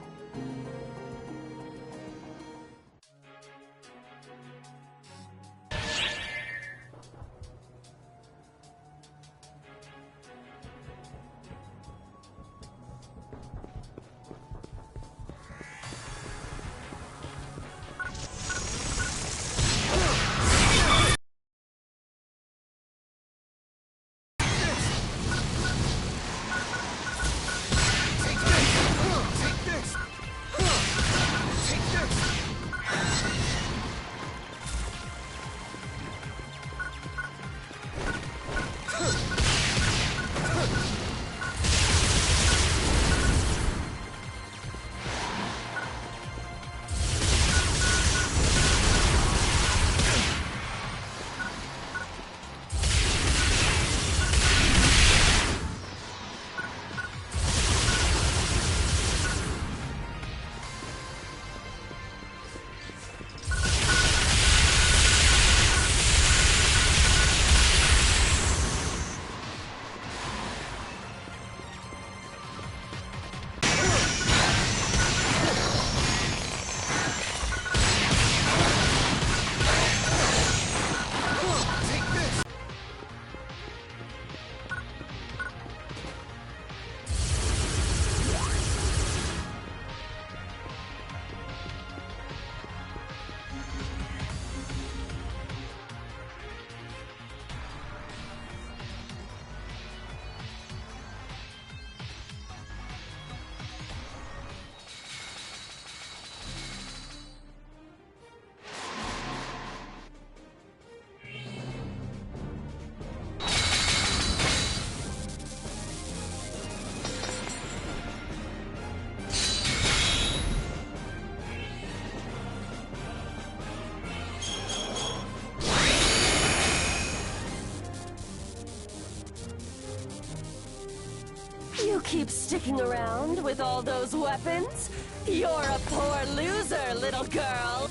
dicking around with all those weapons? You're a poor loser, little girl.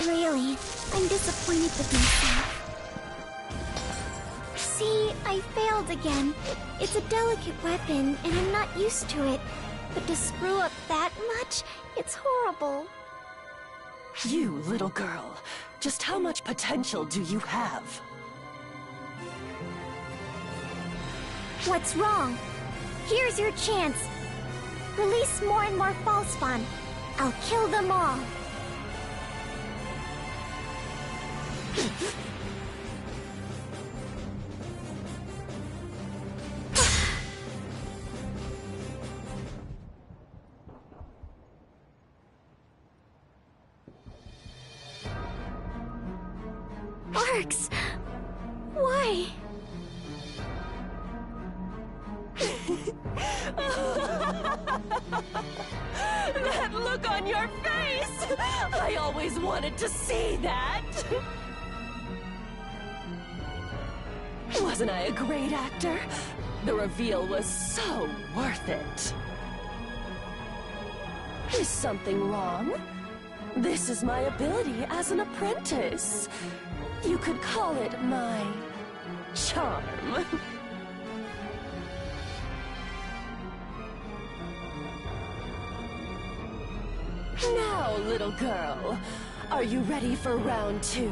Really, I'm disappointed with myself. See, I failed again. It's a delicate weapon, and I'm not used to it. But to screw up that much, it's horrible. You, little girl, just how much potential do you have? What's wrong? Here's your chance. Release more and more false spawn. I'll kill them all. Arcs! Why? That look on your face! I always wanted to see that! Wasn't I a great actor? The reveal was so worth it. Is something wrong? This is my ability as an apprentice. You could call it my charm. Now, little girl, are you ready for round 2?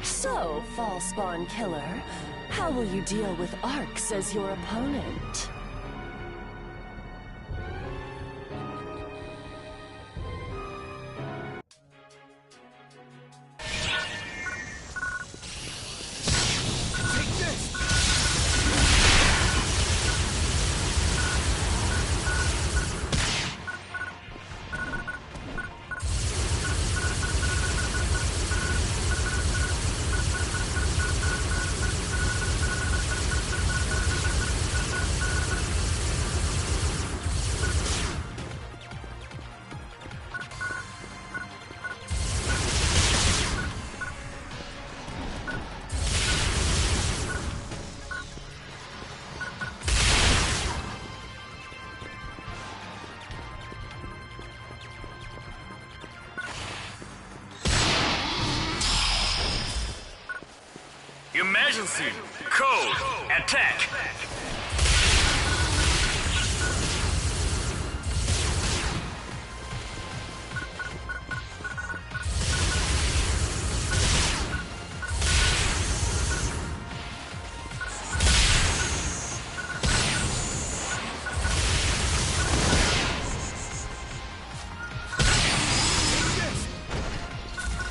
So, Fall Spawn Killer, how will you deal with Arcs as your opponent? Emergency! Code! Attack!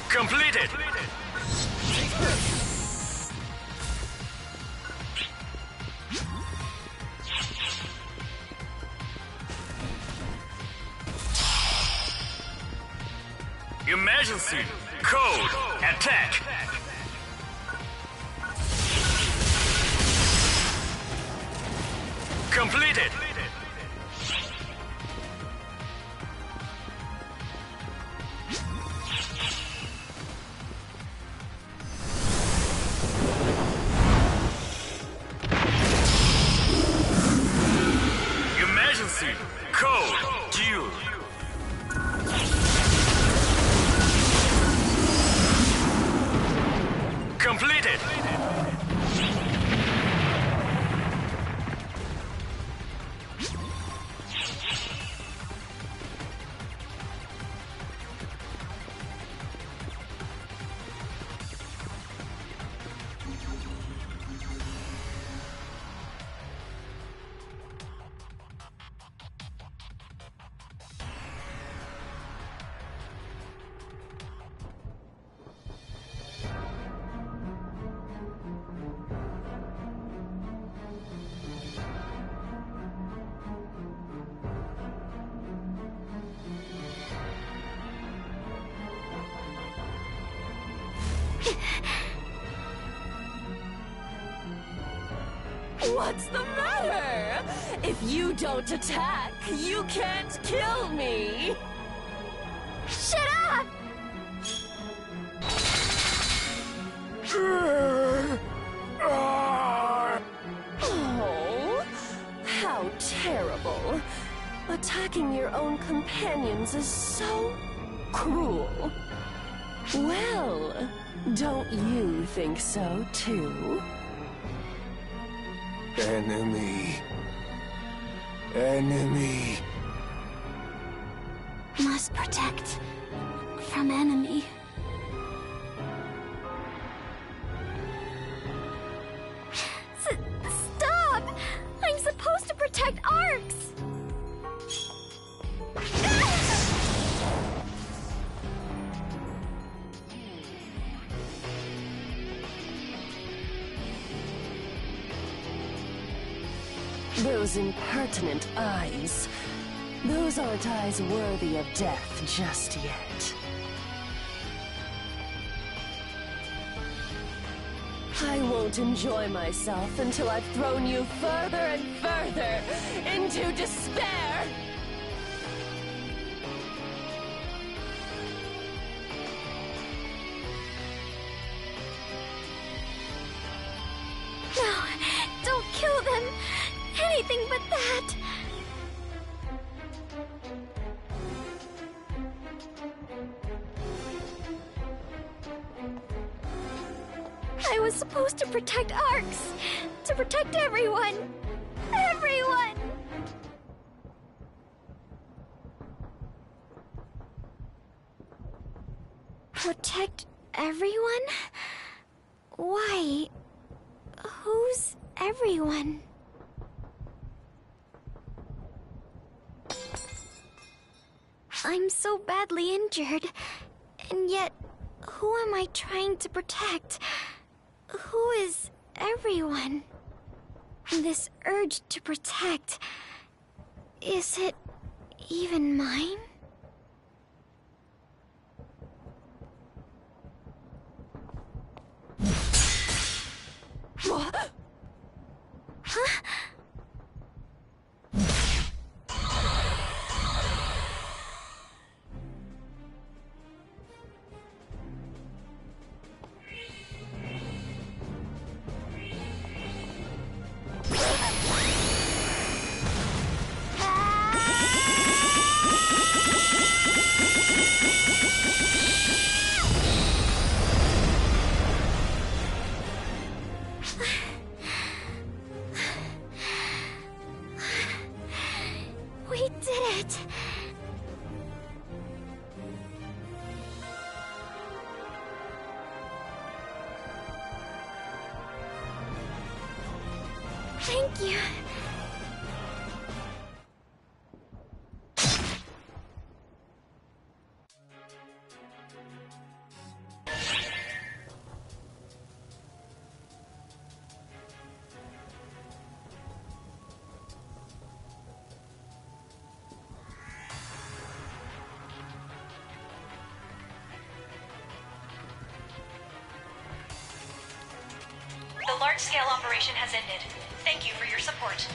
Completed! Emergency! Code! Attack! Completed! Emergency! Code! Duel! Completed! What's the matter? If you don't attack, you can't kill me! Shut up! Oh, how terrible. Attacking your own companions is so cruel. Well, don't you think so, too? Enemy. Enemy. Must protect from enemy. Stop! I'm supposed to protect Arcs! Those impertinent eyes. Those aren't eyes worthy of death just yet. I won't enjoy myself until I've thrown you further and further into despair! No, don't kill them! Anything but that! I was supposed to protect Arcs! To protect everyone! Everyone! Protect everyone? Why? Who's everyone? I'm so badly injured, and yet, who am I trying to protect? Who is everyone? This urge to protect, is it even mine? What? Huh? We did it! Thank you. The large-scale operation has ended. Thank you for your support.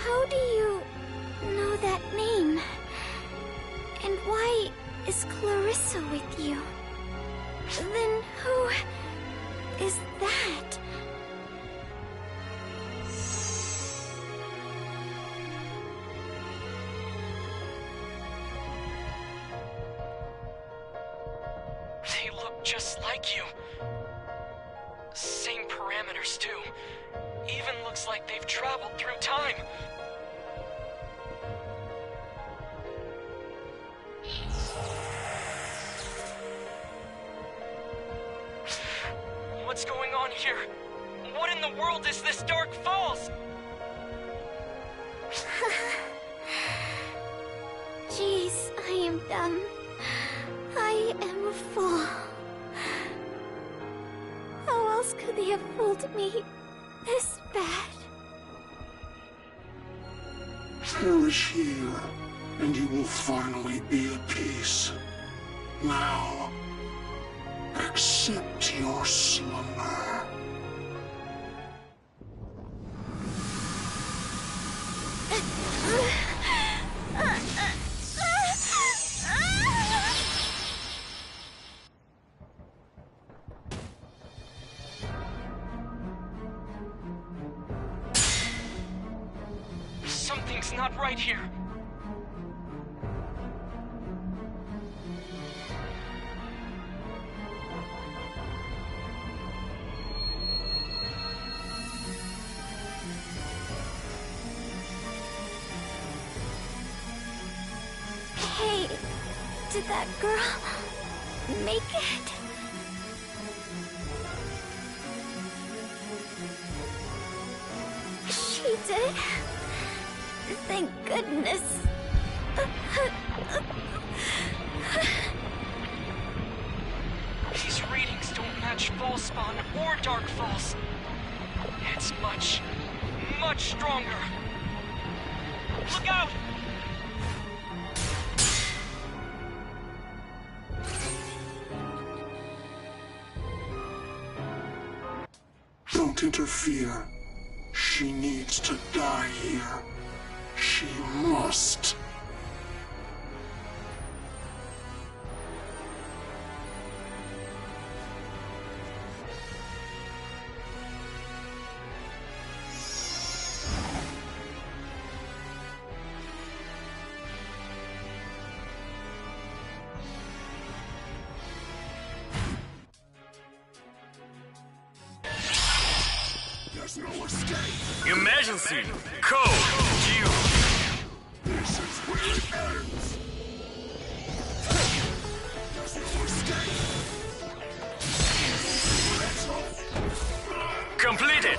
How do you know that name? And why is Clarissa with you? Then who is that? They look just like you. Same parameters, too. even looks like they've traveled through time. What's going on here? What in the world is this Dark Falls? Jeez, I am dumb. I am a fool. How else could they have fooled me this bad? Perish here, and you will finally be at peace. Now, accept your slumber. Something's not right here. Hey, did that girl make it? She did? Thank goodness. These readings don't match Falspawn or Dark Falls. It's much, much stronger. Look out! Don't interfere. She needs to die here. She must. There's no escape. Emergency! Code due! This is where it ends. There's no escape. Completed!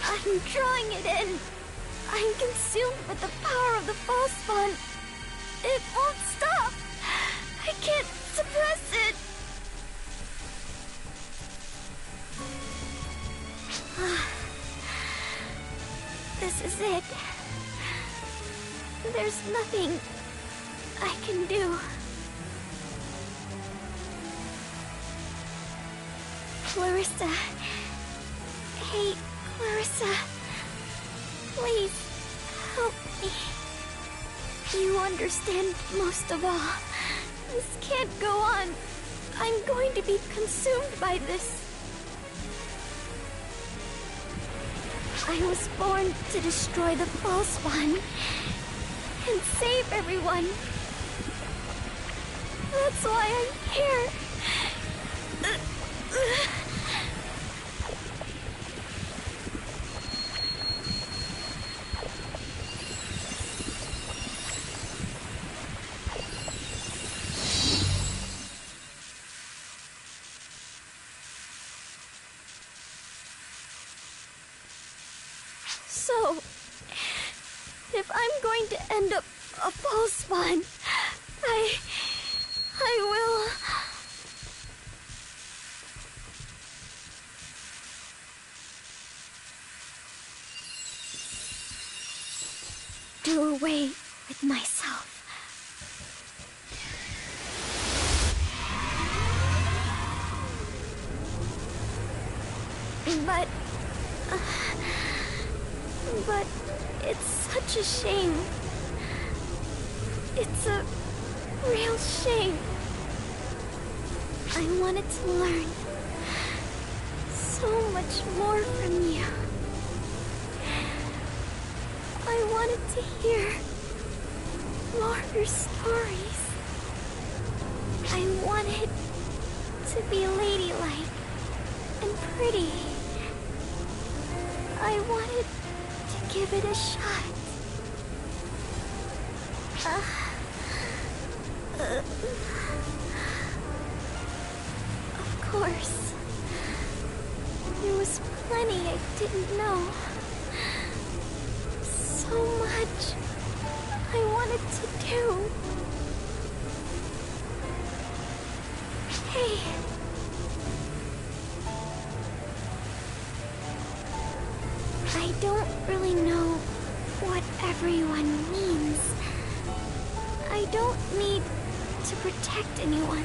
I'm drawing it in. I'm consumed with the power of the Falspawn. It won't stop. I can't suppress it. This is it. There's nothing I can do. Clarissa. Hey, Clarissa. Please, help me. You understand most of all. This can't go on. I'm going to be consumed by this. I was born to destroy the Falspawn and save everyone. That's why I'm here. So, if I'm going to end up a Falspawn, I will... do away with myself. But it's such a shame. It's a real shame. I wanted to learn so much more from you. I wanted to hear more of your stories. I wanted to be ladylike and pretty. I wanted to give it a shot. Of course, there was plenty I didn't know. So much I wanted to do. Hey. I don't really know what everyone means. I don't need to protect anyone.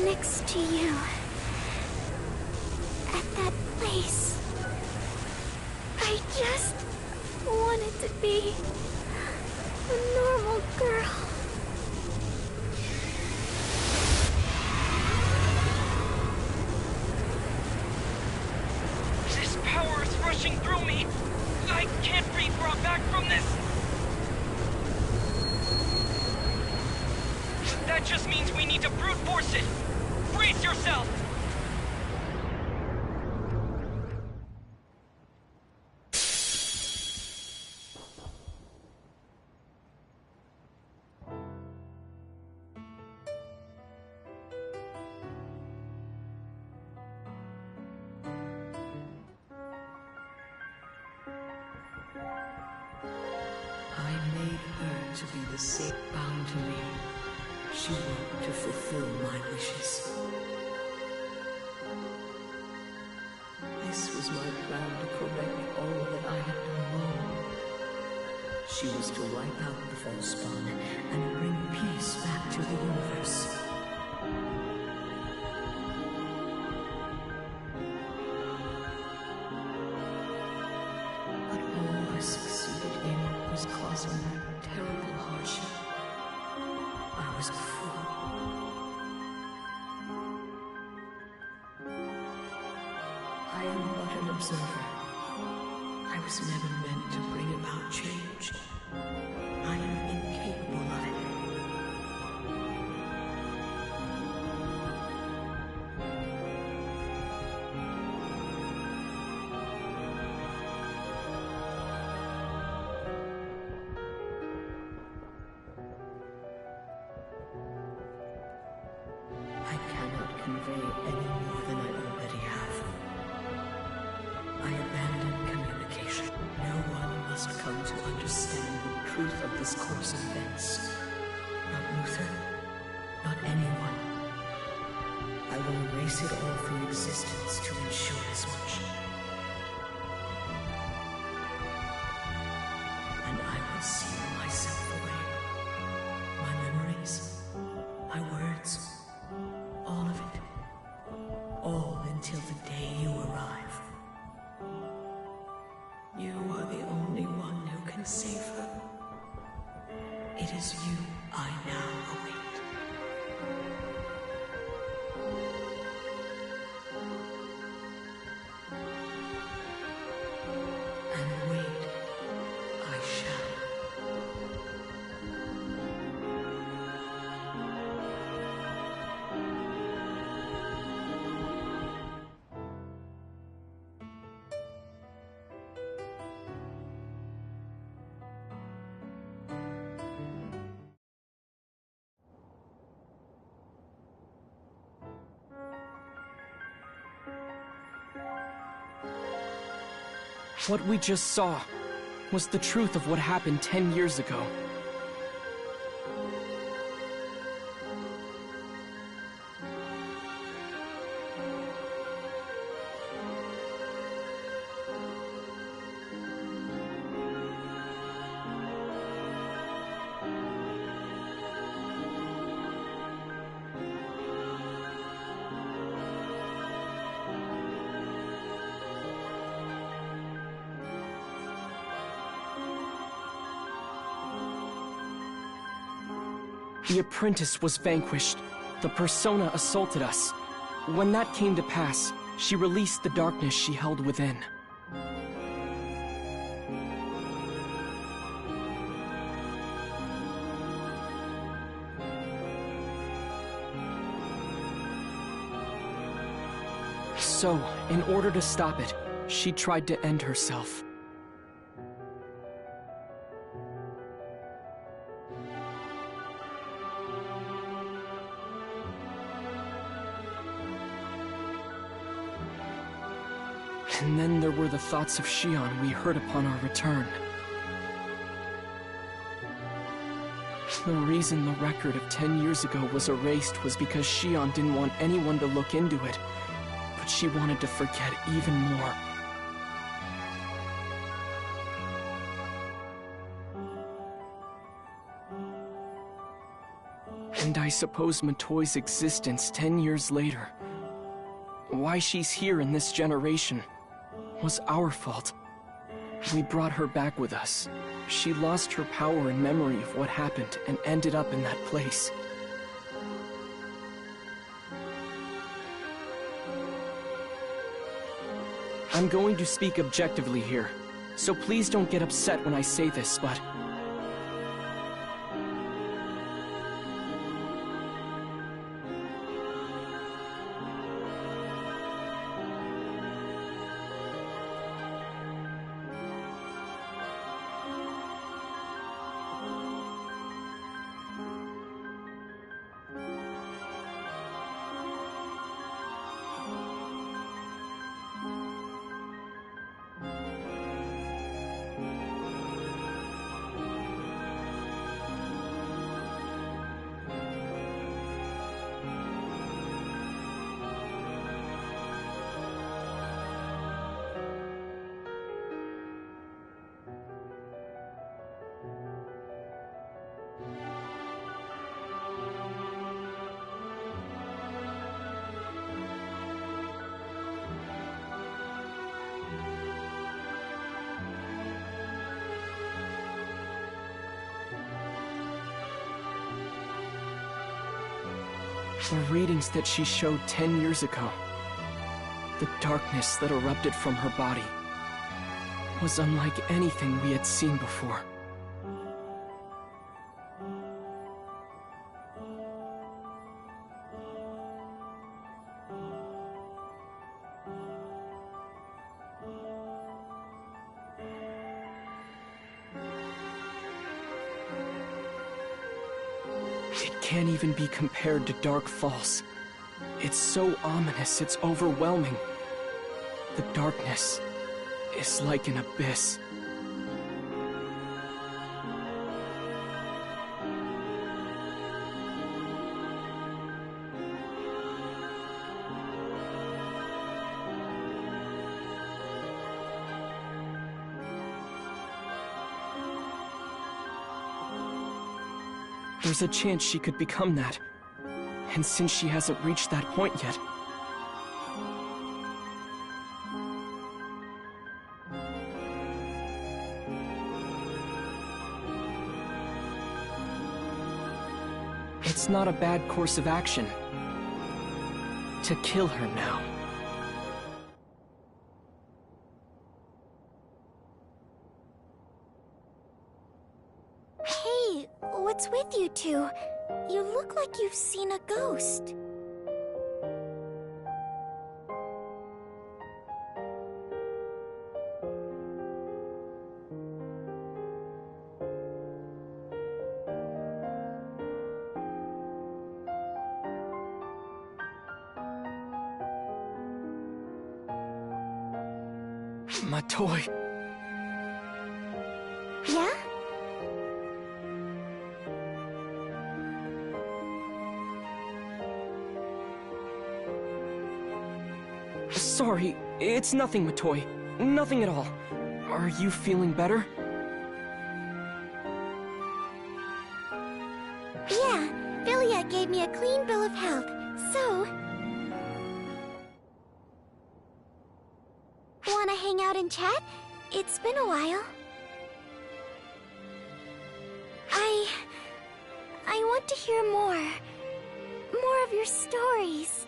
Next to you, at that place, I just wanted to be a normal girl. This power is rushing through me. I can't be brought back from this. That just means we need to brute force it. Brace yourself. I made her to be the same bound to me. She worked to fulfill my wishes. This was my plan to correct all that I had done wrong. She was to wipe out the false spawn and bring peace back to the universe. But all I succeeded in was causing her terrible hardship. I was a fool. I am but an observer. I was never meant to bring about change. I am incapable of it. I cannot convey any more than I already have. I abandoned communication. No one must come to understand the truth of this course of events. Not Luther, not anyone. I will erase it all from existence to ensure as much. And I will seal myself away. My memories, my words, all of it. All until the day you arrive. You are the only one who can save her. It is you I now await. And wait, I shall. What we just saw was the truth of what happened 10 years ago. The apprentice was vanquished. The persona assaulted us. When that came to pass, she released the darkness she held within. So, in order to stop it, she tried to end herself. And then there were the thoughts of Shion we heard upon our return. The reason the record of 10 years ago was erased was because Shion didn't want anyone to look into it, but she wanted to forget even more. And I suppose Matoi's existence 10 years later, why she's here in this generation, was our fault. We brought her back with us. She lost her power and memory of what happened and ended up in that place. I'm going to speak objectively here, so please don't get upset when I say this, but... The readings that she showed 10 years ago, the darkness that erupted from her body, was unlike anything we had seen before. Can't even be compared to Dark Falls. It's so ominous, it's overwhelming. The darkness is like an abyss. There's a chance she could become that. And since she hasn't reached that point yet... It's not a bad course of action to kill her now. What's with you two? You look like you've seen a ghost. Matoi. Yeah? Sorry, it's nothing, Matoi. Nothing at all. Are you feeling better? Yeah, Philia gave me a clean bill of health, so... Wanna hang out and chat? It's been a while. I I want to hear more. More of your stories.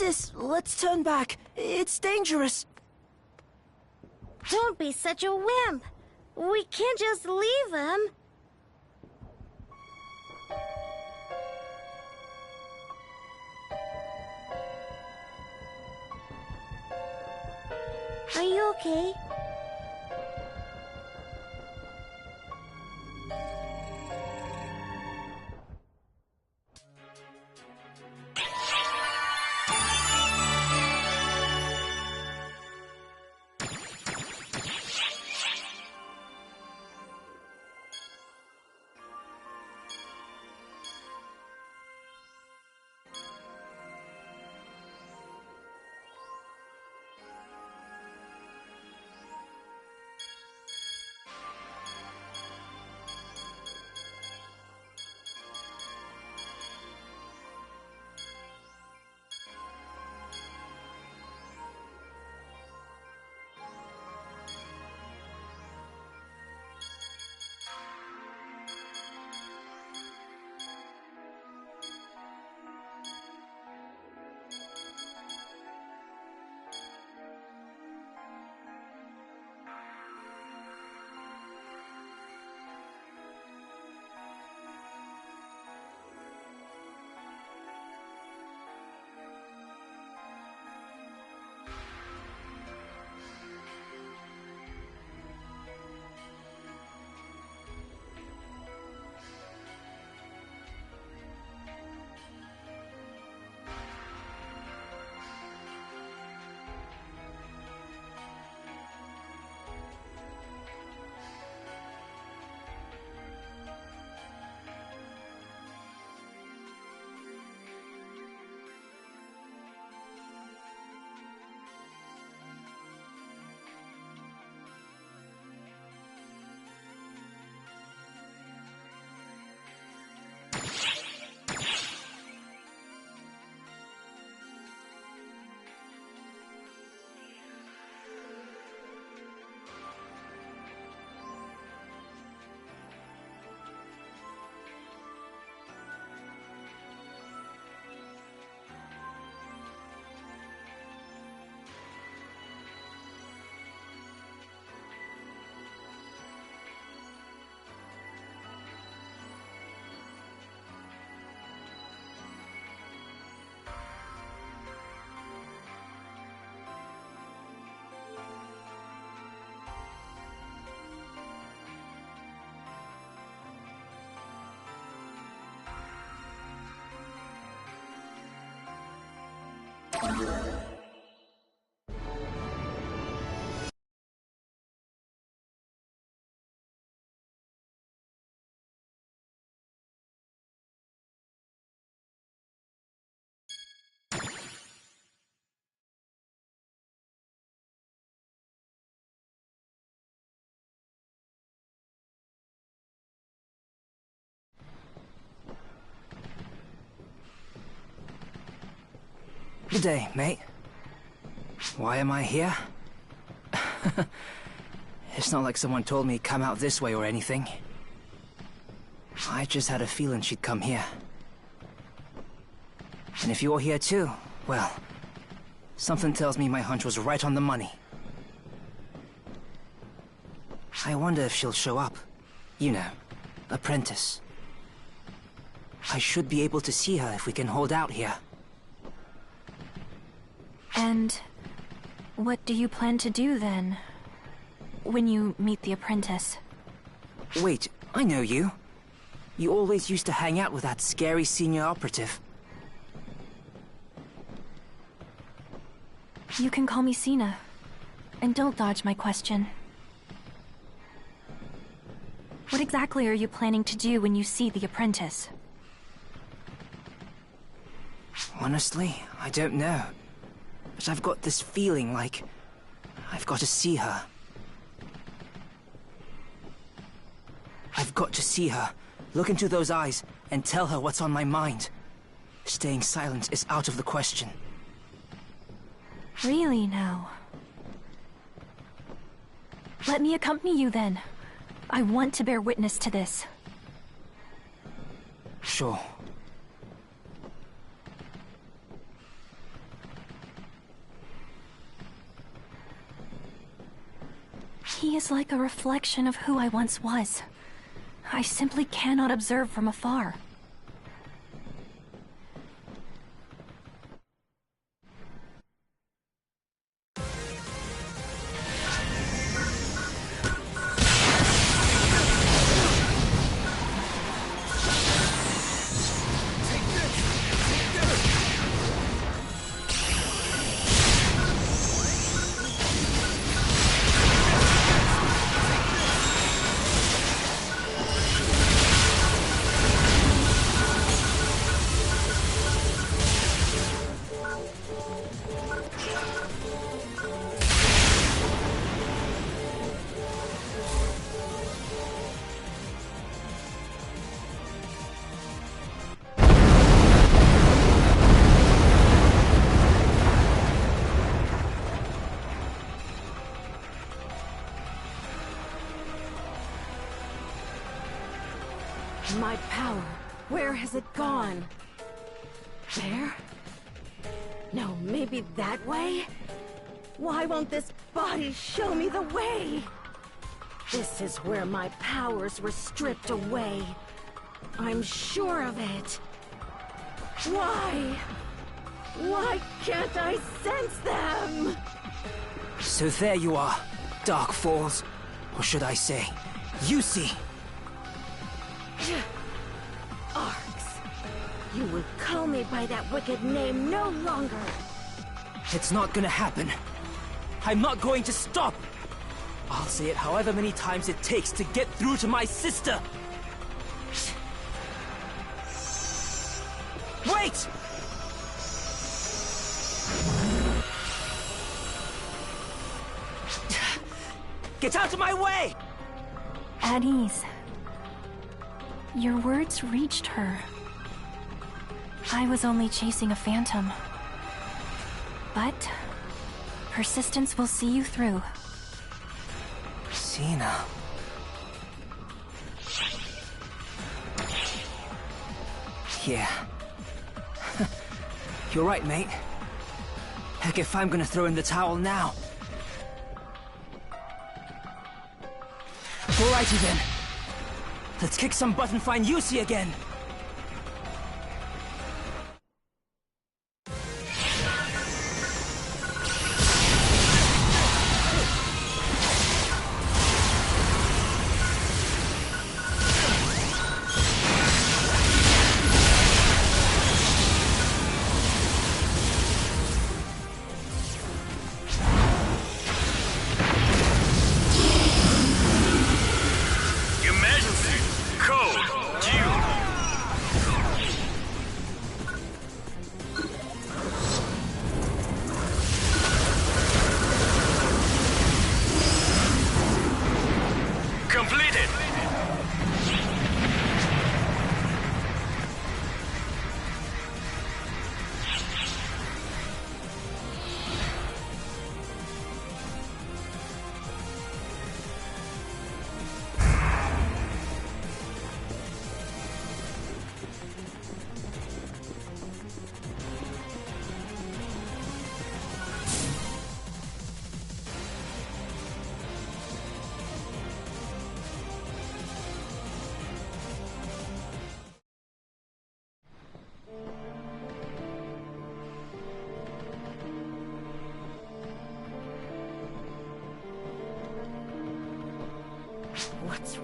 Sis, let's turn back. It's dangerous. Don't be such a wimp. We can't just leave him. Are you okay? Good day, mate. Why am I here? It's not like someone told me come out this way or anything. I just had a feeling she'd come here. And if you're here too, well, something tells me my hunch was right on the money. I wonder if she'll show up. You know, apprentice. I should be able to see her if we can hold out here. And what do you plan to do then, when you meet the apprentice? Wait, I know you. You always used to hang out with that scary senior operative. You can call me Sina, and don't dodge my question. What exactly are you planning to do when you see the apprentice? Honestly, I don't know. But I've got this feeling like I've got to see her. I've got to see her, look into those eyes, and tell her what's on my mind. Staying silent is out of the question. Really now? Let me accompany you then. I want to bear witness to this. Sure. He is like a reflection of who I once was. I simply cannot observe from afar. My power, where has it gone? There? No, maybe that way? Why won't this body show me the way? This is where my powers were stripped away. I'm sure of it. Why? Why can't I sense them? So there you are, Dark Falls. Or should I say, you see. Arx, you will call me by that wicked name no longer. It's not gonna happen. I'm not going to stop. I'll say it however many times it takes to get through to my sister. Wait! Get out of my way! At ease. Your words reached her. I was only chasing a phantom. But persistence will see you through. Sina. Yeah. You're right, mate. Heck, if I'm gonna throw in the towel now. Alrighty then. Let's kick some butt and find Yusi again.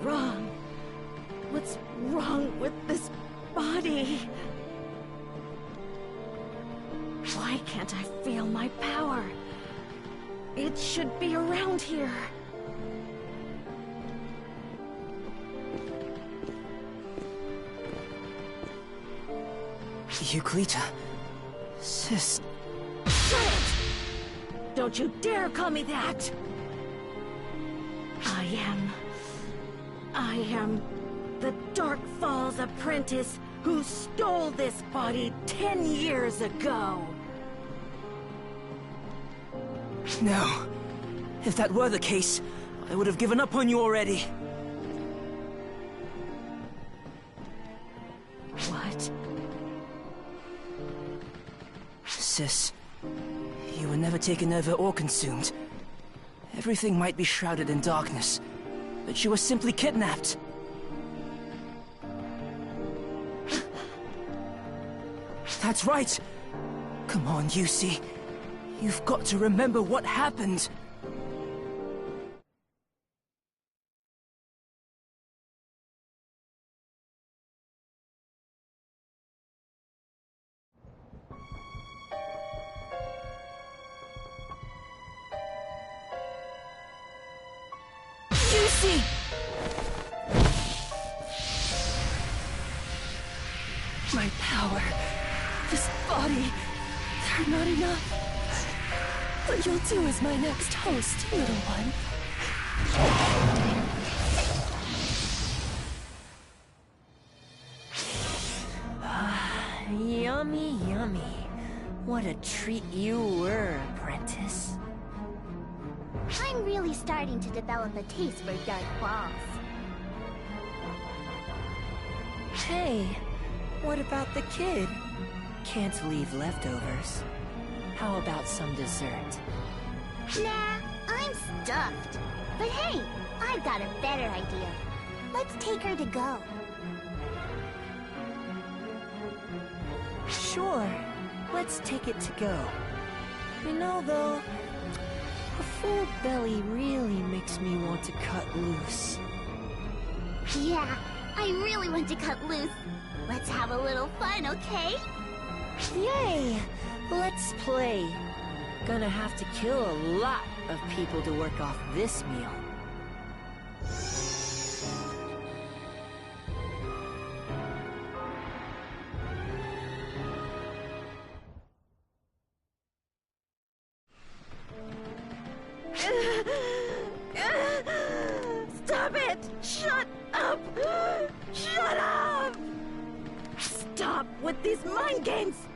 wrong? What's wrong with this body? Why can't I feel my power? It should be around here. Euclita. Sis. Shut it! Don't you dare call me that! I am the Dark Falls apprentice who stole this body 10 years ago. No. If that were the case, I would have given up on you already. What? Sis, you were never taken over or consumed. Everything might be shrouded in darkness, but you were simply kidnapped. That's right! Come on, Yusi. You've got to remember what happened. Yusi! My power, this body, they're not enough. But you'll do as my next host, little one. Yummy, yummy. What a treat you were, apprentice. I'm really starting to develop a taste for Dark Falls. Hey, what about the kid? Can't leave leftovers. How about some dessert? Nah, I'm stuffed. But hey, I've got a better idea. Let's take her to go. Sure, let's take it to go. You know, though, a full belly really makes me want to cut loose. Yeah, I really want to cut loose. Let's have a little fun, okay? Yay! Let's play. Gonna have to kill a lot of people to work off this meal. Stop it! Shut up! Shut up! Stop with these mind games!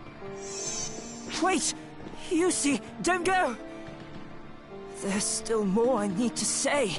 Wait! Yusi, don't go! There's still more I need to say.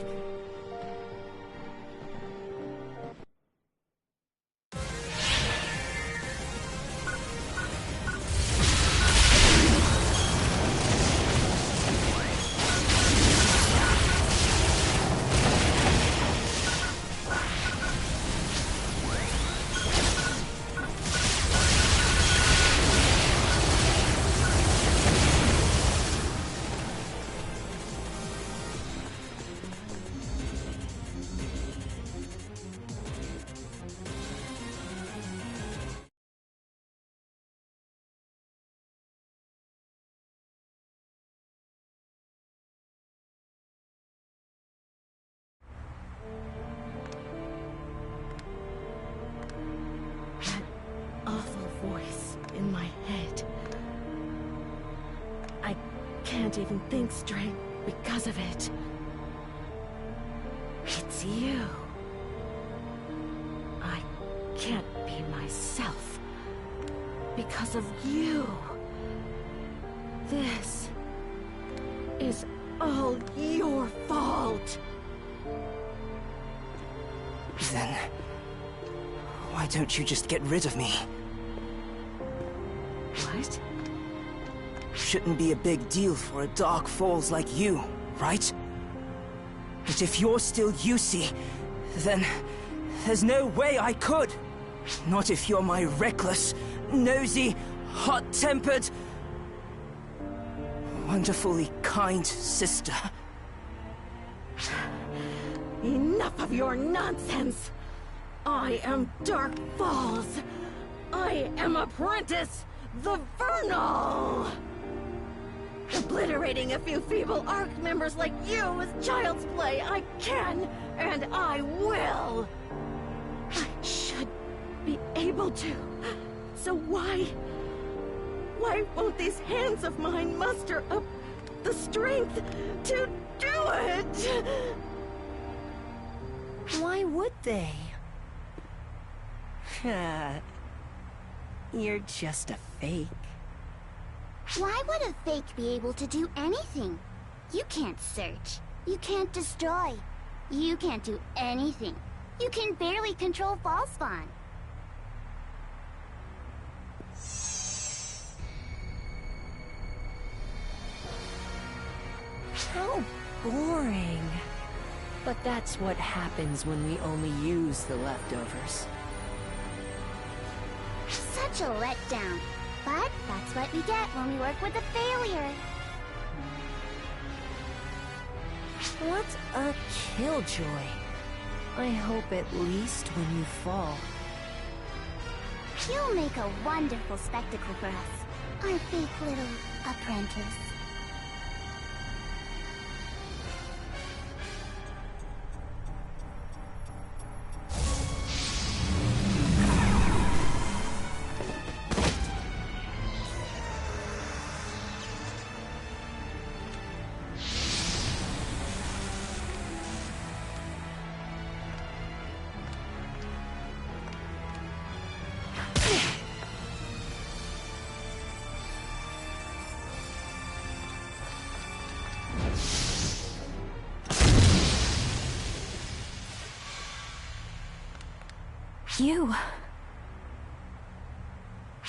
Awful voice in my head. I can't even think straight because of it. It's you. I can't be myself because of you. This is all your fault. Then, why don't you just get rid of me? What? Shouldn't be a big deal for a Dark Falls like you, right? But if you're still Yusi, then there's no way I could. Not if you're my reckless, nosy, hot-tempered, wonderfully kind sister. Enough of your nonsense! I am Dark Falls! I am Apprentice the Vernal! Obliterating a few feeble ARC members like you is child's play. I can, and I will! I should be able to. So why won't these hands of mine muster up the strength to do it? Why would they? You're just a fake. Why would a fake be able to do anything? You can't search. You can't destroy. You can't do anything. You can barely control Fall Spawn. How boring. But that's what happens when we only use the leftovers. Such a letdown. But that's what we get when we work with a failure. What a killjoy. I hope at least when you fall. You'll make a wonderful spectacle for us, our fake little apprentice.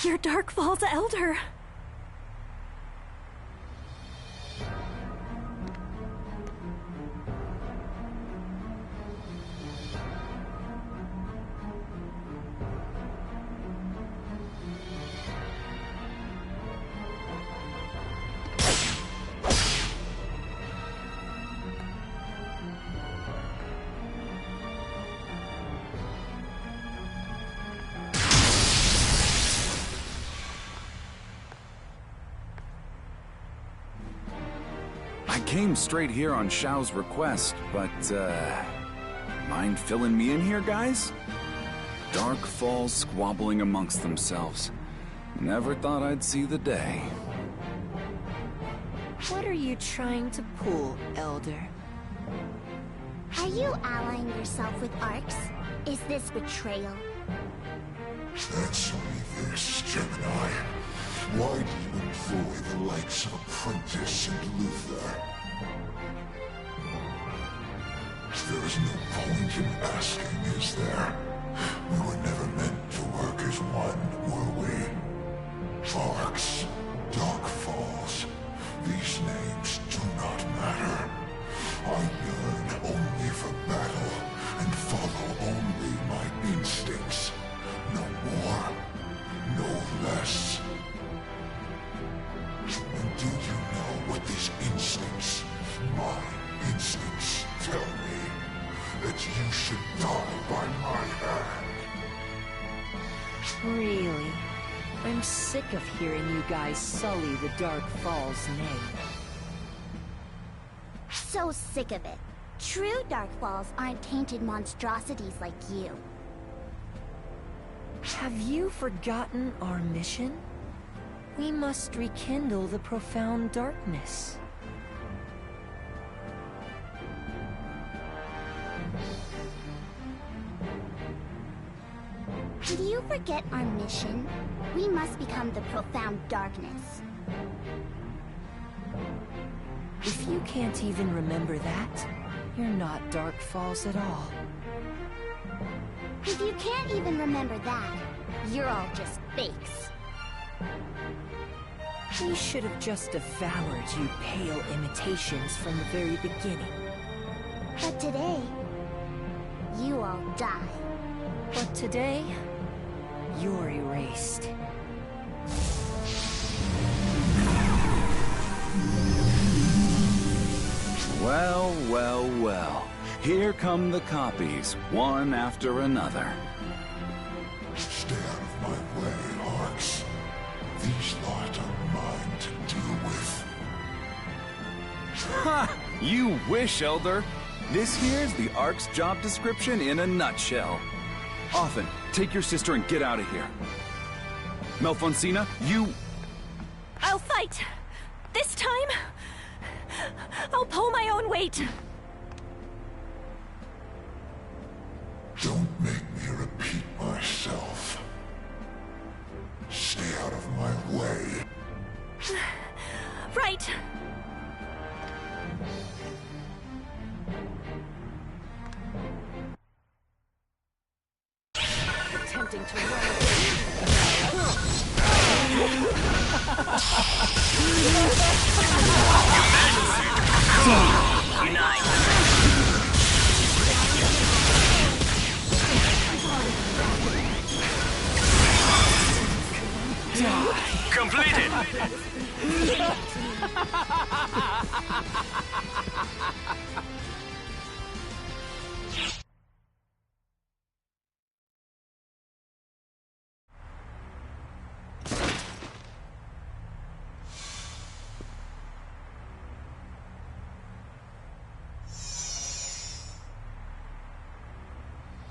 You're Dark Falls Elder. I came straight here on Xiao's request, but, mind filling me in here, guys? Dark Falls squabbling amongst themselves. Never thought I'd see the day. What are you trying to pull, Elder? Are you allying yourself with ARCs? Is this betrayal? Answer me this, Gemini. Why do you employ the likes of Apprentice and Luther? There is no point in asking, is there? We were never meant to work as one, were we? Arcs, Dark Falls, these names do not matter. I yearn only for battle and follow only my instincts. No more, no less. And do you know what these instincts, my instincts, tell me? That you should die by my hand. Really? I'm sick of hearing you guys sully the Dark Falls name. So sick of it. True Dark Falls aren't tainted monstrosities like you. Have you forgotten our mission? We must rekindle the profound darkness. Did you forget our mission? We must become the profound darkness. If you can't even remember that, you're not Dark Falls at all. If you can't even remember that, you're all just fakes. We should have just devoured you pale imitations from the very beginning. But today, you all die. But today, you're erased. Well, well, well. Here come the copies, one after another. Stay out of my way, Arx. These lot are mine to deal with. Ha! You wish, Elder. This here's the Ark's job description in a nutshell. Often, take your sister and get out of here. Melfonsina, you... I'll fight! This time, I'll pull my own weight. Don't make me repeat myself. Stay out of my way. Right. Attempting to Completed!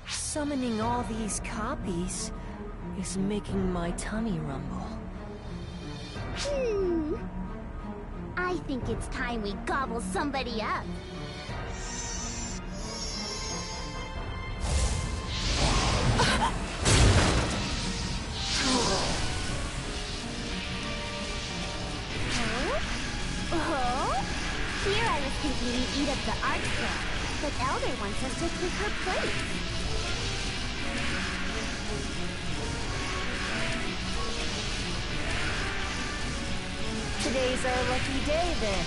Summoning all these copies is making my tummy rumble. I think it's time we gobble somebody up. Here I was thinking we'd eat up the art store, but Elder wants us to take her place. Today's our lucky day, then.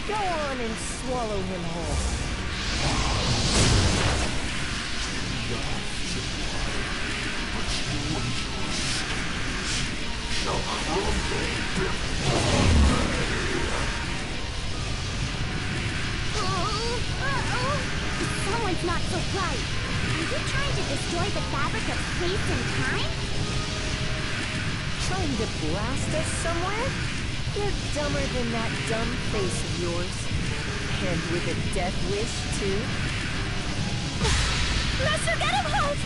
Go on and swallow him whole. Someone's not so bright. Are you trying to destroy the fabric of space and time? Trying to blast us somewhere? You're dumber than that dumb face of yours. And with a death wish, too. Master, get him, Holt!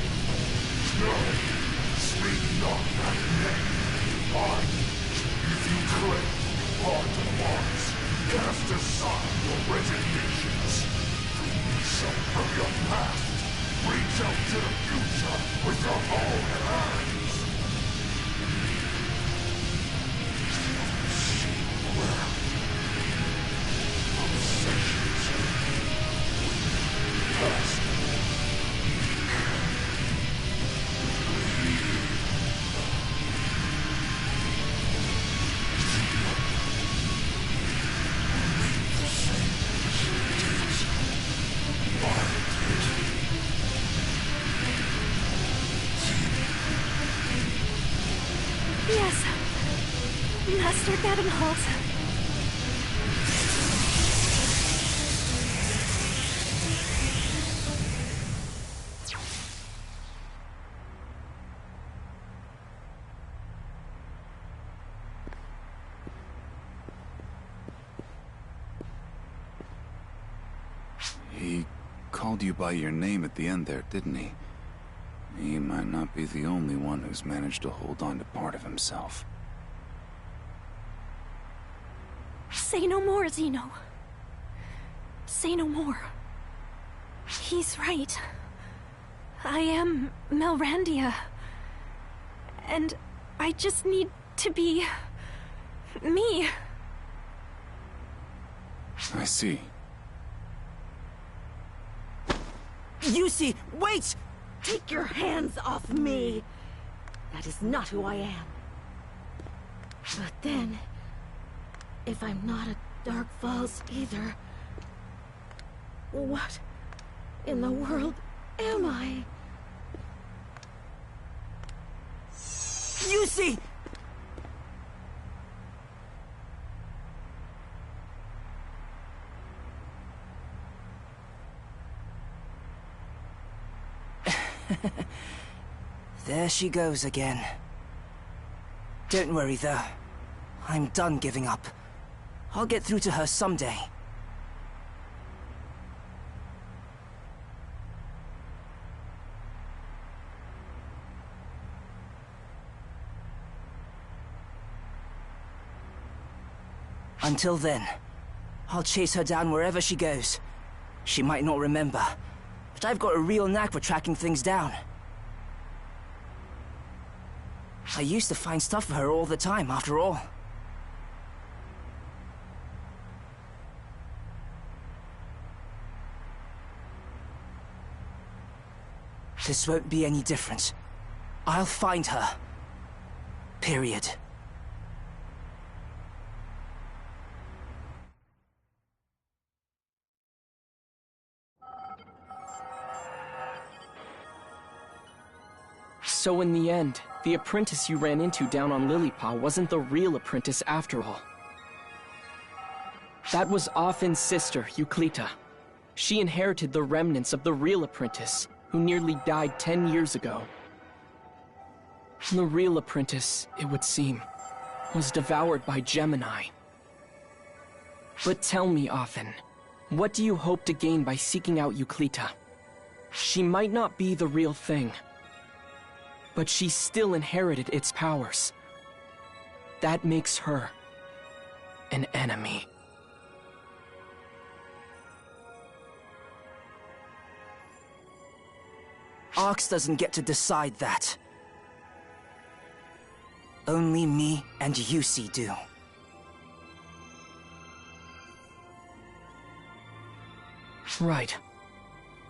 No! Speak not that name! If you claim heart of Mars, cast aside your resignations. Some from your past. Reach out to the future with your own hands. Yes. Master Gadenholt. He called you by your name at the end there, didn't he? He might not be the only one who's managed to hold on to part of himself. Say no more, Zeno. Say no more. He's right. I am Melrandia. And I just need to be... me. I see. Yusi, wait! Take your hands off me! That is not who I am. But then, if I'm not a Dark Falls either, what in the world am I? Yusi! There she goes again. Don't worry, though. I'm done giving up. I'll get through to her someday. Until then, I'll chase her down wherever she goes. She might not remember, but I've got a real knack for tracking things down. I used to find stuff for her all the time, after all. This won't be any different. I'll find her. Period. So in the end, the apprentice you ran into down on Lilypaw wasn't the real apprentice after all. That was Ophin's sister, Euclita. She inherited the remnants of the real apprentice, who nearly died 10 years ago. The real apprentice, it would seem, was devoured by Gemini. But tell me, Ophin, what do you hope to gain by seeking out Euclita? She might not be the real thing, but she still inherited its powers. That makes her an enemy. Arx doesn't get to decide that. Only me and Yusi do. Right.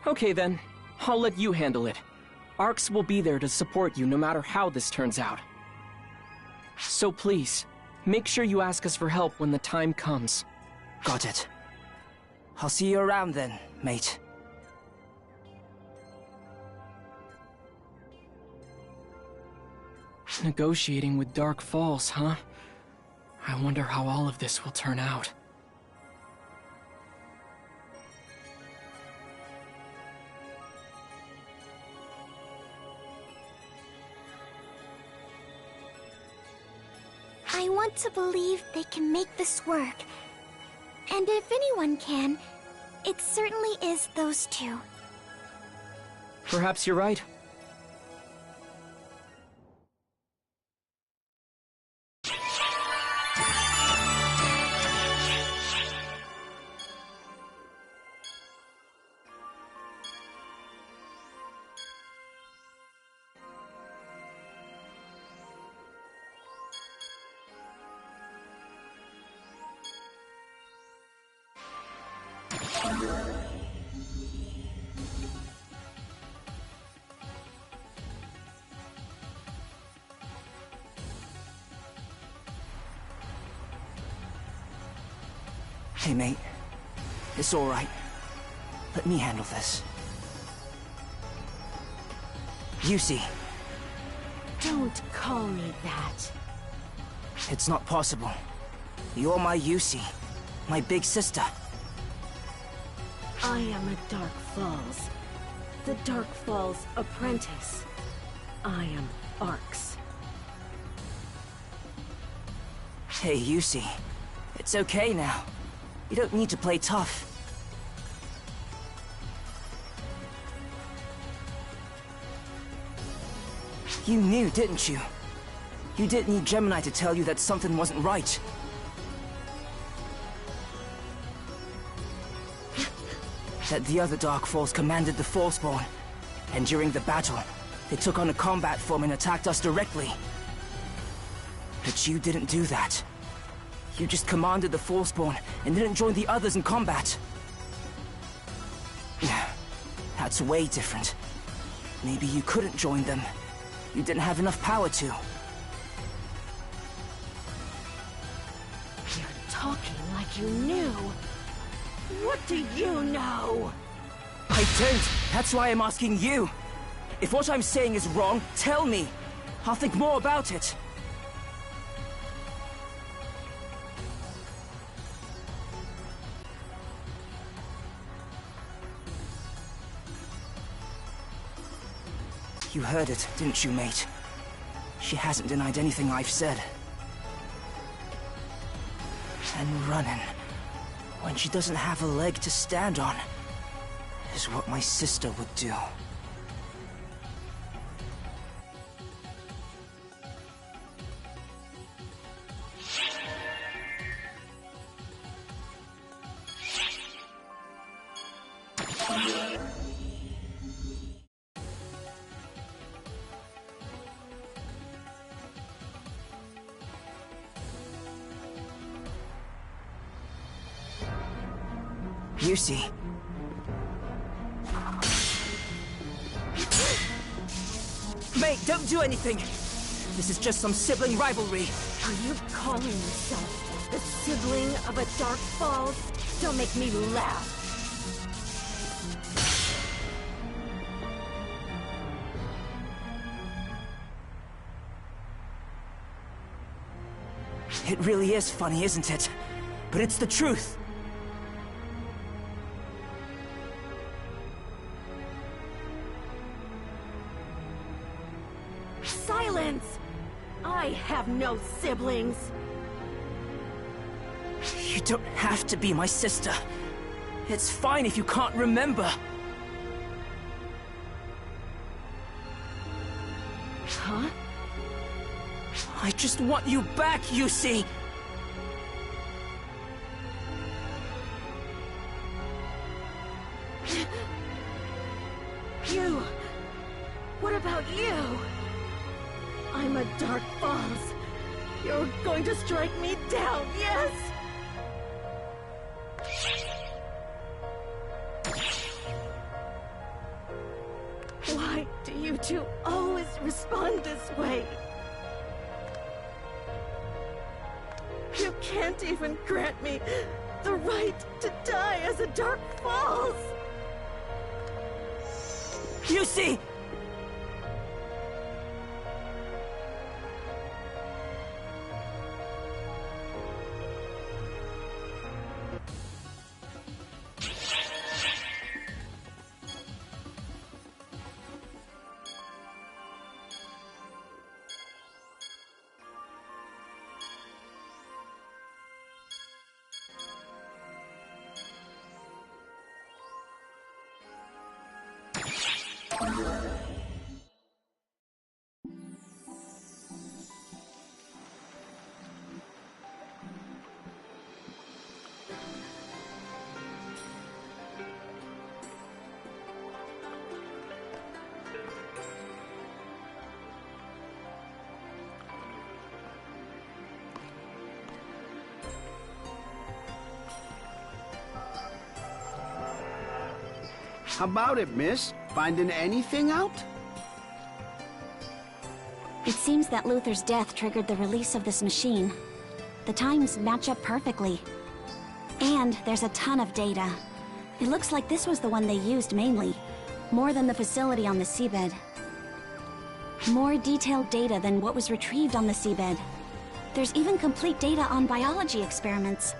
Okay then, I'll let you handle it. Arx will be there to support you no matter how this turns out. So please, make sure you ask us for help when the time comes. Got it. I'll see you around then, mate. Negotiating with Dark Falls, huh? I wonder how all of this will turn out. I want to believe they can make this work. And if anyone can, it certainly is those two. Perhaps you're right. Hey, mate. It's all right. Let me handle this. Yusi. Don't call me that. It's not possible. You're my Yusi. My big sister. I am a Dark Falls. The Dark Falls apprentice. I am Arx. Hey, Yusi. It's okay now. You don't need to play tough. You knew, didn't you? You didn't need Gemini to tell you that something wasn't right. That the other Dark Falls commanded the Fallspawn, and during the battle, they took on a combat form and attacked us directly. But you didn't do that. You just commanded the Fallspawn and didn't join the others in combat. That's way different. Maybe you couldn't join them. You didn't have enough power to. You're talking like you knew. What do you know? I don't. That's why I'm asking you. If what I'm saying is wrong, tell me. I'll think more about it. You heard it, didn't you, mate? She hasn't denied anything I've said. And running, when she doesn't have a leg to stand on, is what my sister would do. You see. Mate, don't do anything! This is just some sibling rivalry. Are you calling yourself the sibling of a Dark Falls? Don't make me laugh. It really is funny, isn't it? But it's the truth. Silence! I have no siblings. You don't have to be my sister. It's fine if you can't remember. Huh? I just want you back, you see. You! What about you? I'm a Dark Falls. You're going to strike me down, yes? Why do you two always respond this way? You can't even grant me the right to die as a Dark Falls! You see! How about it, miss? Finding anything out? It seems that Luther's death triggered the release of this machine. The times match up perfectly. And there's a ton of data. It looks like this was the one they used mainly, more than the facility on the seabed. More detailed data than what was retrieved on the seabed. There's even complete data on biology experiments.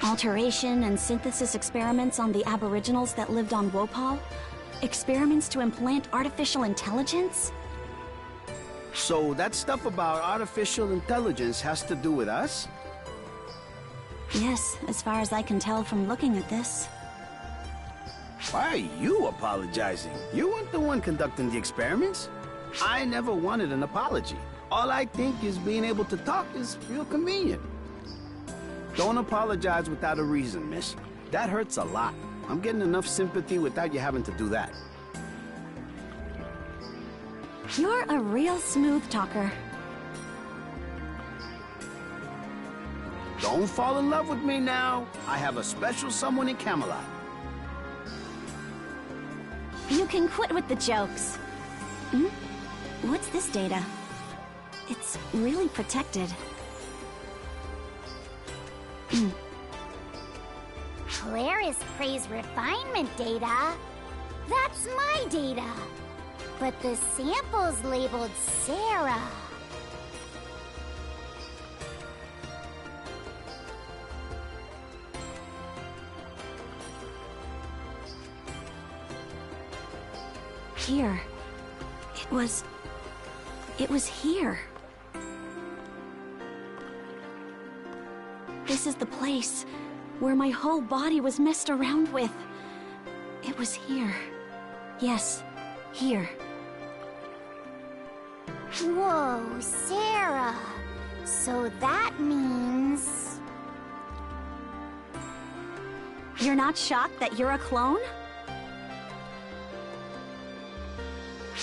Alteration and synthesis experiments on the aboriginals that lived on Wopal? Experiments to implant artificial intelligence? So that stuff about artificial intelligence has to do with us? Yes, as far as I can tell from looking at this. Why are you apologizing? You weren't the one conducting the experiments. I never wanted an apology. All I think is being able to talk is real convenient. Don't apologize without a reason, miss. That hurts a lot. I'm getting enough sympathy without you having to do that. You're a real smooth talker. Don't fall in love with me now. I have a special someone in Camelot. You can quit with the jokes. Hmm? What's this data? It's really protected. Claris praised refinement data. That's my data. But the sample's labeled Sarah. Here. It was here. This is the place where my whole body was messed around with. It was here. Yes, here. Whoa, Sarah. So that means... You're not shocked that you're a clone?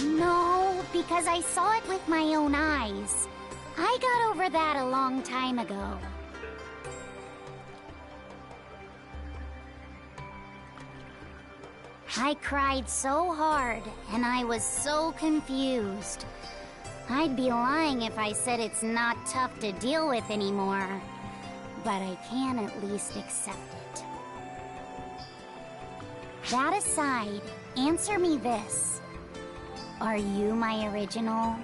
No, because I saw it with my own eyes. I got over that a long time ago. I cried so hard, and I was so confused. I'd be lying if I said it's not tough to deal with anymore. But I can at least accept it. That aside, answer me this. Are you my original?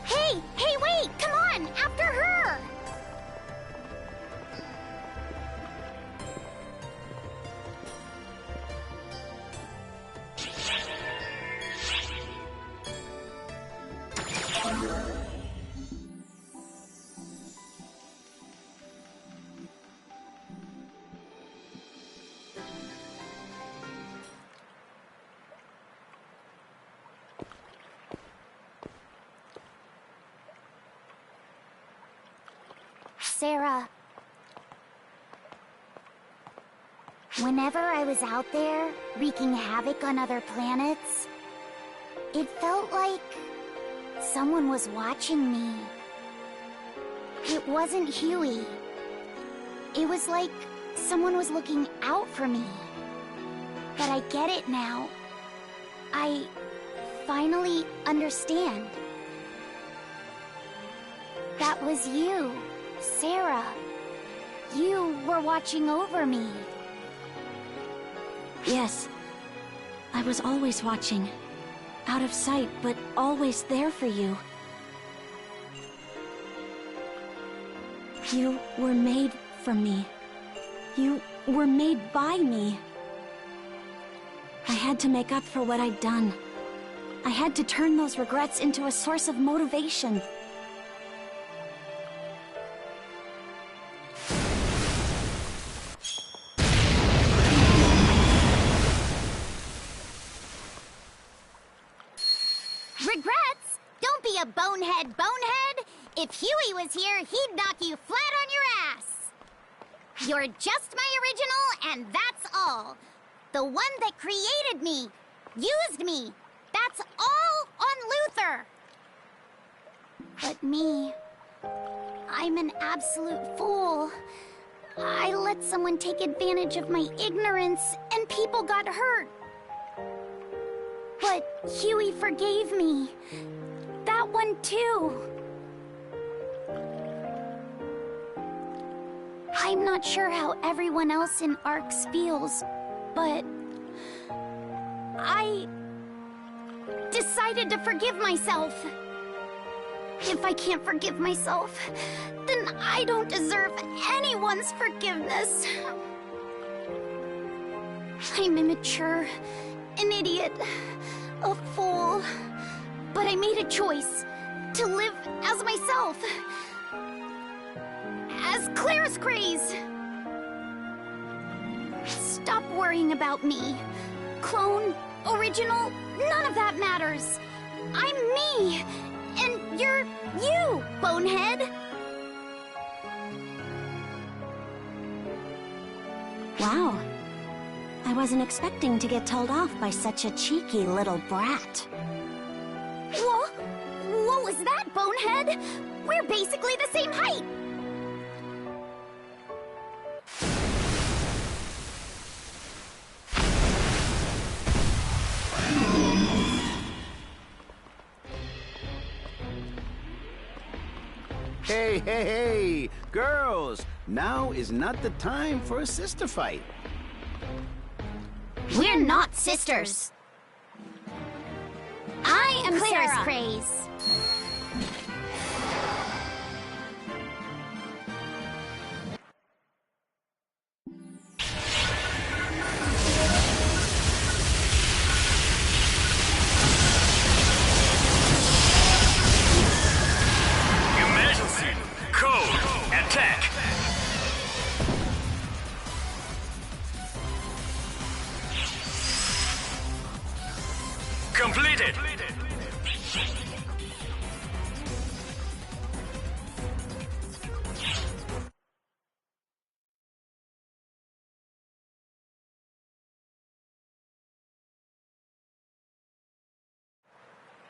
Hey, wait! Come on! After her! Sarah, whenever I was out there, wreaking havoc on other planets, it felt like someone was watching me. It wasn't Huey. It was like someone was looking out for me. But I get it now. I finally understand. That was you. Sarah, you were watching over me. Yes, I was always watching. Out of sight, but always there for you. You were made for me. You were made by me. I had to make up for what I'd done. I had to turn those regrets into a source of motivation. Regrets? Don't be a bonehead. If Huey was here, he'd knock you flat on your ass. You're just my original, and that's all. The one that created me, used me. That's all on Luther. But me, I'm an absolute fool. I let someone take advantage of my ignorance, and people got hurt. But Huey forgave me. That one too. I'm not sure how everyone else in ARCS feels, but I decided to forgive myself. If I can't forgive myself, then I don't deserve anyone's forgiveness. I'm immature, an idiot, a fool, but I made a choice to live as myself. As Claire's craze. Stop worrying about me. Clone, original, none of that matters. I'm me, and you're you, bonehead. Wow. I wasn't expecting to get told off by such a cheeky little brat. What was that, bonehead? We're basically the same height. Hey! Girls, now is not the time for a sister fight. We're not sisters. I am Claire's Sarah. craze.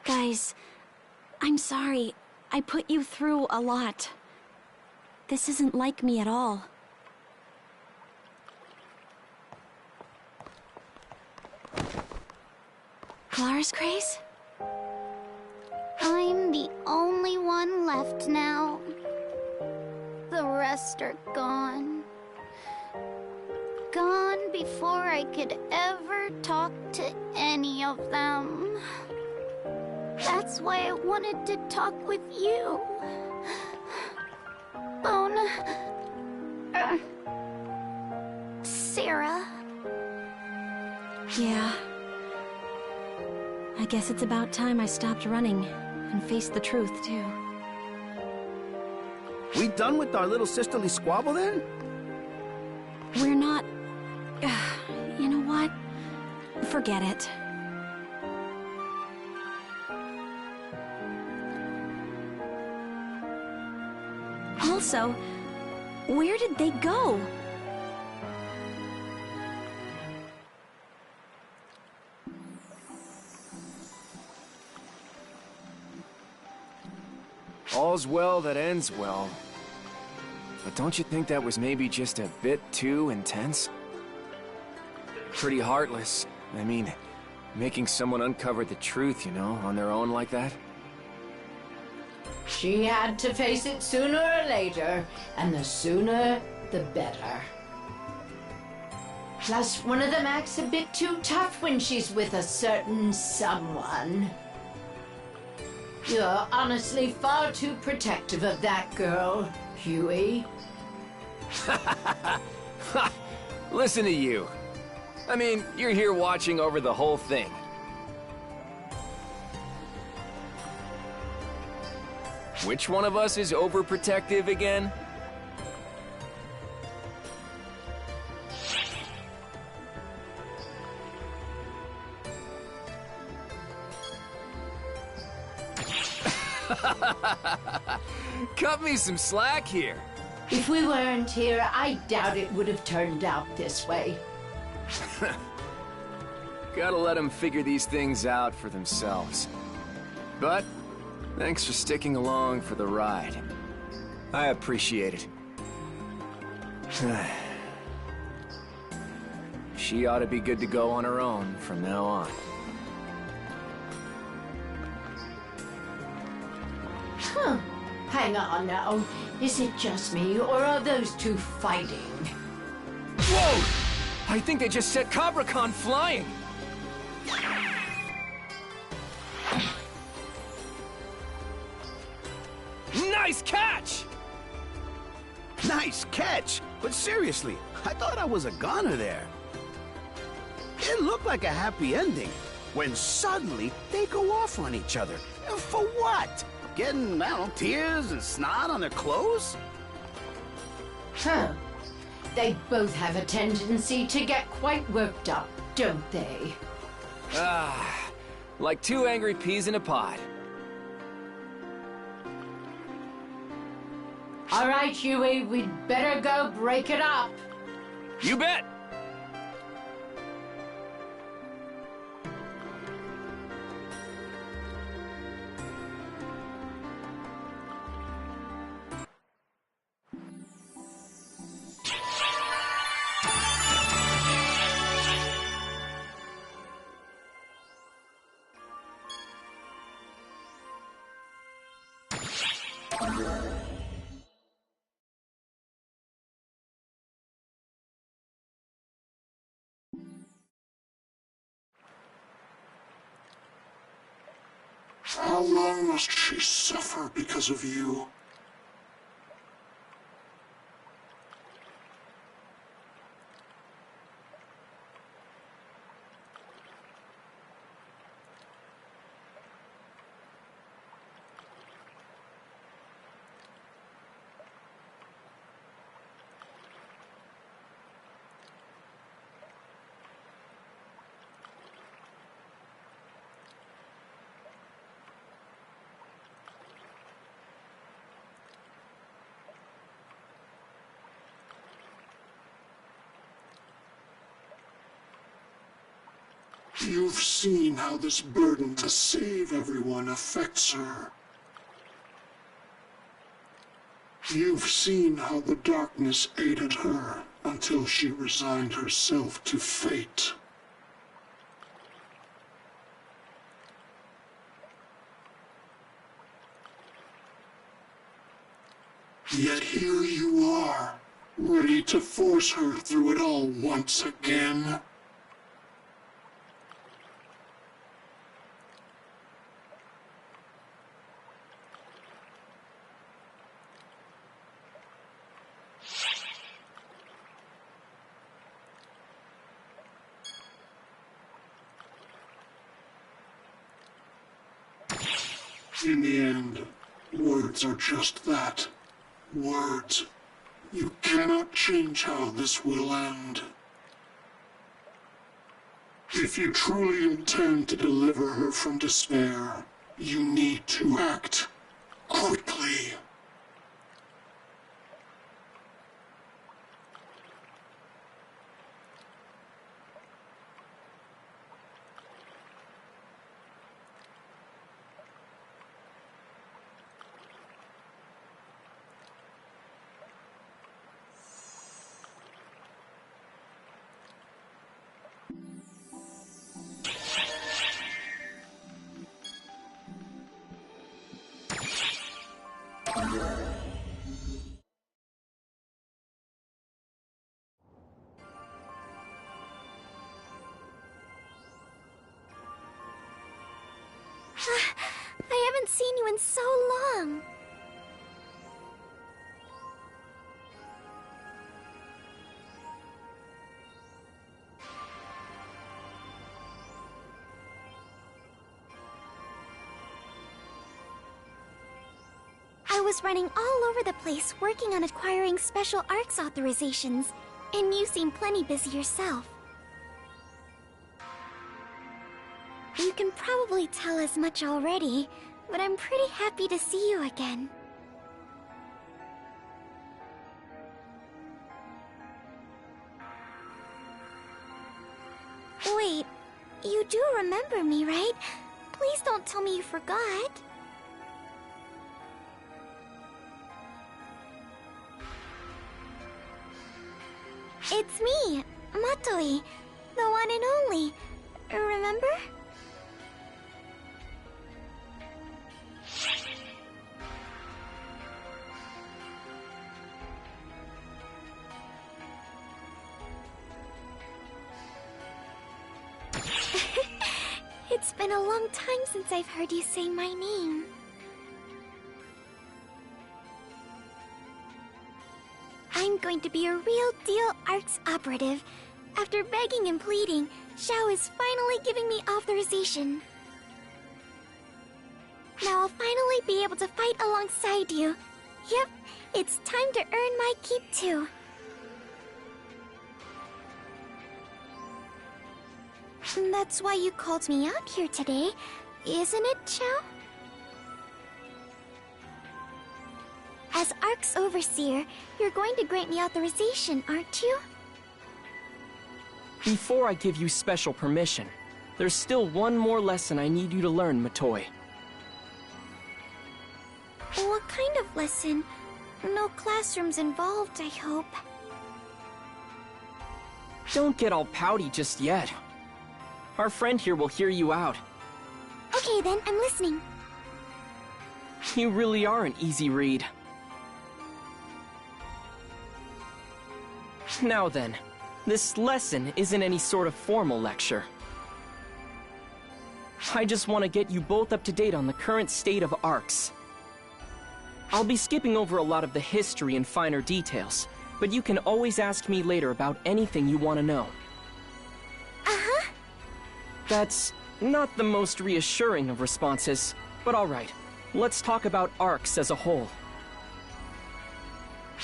Guys, I'm sorry. I put you through a lot. This isn't like me at all. Clara's Craze? I'm the only one left now. The rest are gone. Gone before I could ever talk to any of them. That's why I wanted to talk with you. Sarah. Yeah. I guess it's about time I stopped running and faced the truth, too. We done with our little sisterly squabble then? We're not... You know what? Forget it. Also, where did they go? All's well that ends well. But don't you think that was maybe just a bit too intense? Pretty heartless. I mean, making someone uncover the truth, you know, on their own like that? She had to face it sooner or later, and the sooner, the better. Plus, one of them acts a bit too tough when she's with a certain someone. You're honestly far too protective of that girl, Huey. Listen to you. I mean, you're here watching over the whole thing. Which one of us is overprotective again? Cut me some slack here. If we weren't here, I doubt it would have turned out this way. Gotta let them figure these things out for themselves. But, thanks for sticking along for the ride. I appreciate it. She ought to be good to go on her own from now on. Huh. Hang on now. Is it just me, or are those two fighting? Whoa! I think they just set CobraCon flying! Nice catch! Nice catch! But seriously, I thought I was a goner there. It looked like a happy ending, when suddenly they go off on each other. And for what? Getting, I don't know, tears and snot on their clothes? Huh. They both have a tendency to get quite worked up, don't they? Ah, like two angry peas in a pod. All right, Huey, we'd better go break it up. You bet! How long must she suffer because of you? You've seen how this burden to save everyone affects her. You've seen how the darkness aided her until she resigned herself to fate. Yet here you are, ready to force her through it all once again. In the end, words are just that. Words. You cannot change how this will end. If you truly intend to deliver her from despair, you need to act quickly. I haven't seen you in so long. I was running all over the place working on acquiring special ARCS authorizations, and you seem plenty busy yourself. You can probably tell as much already, but I'm pretty happy to see you again. Wait, you do remember me, right? Please don't tell me you forgot. It's me, Matoi, the one and only. Remember? It's been a long time since I've heard you say my name. I'm going to be a real deal ARCS operative. After begging and pleading, Xiao is finally giving me authorization. Now I'll finally be able to fight alongside you. Yep, it's time to earn my keep too. That's why you called me out here today, isn't it, Xiao? As ARCS Overseer, you're going to grant me authorization, aren't you? Before I give you special permission, there's still one more lesson I need you to learn, Matoi. What kind of lesson? No classrooms involved, I hope. Don't get all pouty just yet. Our friend here will hear you out. Okay then, I'm listening. You really are an easy read. Now then, this lesson isn't any sort of formal lecture. I just want to get you both up to date on the current state of ARCS. I'll be skipping over a lot of the history and finer details, but you can always ask me later about anything you want to know. Uh-huh. That's not the most reassuring of responses, but alright. Let's talk about ARCS as a whole.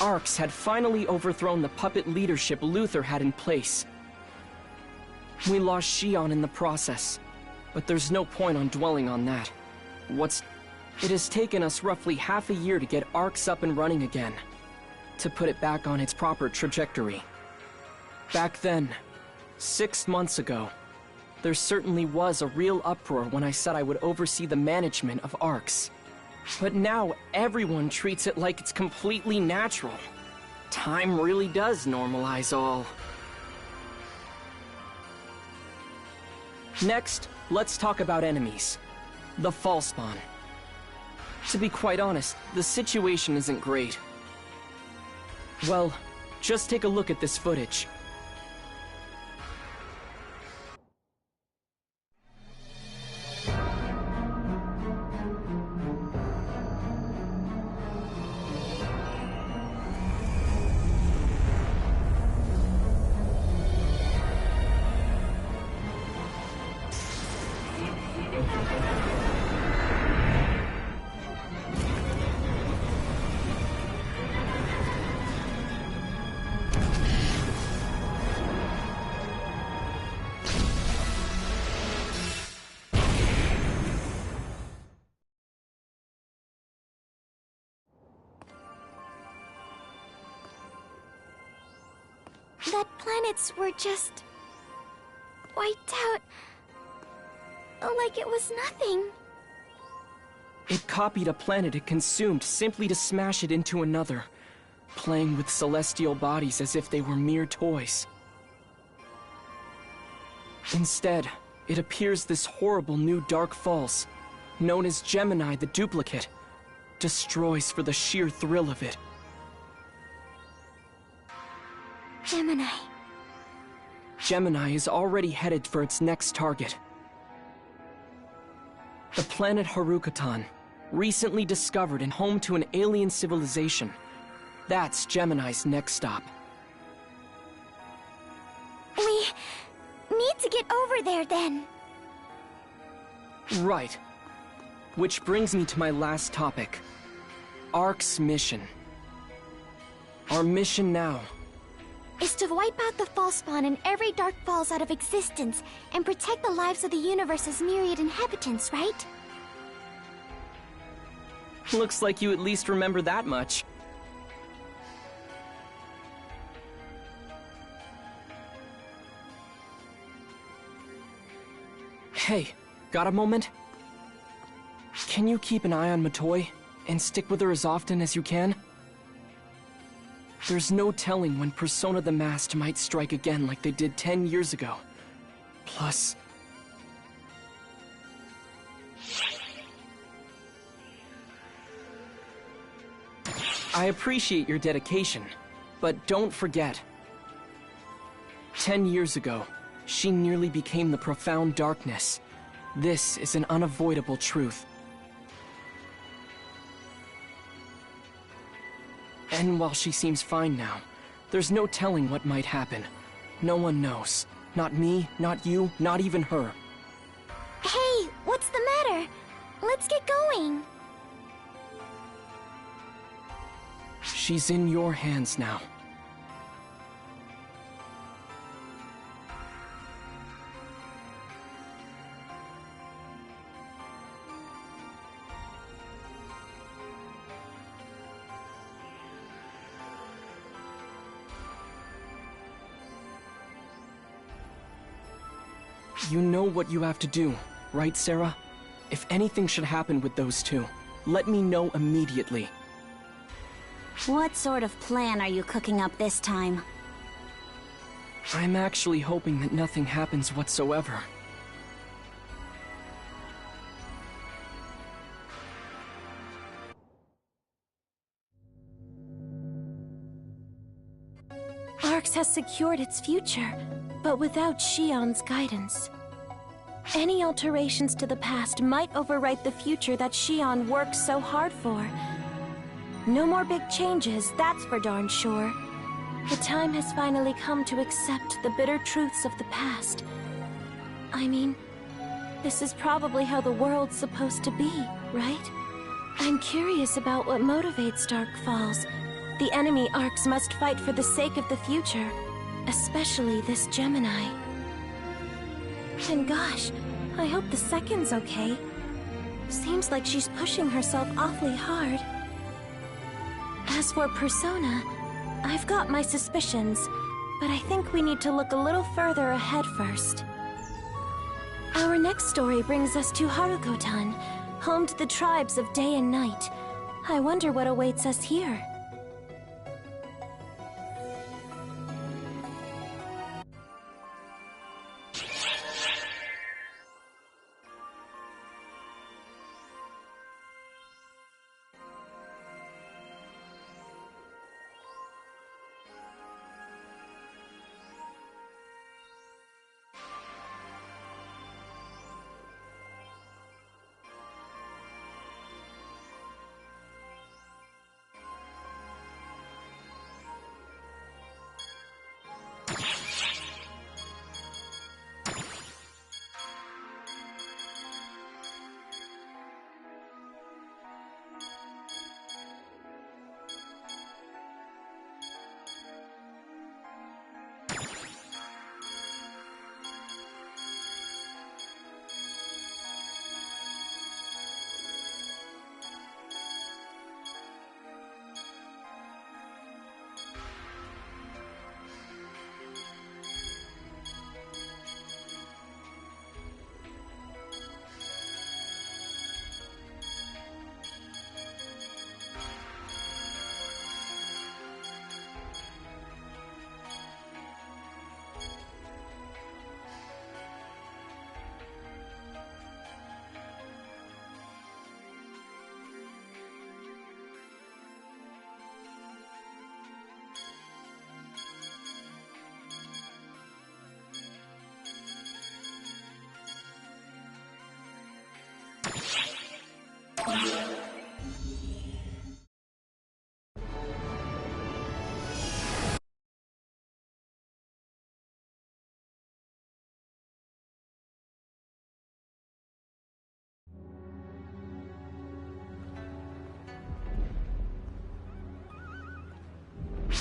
ARCS had finally overthrown the puppet leadership Luther had in place. We lost Xion in the process, but there's no point on dwelling on that. It has taken us roughly half a year to get ARCS up and running again, to put it back on its proper trajectory. Back then, 6 months ago, There certainly was a real uproar when I said I would oversee the management of ARCs. But now everyone treats it like it's completely natural. Time really does normalize all. Next, let's talk about enemies. The Fallspawn. To be quite honest, the situation isn't great. Well, just take a look at this footage. That planets were just wiped out like it was nothing. It copied a planet it consumed simply to smash it into another, playing with celestial bodies as if they were mere toys. Instead, it appears this horrible new Dark Falls, known as Gemini the Duplicate, destroys for the sheer thrill of it. Gemini. Gemini is already headed for its next target. The planet Harukatan, recently discovered and home to an alien civilization. That's Gemini's next stop. We need to get over there then. Right. Which brings me to my last topic. ARC's mission. Our mission now is to wipe out the Fallspawn and every Dark Falls out of existence and protect the lives of the universe's myriad inhabitants, right? Looks like you at least remember that much. Hey, got a moment? Can you keep an eye on Matoi and stick with her as often as you can? There's no telling when Persona the Masked might strike again like they did 10 years ago. Plus... I appreciate your dedication, but don't forget. 10 years ago, she nearly became the Profound Darkness. This is an unavoidable truth. And while she seems fine now, there's no telling what might happen. No one knows. Not me, not you, not even her. Hey, what's the matter? Let's get going. She's in your hands now. You know what you have to do, right, Sarah? If anything should happen with those two, let me know immediately. What sort of plan are you cooking up this time? I'm actually hoping that nothing happens whatsoever. ARCS has secured its future, but without Shion's guidance. Any alterations to the past might overwrite the future that Shion worked so hard for. No more big changes, that's for darn sure. The time has finally come to accept the bitter truths of the past. I mean, this is probably how the world's supposed to be, right? I'm curious about what motivates Dark Falls. The enemy ARCs must fight for the sake of the future, especially this Gemini. And gosh, I hope the second's okay. Seems like she's pushing herself awfully hard. As for Persona, I've got my suspicions, but I think we need to look a little further ahead first. Our next story brings us to Harukotan, home to the tribes of day and night. I wonder what awaits us here.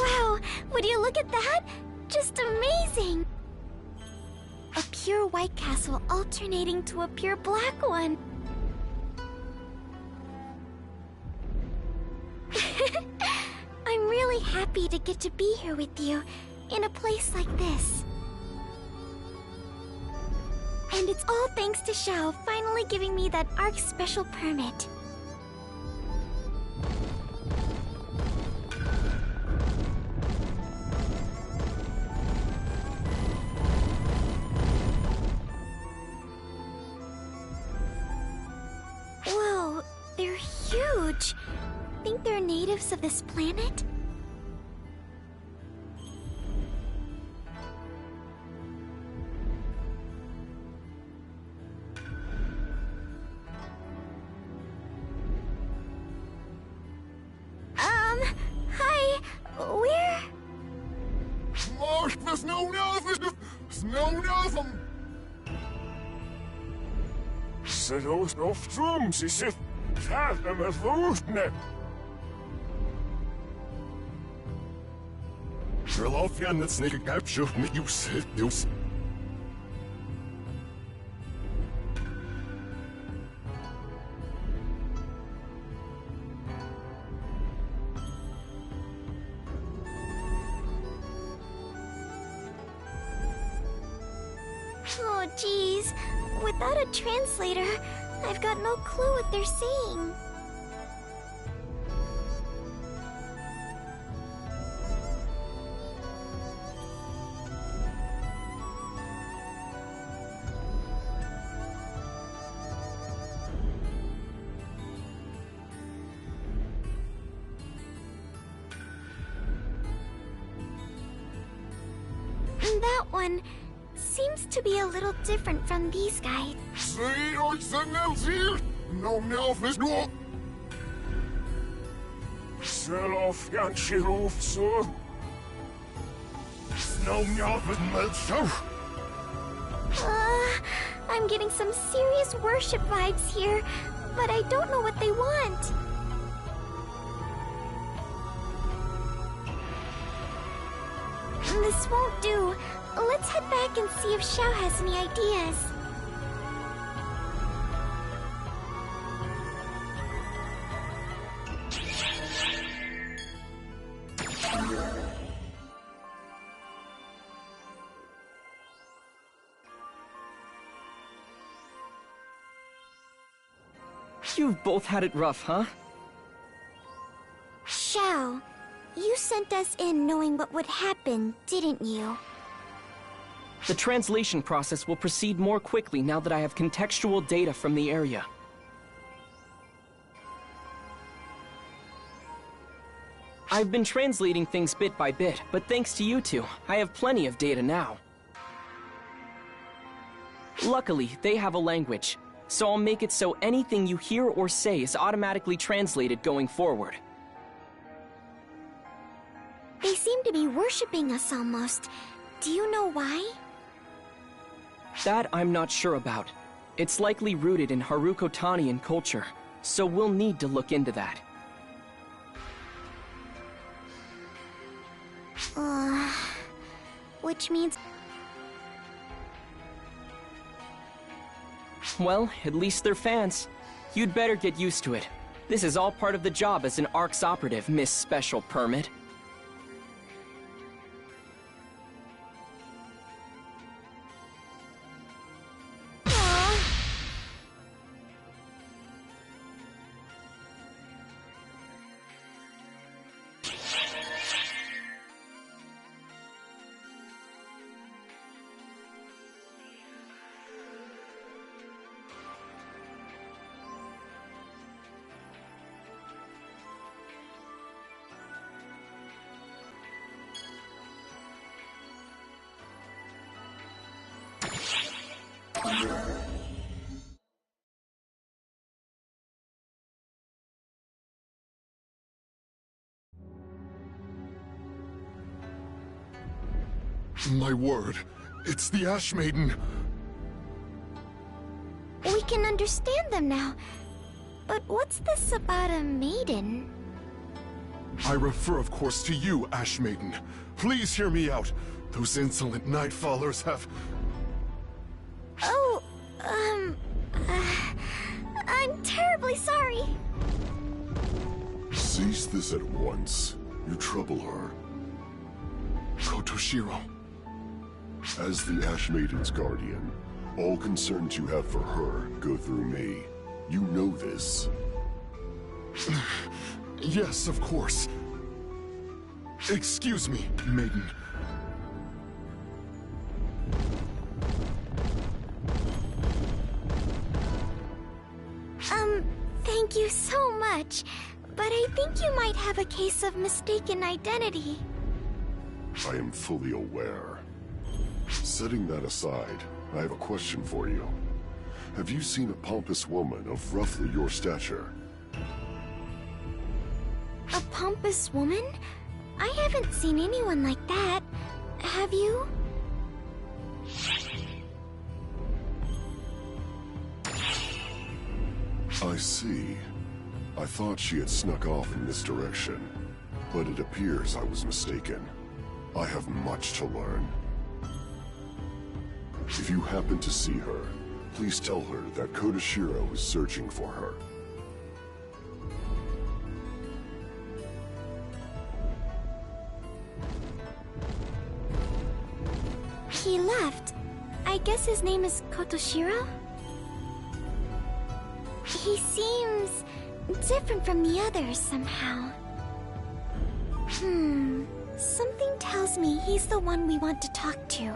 Wow, would you look at that? Just amazing! A pure white castle alternating to a pure black one. I'm really happy to get to be here with you, in a place like this. And it's all thanks to Xiao finally giving me that ARC special permit. Whoa, they're huge. Think they're natives of this planet? Hi, where? Oh, geez. Without a translator, I've got no clue what they're saying. That one seems to be a little different from these guys. I'm getting some serious worship vibes here, but I don't know what they want. This won't do. Let's head back and see if Xiao has any ideas. You've both had it rough, huh? Xiao, you sent us in knowing what would happen, didn't you? The translation process will proceed more quickly now that I have contextual data from the area. I've been translating things bit by bit, but thanks to you two, I have plenty of data now. Luckily, they have a language, so I'll make it so anything you hear or say is automatically translated going forward. They seem to be worshipping us almost. Do you know why? That I'm not sure about. It's likely rooted in Harukotanian culture, so we'll need to look into that. Which means... Well, at least they're fans. You'd better get used to it. This is all part of the job as an ARC's operative, Miss Special Permit. My word, it's the Ash Maiden. We can understand them now. But what's this about a maiden? I refer, of course, to you, Ash Maiden. Please hear me out. Those insolent Nightfallers have... Oh, I'm terribly sorry. Cease this at once. You trouble her. Kotoshiro. As the Ash Maiden's guardian, all concerns you have for her go through me. You know this. Yes, of course. Excuse me, Maiden. Thank you so much. But I think you might have a case of mistaken identity. I am fully aware. Setting that aside, I have a question for you. Have you seen a pompous woman of roughly your stature? A pompous woman? I haven't seen anyone like that. Have you? I see. I thought she had snuck off in this direction, but it appears I was mistaken. I have much to learn. If you happen to see her, please tell her that Kotoshiro is searching for her. He left. I guess his name is Kotoshiro? He seems different from the others somehow. Something tells me he's the one we want to talk to.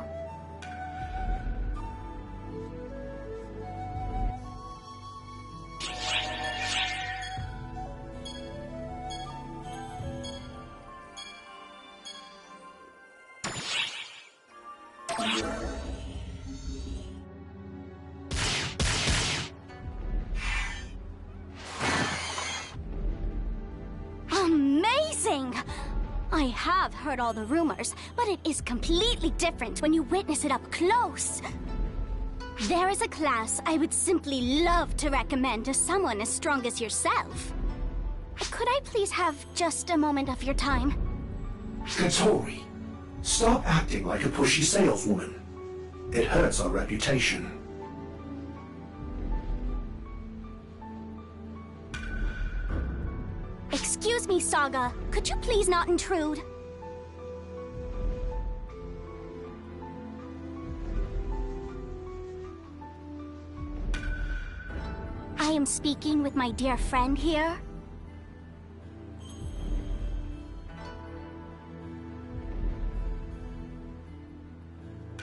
Amazing! I have heard all the rumors, but it is completely different when you witness it up close. There is a class I would simply love to recommend to someone as strong as yourself. Could I please have just a moment of your time? Katori, stop acting like a pushy saleswoman. It hurts our reputation. Excuse me, Saga. Could you please not intrude? I am speaking with my dear friend here?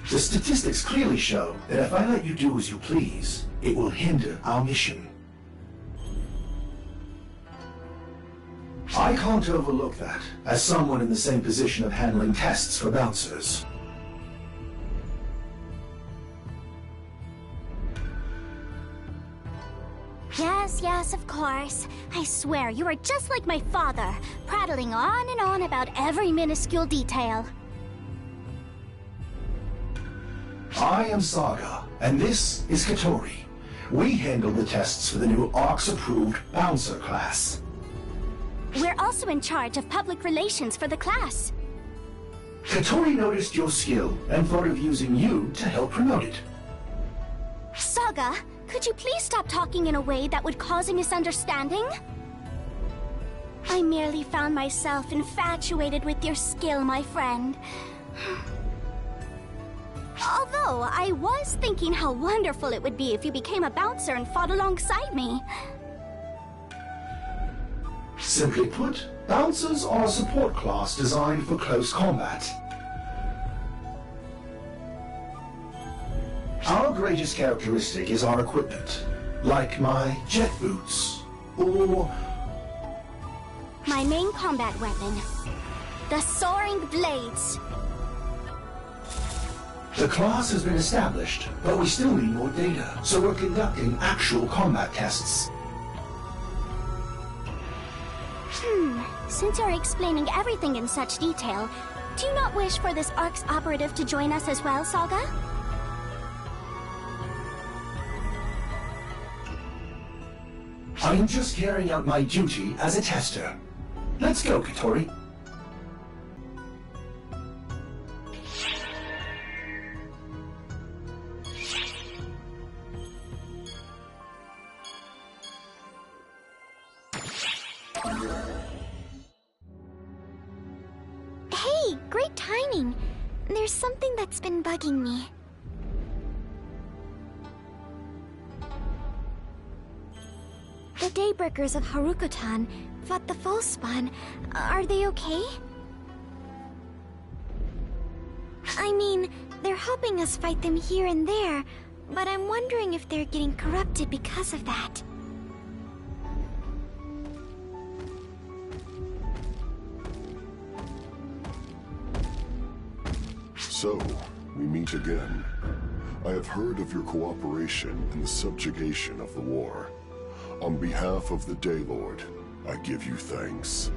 The statistics clearly show that if I let you do as you please, it will hinder our mission. I can't overlook that, as someone in the same position of handling tests for bouncers. Yes, of course. I swear, you are just like my father, prattling on and on about every minuscule detail. I am Saga, and this is Katori. We handle the tests for the new ARC's-approved bouncer class. We're also in charge of public relations for the class. Katori noticed your skill and thought of using you to help promote it. Saga, could you please stop talking in a way that would cause a misunderstanding? I merely found myself infatuated with your skill, my friend. Although, I was thinking how wonderful it would be if you became a bouncer and fought alongside me. Simply put, bouncers are a support class designed for close combat. Our greatest characteristic is our equipment, like my jet boots, or my main combat weapon, the soaring blades. The class has been established, but we still need more data, so we're conducting actual combat tests. Since you're explaining everything in such detail, do you not wish for this ARC's operative to join us as well, Saga? I am just carrying out my duty as a tester. Let's go, Katori. Hey, great timing. There's something that's been bugging me. The Daybreakers of Haruko-tan fought the False Spawn. Are they okay? I mean, they're helping us fight them here and there, but I'm wondering if they're getting corrupted because of that. So, we meet again. I have heard of your cooperation in the subjugation of the war. On behalf of the Daylord, I give you thanks.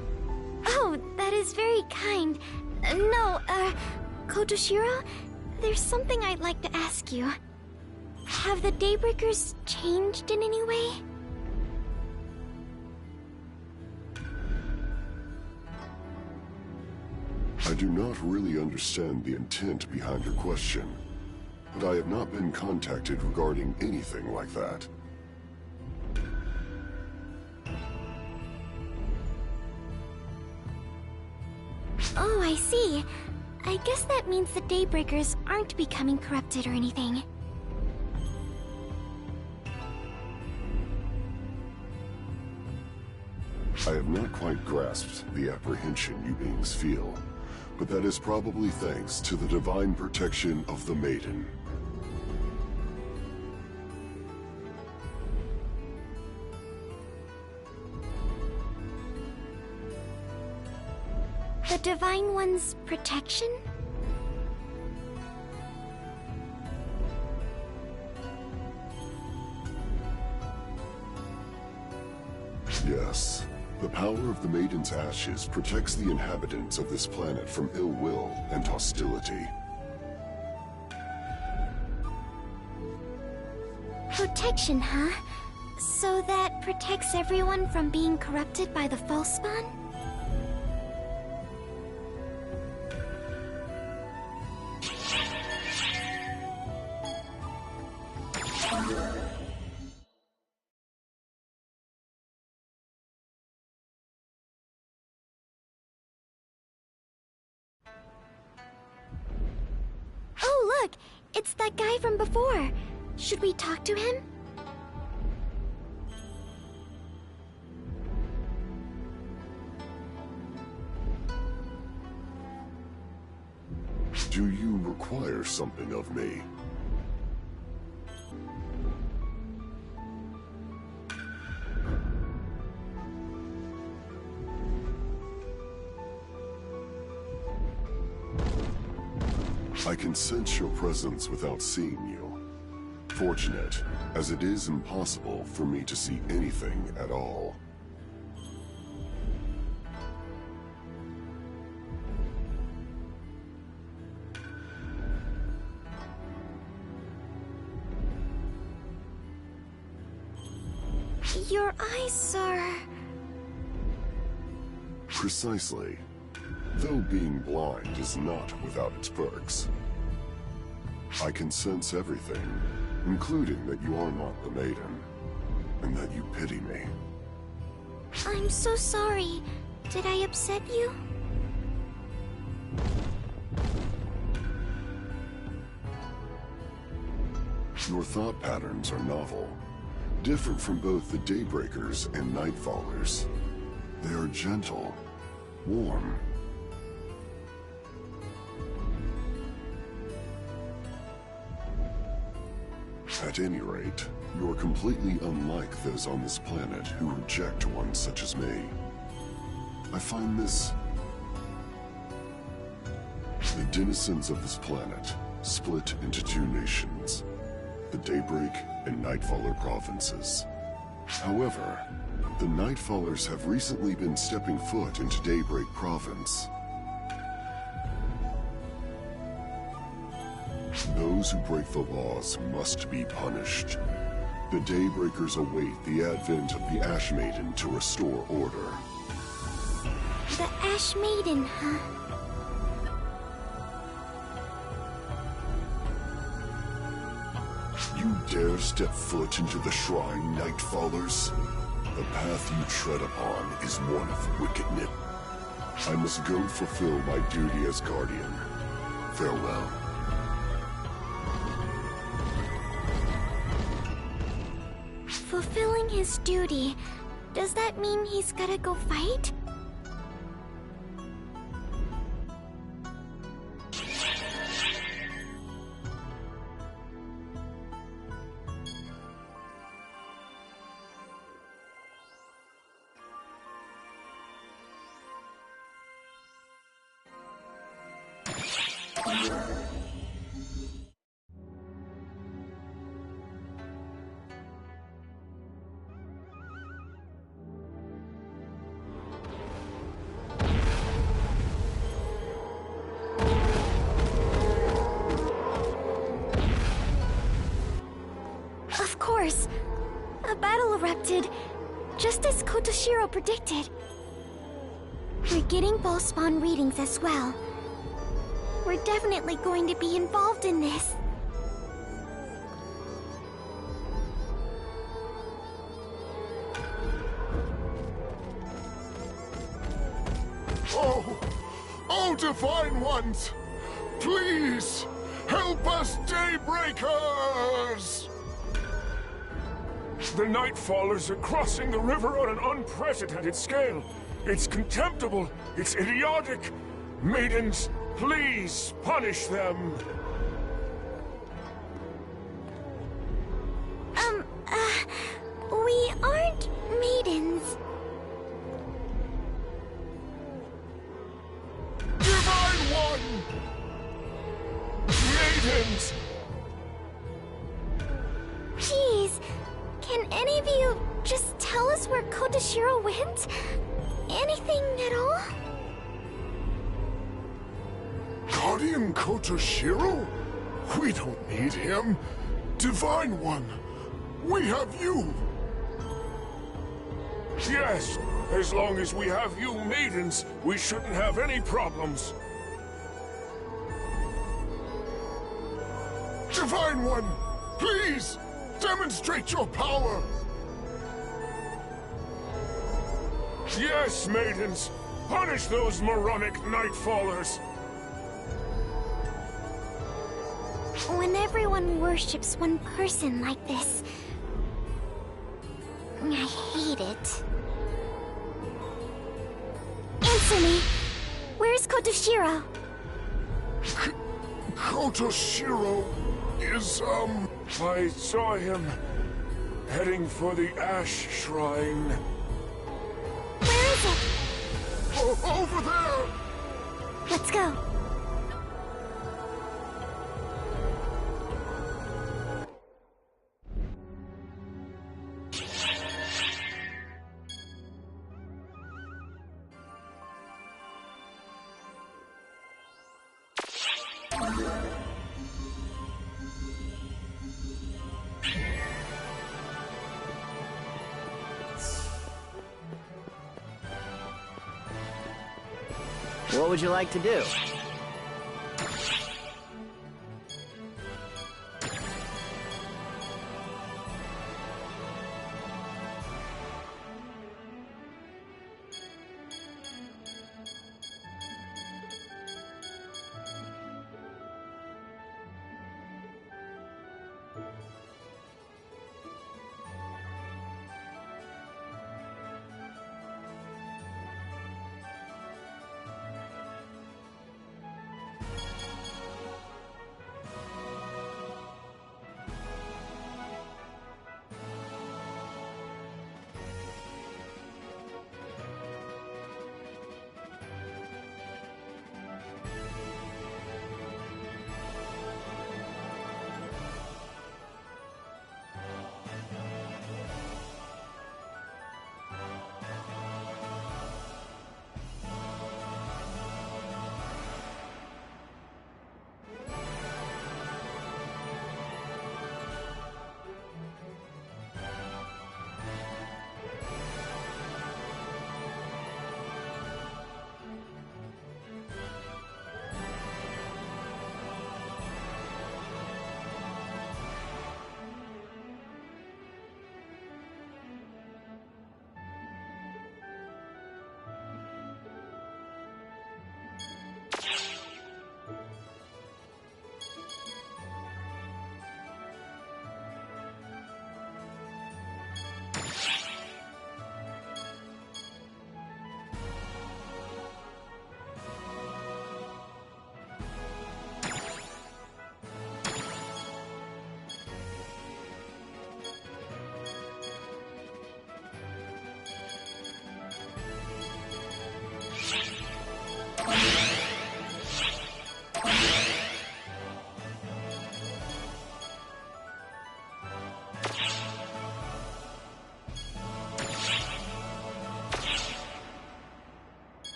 Oh, that is very kind. No, Kotoshiro, there's something I'd like to ask you. Have the Daybreakers changed in any way? I do not really understand the intent behind your question, but I have not been contacted regarding anything like that. Oh, I see. I guess that means the Daybreakers aren't becoming corrupted or anything. I have not quite grasped the apprehension you beings feel, but that is probably thanks to the divine protection of the Maiden. The Divine One's protection? Yes. The power of the Maiden's ashes protects the inhabitants of this planet from ill will and hostility. Protection, huh? So that protects everyone from being corrupted by the False Spawn? Oh, look! It's that guy from before. Should we talk to him? Do you require something of me? I can sense your presence without seeing you. Fortunate, as it is impossible for me to see anything at all. Your eyes are... Precisely. Though being blind is not without its perks. I can sense everything, including that you are not the maiden, and that you pity me. I'm so sorry. Did I upset you? Your thought patterns are novel, different from both the Daybreakers and Nightfallers. They are gentle, warm. At any rate, you're completely unlike those on this planet who reject one such as me. I find this... The denizens of this planet split into two nations, the Daybreak and Nightfaller provinces. However, the Nightfallers have recently been stepping foot into Daybreak province. Those who break the laws must be punished. The Daybreakers await the advent of the Ash Maiden to restore order. The Ash Maiden, huh? You dare step foot into the shrine, Nightfallers? The path you tread upon is one of wickedness. I must go fulfill my duty as Guardian. Farewell. Fulfilling his duty. Does that mean he's gotta go fight? Of course. A battle erupted, just as Kotoshiro predicted. We're getting false spawn readings as well. We're definitely going to be involved in this. Oh, Divine Ones! Please, help us, Daybreakers! The Nightfallers are crossing the river on an unprecedented scale. It's contemptible. It's idiotic. Maidens, please punish them. We aren't maidens. Divine One! Maidens! Jeez, can any of you just tell us where Kotoshiro went? Anything at all? Guardian Kotoshiro? We don't need him. Divine One, we have you. Yes, as long as we have you maidens, we shouldn't have any problems. Divine One, please, demonstrate your power. Yes, maidens, punish those moronic Nightfallers. When everyone worships one person like this, I hate it. Answer me! Where's Kotoshiro? Kotoshiro is, I saw him heading for the Ash Shrine. Where is it? Over there! Let's go. What would you like to do?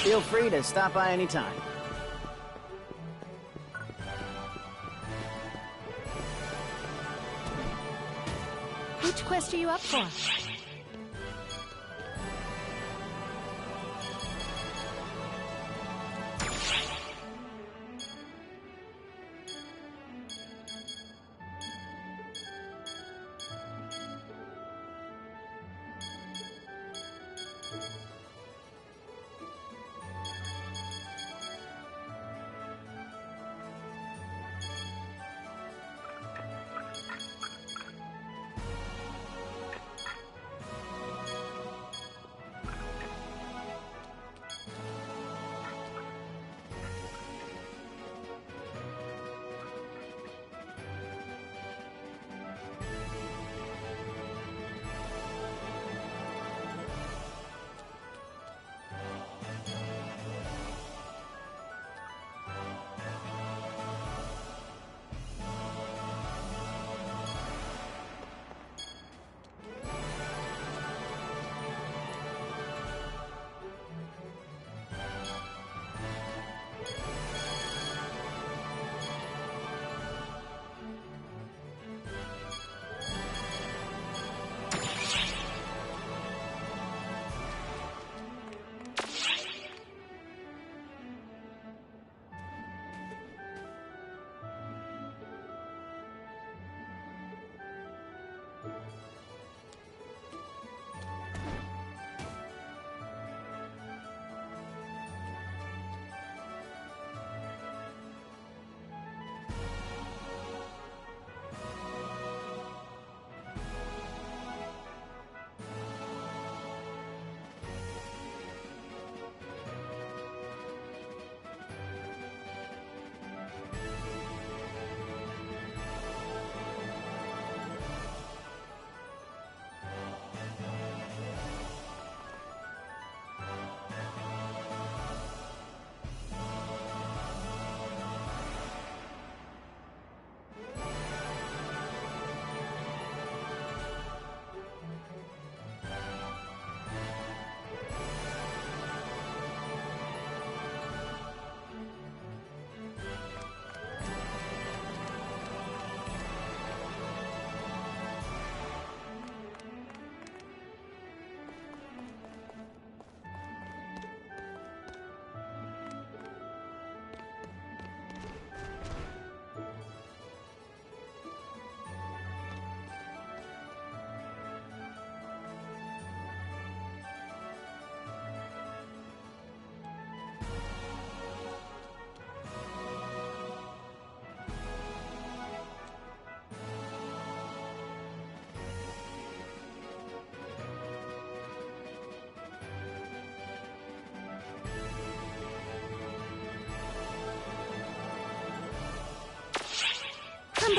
Feel free to stop by anytime. Which quest are you up for?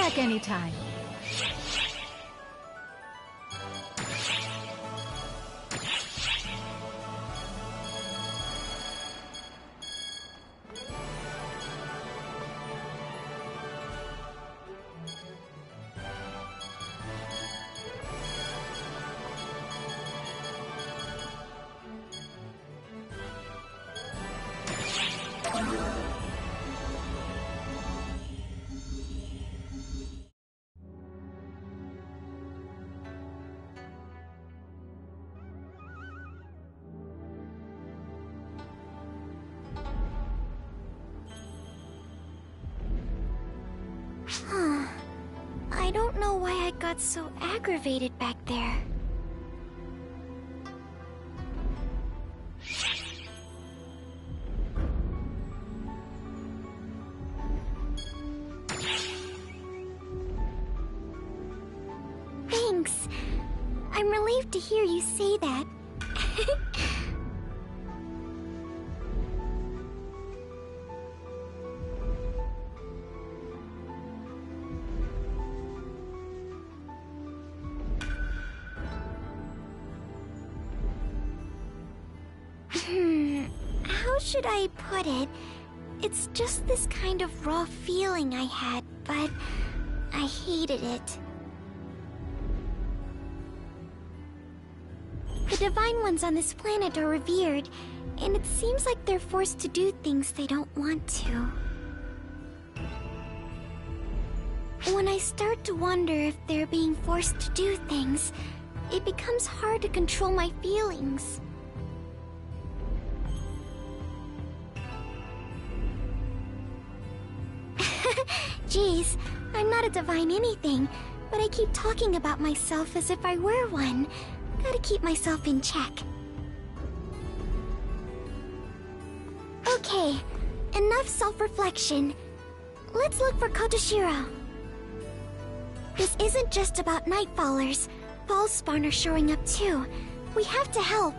back anytime. I don't know why I got so aggravated back there. Thanks. I'm relieved to hear you say that. How should I put it? It's just this kind of raw feeling I had, but I hated it. The Divine Ones on this planet are revered, and it seems like they're forced to do things they don't want to. When I start to wonder if they're being forced to do things, it becomes hard to control my feelings. Geez, I'm not a divine anything, but I keep talking about myself as if I were one. Gotta keep myself in check. Okay, enough self-reflection. Let's look for Kotoshiro. This isn't just about Nightfallers. Ballspawn are showing up too. We have to help.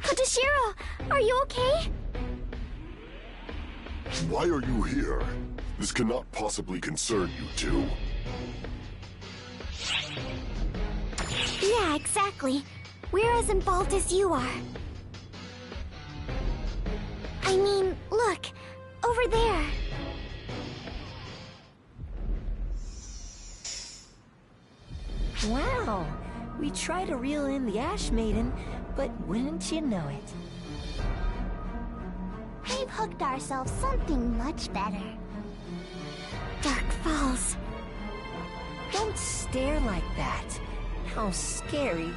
Kotoshiro, are you okay? Why are you here? This cannot possibly concern you two. Yeah, exactly. We're as involved as you are. I mean, look, over there. Wow, we tried to reel in the Ash Maiden, but wouldn't you know it? We've hooked ourselves something much better. Dark Falls. Don't stare like that. How scary.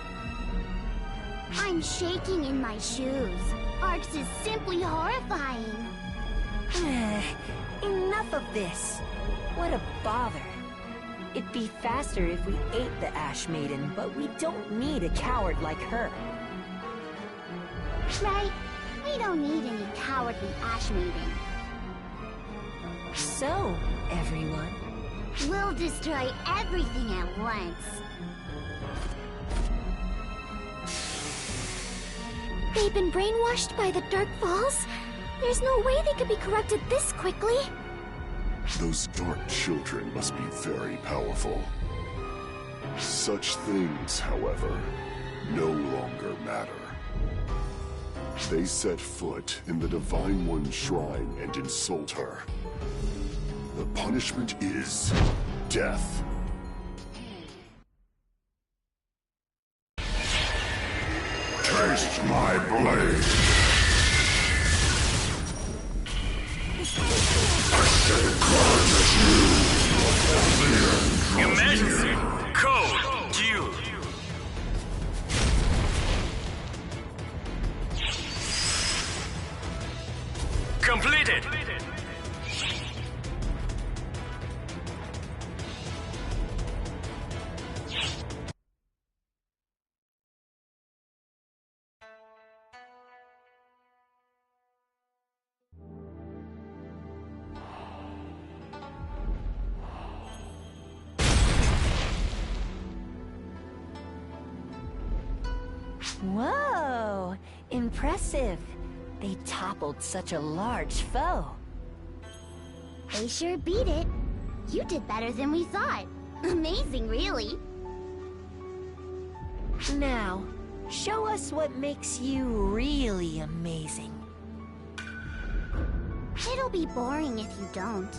I'm shaking in my shoes. Arx is simply horrifying. Enough of this. What a bother. It'd be faster if we ate the Ash Maiden, but we don't need a coward like her. Right? We don't need any cowardly Ash Maiden. So, everyone. We'll destroy everything at once. They've been brainwashed by the Dark Falls? There's no way they could be corrupted this quickly. Those dark children must be very powerful. Such things, however, no longer matter. They set foot in the Divine One's shrine and insult her. The punishment is death. Taste my blade! Emergency! Code due! Completed! Whoa! Impressive. They toppled such a large foe. They sure beat it. You did better than we thought. Amazing, really. Now, show us what makes you really amazing. It'll be boring if you don't.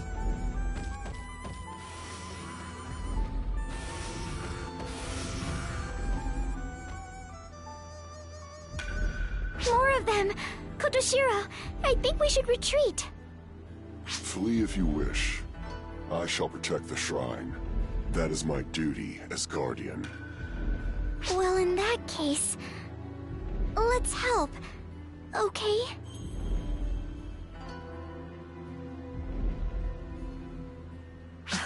More of them! Kotoshiro, I think we should retreat. Flee if you wish. I shall protect the shrine. That is my duty as guardian. Well, in that case, let's help, okay?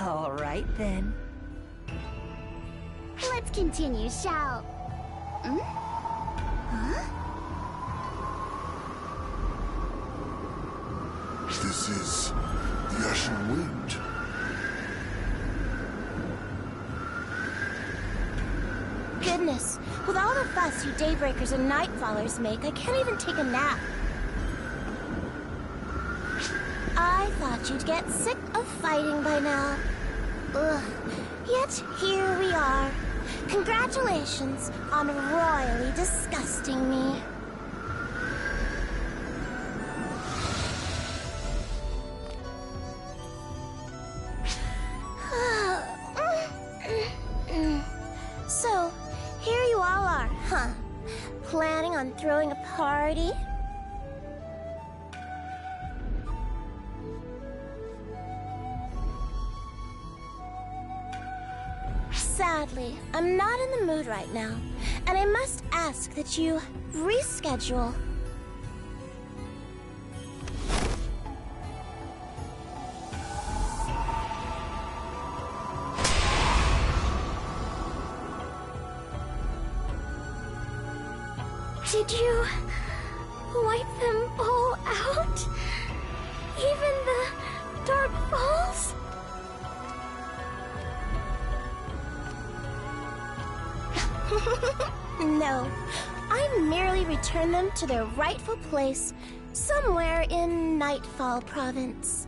All right, then. Let's continue, shall... Hmm? Huh? This is the Ashen Wind. Goodness, with all the fuss you Daybreakers and Nightfallers make, I can't even take a nap. I thought you'd get sick of fighting by now. Ugh. Yet here we are. Congratulations on royally disgusting me. So, here you all are, huh? Planning on throwing a party? Sadly, I'm not in the mood right now, and I must ask that you reschedule. Did you wipe them all out? Even the dark balls? No, I merely returned them to their rightful place somewhere in Nightfall Province.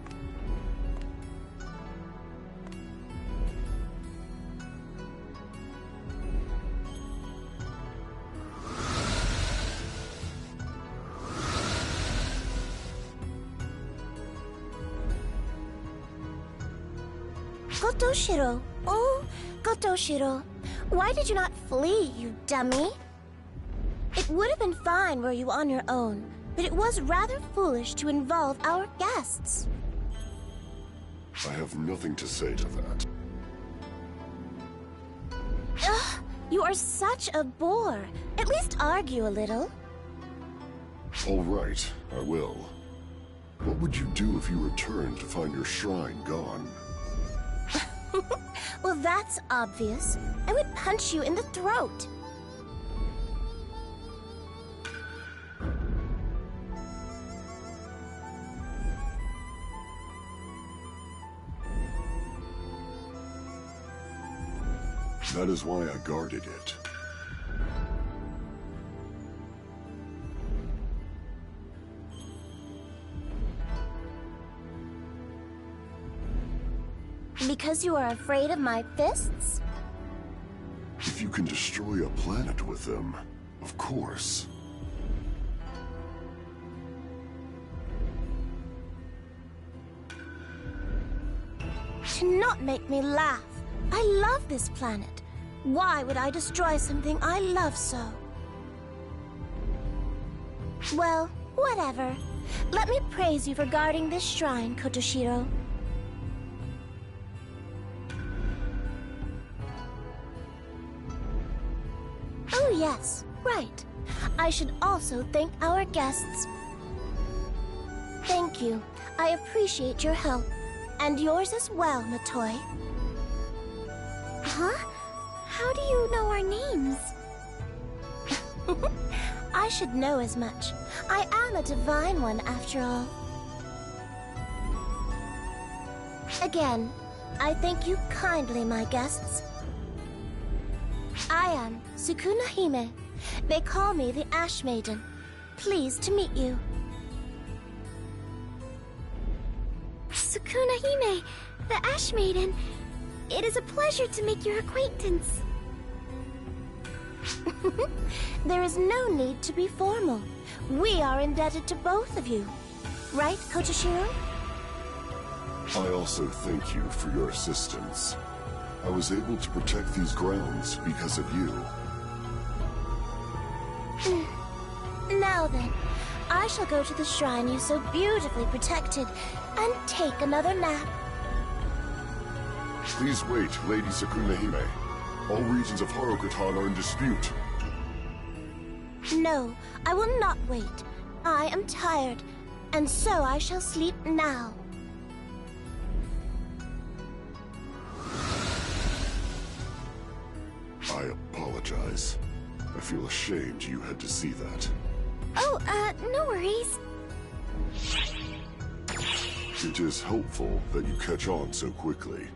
Kotoshiro, oh, Kotoshiro. Why did you not flee, you dummy? It would have been fine were you on your own, but it was rather foolish to involve our guests. I have nothing to say to that. Ugh, you are such a bore. At least argue a little. All right, I will. What would you do if you returned to find your shrine gone? Well, that's obvious. I would punch you in the throat. That is why I guarded it. Because you are afraid of my fists? If you can destroy a planet with them, of course. Do not make me laugh. I love this planet. Why would I destroy something I love so? Well, whatever. Let me praise you for guarding this shrine, Kotoshiro. Oh yes, right. I should also thank our guests. Thank you. I appreciate your help. And yours as well, Matoi. Huh? How do you know our names? I should know as much. I am a divine one, after all. Again, I thank you kindly, my guests. I am Sukuna Hime, They call me the Ash Maiden. Pleased to meet you. Sukuna Hime, the Ash Maiden. It is a pleasure to make your acquaintance. There is no need to be formal. We are indebted to both of you. Right, Kotoshiro? I also thank you for your assistance. I was able to protect these grounds because of you. Now then, I shall go to the shrine you so beautifully protected and take another nap. Please wait, Lady Sukuna Hime. All regions of Harukotan are in dispute. No, I will not wait. I am tired, and so I shall sleep now. I apologize. I feel ashamed you had to see that. Oh, no worries. It is helpful that you catch on so quickly.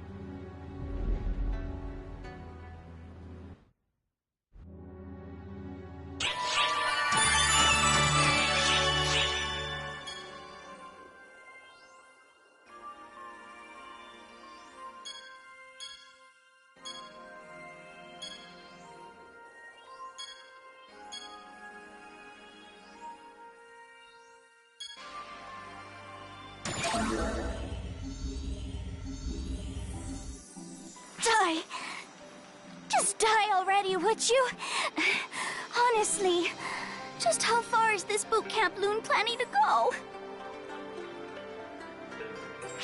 Die! Just die already, would you? Honestly, just how far is this boot camp loon planning to go?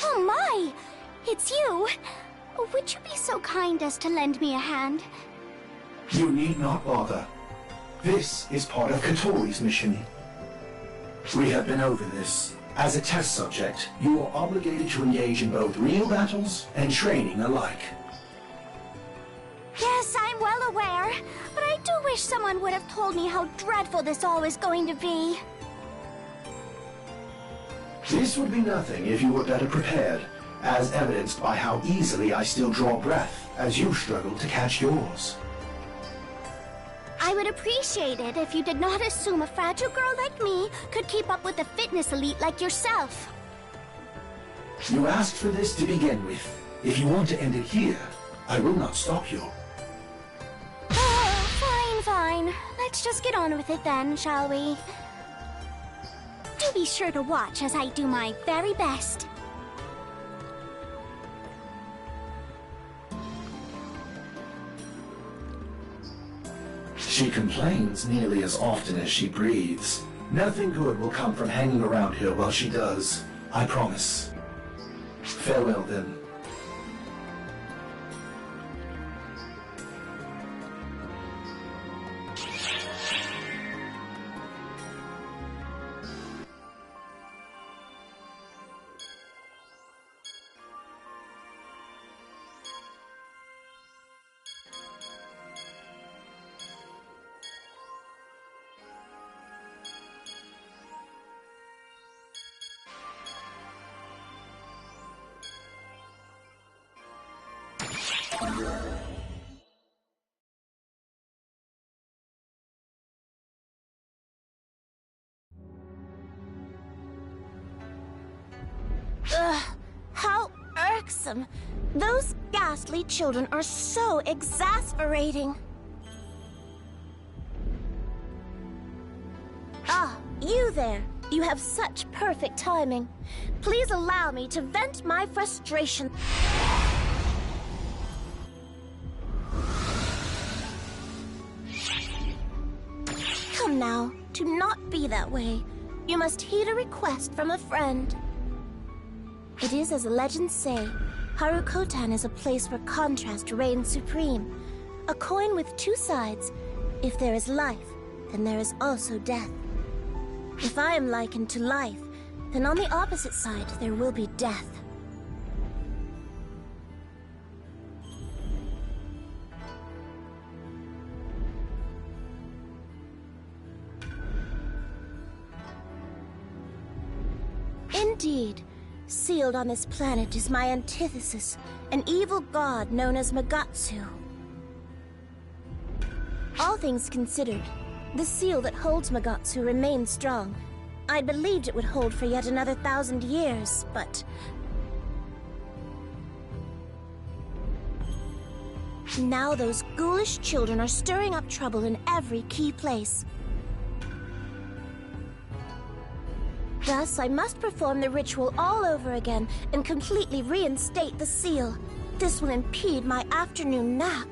Oh my! It's you! Would you be so kind as to lend me a hand? You need not bother. This is part of Katori's mission. We have been over this. As a test subject, you are obligated to engage in both real battles and training alike. Yes, I'm well aware, but I do wish someone would have told me how dreadful this all was going to be. This would be nothing if you were better prepared, as evidenced by how easily I still draw breath as you struggle to catch yours. I would appreciate it if you did not assume a fragile girl like me could keep up with a fitness elite like yourself. You asked for this to begin with. If you want to end it here, I will not stop you. Oh, fine. Let's just get on with it then, shall we? Do be sure to watch as I do my very best. She complains nearly as often as she breathes. Nothing good will come from hanging around here while she does. I promise. Farewell, then. Ugh, how irksome. Those ghastly children are so exasperating. Ah, you there. You have such perfect timing. Please allow me to vent my frustration. Come now, do not be that way. You must heed a request from a friend. It is as the legends say, Harukotan is a place where contrast reigns supreme. A coin with two sides. If there is life, then there is also death. If I am likened to life, then on the opposite side there will be death. Indeed. Sealed on this planet is my antithesis, an evil god known as Magatsu. All things considered, The seal that holds Magatsu remains strong. I believed it would hold for yet another 1,000 years, but... now those ghoulish children are stirring up trouble in every key place. Thus, I must perform the ritual all over again and completely reinstate the seal. This will impede my afternoon nap.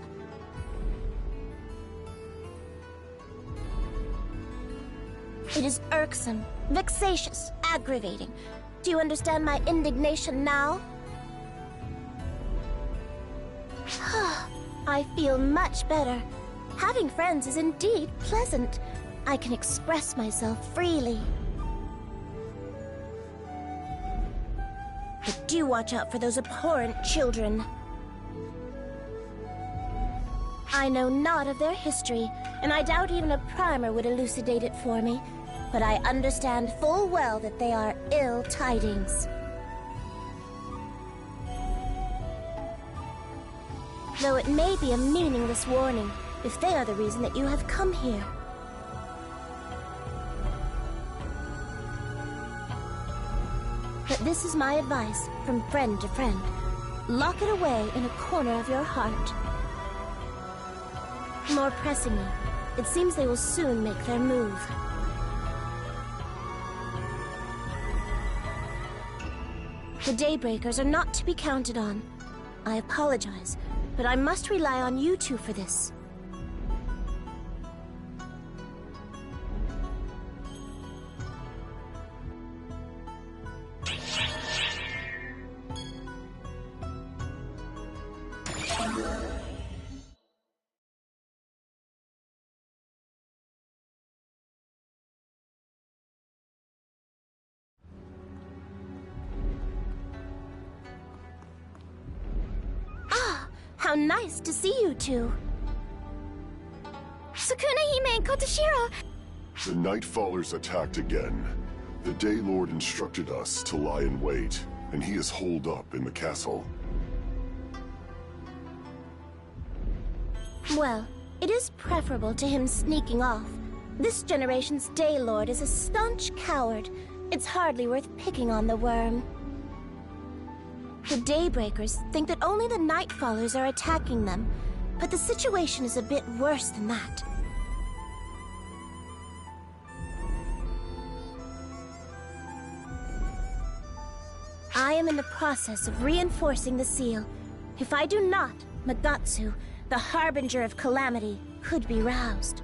It is irksome, vexatious, aggravating. Do you understand my indignation now? I feel much better. Having friends is indeed pleasant. I can express myself freely. But do watch out for those abhorrent children. I know naught of their history, and I doubt even a primer would elucidate it for me. But I understand full well that they are ill tidings. Though it may be a meaningless warning, if they are the reason that you have come here. But this is my advice, from friend to friend. Lock it away in a corner of your heart. More pressingly, it seems they will soon make their move. The Daybreakers are not to be counted on. I apologize, but I must rely on you two for this. How nice to see you two. Sukuna-hime and Kotoshiro! The Nightfallers attacked again. The Daylord instructed us to lie in wait, and he is holed up in the castle. Well, it is preferable to him sneaking off. This generation's Daylord is a staunch coward. It's hardly worth picking on the worm. The Daybreakers think that only the Nightfallers are attacking them, but the situation is a bit worse than that. I am in the process of reinforcing the seal. If I do not, Magatsu, the harbinger of calamity, could be roused.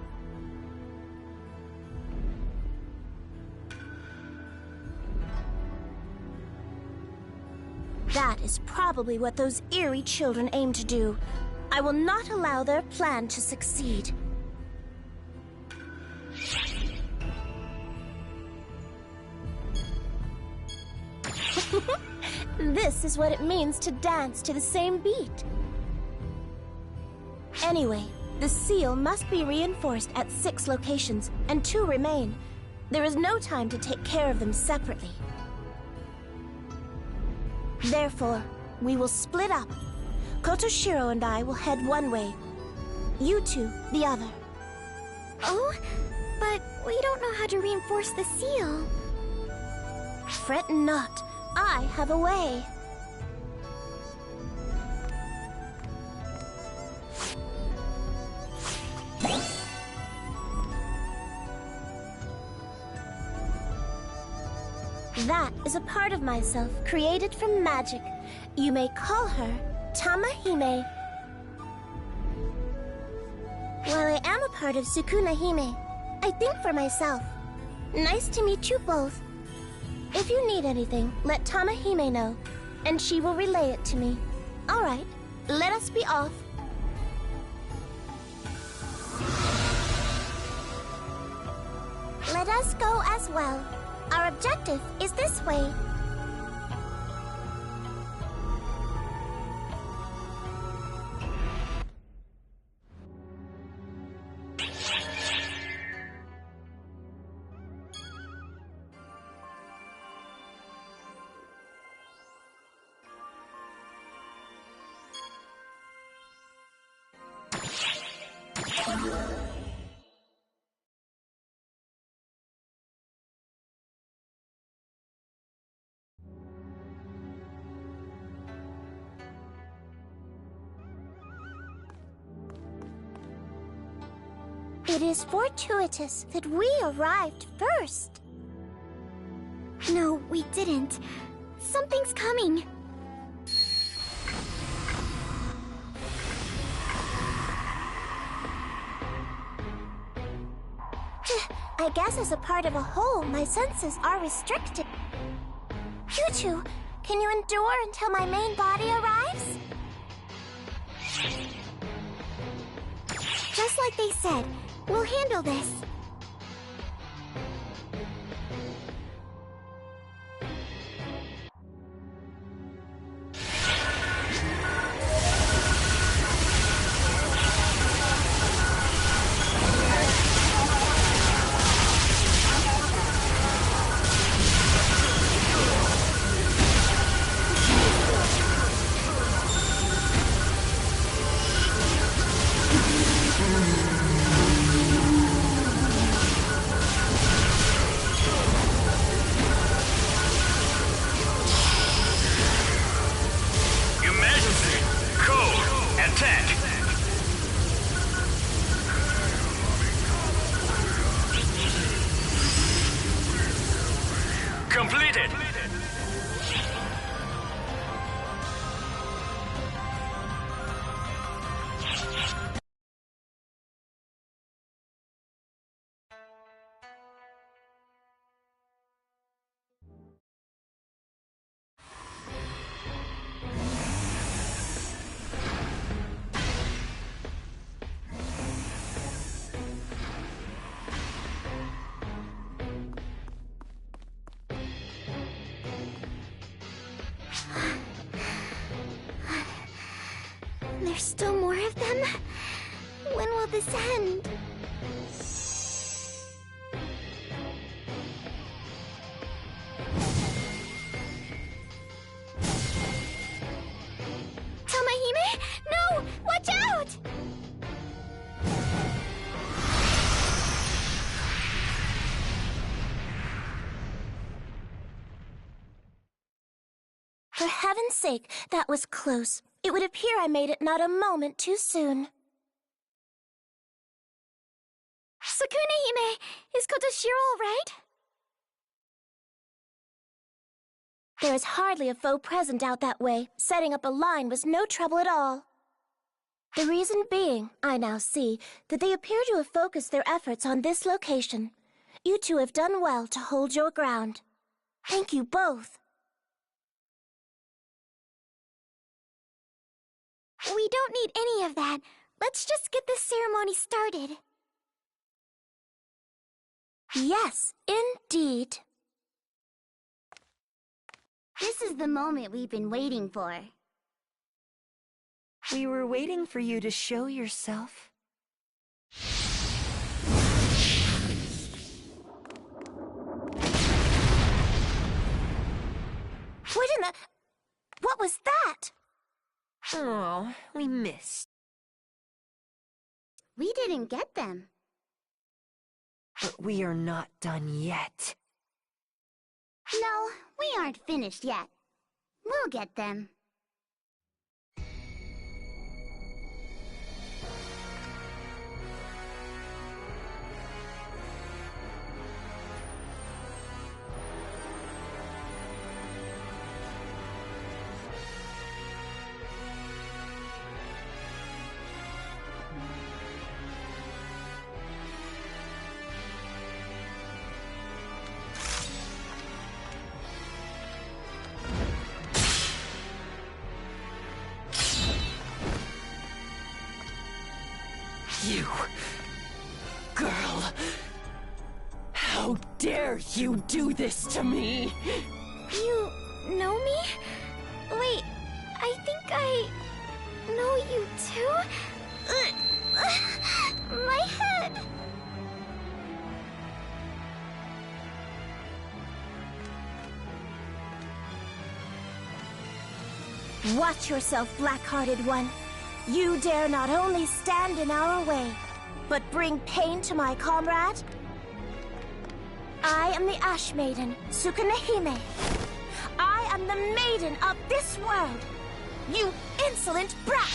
That is probably what those eerie children aim to do. I will not allow their plan to succeed. This is what it means to dance to the same beat. Anyway, the seal must be reinforced at 6 locations, and 2 remain. There is no time to take care of them separately. Therefore, we will split up. Kotoshiro and I will head one way. You two, the other. Oh, but we don't know how to reinforce the seal. Fret not. I have a way. That is a part of myself created from magic. You may call her Tamahime. While I am a part of Sukuna-hime, I think for myself. Nice to meet you both. If you need anything, let Tamahime know, and she will relay it to me. All right, let us be off. Let us go as well. Our objective is this way. It is fortuitous that we arrived first. No, we didn't. Something's coming. I guess as a part of a whole, my senses are restricted. You two, can you endure until my main body arrives? Just like they said, we'll handle this. Completed! There's still more of them? When will this end? Tamahime? No! Watch out! For heaven's sake, that was close. It would appear I made it not a moment too soon. Sukune-hime, is Kotoshiro all right? There is hardly a foe present out that way. Setting up a line was no trouble at all. The reason being, I now see, that they appear to have focused their efforts on this location. You two have done well to hold your ground. Thank you both. We don't need any of that. Let's just get this ceremony started. Yes, indeed. This is the moment we've been waiting for. We were waiting for you to show yourself. What in the... What was that? Oh, we missed. We didn't get them. But we are not done yet. No, we aren't finished yet. We'll get them. You... girl... How dare you do this to me? You know me? Wait, I think I know you too? My head! Watch yourself, black-hearted one. You dare not only stand in our way, but bring pain to my comrade? I am the Ash Maiden, Sukune-hime. I am the maiden of this world. You insolent brat!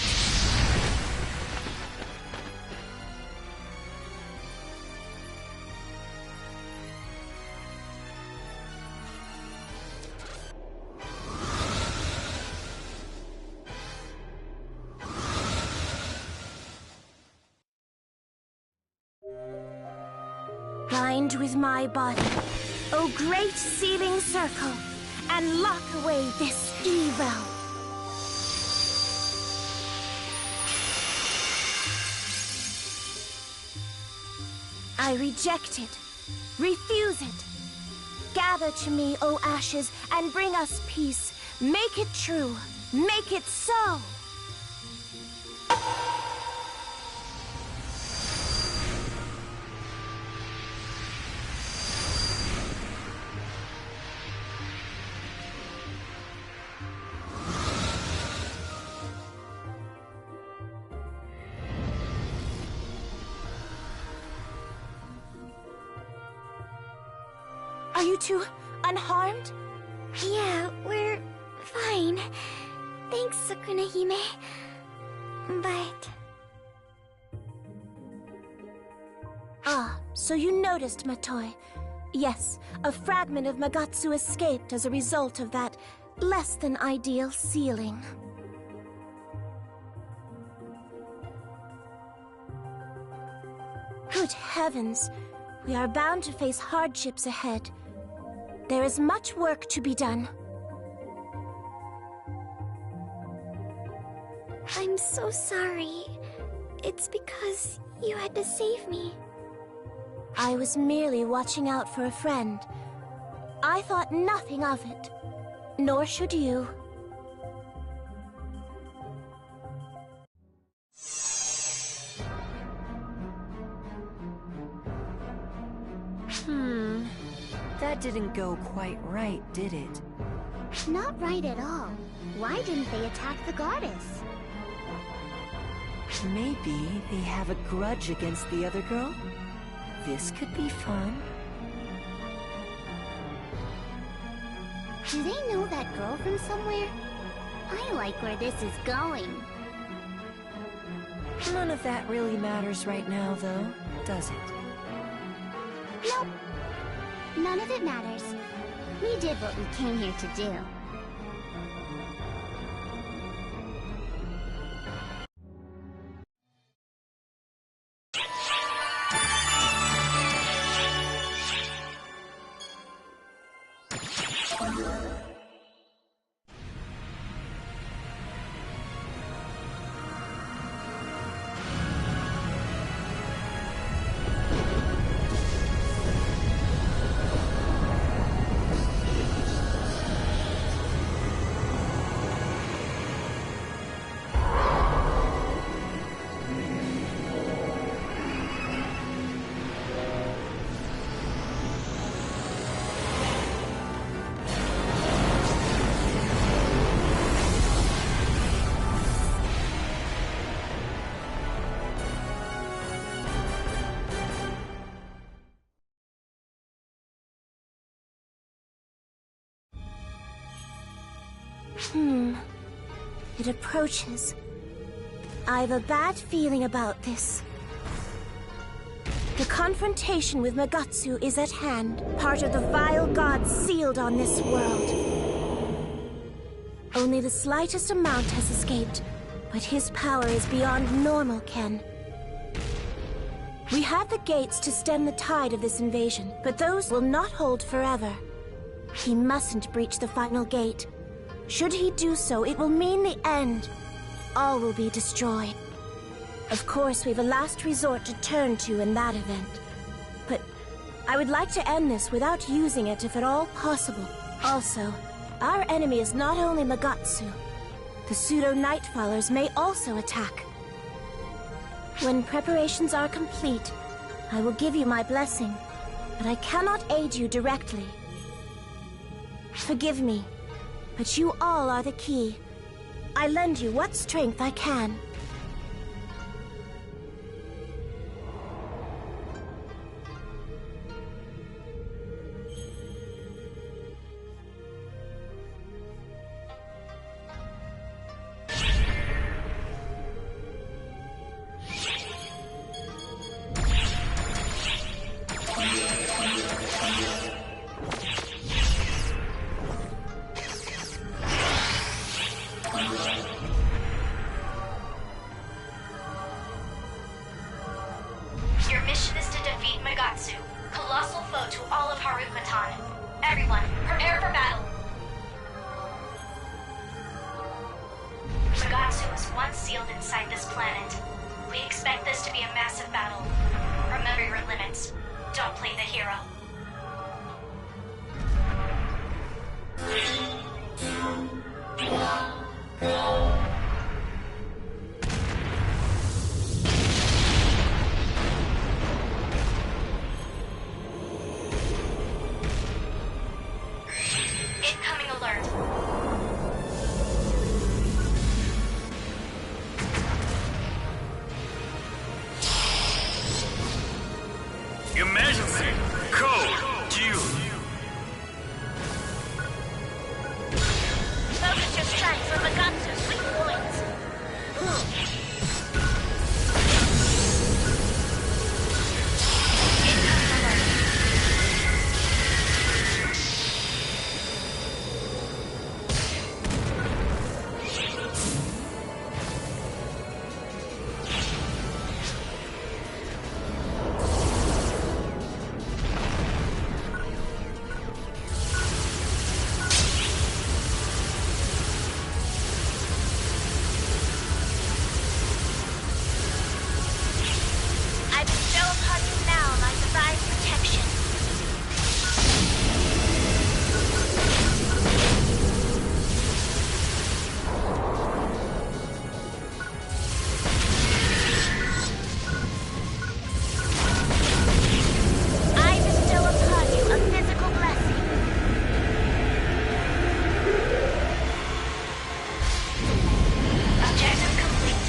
Bind with my body, O great sealing circle, and lock away this evil. I reject it, refuse it. Gather to me, O ashes, and bring us peace. Make it true, make it so. Are you two unharmed? Yeah, we're fine. Thanks, Sakuna Hime. But... Ah, so you noticed, Matoi. Yes, a fragment of Magatsu escaped as a result of that less than ideal sealing. Good heavens, we are bound to face hardships ahead. There is much work to be done. I'm so sorry. It's because you had to save me. I was merely watching out for a friend. I thought nothing of it. Nor should you. That didn't go quite right, did it? Not right at all. Why didn't they attack the goddess? Maybe they have a grudge against the other girl? This could be fun. Do they know that girl from somewhere? I like where this is going. None of that really matters right now, though, does it? Nope. None of it matters. We did what we came here to do. It approaches. I've a bad feeling about this. The confrontation with Magatsu is at hand, part of the vile gods sealed on this world. Only the slightest amount has escaped, but his power is beyond normal ken. We have the gates to stem the tide of this invasion, but those will not hold forever. He mustn't breach the final gate. Should he do so, it will mean the end. All will be destroyed. Of course, we've a last resort to turn to in that event. But I would like to end this without using it if at all possible. Also, our enemy is not only Magatsu. The pseudo-Nightfallers may also attack. When preparations are complete, I will give you my blessing, but I cannot aid you directly. Forgive me. But you all are the key. I lend you what strength I can. Phantasy was once sealed inside this planet. We expect this to be a massive battle. Remember your limits. Don't play the hero. Incoming alert. Emergency! Code due! Focus your strikes on the Gatsu's weak points. I bestow upon you now my divine protection. I bestow upon you a physical blessing. Objective complete.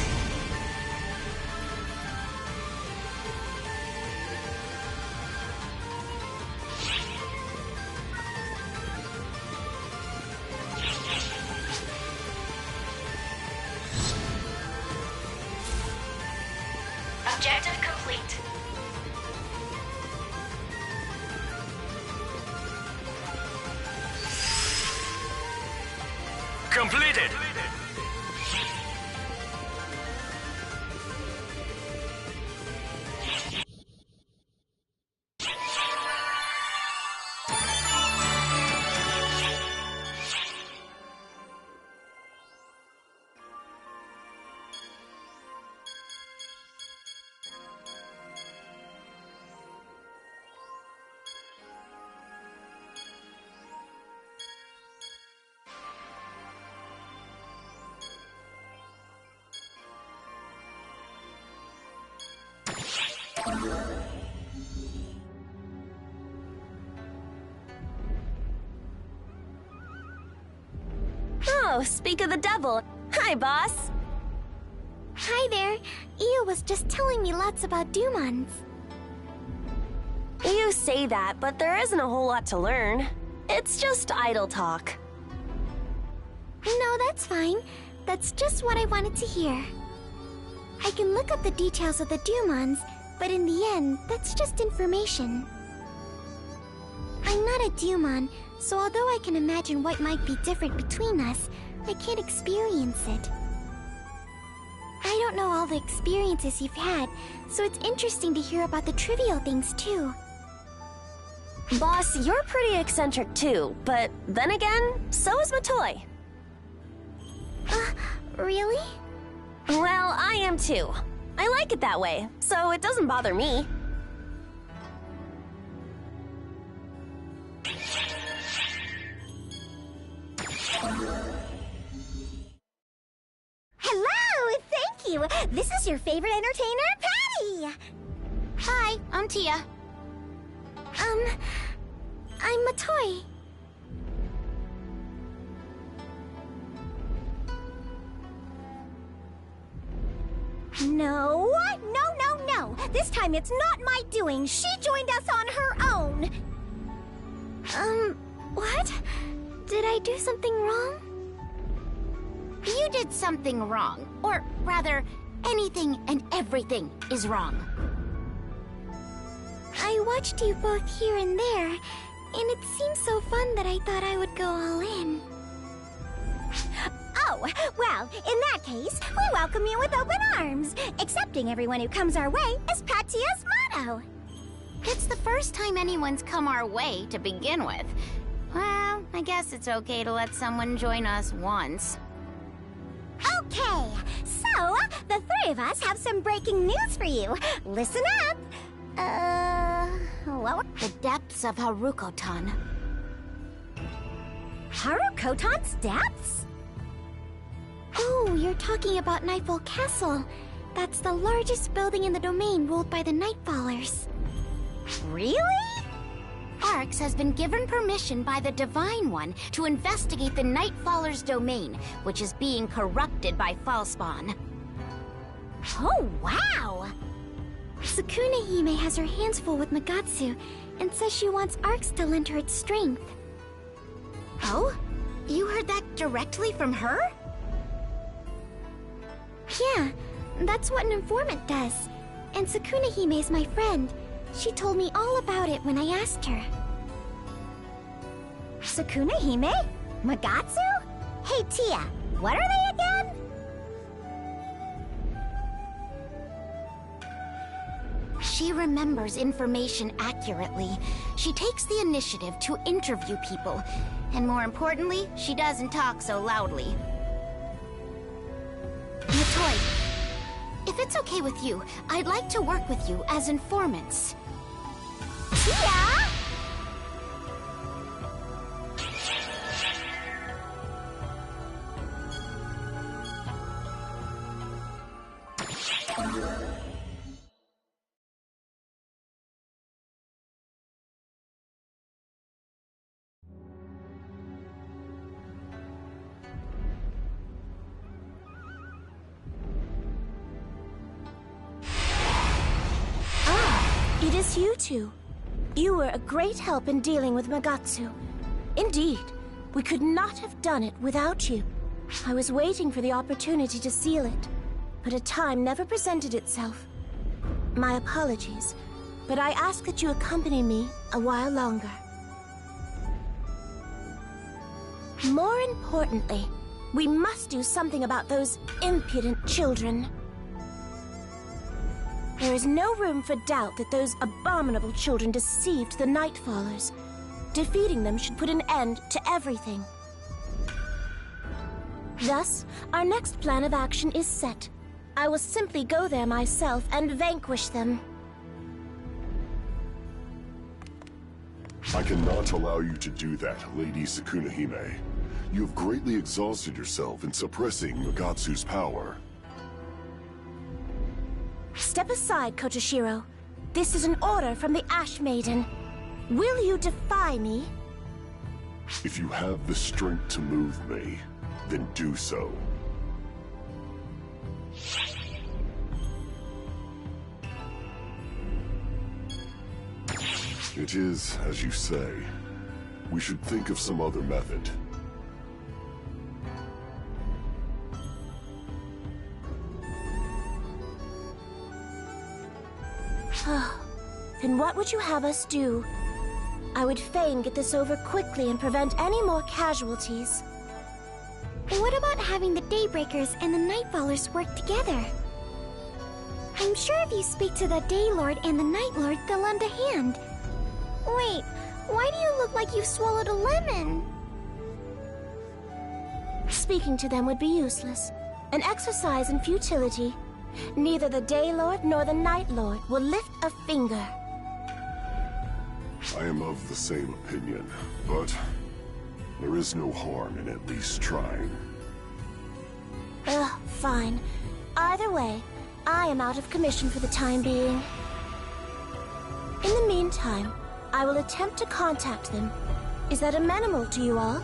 Objective complete. Completed! Oh, speak of the devil. Hi, boss. Hi there. Io was just telling me lots about Dumons. You say that, but there isn't a whole lot to learn. It's just idle talk. No, that's fine. That's just what I wanted to hear. I can look up the details of the Dumons, but in the end, that's just information. I'm not a Dumon, so although I can imagine what might be different between us, I can't experience it. I don't know all the experiences you've had, so it's interesting to hear about the trivial things too. Boss, you're pretty eccentric too, but then again, so is Matoi. Really? Well, I am too. I like it that way, so it doesn't bother me. Hello! Thank you! This is your favorite entertainer, Patty! Hi, I'm Tia. I'm Matoi. No! No! This time it's not my doing. She joined us on her own. What? Did I do something wrong? You did something wrong. Or rather, anything and everything is wrong. I watched you both here and there, and it seemed so fun that I thought I would go all in. Oh, well, in that case, we welcome you with open arms. Accepting everyone who comes our way is Patia's motto. It's the first time anyone's come our way to begin with. Well, I guess it's okay to let someone join us once. Okay, The three of us have some breaking news for you. Listen up. What were... The depths of Haruko-tan. Haruko-tan's depths? Oh, you're talking about Nightfall Castle. That's the largest building in the domain ruled by the Nightfallers. Really? Arx has been given permission by the Divine One to investigate the Nightfallers' domain, which is being corrupted by Falspawn. Oh, wow! Sukuna Hime has her hands full with Magatsu, and says she wants Arx to lend her its strength. Oh? You heard that directly from her? Yeah, that's what an informant does. And Sukuna Hime is my friend. She told me all about it when I asked her. Sukuna Hime? Magatsu? Hey, Tia, what are they again? She remembers information accurately. She takes the initiative to interview people. And more importantly, she doesn't talk so loudly. Matoi, if it's okay with you, I'd like to work with you as informants. Tia! It is you two. You were a great help in dealing with Magatsu. Indeed, we could not have done it without you. I was waiting for the opportunity to seal it, but a time never presented itself. My apologies, but I ask that you accompany me a while longer. More importantly, we must do something about those impudent children. There is no room for doubt that those abominable children deceived the Nightfallers. Defeating them should put an end to everything. Thus, our next plan of action is set. I will simply go there myself and vanquish them. I cannot allow you to do that, Lady Sukuna Hime. You have greatly exhausted yourself in suppressing Magatsu's power. Step aside, Kotoshiro. This is an order from the Ash Maiden. Will you defy me? If you have the strength to move me, then do so. It is, as you say. We should think of some other method. Then what would you have us do? I would fain get this over quickly and prevent any more casualties. What about having the Daybreakers and the Nightfallers work together? I'm sure if you speak to the Daylord and the Nightlord, they'll lend a hand. Wait, why do you look like you've swallowed a lemon? Speaking to them would be useless. An exercise in futility. Neither the Daylord nor the Nightlord will lift a finger. I am of the same opinion, but there is no harm in at least trying. Fine. Either way, I am out of commission for the time being. In the meantime, I will attempt to contact them. Is that amenable to you all?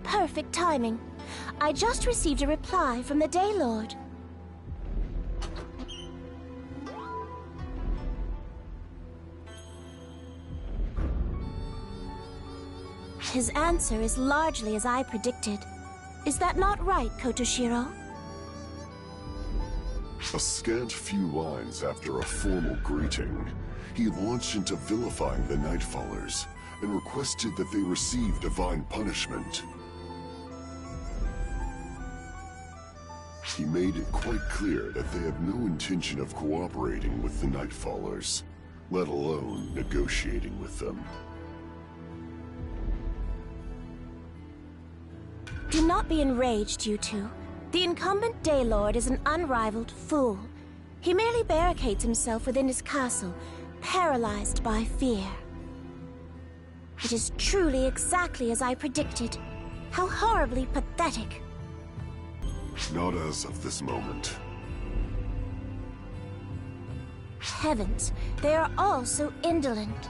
Perfect timing. I just received a reply from the Daylord. His answer is largely as I predicted. Is that not right, Kotoshiro? A scant few lines after a formal greeting, he launched into vilifying the Nightfallers and requested that they receive divine punishment. He made it quite clear that they have no intention of cooperating with the Nightfallers, let alone negotiating with them. Do not be enraged, you two. The incumbent Daylord is an unrivaled fool. He merely barricades himself within his castle, paralyzed by fear. It is truly exactly as I predicted. How horribly pathetic. Not as of this moment. Heavens, they are all so indolent.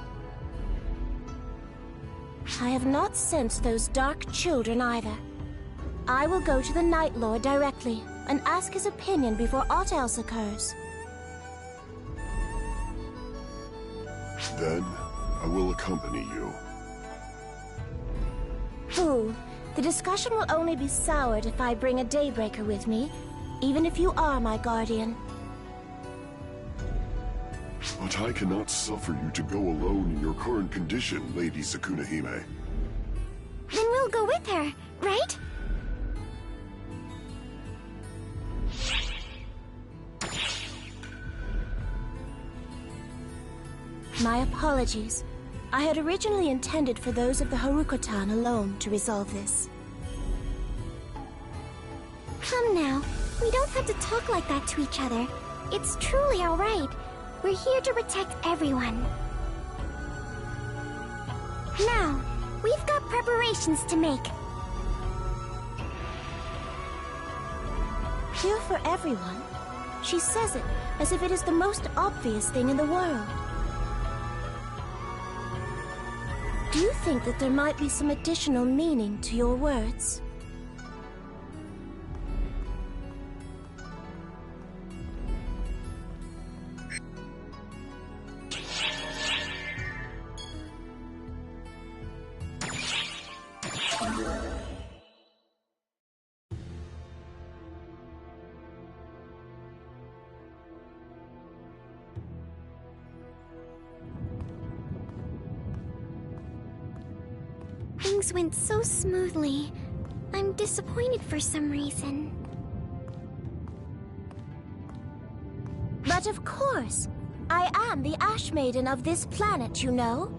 I have not sensed those dark children either. I will go to the Night Lord directly and ask his opinion before aught else occurs. Then, I will accompany you. Fool, the discussion will only be soured if I bring a Daybreaker with me, even if you are my guardian. But I cannot suffer you to go alone in your current condition, Lady Sakunahime. Then we'll go with her, right? My apologies. I had originally intended for those of the Harukotan alone to resolve this. Come now, we don't have to talk like that to each other. It's truly alright. We're here to protect everyone. Now, we've got preparations to make. Here for everyone? She says it as if it is the most obvious thing in the world. Do you think that there might be some additional meaning to your words? Things went so smoothly. I'm disappointed for some reason. But of course! I am the Ash Maiden of this planet, you know.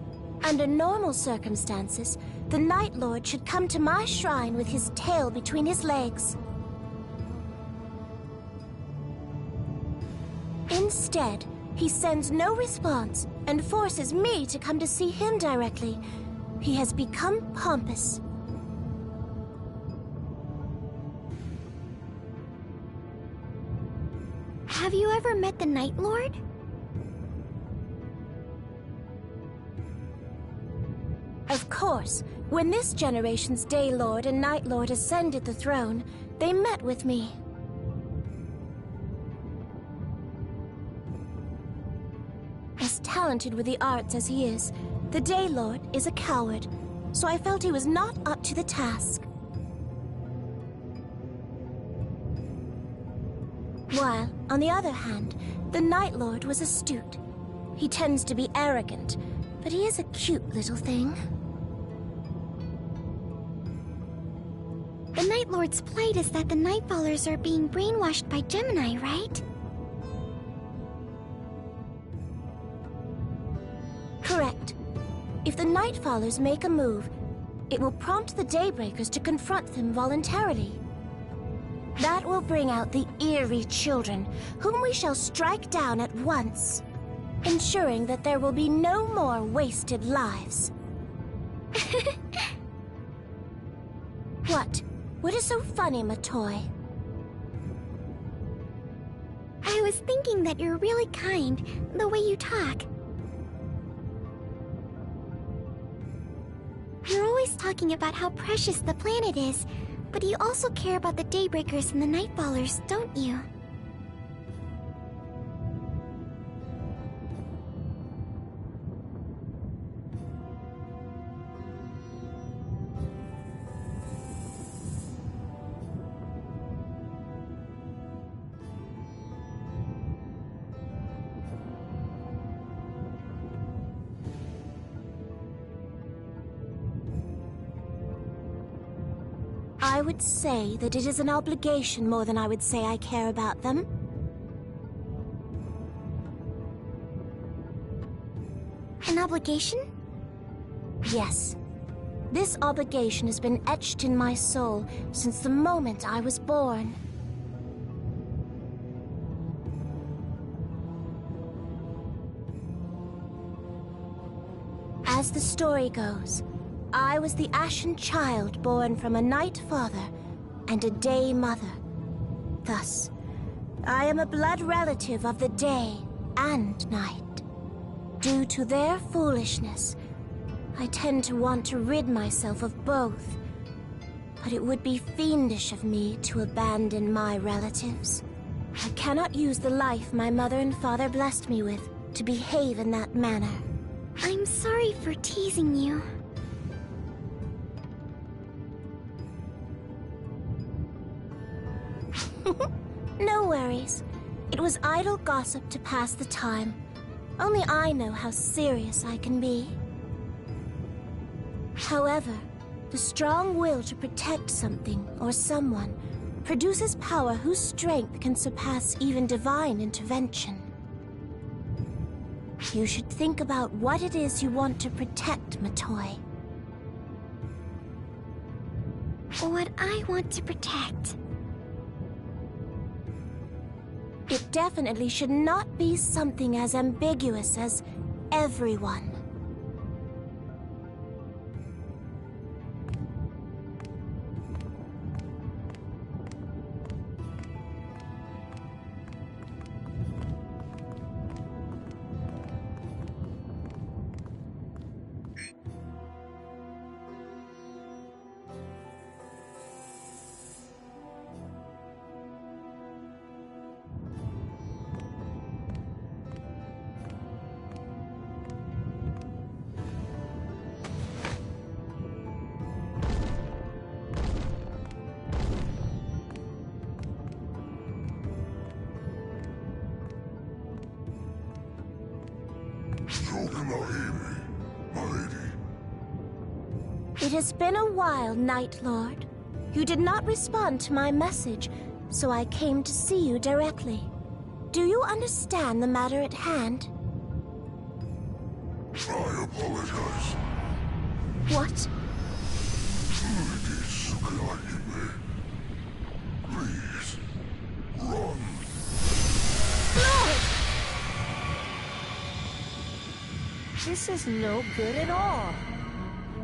Under normal circumstances, the Night Lord should come to my shrine with his tail between his legs. Instead, he sends no response and forces me to come to see him directly. He has become pompous. Have you ever met the Night Lord? Of course. When this generation's Day Lord and Night Lord ascended the throne, they met with me. As talented with the arts as he is, the Day Lord is a coward, so I felt he was not up to the task. While, on the other hand, the Night Lord was astute. He tends to be arrogant, but he is a cute little thing. The Night Lord's plight is that the Nightfallers are being brainwashed by Gemini, right? Correct. If the Nightfallers make a move, it will prompt the Daybreakers to confront them voluntarily. That will bring out the eerie children, whom we shall strike down at once, ensuring that there will be no more wasted lives. What? What is so funny, Matoy? I was thinking that you're really kind, the way you talk. You're always talking about how precious the planet is, but you also care about the Daybreakers and the Nightfallers, don't you? would say that it is an obligation more than I would say I care about them. An obligation? Yes. This obligation has been etched in my soul since the moment I was born. As the story goes, I was the ashen child born from a night father and a day mother. Thus, I am a blood relative of the day and night. Due to their foolishness, I tend to want to rid myself of both. But it would be fiendish of me to abandon my relatives. I cannot use the life my mother and father blessed me with to behave in that manner. I'm sorry for teasing you. No worries. It was idle gossip to pass the time. Only I know how serious I can be. However, the strong will to protect something or someone produces power whose strength can surpass even divine intervention. You should think about what it is you want to protect, Matoi. What I want to protect. It definitely should not be something as ambiguous as everyone. It has been a while, Night Lord. You did not respond to my message, so I came to see you directly. Do you understand the matter at hand? I apologize. What? Please, run. Lord! This is no good at all.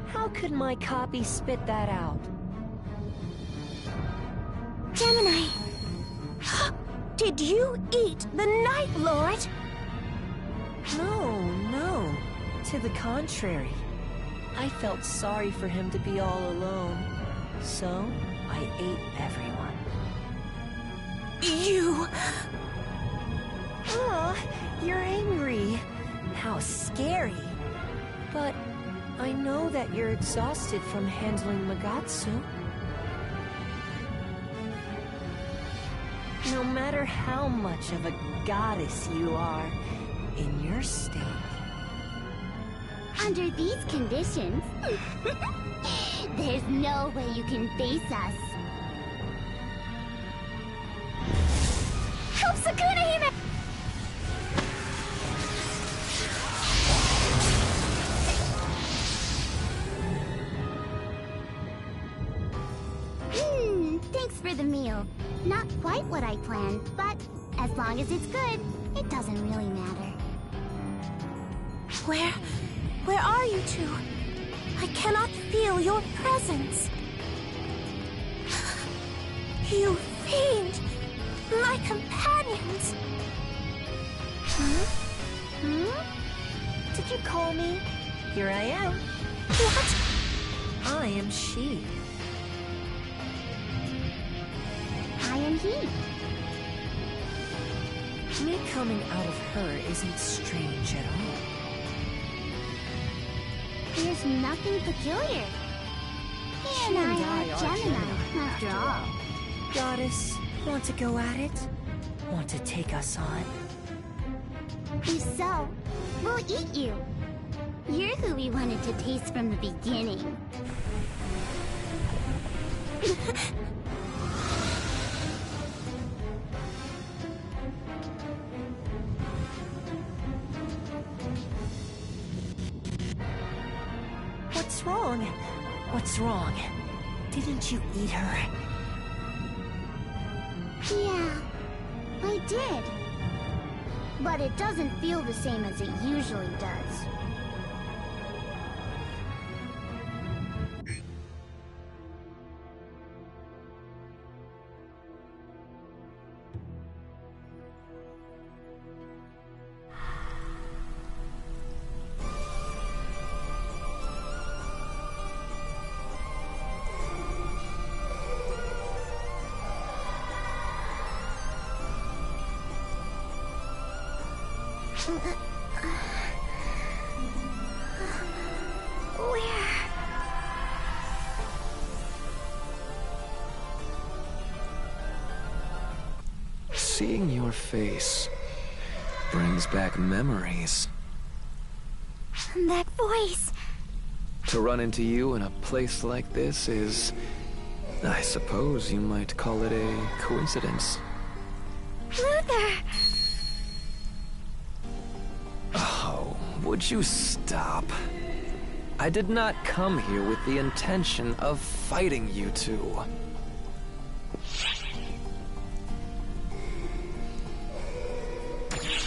How could my copy spit that out? Gemini! Did you eat the Night Lord? No. To the contrary. I felt sorry for him to be all alone. So, I ate everyone. You... Aw, you're angry. How scary. But I know that you're exhausted from handling Magatsu. No matter how much of a goddess you are, in your state... Under these conditions, there's no way you can face us. Help Sukuna Hime! Thanks for the meal. Not quite what I planned, but as long as it's good, it doesn't really matter. Where are you two? I cannot feel your presence. You fiend! My companions! Did you call me? Here I am. What? I am she. I am he. Me coming out of her isn't strange at all. There's nothing peculiar. He and I are Gemini, after all. Goddess, want to go at it? Want to take us on? If so, we'll eat you. You're who we wanted to taste from the beginning. What's wrong? What's wrong? Didn't you eat her? Yeah, I did. But it doesn't feel the same as it usually does. Seeing your face brings back memories. That voice. To run into you in a place like this is, I suppose you might call it a coincidence. Luther! Oh, would you stop? I did not come here with the intention of fighting you two.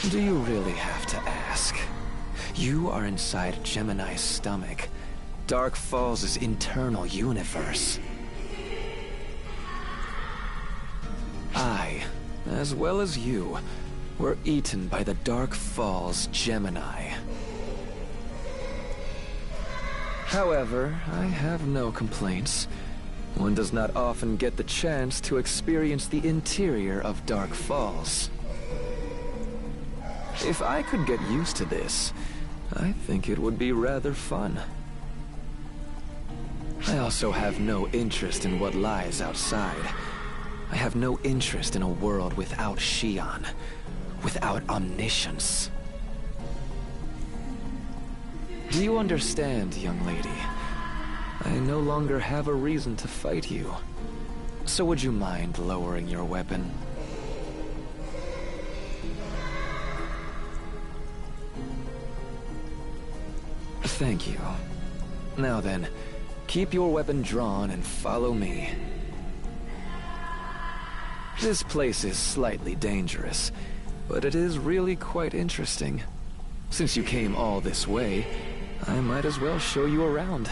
Do you really have to ask? You are inside Gemini's stomach, Dark Falls' internal universe. I, as well as you, were eaten by the Dark Falls Gemini. However, I have no complaints. One does not often get the chance to experience the interior of Dark Falls. If I could get used to this, I think it would be rather fun. I also have no interest in what lies outside. I have no interest in a world without Shion, without omniscience. Do you understand, young lady? I no longer have a reason to fight you. So would you mind lowering your weapon? Thank you. Now then, keep your weapon drawn and follow me. This place is slightly dangerous, but it is really quite interesting. Since you came all this way, I might as well show you around.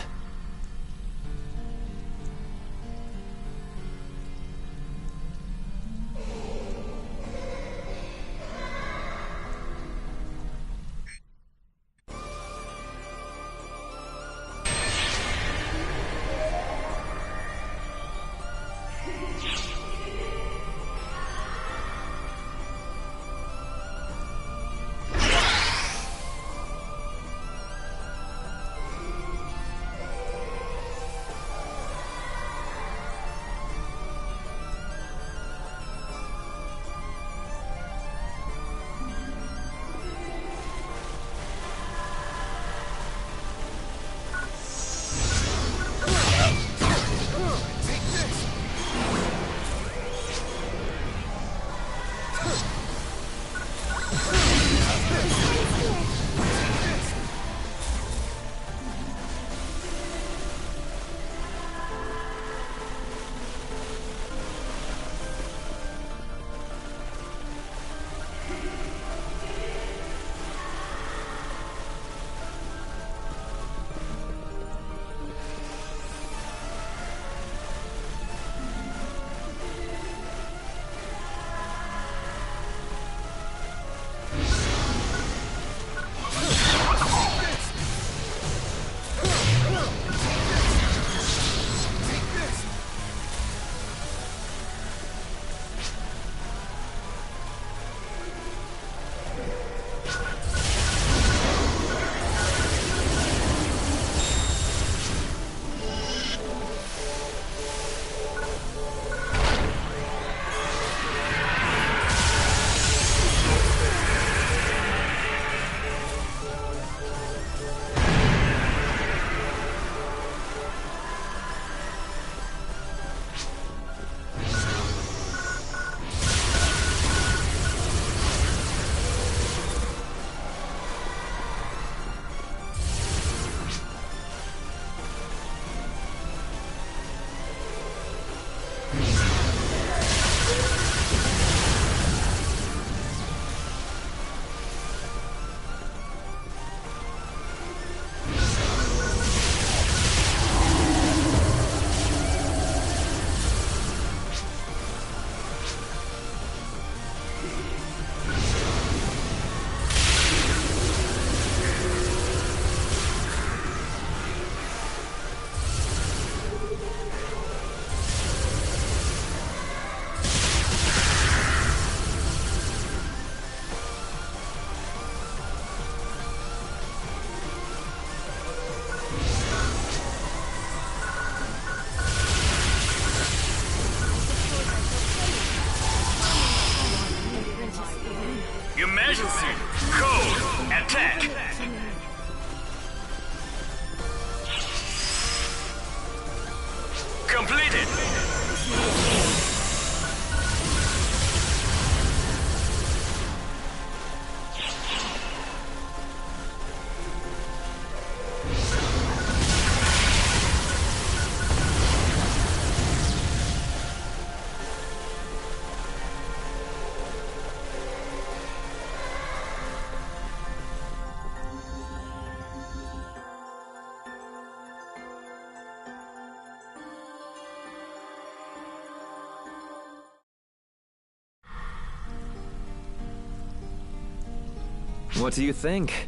What do you think?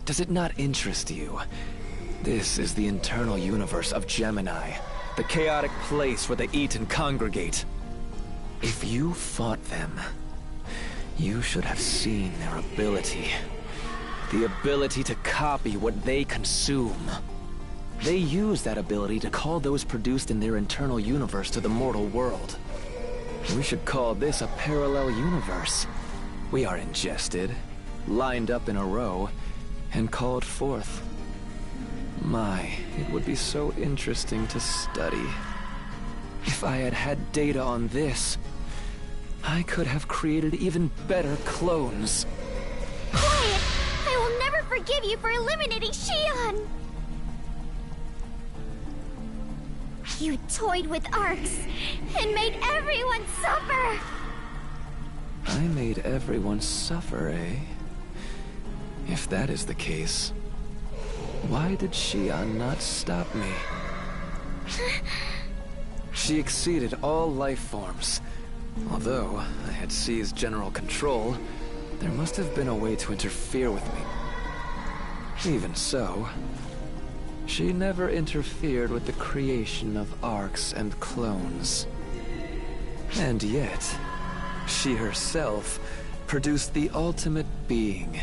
Does it not interest you? This is the internal universe of Gemini, the chaotic place where they eat and congregate. If you fought them, you should have seen their ability. The ability to copy what they consume. They use that ability to call those produced in their internal universe to the mortal world. We should call this a parallel universe. We are ingested, lined up in a row, and called forth. My, it would be so interesting to study. If I had had data on this, I could have created even better clones. Quiet! I will never forgive you for eliminating Shion! You toyed with Arcs and made everyone suffer! I made everyone suffer, eh? If that is the case, why did Shion not stop me? She exceeded all life forms. Although I had seized general control, there must have been a way to interfere with me. Even so, she never interfered with the creation of arcs and clones. And yet, she herself produced the ultimate being.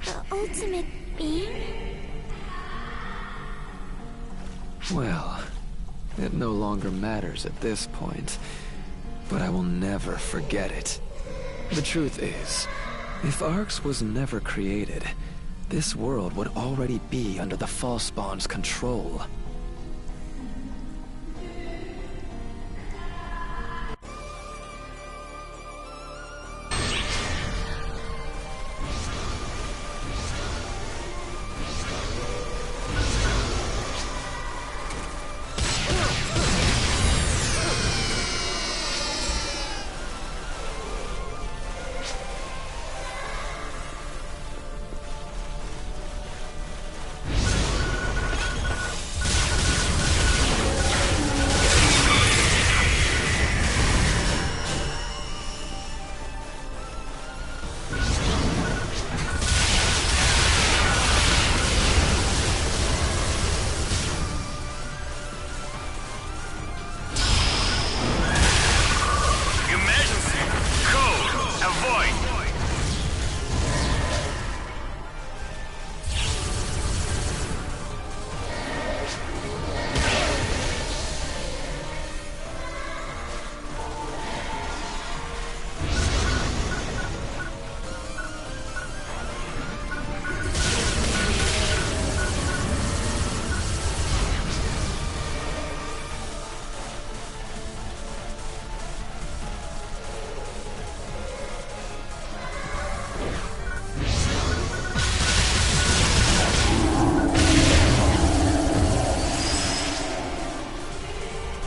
The ultimate being? Well, it no longer matters at this point, but I will never forget it. The truth is, if Arcs was never created, this world would already be under the Falspawn's control.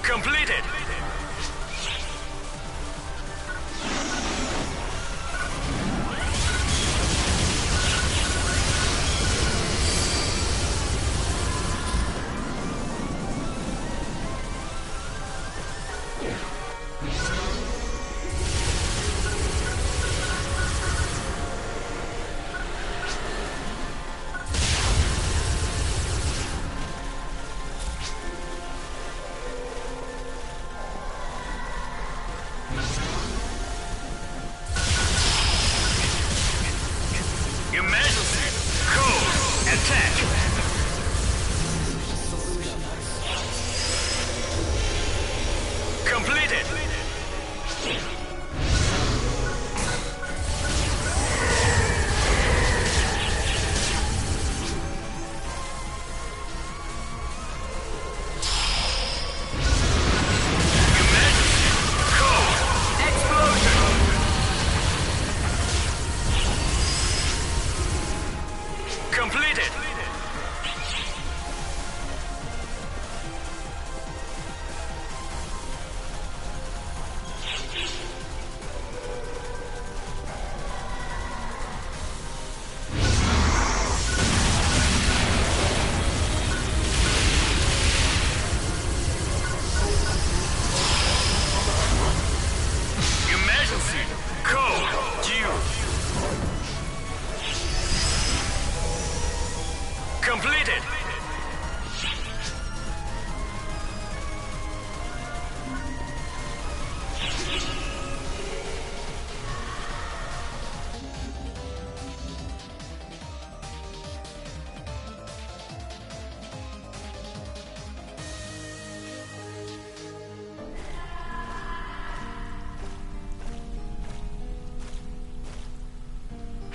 Completed! Completed!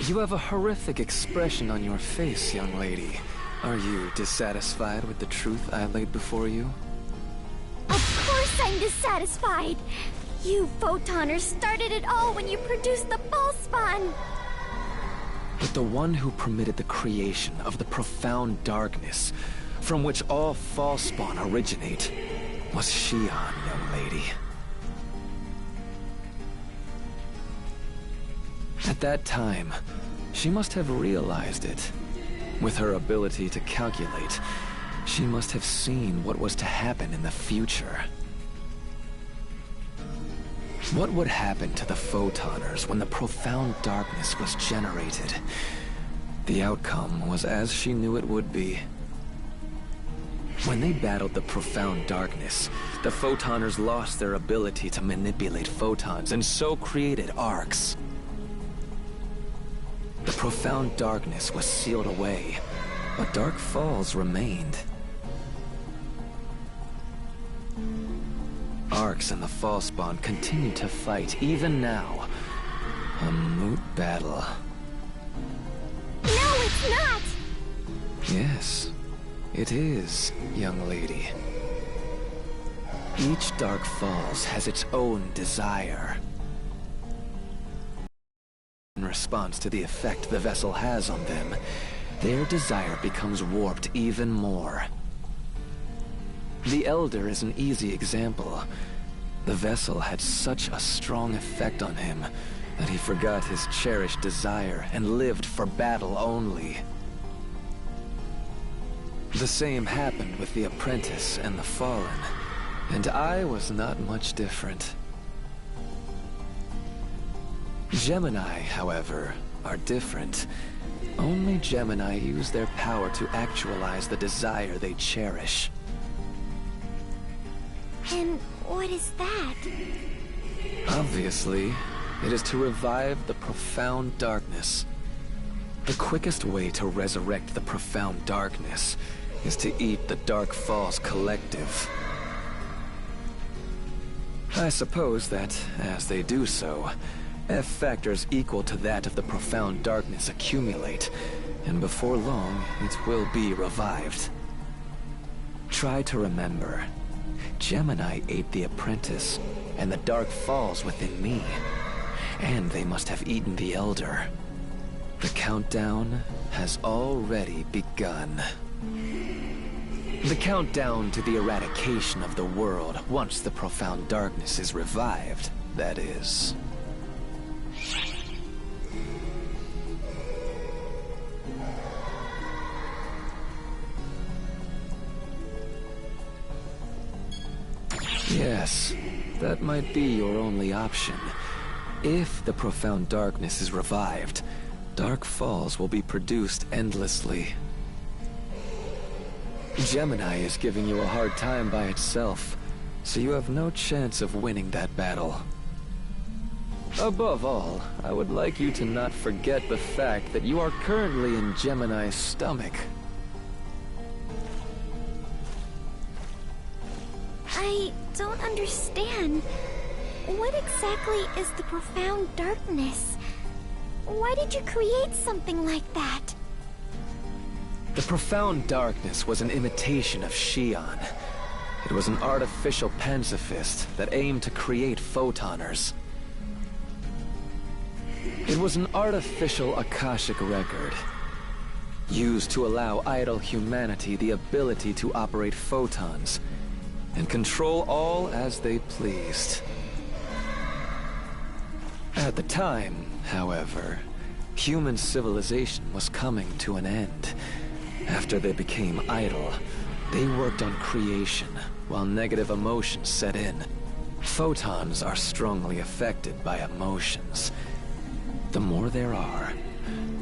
You have a horrific expression on your face, young lady. Are you dissatisfied with the truth I laid before you? Of course I'm dissatisfied! You Photoners started it all when you produced the false spawn! But the one who permitted the creation of the profound darkness, from which all false spawn originate, was Shion, young lady. At that time, she must have realized it. With her ability to calculate, she must have seen what was to happen in the future. What would happen to the Photoners when the profound darkness was generated? The outcome was as she knew it would be. When they battled the profound darkness, the Photoners lost their ability to manipulate photons and so created arcs. The profound darkness was sealed away, but Dark Falls remained. Arcs and the false spawn continue to fight even now. A moot battle. No, it's not! Yes, it is, young lady. Each Dark Falls has its own desire. In response to the effect the vessel has on them, their desire becomes warped even more. The Elder is an easy example. The vessel had such a strong effect on him that he forgot his cherished desire and lived for battle only. The same happened with the Apprentice and the Fallen, and I was not much different. Gemini, however, are different. Only Gemini use their power to actualize the desire they cherish. And what is that? Obviously, it is to revive the profound darkness. The quickest way to resurrect the profound darkness is to eat the Dark Falls Collective. I suppose that, as they do so, F factors equal to that of the profound darkness accumulate, and before long, it will be revived. Try to remember. Gemini ate the Apprentice, and the Dark Falls within me. And they must have eaten the Elder. The countdown has already begun. The countdown to the eradication of the world once the profound darkness is revived, that is. Yes, that might be your only option. If the profound darkness is revived, Dark Falls will be produced endlessly. Gemini is giving you a hard time by itself, so you have no chance of winning that battle. Above all, I would like you to not forget the fact that you are currently in Gemini's stomach. I don't understand. What exactly is the profound darkness? Why did you create something like that? The profound darkness was an imitation of Shion. It was an artificial pacifist that aimed to create photoners. It was an artificial Akashic record, used to allow idle humanity the ability to operate photons and control all as they pleased. At the time, however, human civilization was coming to an end. After they became idle, they worked on creation while negative emotions set in. Photons are strongly affected by emotions. The more there are,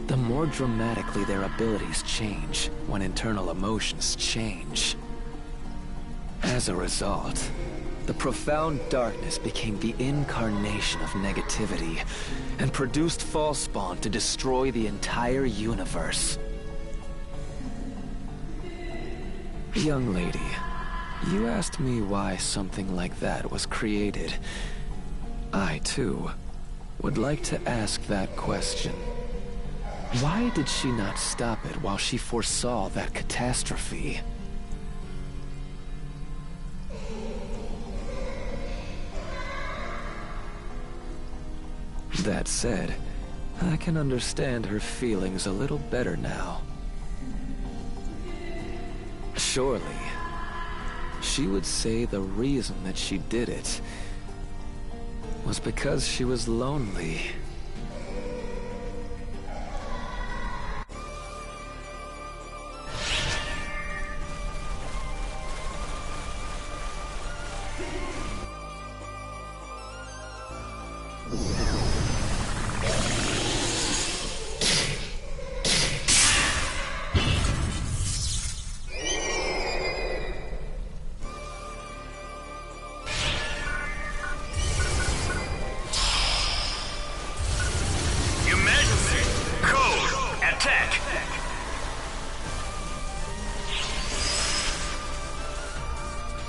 the more dramatically their abilities change when internal emotions change. As a result, the profound darkness became the incarnation of negativity and produced false spawn to destroy the entire universe. Young lady, you asked me why something like that was created. I, too, would like to ask that question. Why did she not stop it while she foresaw that catastrophe? That said, I can understand her feelings a little better now. Surely, she would say the reason that she did it was because she was lonely.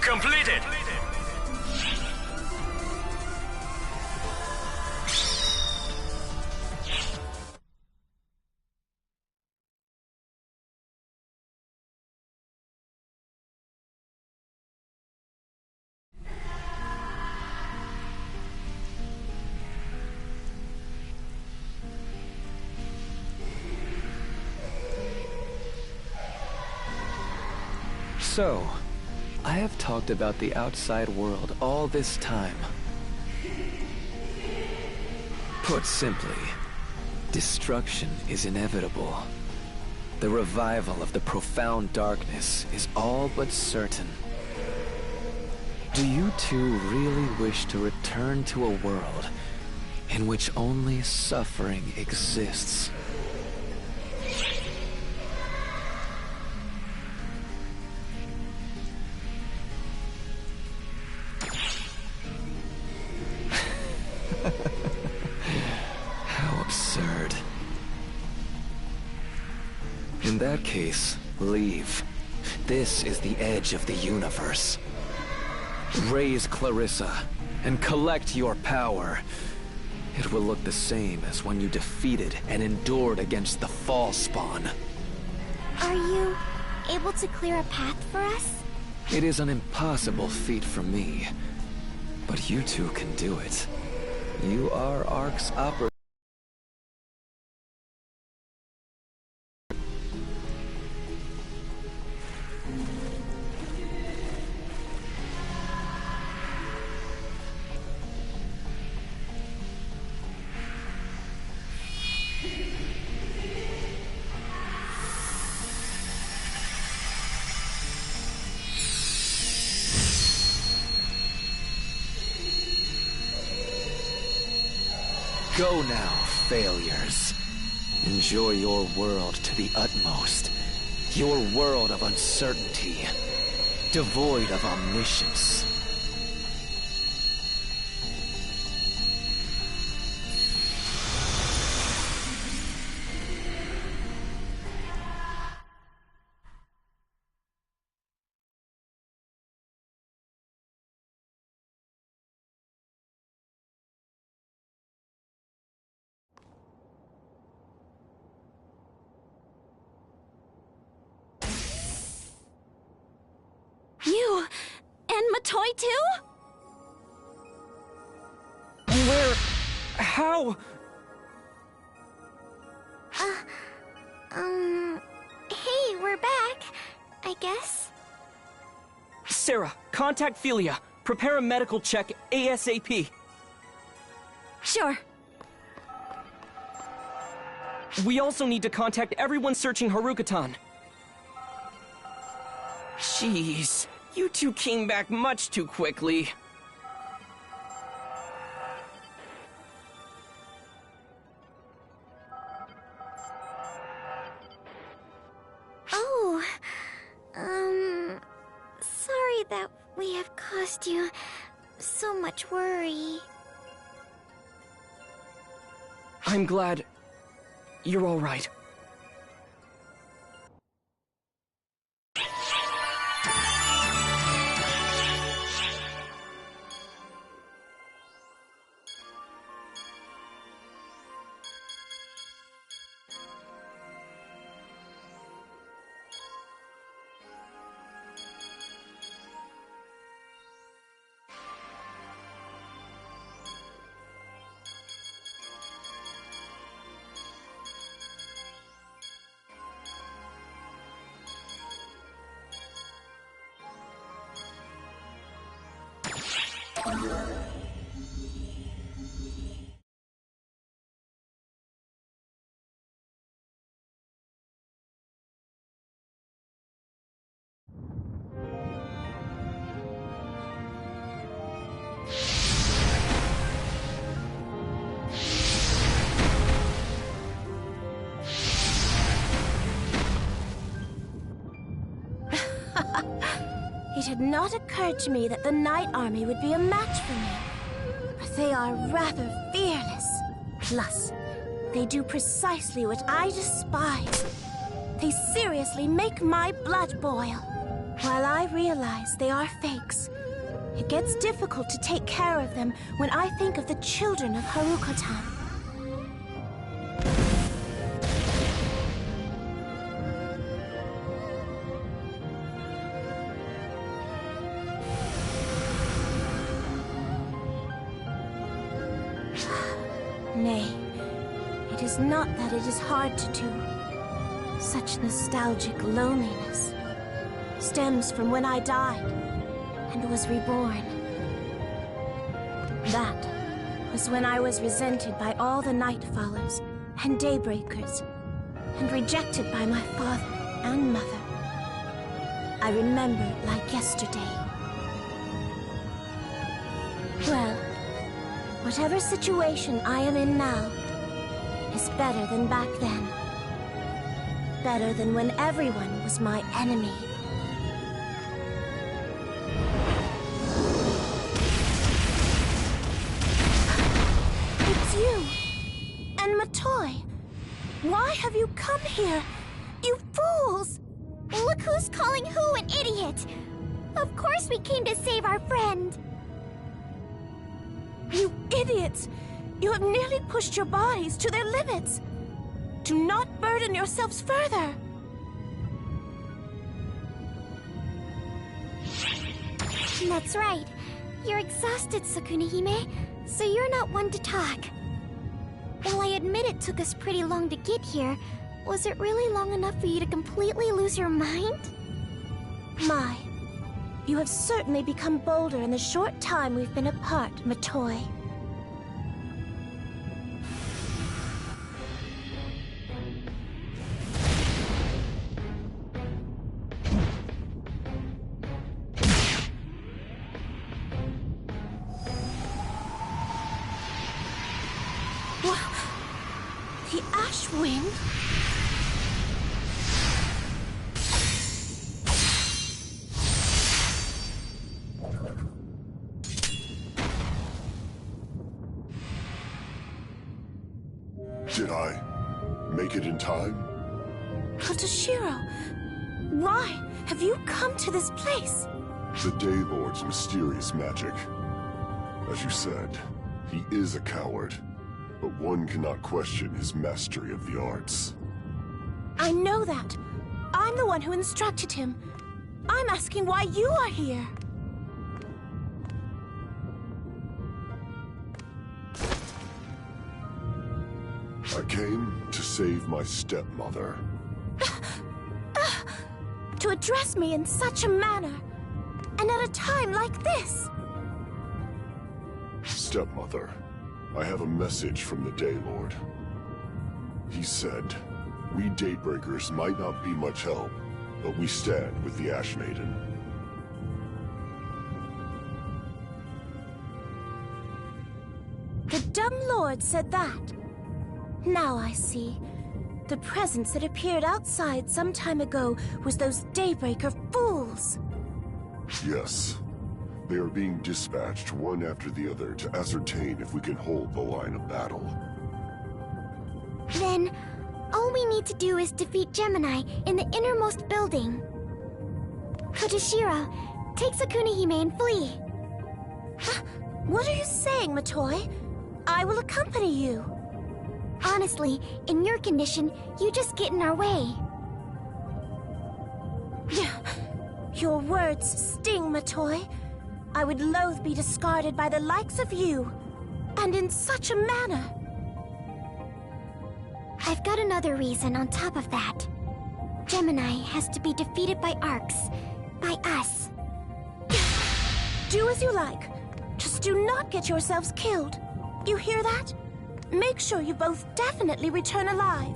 Completed! So, I have talked about the outside world all this time. Put simply, destruction is inevitable. The revival of the profound darkness is all but certain. Do you two really wish to return to a world in which only suffering exists? How absurd. In that case, leave. This is the edge of the universe. Raise Clarissa, and collect your power. It will look the same as when you defeated and endured against the Fall Spawn. Are you able to clear a path for us? It is an impossible feat for me, but you two can do it. You are Ark's operator. Go now, failures. Enjoy your world to the utmost. Your world of uncertainty, devoid of omniscience. You and Matoy too? Where? How? Hey, we're back, I guess. Sarah, contact Philia. Prepare a medical check ASAP. Sure. We also need to contact everyone searching Harukatan. Jeez, you two came back much too quickly. Oh, sorry that we have caused you so much worry. I'm glad you're all right. It had not occurred to me that the Night Army would be a match for me. But they are rather fearless. Plus, they do precisely what I despise. They seriously make my blood boil. While I realize they are fakes, it gets difficult to take care of them when I think of the children of Harukotan. Nay, it is not that it is hard to do. Such nostalgic loneliness stems from when I died and was reborn. That was when I was resented by all the Nightfallers and Daybreakers, and rejected by my father and mother. I remember it like yesterday. Well, whatever situation I am in now is better than back then. Better than when everyone was my enemy. It's you! And Matoy! Why have you come here? You fools! Look who's calling who an idiot! Of course we came to save our friend! You idiots! You have nearly pushed your bodies to their limits! Do not burden yourselves further! That's right. You're exhausted, Sukuna-hime, so you're not one to talk. While I admit it took us pretty long to get here, was it really long enough for you to completely lose your mind? My, you have certainly become bolder in the short time we've been apart, Matoy. The Ash Wind? Did I make it in time? Kotoshiro, why have you come to this place? The Daylord's mysterious magic. As you said, he is a coward, but one cannot question his mastery of the arts. I know that. I'm the one who instructed him. I'm asking why you are here. I came to save my stepmother. To address me in such a manner, and at a time like this. Stepmother, I have a message from the Daylord. He said, we Daybreakers might not be much help, but we stand with the Ash Maiden. The dumb lord said that. Now I see. The presence that appeared outside some time ago was those Daybreaker fools. Yes. They are being dispatched one after the other to ascertain if we can hold the line of battle. Then, all we need to do is defeat Gemini in the innermost building. Kotoshiro, take Sukuna-hime and flee. What are you saying, Matoy? I will accompany you. Honestly, in your condition, you just get in our way. Your words sting, Matoy. I would loathe be discarded by the likes of you, and in such a manner. I've got another reason on top of that. Gemini has to be defeated by Arcs. By us. Do as you like. Just do not get yourselves killed. You hear that? Make sure you both definitely return alive.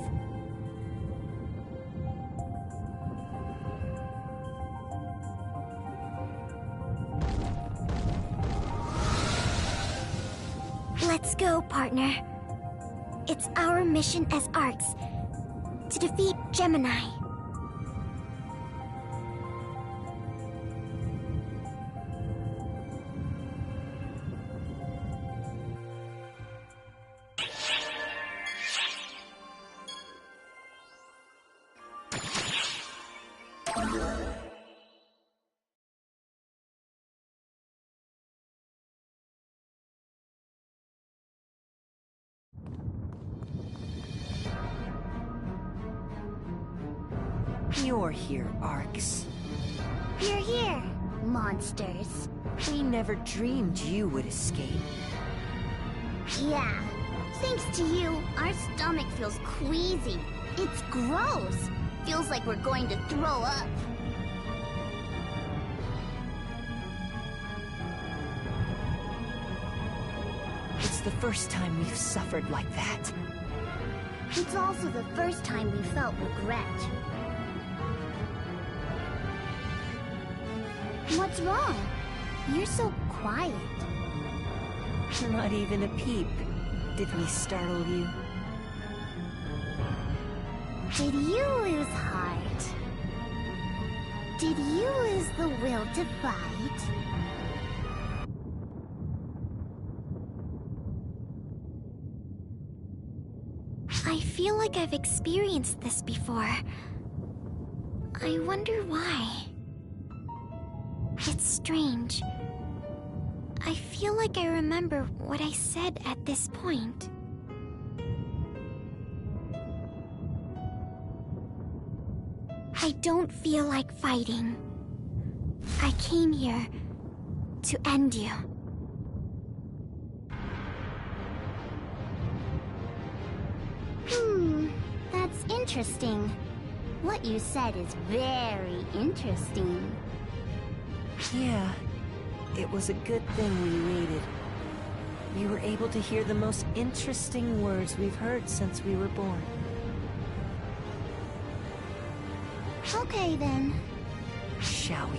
Let's go, partner. It's our mission as Arcs to defeat Gemini. You're here, Arcs. You're here, monsters. We never dreamed you would escape. Yeah. Thanks to you, our stomach feels queasy. It's gross. Feels like we're going to throw up. It's the first time we've suffered like that. It's also the first time we felt regret. What's wrong? You're so quiet. Not even a peep. Did we startle you? Did you lose heart? Did you lose the will to fight? I feel like I've experienced this before. I wonder why. It's strange. I feel like I remember what I said at this point. I don't feel like fighting. I came here to end you. That's interesting. What you said is very interesting. Yeah, it was a good thing we waited. We were able to hear the most interesting words we've heard since we were born. Okay, then. Shall we?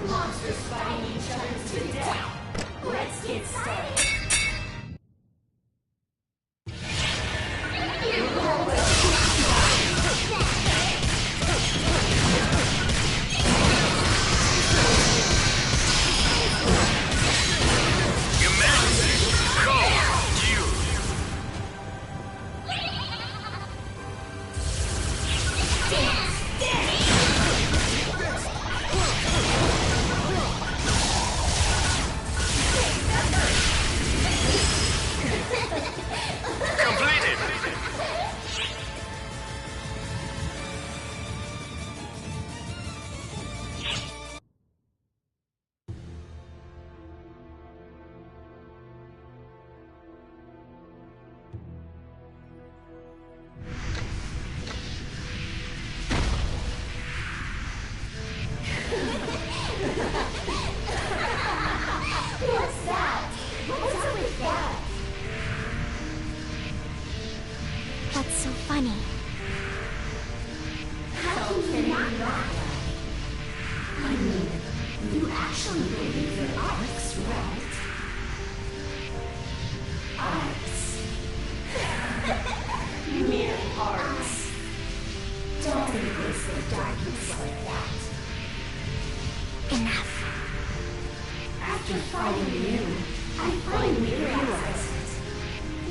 Monsters fighting each other to death. Let's get started. What's that? What's up with that? What's so funny? How can you not laugh? I mean, you actually believe you're Arcs, right? Arcs. Mere Arcs. Don't embrace the darkness like that. Enough. After fighting you, I finally realized it.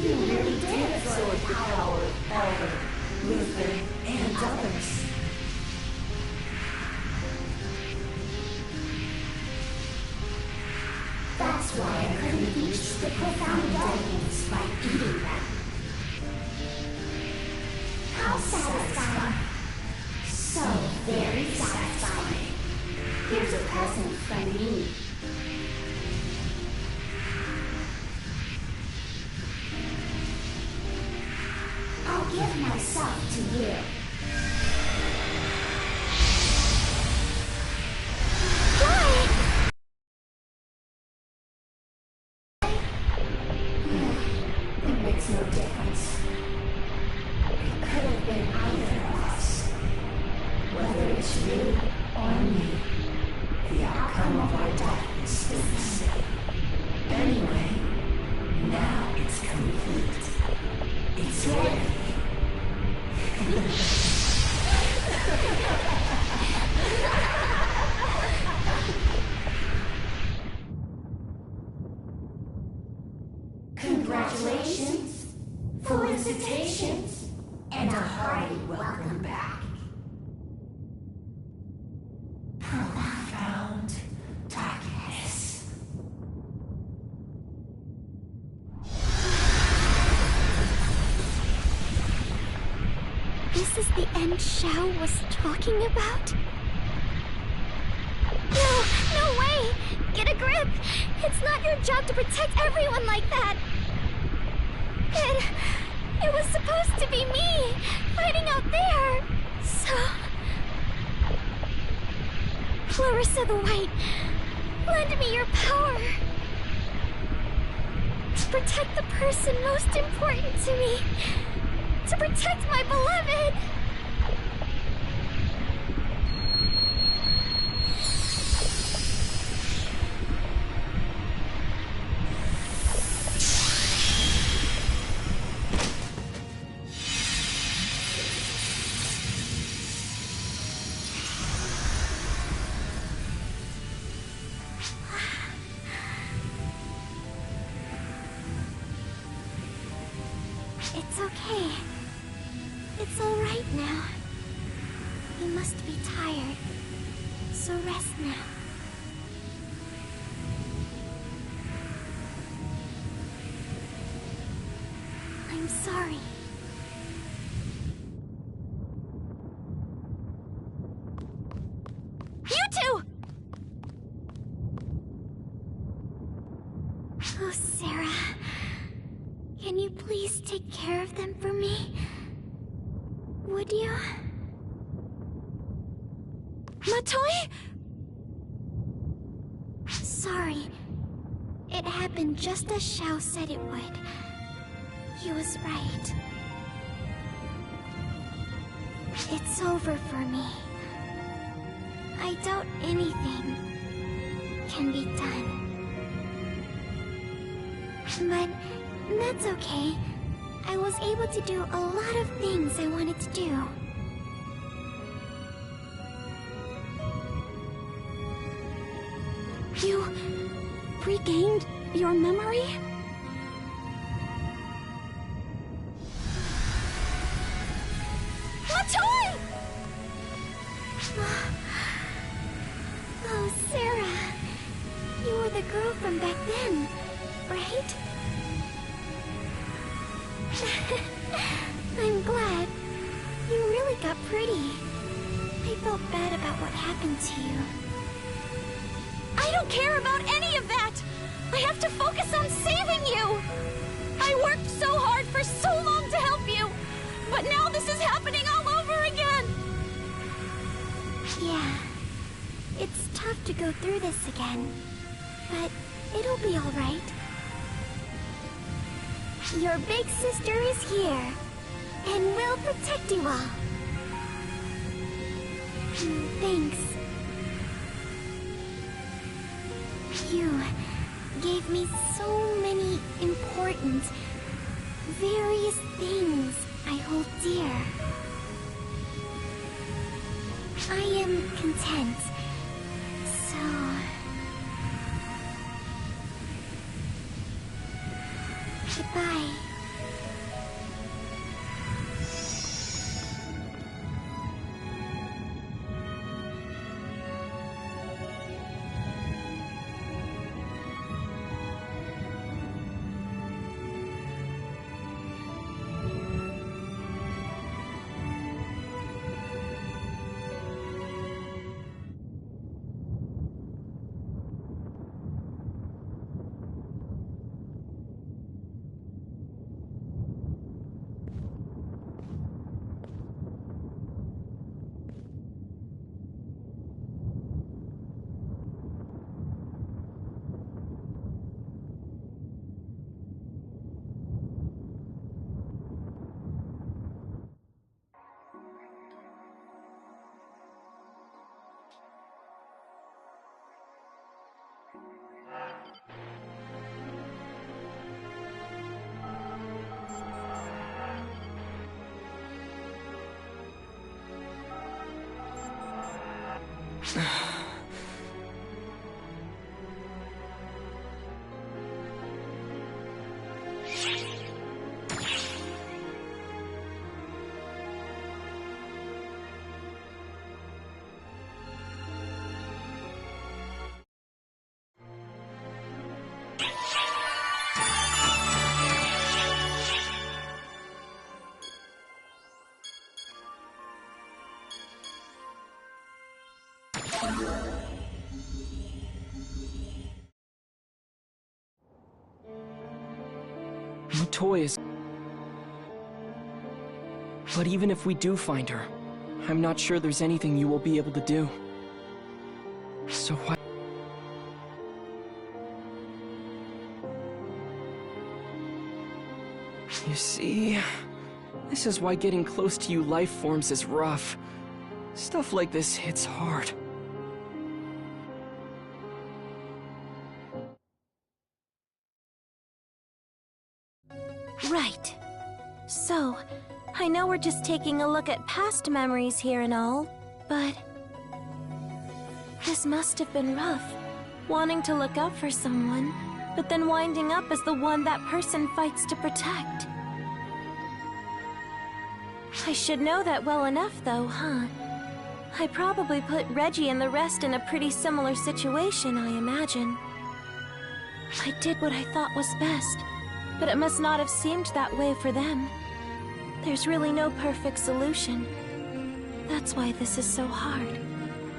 You really did absorb the power of Elder, Luther, and others. That's why I couldn't reach the profound darkness by eating them. How satisfying. So very satisfying. Here's a present from me. I'll give myself to you. it's you or me, the outcome of our death is still the same. Anyway, now it's complete. It's ready. Congratulations, felicitations, and a hearty welcome back. Profound darkness. This is the end Xiao was talking about? No, no way! Get a grip! It's not your job to protect everyone like that! It was supposed to be me, fighting out there! So... Clarissa the White, lend me your power! To protect the person most important to me! To protect my beloved! It's okay. It's all right now. You must be tired, so rest now. I'm sorry. You two! Oh, Sarah. Can you please take care of them for me? Would you? Matoi? Sorry. It happened just as Xiao said it would. He was right. It's over for me. I doubt anything can be done. But that's okay. I was able to do a lot of things I wanted to do. You regained your memory? Matoi! Oh, Sarah. You were the girl from back then, right? I'm glad. You really got pretty. I felt bad about what happened to you. I don't care about any of that! I have to focus on saving you! I worked so hard for so long to help you, but now this is happening all over again! Yeah, it's tough to go through this again, but it'll be alright. Your big sister is here, and will protect you all. Thanks. You gave me so many important, various things I hold dear. I am content, so... Goodbye. My toy is... But even if we do find her, I'm not sure there's anything you will be able to do. So why... You see... This is why getting close to you life forms is rough. Stuff like this hits hard. Right. So, I know we're just taking a look at past memories here and all, but... This must have been rough. Wanting to look out for someone, but then winding up as the one that person fights to protect. I should know that well enough, though, huh? I probably put Reggie and the rest in a pretty similar situation, I imagine. I did what I thought was best, but it must not have seemed that way for them. There's really no perfect solution. That's why this is so hard.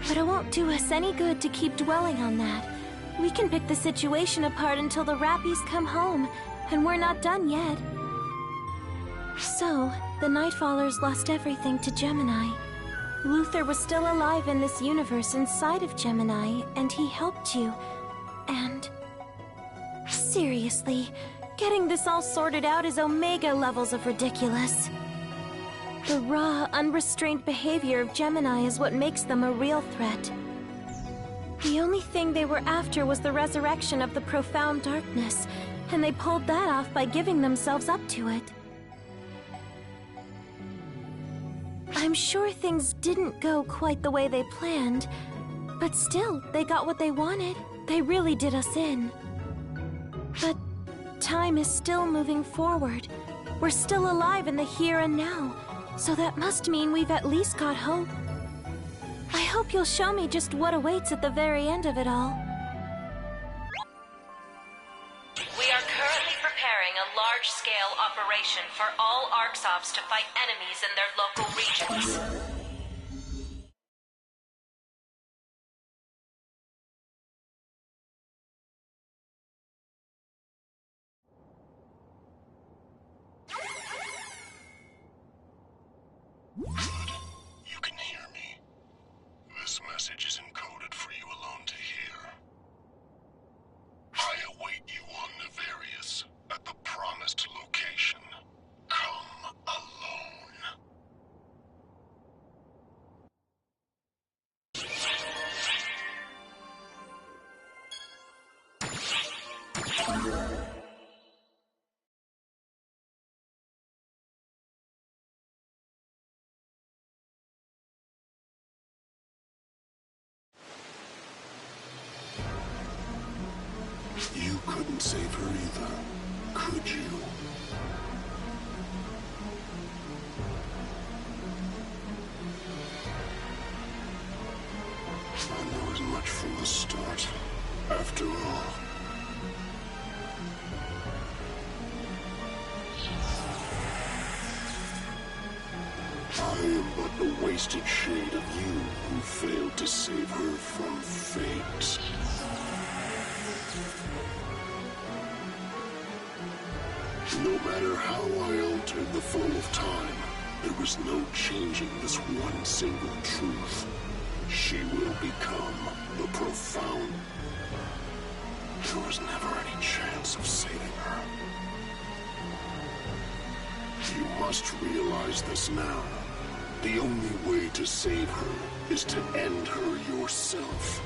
But it won't do us any good to keep dwelling on that. We can pick the situation apart until the Rappies come home, and we're not done yet. So, the Nightfallers lost everything to Gemini. Luther was still alive in this universe inside of Gemini, and he helped you. And... seriously, getting this all sorted out is Omega levels of ridiculous. The raw, unrestrained behavior of Gemini is what makes them a real threat. The only thing they were after was the resurrection of the profound darkness, and they pulled that off by giving themselves up to it. I'm sure things didn't go quite the way they planned, but still, they got what they wanted. They really did us in. But time is still moving forward. We're still alive in the here and now, so that must mean we've at least got hope. I hope you'll show me just what awaits at the very end of it all. We are currently preparing a large-scale operation for all ArcSops to fight enemies in their local regions. You can hear me. This message is encoded for you alone to hear. I await you on Nefarious at the promised location. Come alone. You couldn't save her either, could you? I know as much from the start. After all, I am but the wasted shade of you who failed to save her from fate. No matter how I altered the flow of time, there was no changing this one single truth. She will become the profound. There was never any chance of saving her. You must realize this now. The only way to save her is to end her yourself.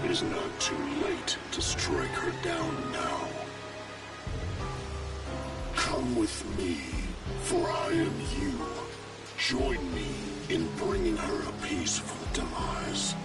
It is not too late to strike her down now. Come with me, for I am you. Join me in bringing her a peaceful demise.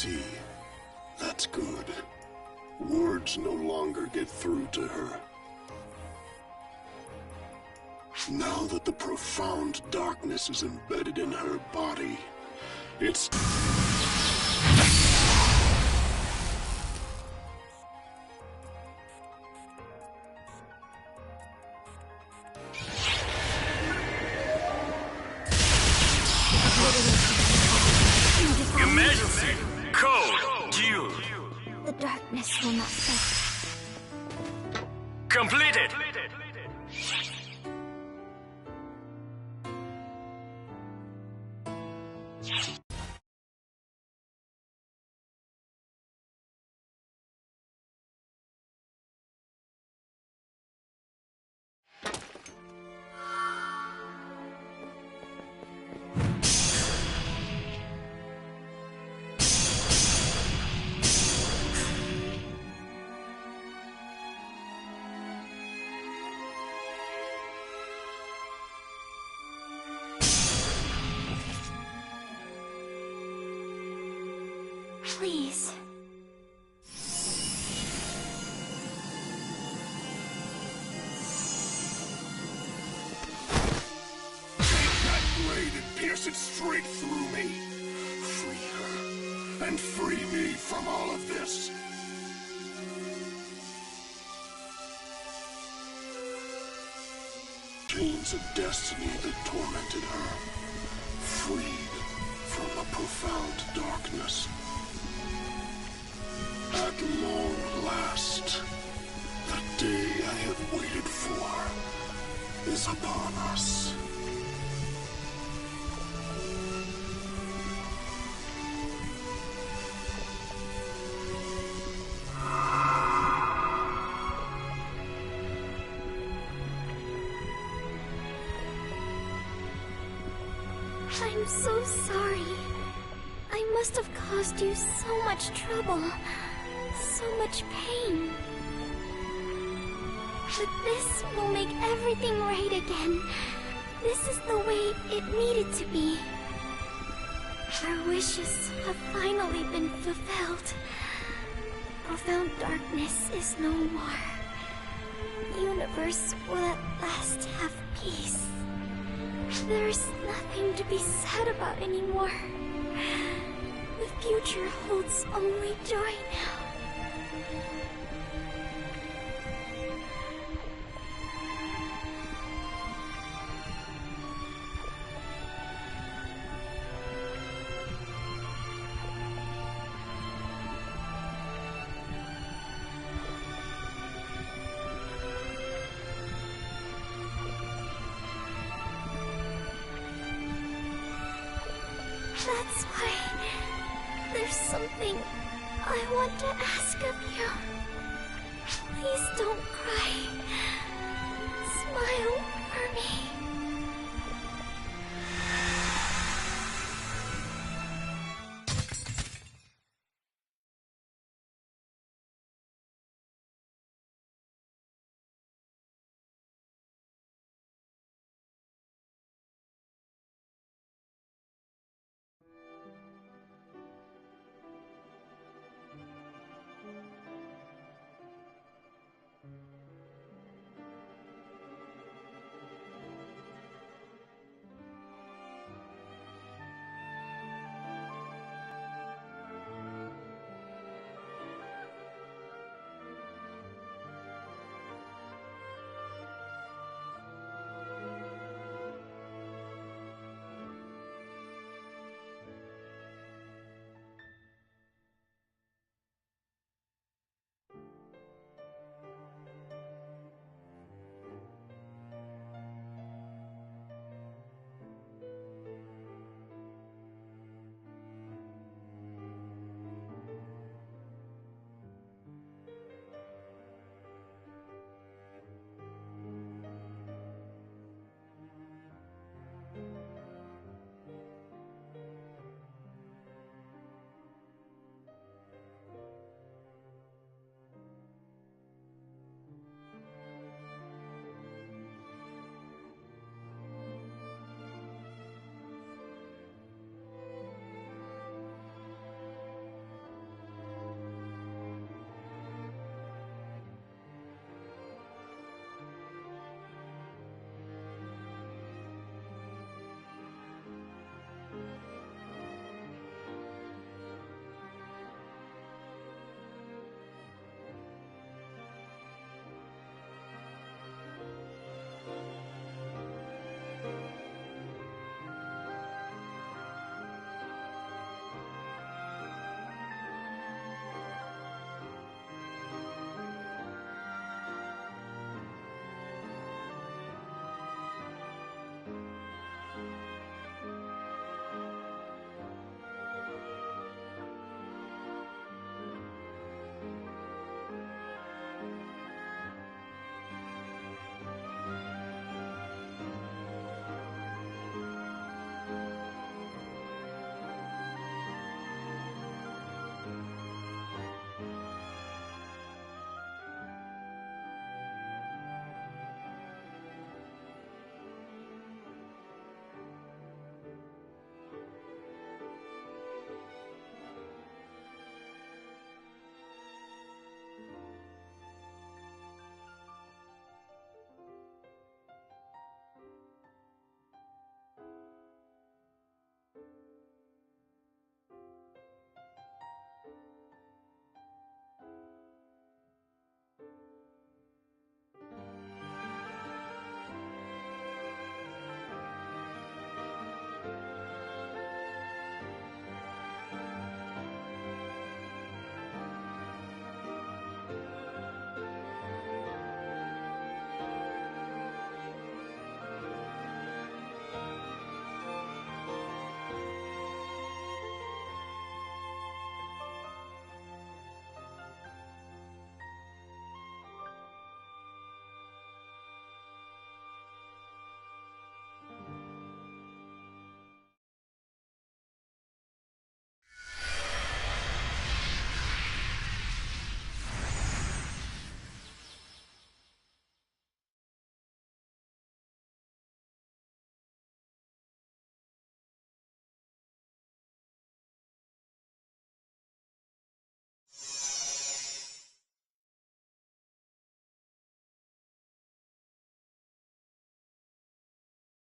see. That's good. Words no longer get through to her. Now that the profound darkness is embedded in her body, it's... Emergency! Code due! The darkness will not fade. Completed! Please. That blade and pierce it straight through me. Free her, and free me from all of this. Chains of destiny that tormented her. Freed from a profound darkness. At long last, the day I have waited for is upon us. I'm so sorry. I must have caused you so much trouble, so much pain. But this will make everything right again. This is the way it needed to be. Our wishes have finally been fulfilled. Profound darkness is no more. The universe will at last have peace. There's nothing to be sad about anymore. The future holds only joy now. That's why there's something I want to ask of you. Please don't cry. Smile for me.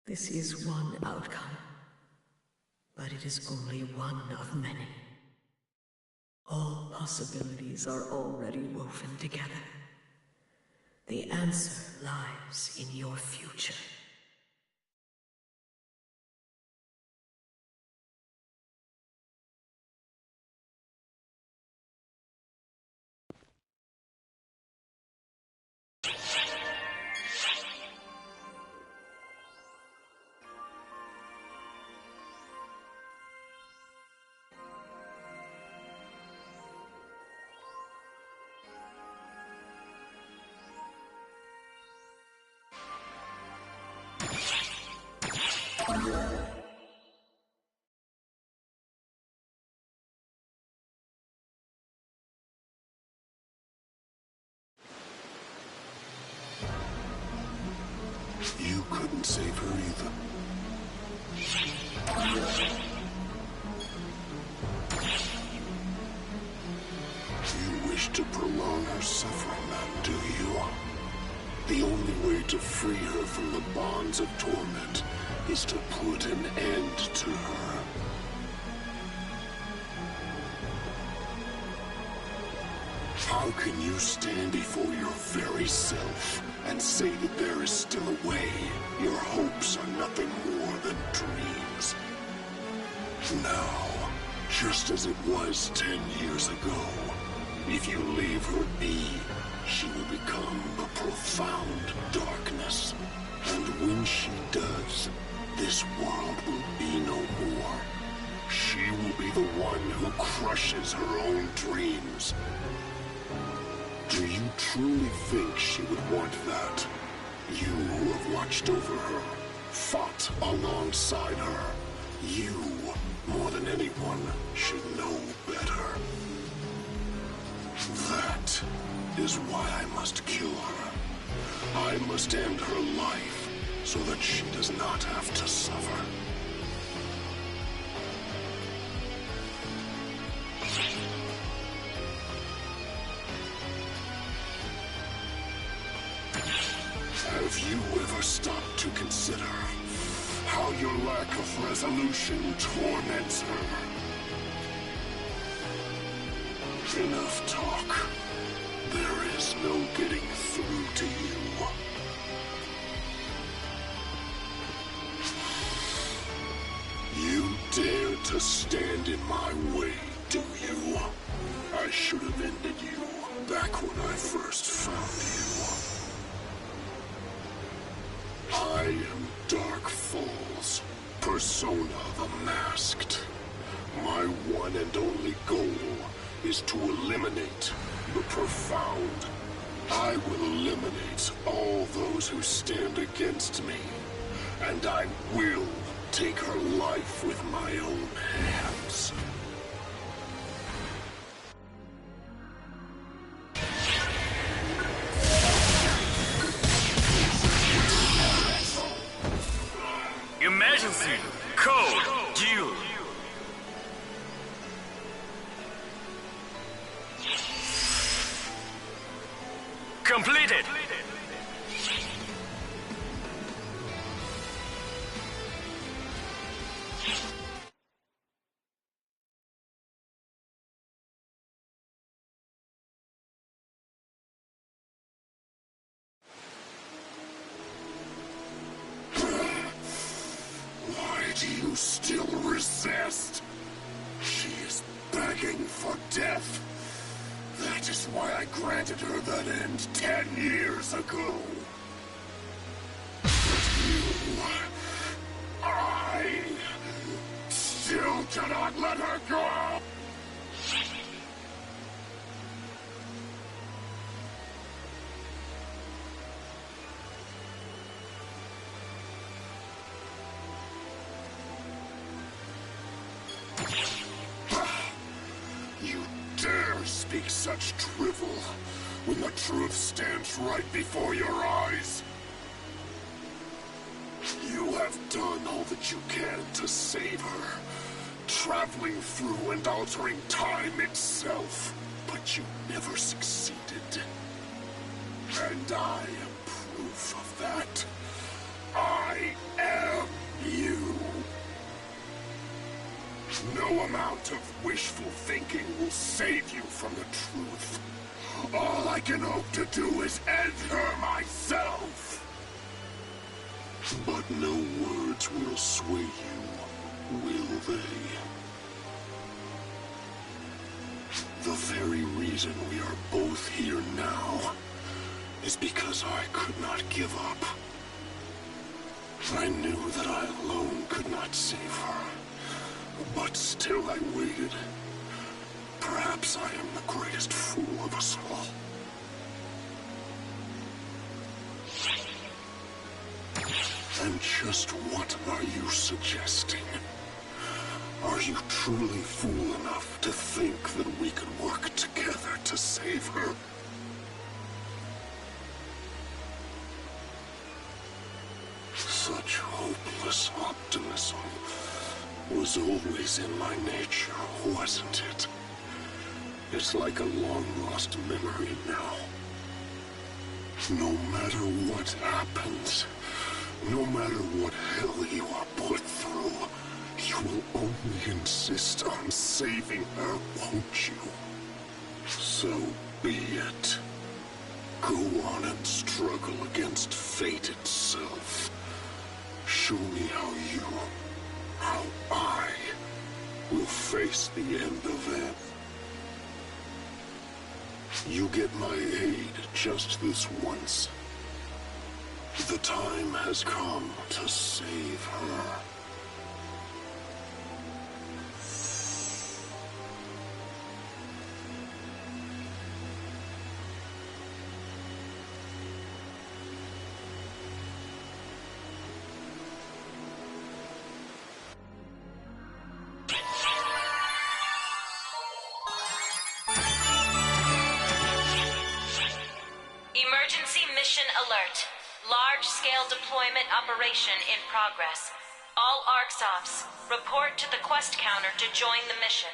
This is one outcome, but it is only one of many. All possibilities are already woven together. The answer lies in your future. You couldn't save her either. You wish to prolong her suffering, then, do you? The only way to free her from the bonds of torment is to put an end to her. How can you stand before your very self and say that there is still a way? Your hopes are nothing more than dreams. Now, just as it was 10 years ago, if you leave her be, she will become a profound darkness. And when she does, this world will be no more. She will be the one who crushes her own dreams. Do you truly think she would want that? You who have watched over her, fought alongside her, you, more than anyone, should know better. That is why I must kill her. I must end her life so that she does not have to suffer. Have you ever stopped to consider how your lack of resolution torments her? Enough talk. There is no getting through to you. You dare to stand in my way, do you? I should have ended you back when I first found you. I am Dark Falls, Persona the Masked. My one and only goal is to eliminate the profound. I will eliminate all those who stand against me, and I will take her life with my own hands. Emergency! Code due! Completed! Why do you still resist? She is begging for death. That is why I granted her that end 10 years ago. But you... I... still cannot let her go! You dare speak such drivel when the truth stands right before your eyes. You have done all that you can to save her, traveling through and altering time itself, but you never succeeded. And I am proof of that. I am amount of wishful thinking will save you from the truth. All I can hope to do is end her myself. But no words will sway you, will they? The very reason we are both here now is because I could not give up. I knew that I alone could not save her, but still I waited. Perhaps I am the greatest fool of us all. And just what are you suggesting? Are you truly fool enough to think that we could work together to save her? Such hopeless optimism was always in my nature, wasn't it? It's like a long-lost memory now. No matter what happens, no matter what hell you are put through, you will only insist on saving her, won't you? So be it. Go on and struggle against fate itself. Show me how I will face the end of it. You get my aid just this once. The time has come to save her. Emergency mission alert. Large-scale deployment operation in progress. All ARCSOPs, report to the quest counter to join the mission.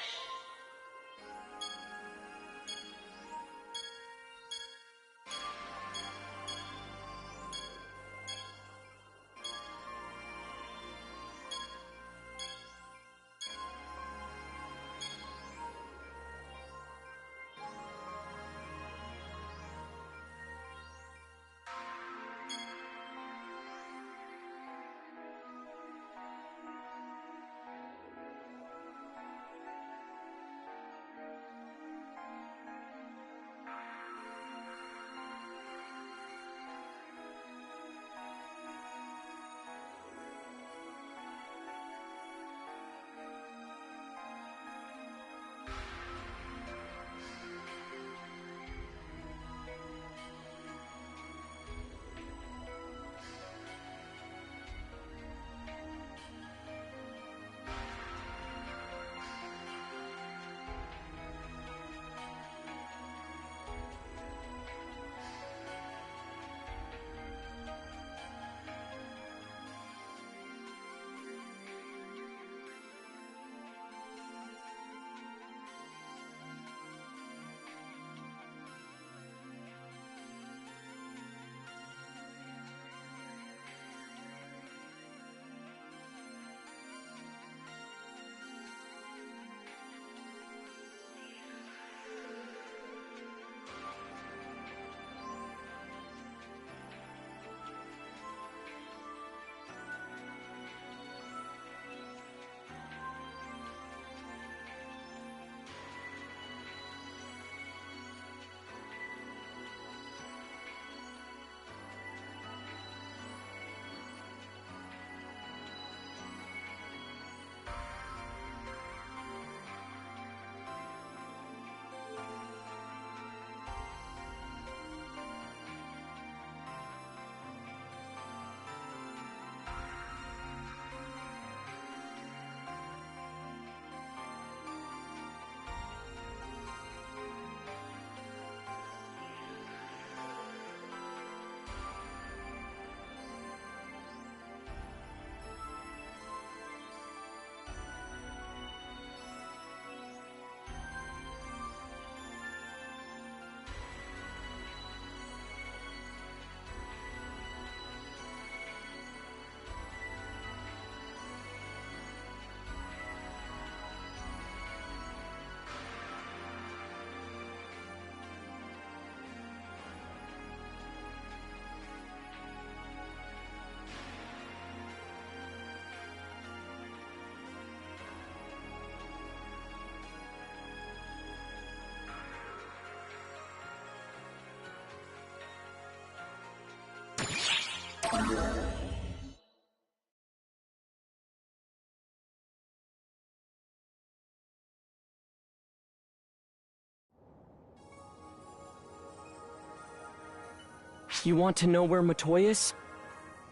You want to know where Matoy is?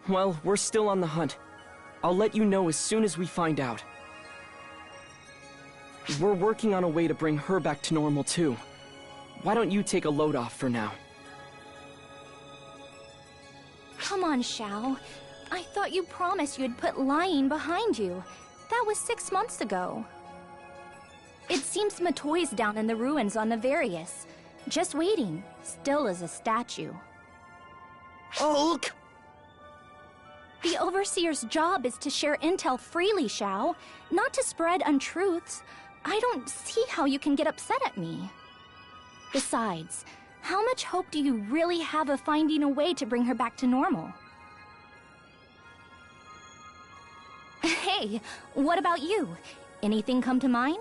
Well, we're still on the hunt. I'll let you know as soon as we find out. We're working on a way to bring her back to normal too. Why don't you take a load off for now? Come on, Xiao. I thought you promised you'd put lying behind you. That was 6 months ago. It seems Matoy's down in the ruins on Navarius. Just waiting, still as a statue. Hulk! The Overseer's job is to share intel freely, Xiao, not to spread untruths. I don't see how you can get upset at me. Besides, how much hope do you really have of finding a way to bring her back to normal? Hey, what about you? Anything come to mind?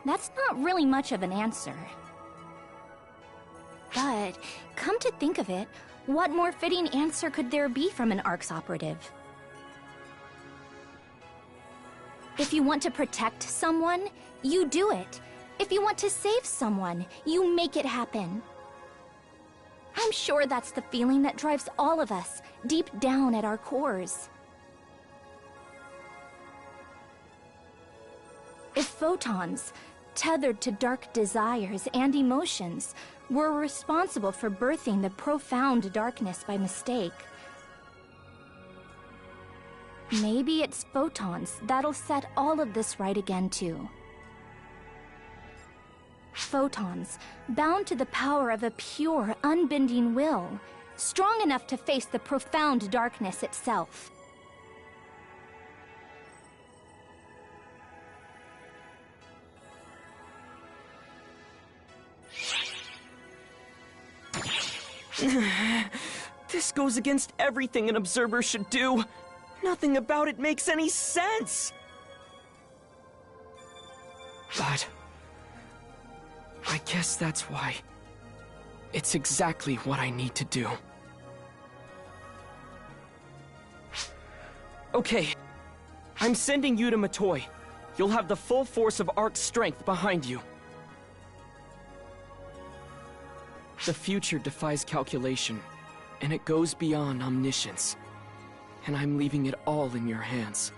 That's not really much of an answer. But, come to think of it, what more fitting answer could there be from an ARCS operative? If you want to protect someone, you do it. If you want to save someone, you make it happen. I'm sure that's the feeling that drives all of us, deep down at our cores. If photons, tethered to dark desires and emotions, were responsible for birthing the profound darkness by mistake, maybe it's photons that'll set all of this right again too. Photons, bound to the power of a pure, unbending will, strong enough to face the profound darkness itself. This goes against everything an observer should do. Nothing about it makes any sense. But I guess that's why. It's exactly what I need to do. Okay, I'm sending you to Matoy. You'll have the full force of ARC's strength behind you. The future defies calculation, and it goes beyond omniscience. And I'm leaving it all in your hands.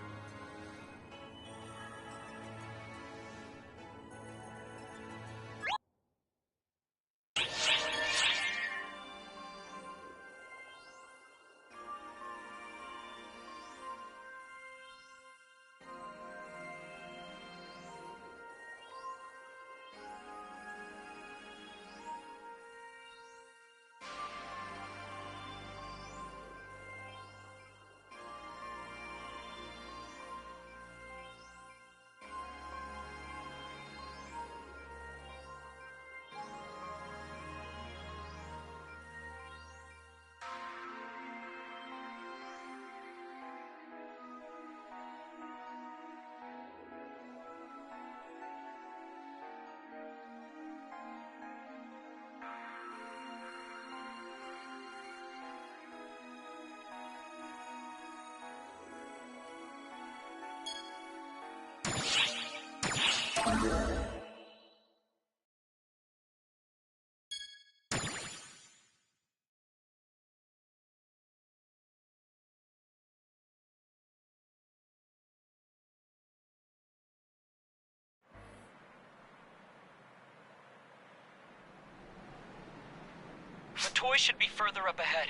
Matoy should be further up ahead.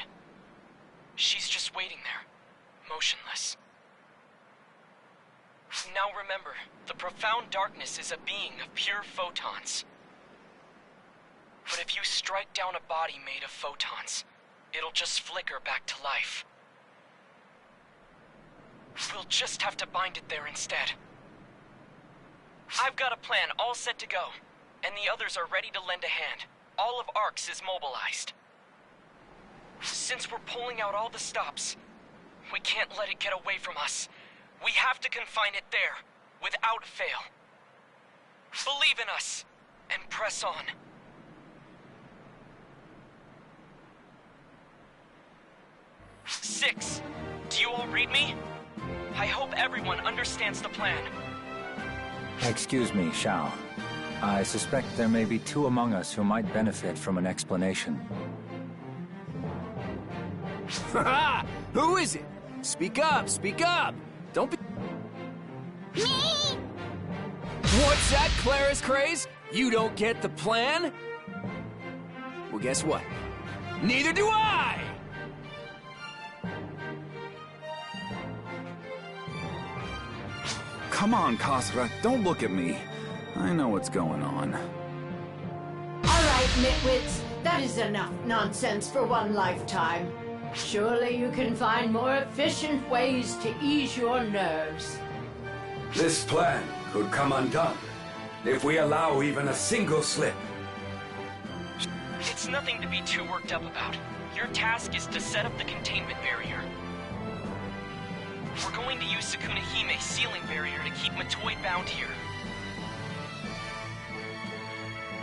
She's just waiting there, motionless. Now remember, the profound darkness is a being of pure photons. But if you strike down a body made of photons, it'll just flicker back to life. We'll just have to bind it there instead. I've got a plan all set to go, and the others are ready to lend a hand. All of ARCS is mobilized. Since we're pulling out all the stops, we can't let it get away from us. We have to confine it there, without fail. Believe in us, and press on. 6. Do you all read me? I hope everyone understands the plan. Excuse me, Shao. I suspect there may be 2 among us who might benefit from an explanation. Haha! Who is it? Speak up, speak up! Don't be... Me! What's that, Clara's craze? You don't get the plan? Well, guess what? Neither do I! Come on, Kasra, don't look at me. I know what's going on. All right, nitwits. That is enough nonsense for one lifetime. Surely you can find more efficient ways to ease your nerves. This plan could come undone if we allow even a single slip. It's nothing to be too worked up about. Your task is to set up the containment barrier. We're going to use Sukuna Hime's sealing barrier to keep Matoi bound here.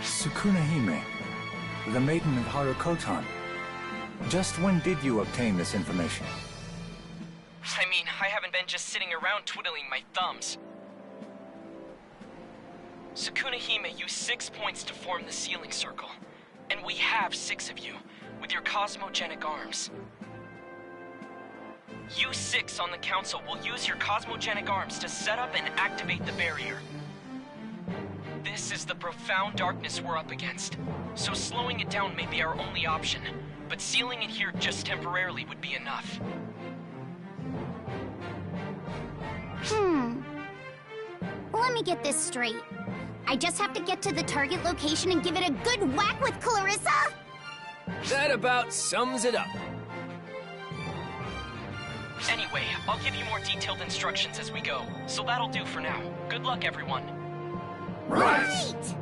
Sukuna Hime, the maiden of Harukotan. Just when did you obtain this information? I mean, I haven't been just sitting around twiddling my thumbs. Sukuna Hime used 6 points to form the sealing circle. And we have 6 of you, with your cosmogenic arms. You 6 on the council will use your cosmogenic arms to set up and activate the barrier. This is the profound darkness we're up against, so slowing it down may be our only option, but sealing it here just temporarily would be enough. Let me get this straight. I just have to get to the target location and give it a good whack with Clarissa? That about sums it up. Anyway, I'll give you more detailed instructions as we go, so that'll do for now. Good luck, everyone. Right!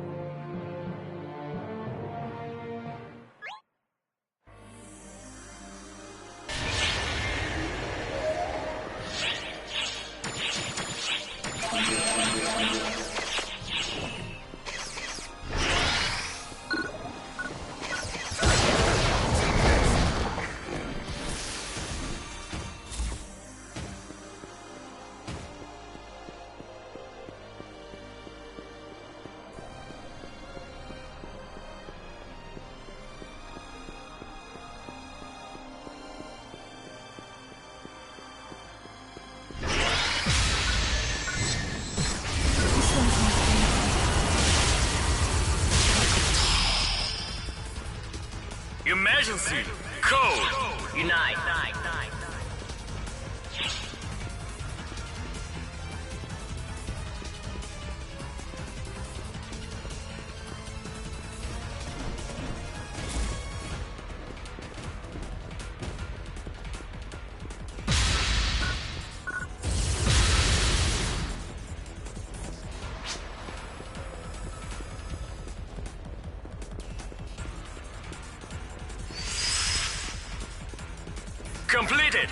Emergency! Code! Unite! Completed!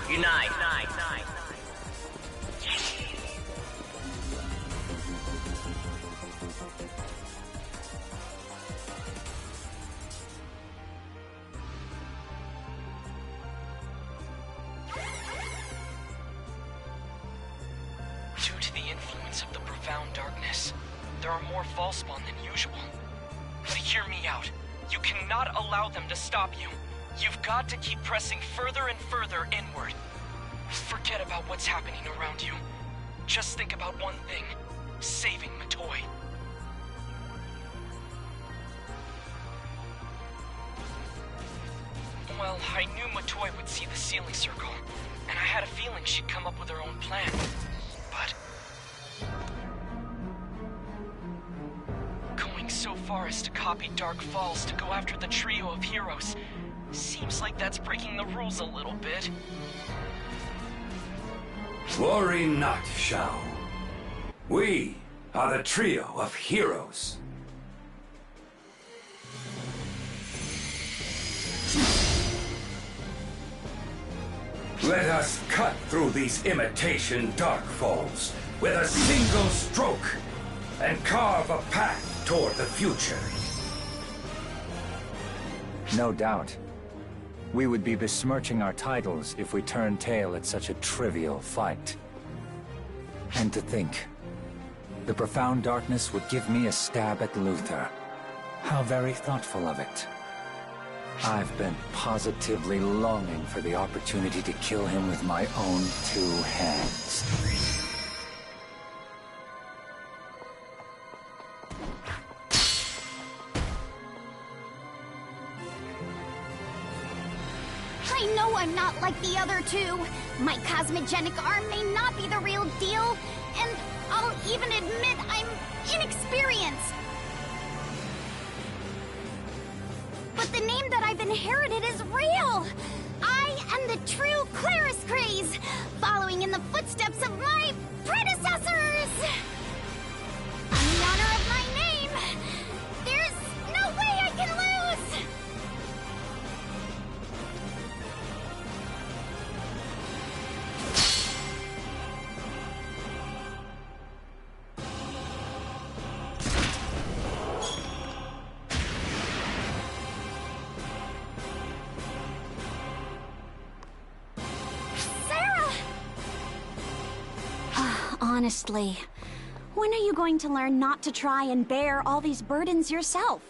Unite! Due to the influence of the profound darkness, there are more Falspawn than usual. But hear me out. You cannot allow them to stop you. You've got to keep pressing further and further inward. Forget about what's happening around you. Just think about one thing. saving Matoi. Well, I knew Matoi would see the sealing circle, and I had a feeling she'd come up with her own plan. But going so far as to copy Dark Falls to go after the trio of heroes seems like that's breaking the rules a little bit. Worry not, Shao. We are the trio of heroes. Let us cut through these imitation Dark Falls with a single stroke and carve a path toward the future. No doubt. We would be besmirching our titles if we turned tail at such a trivial fight. And to think, the profound darkness would give me a stab at Luther. How very thoughtful of it. I've been positively longing for the opportunity to kill him with my own 2 hands. I know I'm not like the other two. My cosmogenic arm may not be the real deal, and I'll even admit I'm inexperienced. But the name that I've inherited is real! I am the true Claris Craze, following in the footsteps of my predecessors! On the honor of my name, there's no way I can lose! Honestly, when are you going to learn not to try and bear all these burdens yourself?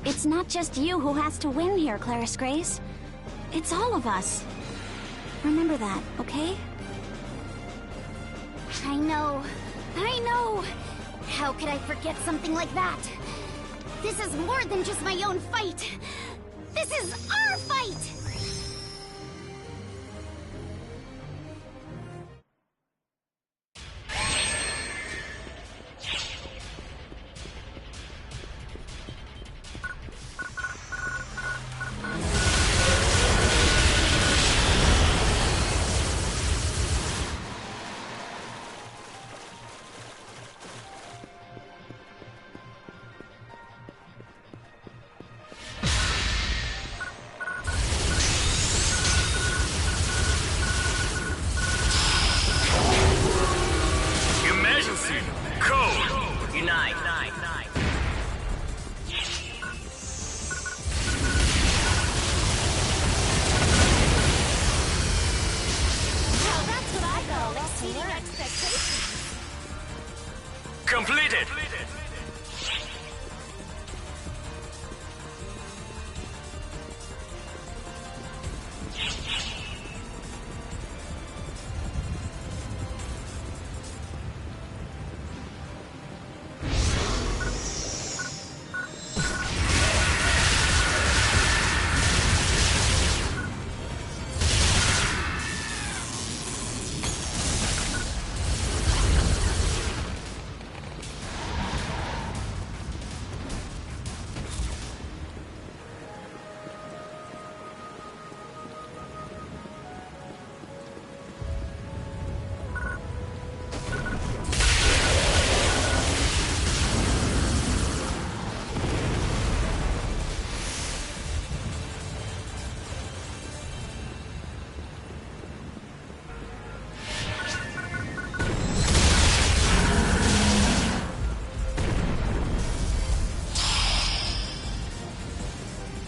It's not just you who has to win here, Claris Grace. It's all of us. Remember that, okay? I know. How could I forget something like that? This is more than just my own fight. This is our fight! Completed!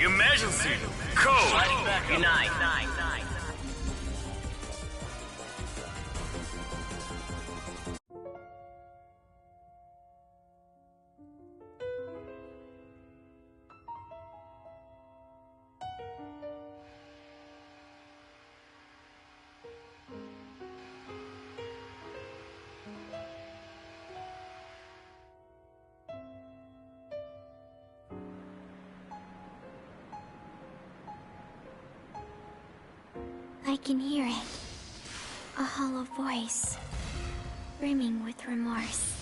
Emergency! Code! Unite! can hear it. A hollow voice, brimming with remorse.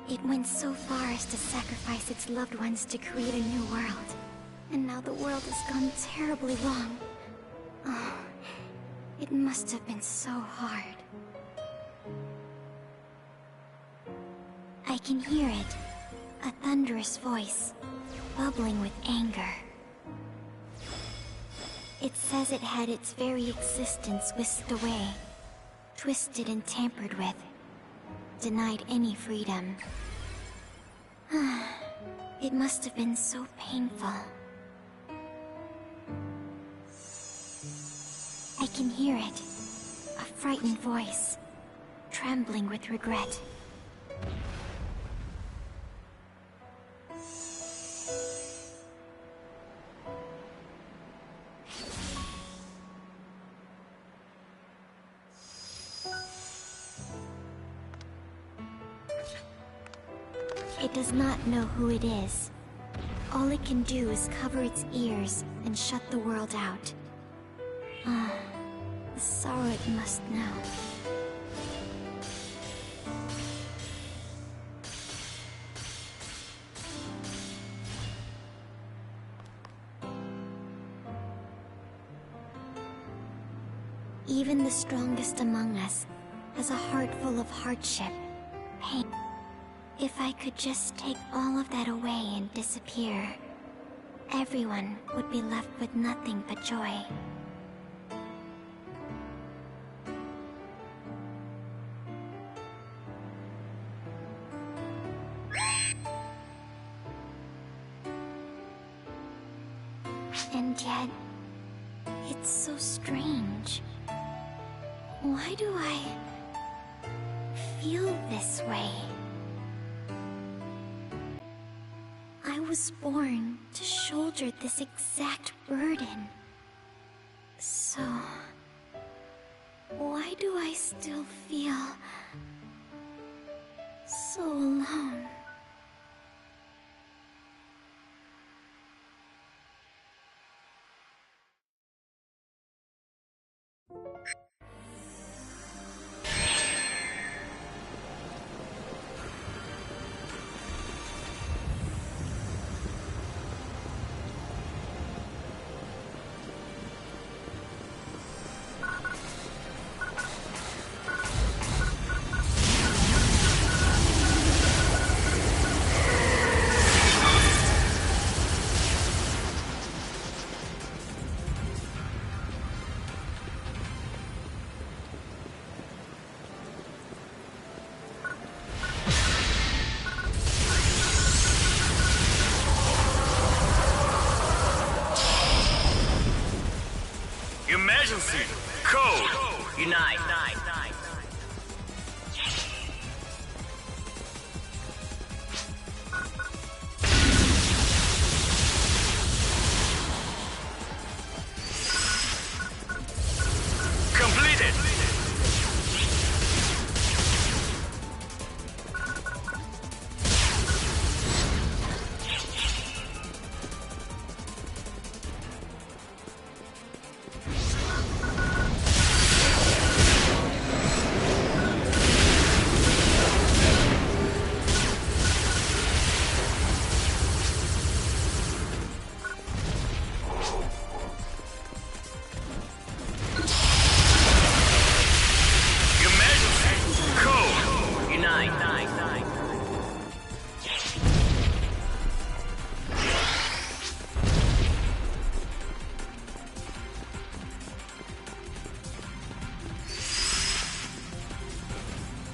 It went so far as to sacrifice its loved ones to create a new world. And now the world has gone terribly wrong. Oh, it must have been so hard. I can hear it. A thunderous voice, bubbling with anger. It says it had its very existence whisked away, twisted and tampered with, denied any freedom. It must have been so painful. I can hear it, a frightened voice, trembling with regret. It does not know who it is. All it can do is cover its ears and shut the world out. Ah, the sorrow it must know. Even the strongest among us has a heart full of hardship, pain. If I could just take all of that away and disappear, everyone would be left with nothing but joy. And yet, it's so strange. Why do I feel this way? I was born to shoulder this exact burden. So, why do I still feel so alone? Emergency! Code! Unite!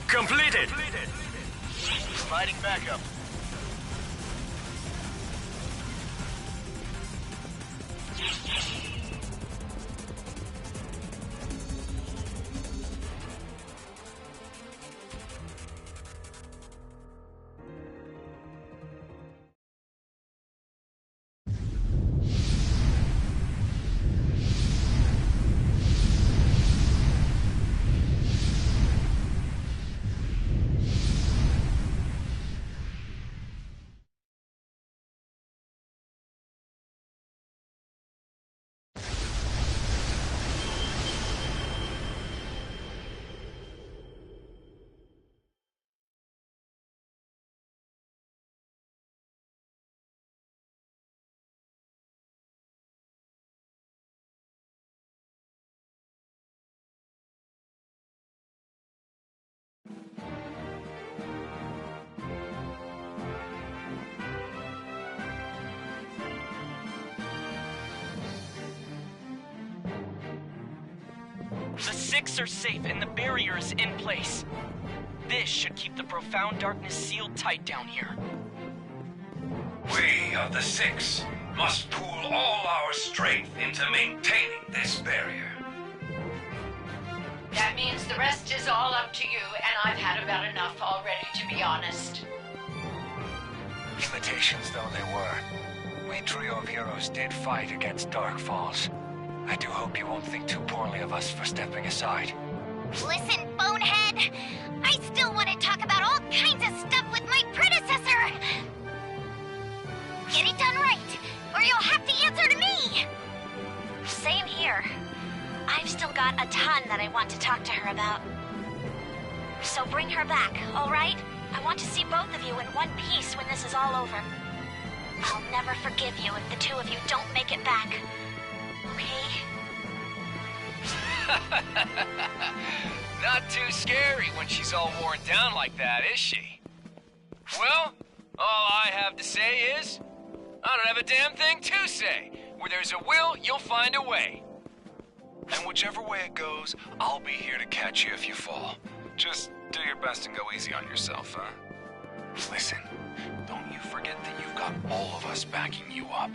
Completed! Completed! Providing backup. The Six are safe and the barrier is in place. This should keep the profound darkness sealed tight down here. We of the Six must pool all our strength into maintaining this barrier. That means the rest is all up to you, and I've had about enough already, to be honest. Imitations though they were, we trio of heroes did fight against Dark Falls. I do hope you won't think too poorly of us for stepping aside. Listen, bonehead! I still want to talk about all kinds of stuff with my predecessor! Get it done right, or you'll have to answer to me! Same here. I've still got a ton that I want to talk to her about. So bring her back, all right? I want to see both of you in one piece when this is all over. I'll never forgive you if the two of you don't make it back. Okay? Not too scary when she's all worn down like that, is she? Well, all I have to say is, I don't have a damn thing to say. Where there's a will, you'll find a way. And whichever way it goes, I'll be here to catch you if you fall. Just do your best and go easy on yourself, huh? Listen, don't you forget that you've got all of us backing you up.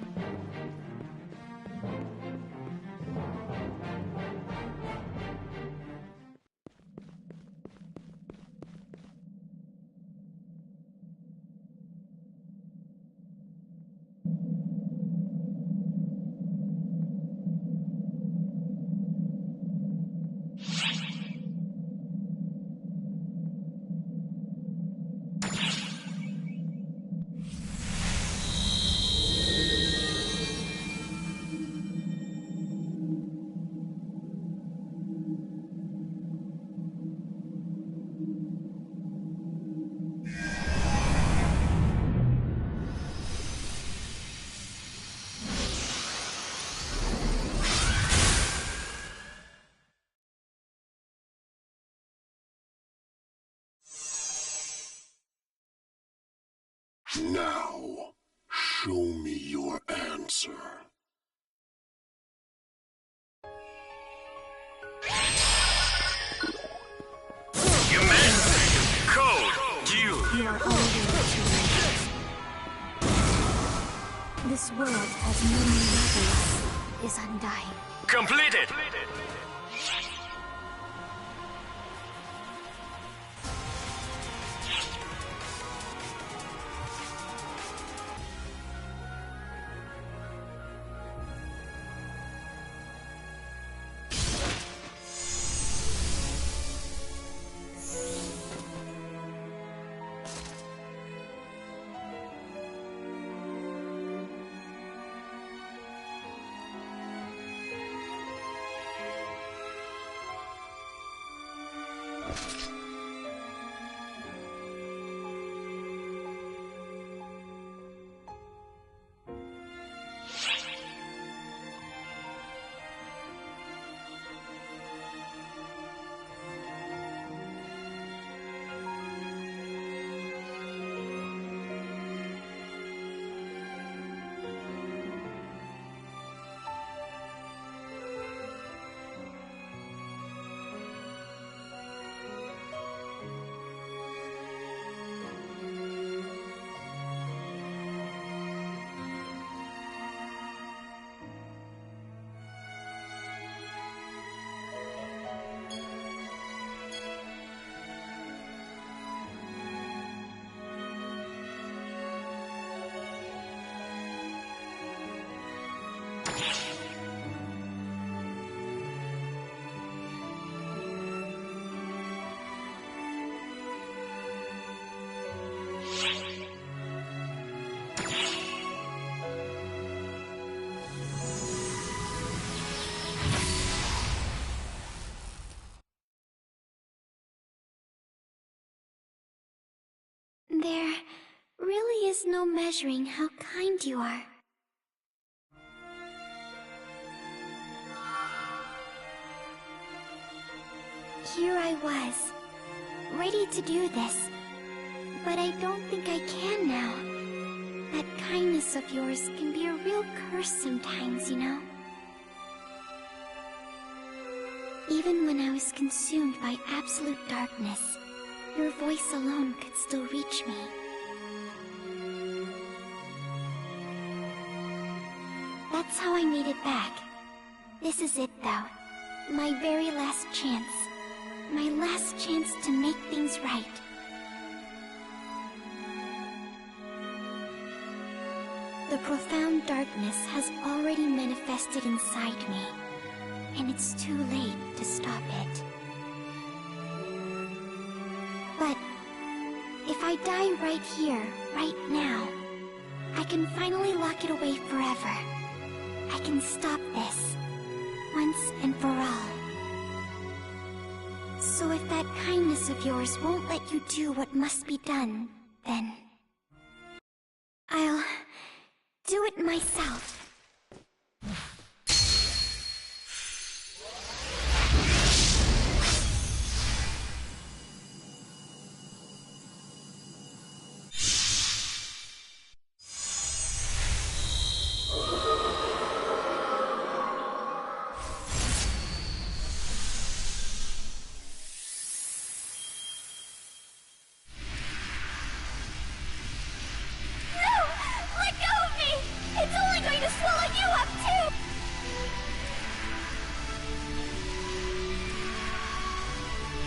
Now, show me your answer. Humanity! Code! You! You are only to This world has many levels, is undying. Completed! There really is no measuring how kind you are. Here I was, ready to do this, but I don't think I can now. That kindness of yours can be a real curse sometimes, you know? Even when I was consumed by absolute darkness, your voice alone could still reach me. That's how I made it back. This is it, though. My very last chance. My last chance to make things right. The profound darkness has already manifested inside me, and it's too late to stop it. But if I die right here, right now, I can finally lock it away forever. I can stop this, once and for all. So if that kindness of yours won't let you do what must be done, then I'll do it myself.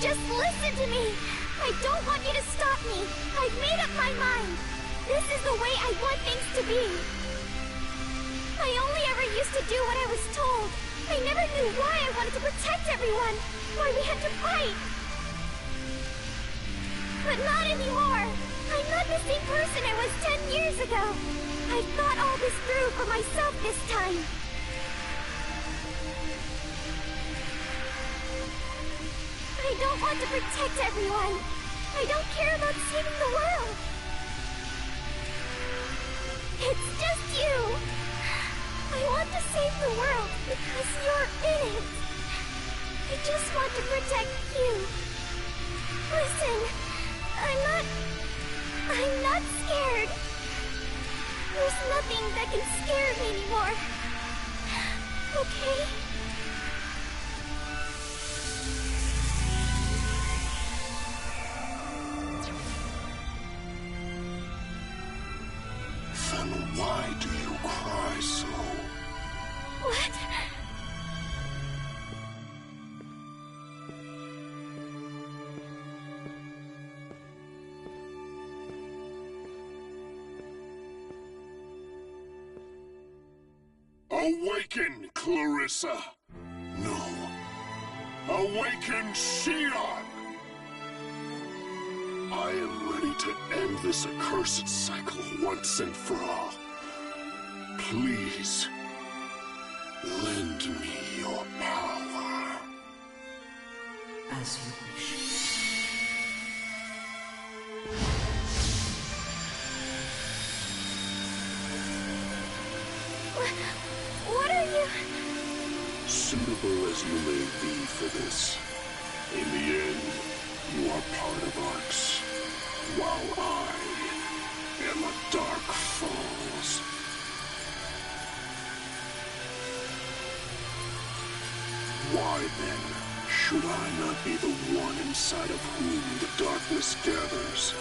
Just listen to me! I don't want you to stop me! I've made up my mind! This is the way I want things to be! I only ever used to do what I was told! I never knew why I wanted to protect everyone! Why we had to fight! But not anymore! I'm not the same person I was 10 years ago! I thought all this through for myself this time! I don't want to protect everyone. I don't care about saving the world. It's just you. I want to save the world because you're in it. I just want to protect you. Listen, I'm not scared. There's nothing that can scare me anymore. Okay? Then why do you cry so? What? Awaken, Clarissa! No. Awaken, Shion! I am ready to end this accursed cycle once and for all. Please, lend me your power. As you wish. What are you... Suitable as you may be for this, in the end, you are part of Arx, while I am a Dark Falls. Why then should I not be the one inside of whom the darkness gathers?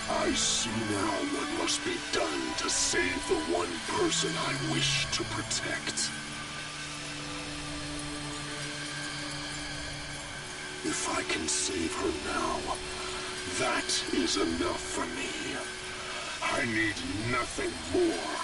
I see now what must be done to save the one person I wish to protect. If I can save her now, that is enough for me. I need nothing more.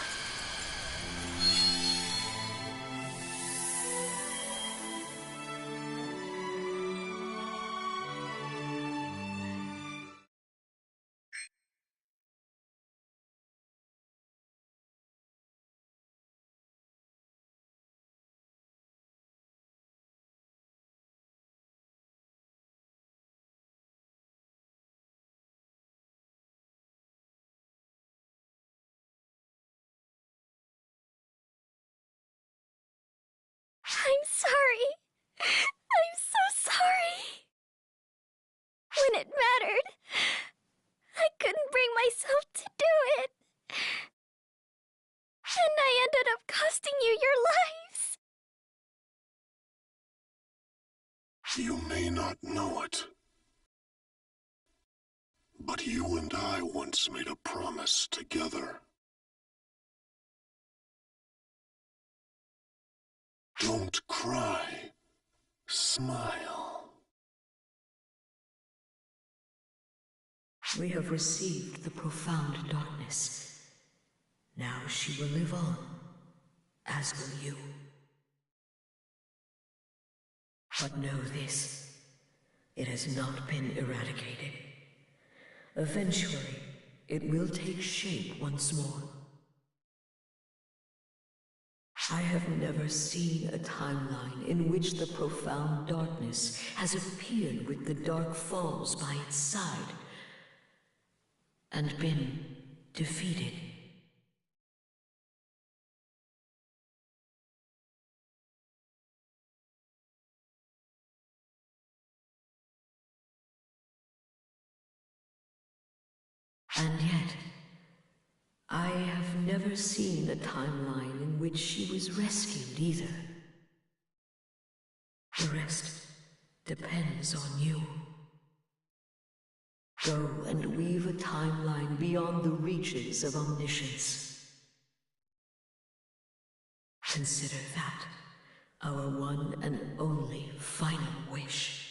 sorry. I'm so sorry. When it mattered, I couldn't bring myself to do it. And I ended up costing you your lives. You may not know it, but you and I once made a promise together. Don't cry. Smile. We have received the profound darkness. Now she will live on, as will you. But know this, it has not been eradicated. Eventually, it will take shape once more. I have never seen a timeline in which the profound darkness has appeared with the Dark Falls by its side and been defeated. And yet, I have never seen a timeline in which she was rescued either. The rest depends on you. Go and weave a timeline beyond the reaches of omniscience. Consider that our one and only final wish.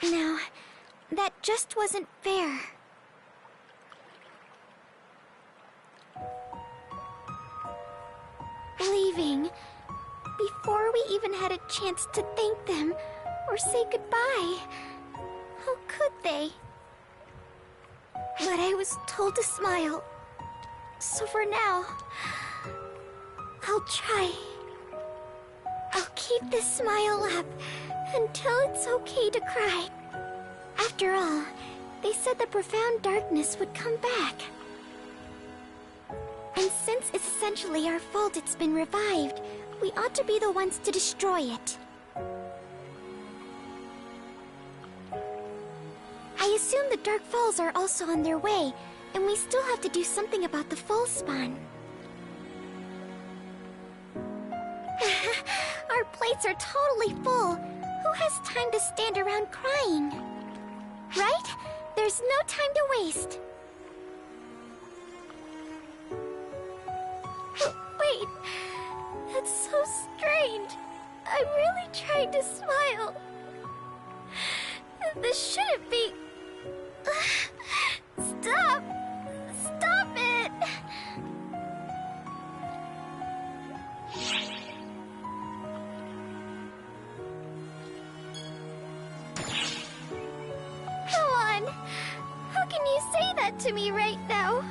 Now, that just wasn't fair. Leaving, before we even had a chance to thank them or say goodbye. How could they? But I was told to smile. So for now, I'll try. I'll keep this smile up until it's okay to cry. After all, they said the profound darkness would come back. And since it's essentially our fault it's been revived, we ought to be the ones to destroy it. I assume the Dark Falls are also on their way, and we still have to do something about the Fall Spawn. Our plates are totally full. Who has time to stand around crying? Right? There's no time to waste. Wait, that's so strange. I'm really trying to smile. This shouldn't be... Stop! Stop it! Come on! How can you say that to me right now?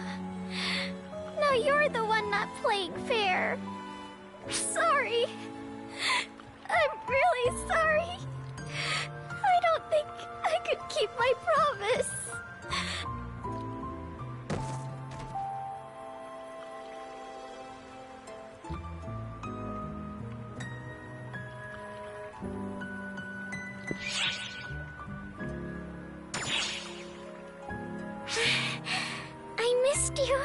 Now you're the one not playing fair. Sorry. I'm really sorry. I don't think I could keep my promise. I missed you.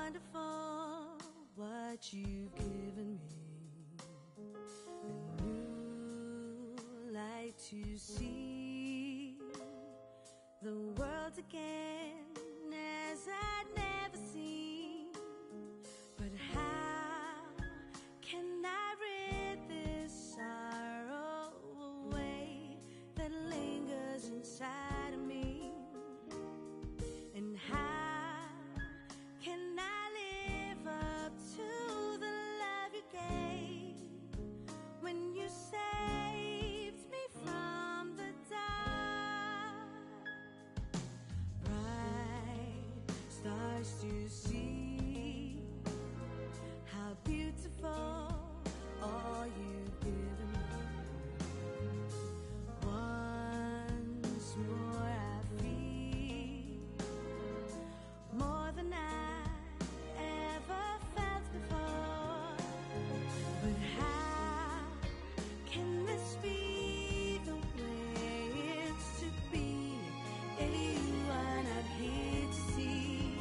wonderful what you've given me. A new light to see the world again as I'd never seen. But how can I rid this sorrow away that lingers inside of me? And how can I live up to the love you gave when you saved me from the dark? Bright stars to see how beautiful all you've given me. Once more I feel more than I ever felt before. But how can this be the way it's to be if you are not here to see?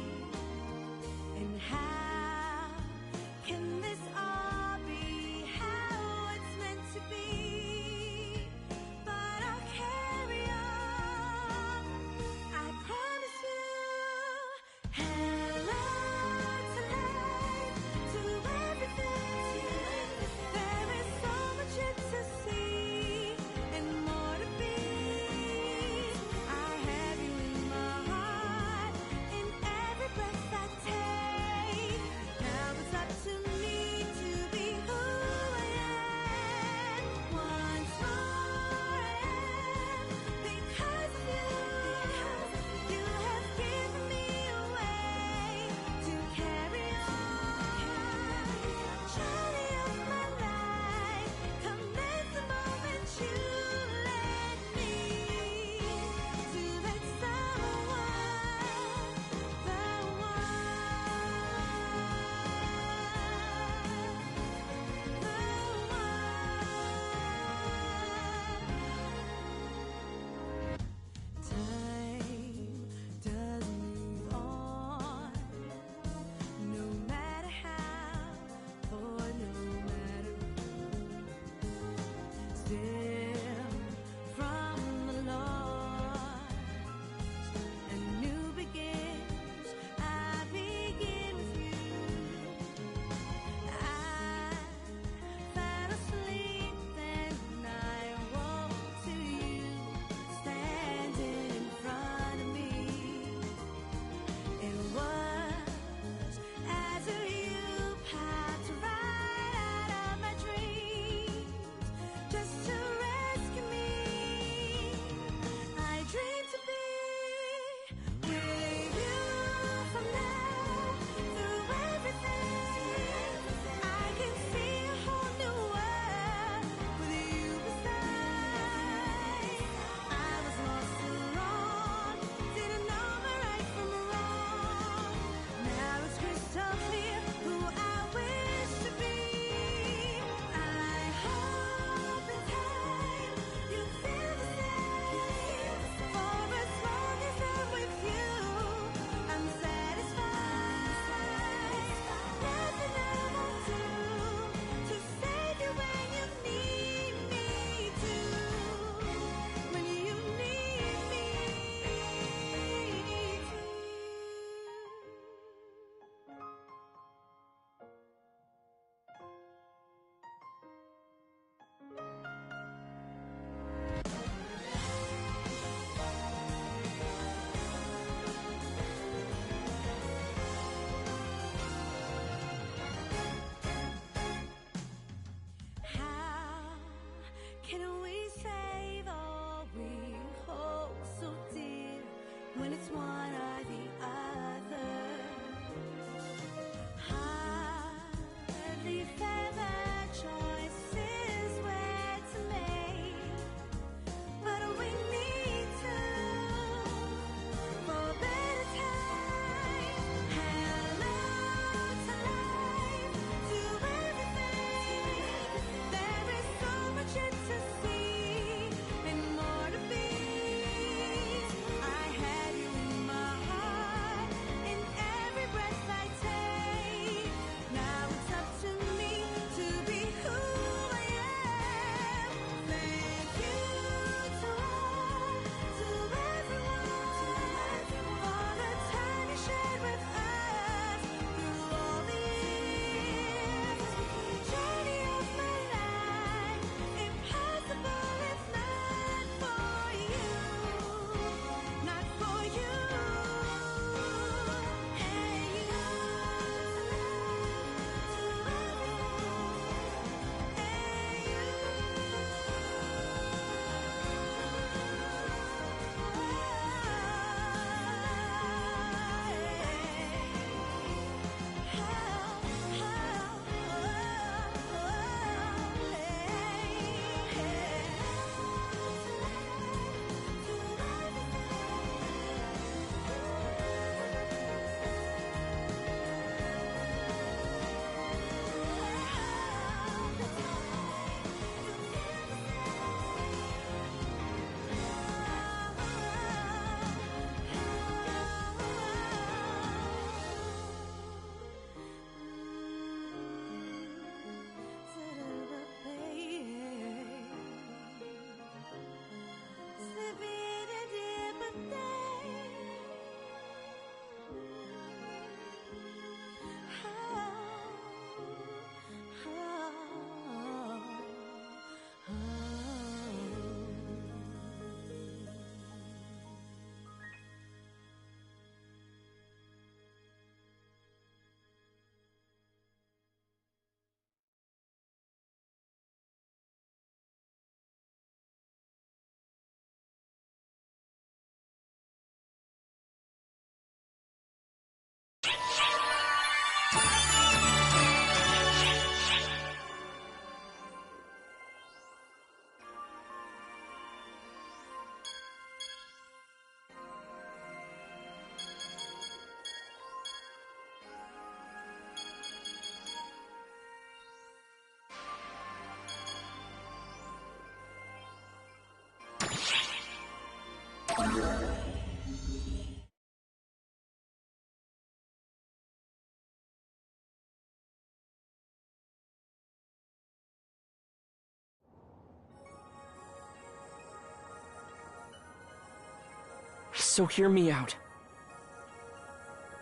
So hear me out.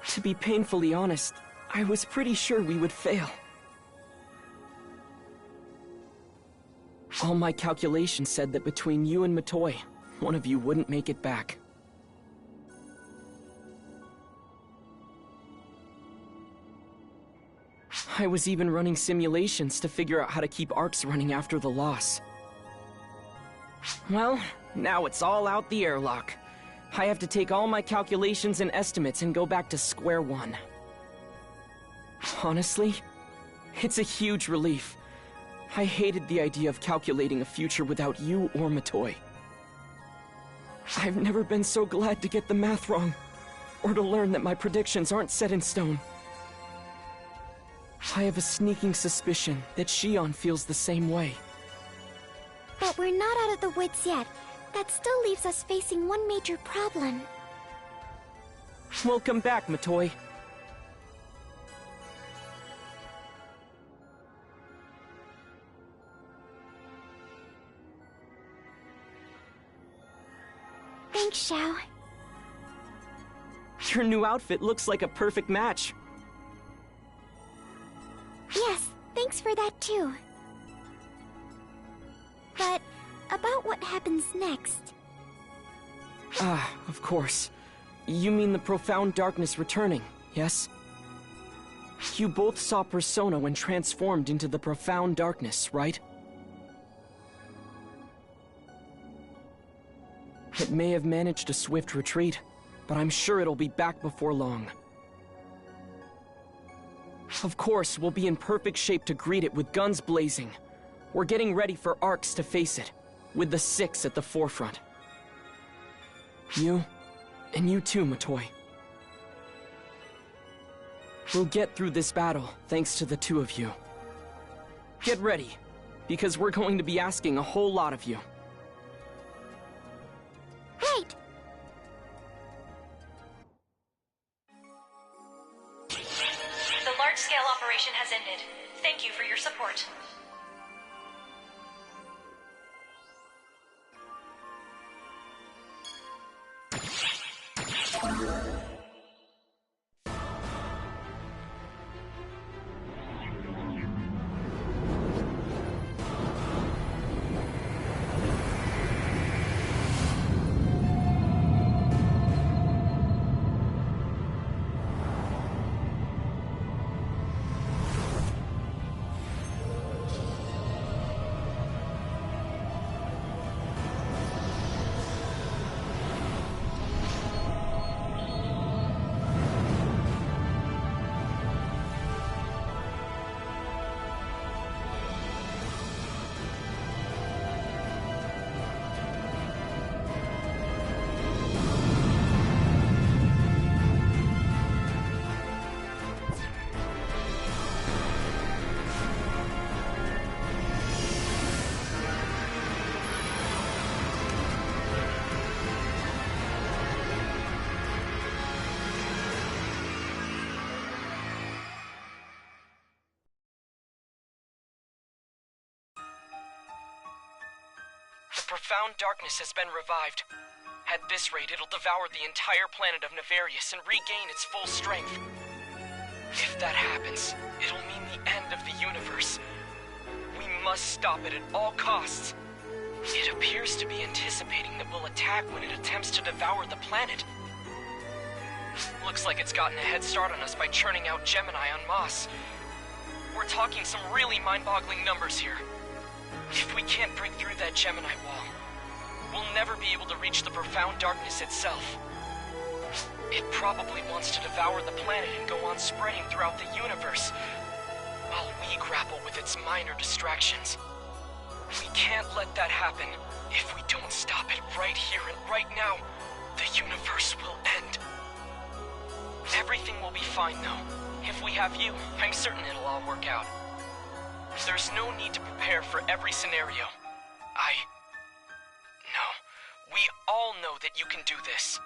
To be painfully honest, I was pretty sure we would fail. All my calculations said that between you and Matoy, one of you wouldn't make it back. I was even running simulations to figure out how to keep ARCs running after the loss. Well, now it's all out the airlock. I have to take all my calculations and estimates and go back to square one. Honestly, it's a huge relief. I hated the idea of calculating a future without you or Matoy. I've never been so glad to get the math wrong, or to learn that my predictions aren't set in stone. I have a sneaking suspicion that Shion feels the same way. But we're not out of the woods yet. That still leaves us facing one major problem. Welcome back, Matoy. Thanks, Xiao. Your new outfit looks like a perfect match. Yes, thanks for that too. But about what happens next? Ah, of course. You mean the profound darkness returning, yes? You both saw Persona when transformed into the profound darkness, right? It may have managed a swift retreat, but I'm sure it'll be back before long. Of course, we'll be in perfect shape to greet it with guns blazing. We're getting ready for ARCs to face it, with the 6 at the forefront. You, and you too, Matoy. We'll get through this battle, thanks to the two of you. Get ready, because we're going to be asking a whole lot of you. Right! The large-scale operation has ended. Thank you for your support. The profound darkness has been revived. At this rate, it'll devour the entire planet of Nefarious and regain its full strength. If that happens, it'll mean the end of the universe. We must stop it at all costs. It appears to be anticipating that we'll attack when it attempts to devour the planet. Looks like it's gotten a head start on us by churning out Gemini on Moss. We're talking some really mind-boggling numbers here. If we can't break through that Gemini wall, we'll never be able to reach the profound darkness itself. It probably wants to devour the planet and go on spreading throughout the universe, while we grapple with its minor distractions. We can't let that happen. If we don't stop it right here and right now, the universe will end. Everything will be fine, though. If we have you, I'm certain it'll all work out. There's no need to prepare for every scenario. No, We all know that you can do this.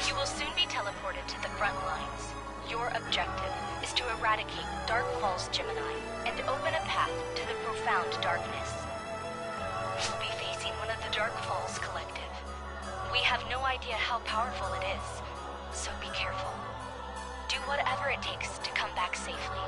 You will soon be teleported to the front lines. Your objective is to eradicate Dark Falls Gemini and open a path to the profound darkness. You'll be facing one of the Dark Falls Collective. We have no idea how powerful it is, so be careful. Do whatever it takes to come back safely.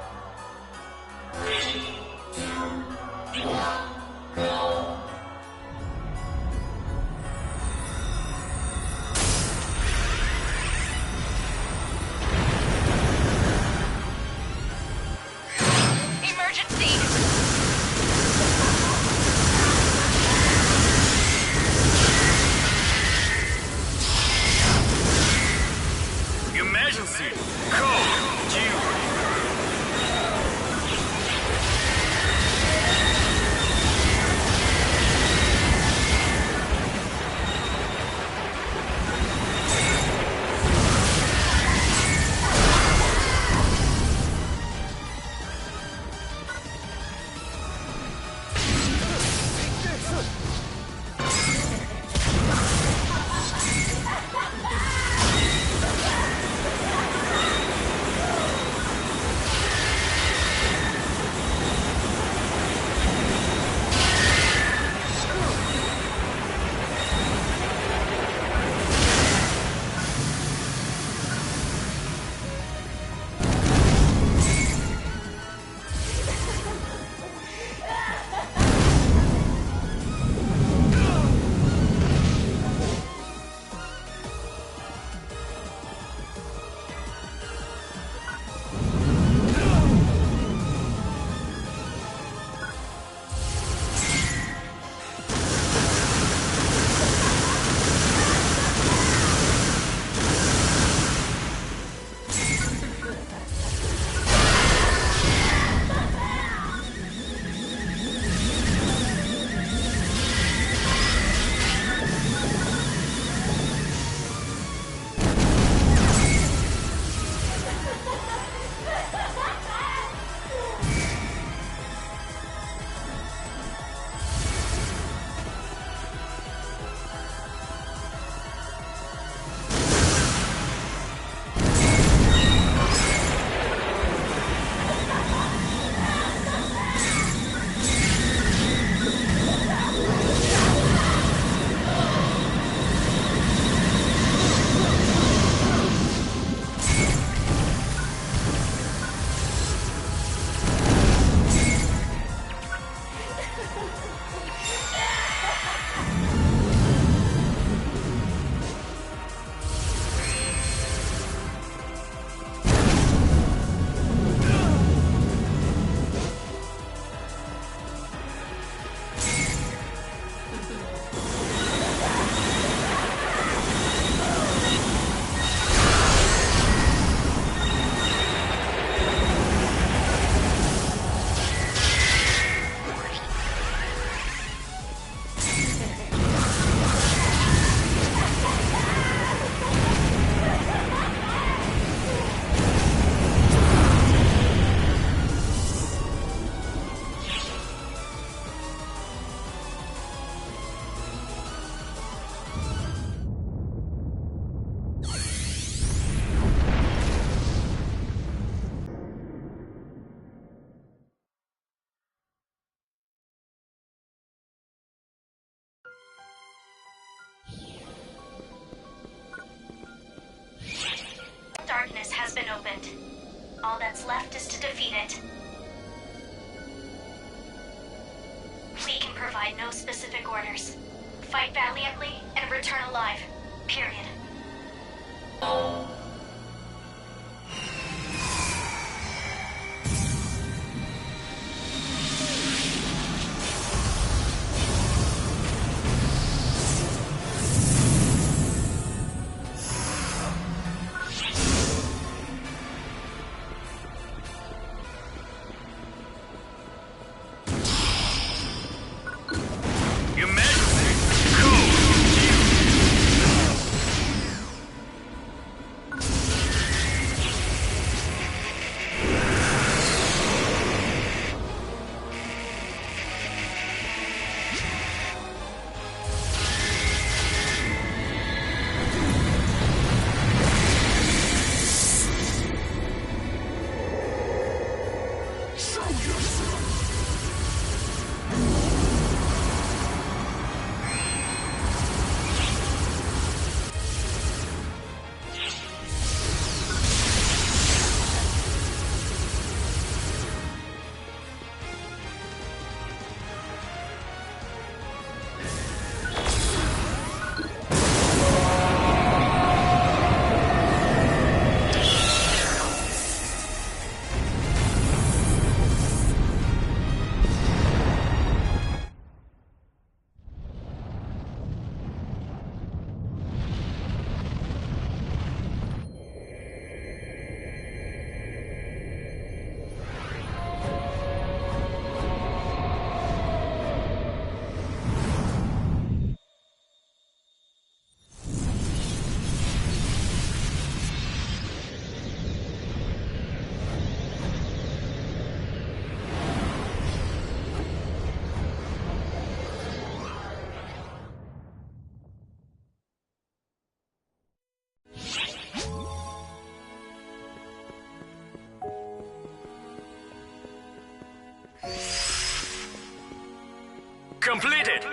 Emergency! Code Q! Darkness has been opened. All that's left is to defeat it. We can provide no specific orders. Fight valiantly and return alive. Period. completed!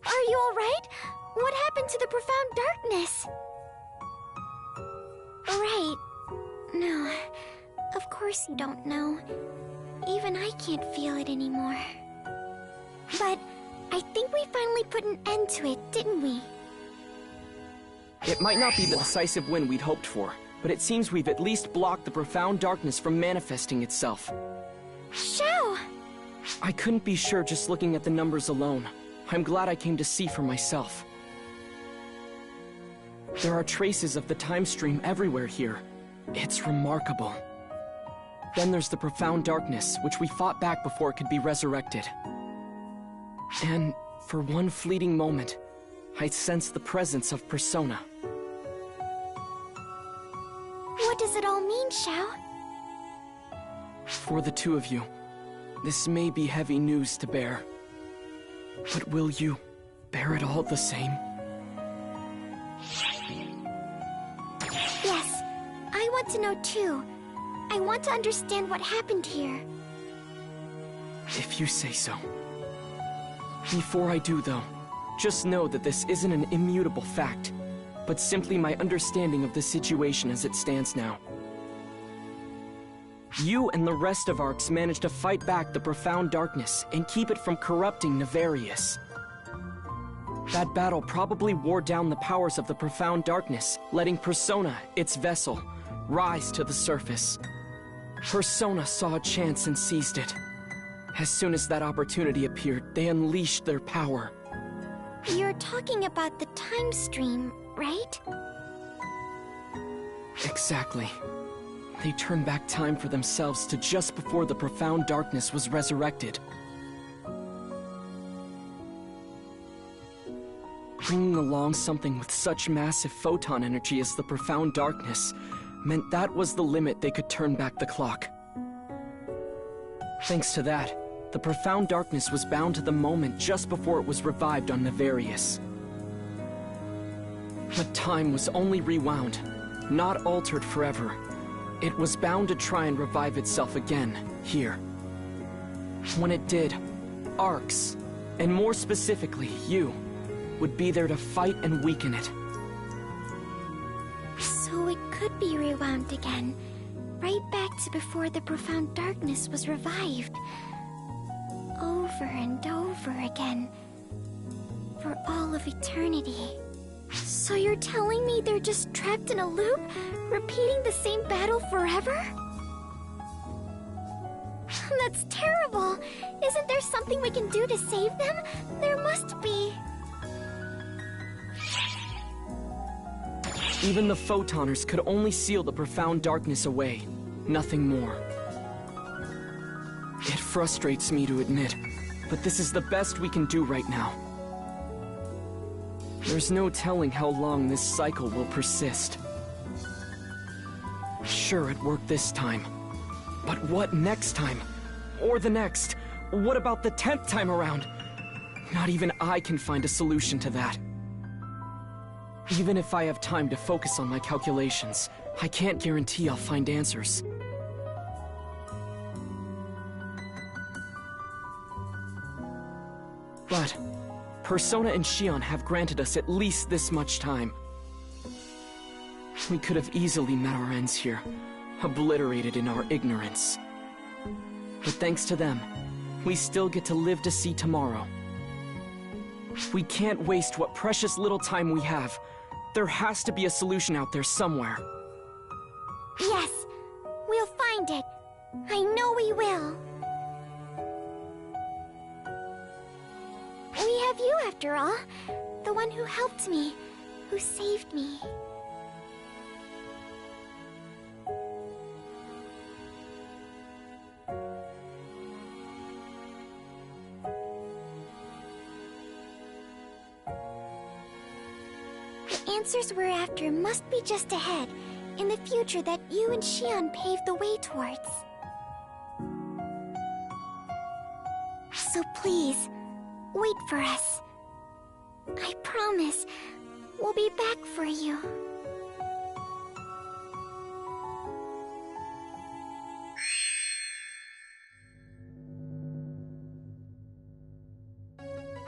Are you alright? What happened to the profound darkness? Right. No, of course you don't know. Even I can't feel it anymore. But I think we finally put an end to it, didn't we? It might not be the decisive win we'd hoped for, but it seems we've at least blocked the profound darkness from manifesting itself. Shao! I couldn't be sure just looking at the numbers alone. I'm glad I came to see for myself. There are traces of the time stream everywhere here. It's remarkable. Then there's the profound darkness, which we fought back before it could be resurrected. And for one fleeting moment, I sensed the presence of Persona. What does it all mean, Shao? For the two of you, this may be heavy news to bear. But will you bear it all the same? Yes, I want to know too. I want to understand what happened here. If you say so. Before I do, though, just know that this isn't an immutable fact, but simply my understanding of the situation as it stands now. You and the rest of ARCs managed to fight back the profound darkness and keep it from corrupting Nefarious. That battle probably wore down the powers of the profound darkness, letting Persona, its vessel, rise to the surface. Persona saw a chance and seized it. As soon as that opportunity appeared, they unleashed their power. You're talking about the time stream, right? Exactly. They turned back time for themselves to just before the profound darkness was resurrected. Bringing along something with such massive photon energy as the profound darkness meant that was the limit they could turn back the clock. Thanks to that, the profound darkness was bound to the moment just before it was revived on Nefarious. But time was only rewound, not altered forever. It was bound to try and revive itself again, here. When it did, ARCs, and more specifically, you, would be there to fight and weaken it. So it could be rewound again, right back to before the profound darkness was revived. Over and over again, for all of eternity. So you're telling me they're just trapped in a loop, repeating the same battle forever? That's terrible! Isn't there something we can do to save them? There must be. Even the Photoners could only seal the profound darkness away, nothing more. It frustrates me to admit, but this is the best we can do right now. There's no telling how long this cycle will persist. Sure, it worked this time. But what next time? Or the next? What about the 10th time around? Not even I can find a solution to that. Even if I have time to focus on my calculations, I can't guarantee I'll find answers. But Persona and Xion have granted us at least this much time. We could have easily met our ends here, obliterated in our ignorance. But thanks to them, we still get to live to see tomorrow. We can't waste what precious little time we have. There has to be a solution out there somewhere. Yes, we'll find it. I know we will. We have you after all. The one who helped me, who saved me. answers we're after must be just ahead, in the future that you and Xion paved the way towards. So please, wait for us. I promise, we'll be back for you.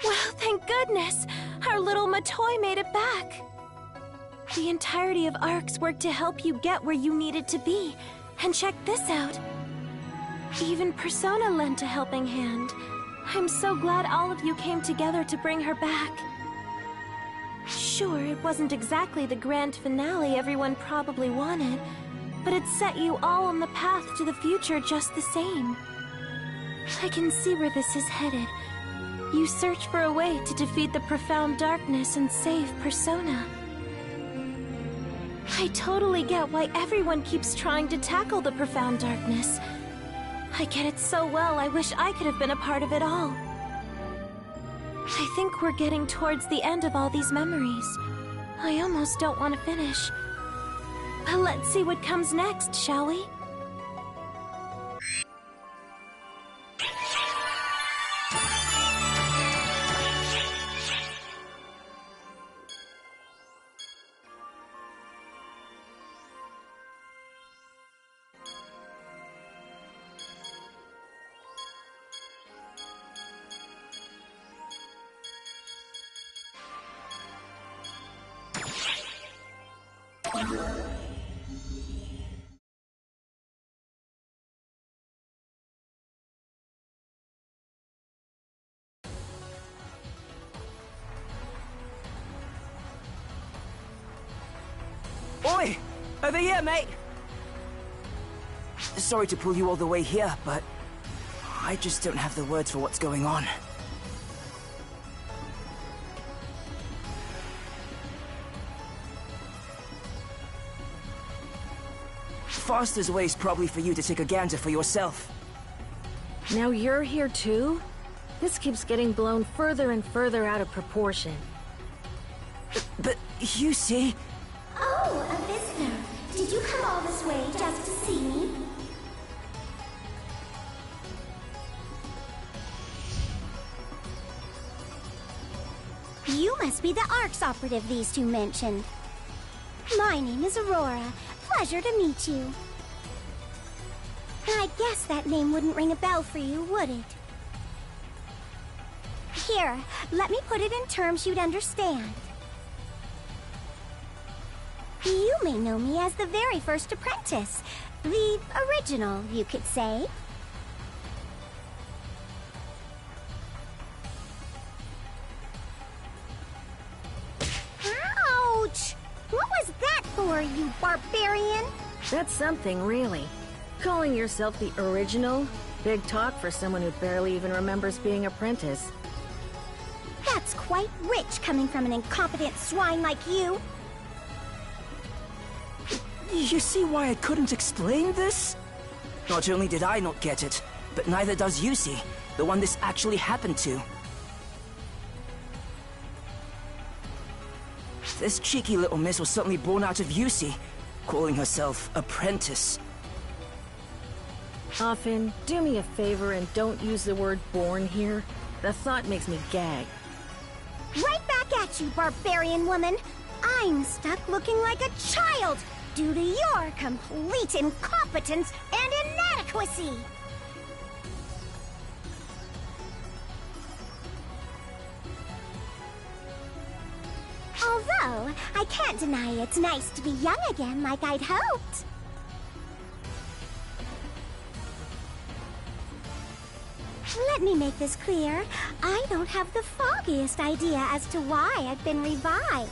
Well, thank goodness! Our little Matoy made it back! The entirety of ARCS worked to help you get where you needed to be. And check this out. Even Persona lent a helping hand. I'm so glad all of you came together to bring her back. Sure, it wasn't exactly the grand finale everyone probably wanted, but it set you all on the path to the future just the same. I can see where this is headed. You search for a way to defeat the profound darkness and save Persona. I totally get why everyone keeps trying to tackle the profound darkness. I get it so well, I wish I could have been a part of it all. I think we're getting towards the end of all these memories. I almost don't want to finish. But let's see what comes next, shall we? Oi! Over here, mate! Sorry to pull you all the way here, but I just don't have the words for what's going on. Fastest way is probably for you to take a gander for yourself. Now you're here too? This keeps getting blown further and further out of proportion. But you see... Oh, a visitor. Did you come all this way just to see me? You must be the ARCS operative these two mentioned. My name is Aurora. Pleasure to meet you. I guess that name wouldn't ring a bell for you, would it? Here, let me put it in terms you'd understand. You may know me as the very first apprentice. The original, you could say. Ouch! What was that for, you barbarian? That's something, really. Calling yourself the original? Big talk for someone who barely even remembers being apprentice. That's quite rich coming from an incompetent swine like you. You see why I couldn't explain this? Not only did I not get it, but neither does Yusi, the one this actually happened to. This cheeky little miss was suddenly born out of Yusi, calling herself Apprentice. Often, do me a favor and don't use the word born here. The thought makes me gag. Right back at you, barbarian woman! I'm stuck looking like a child due to your complete incompetence and inadequacy! Although, I can't deny it's nice to be young again like I'd hoped. Let me make this clear. I don't have the foggiest idea as to why I've been revived.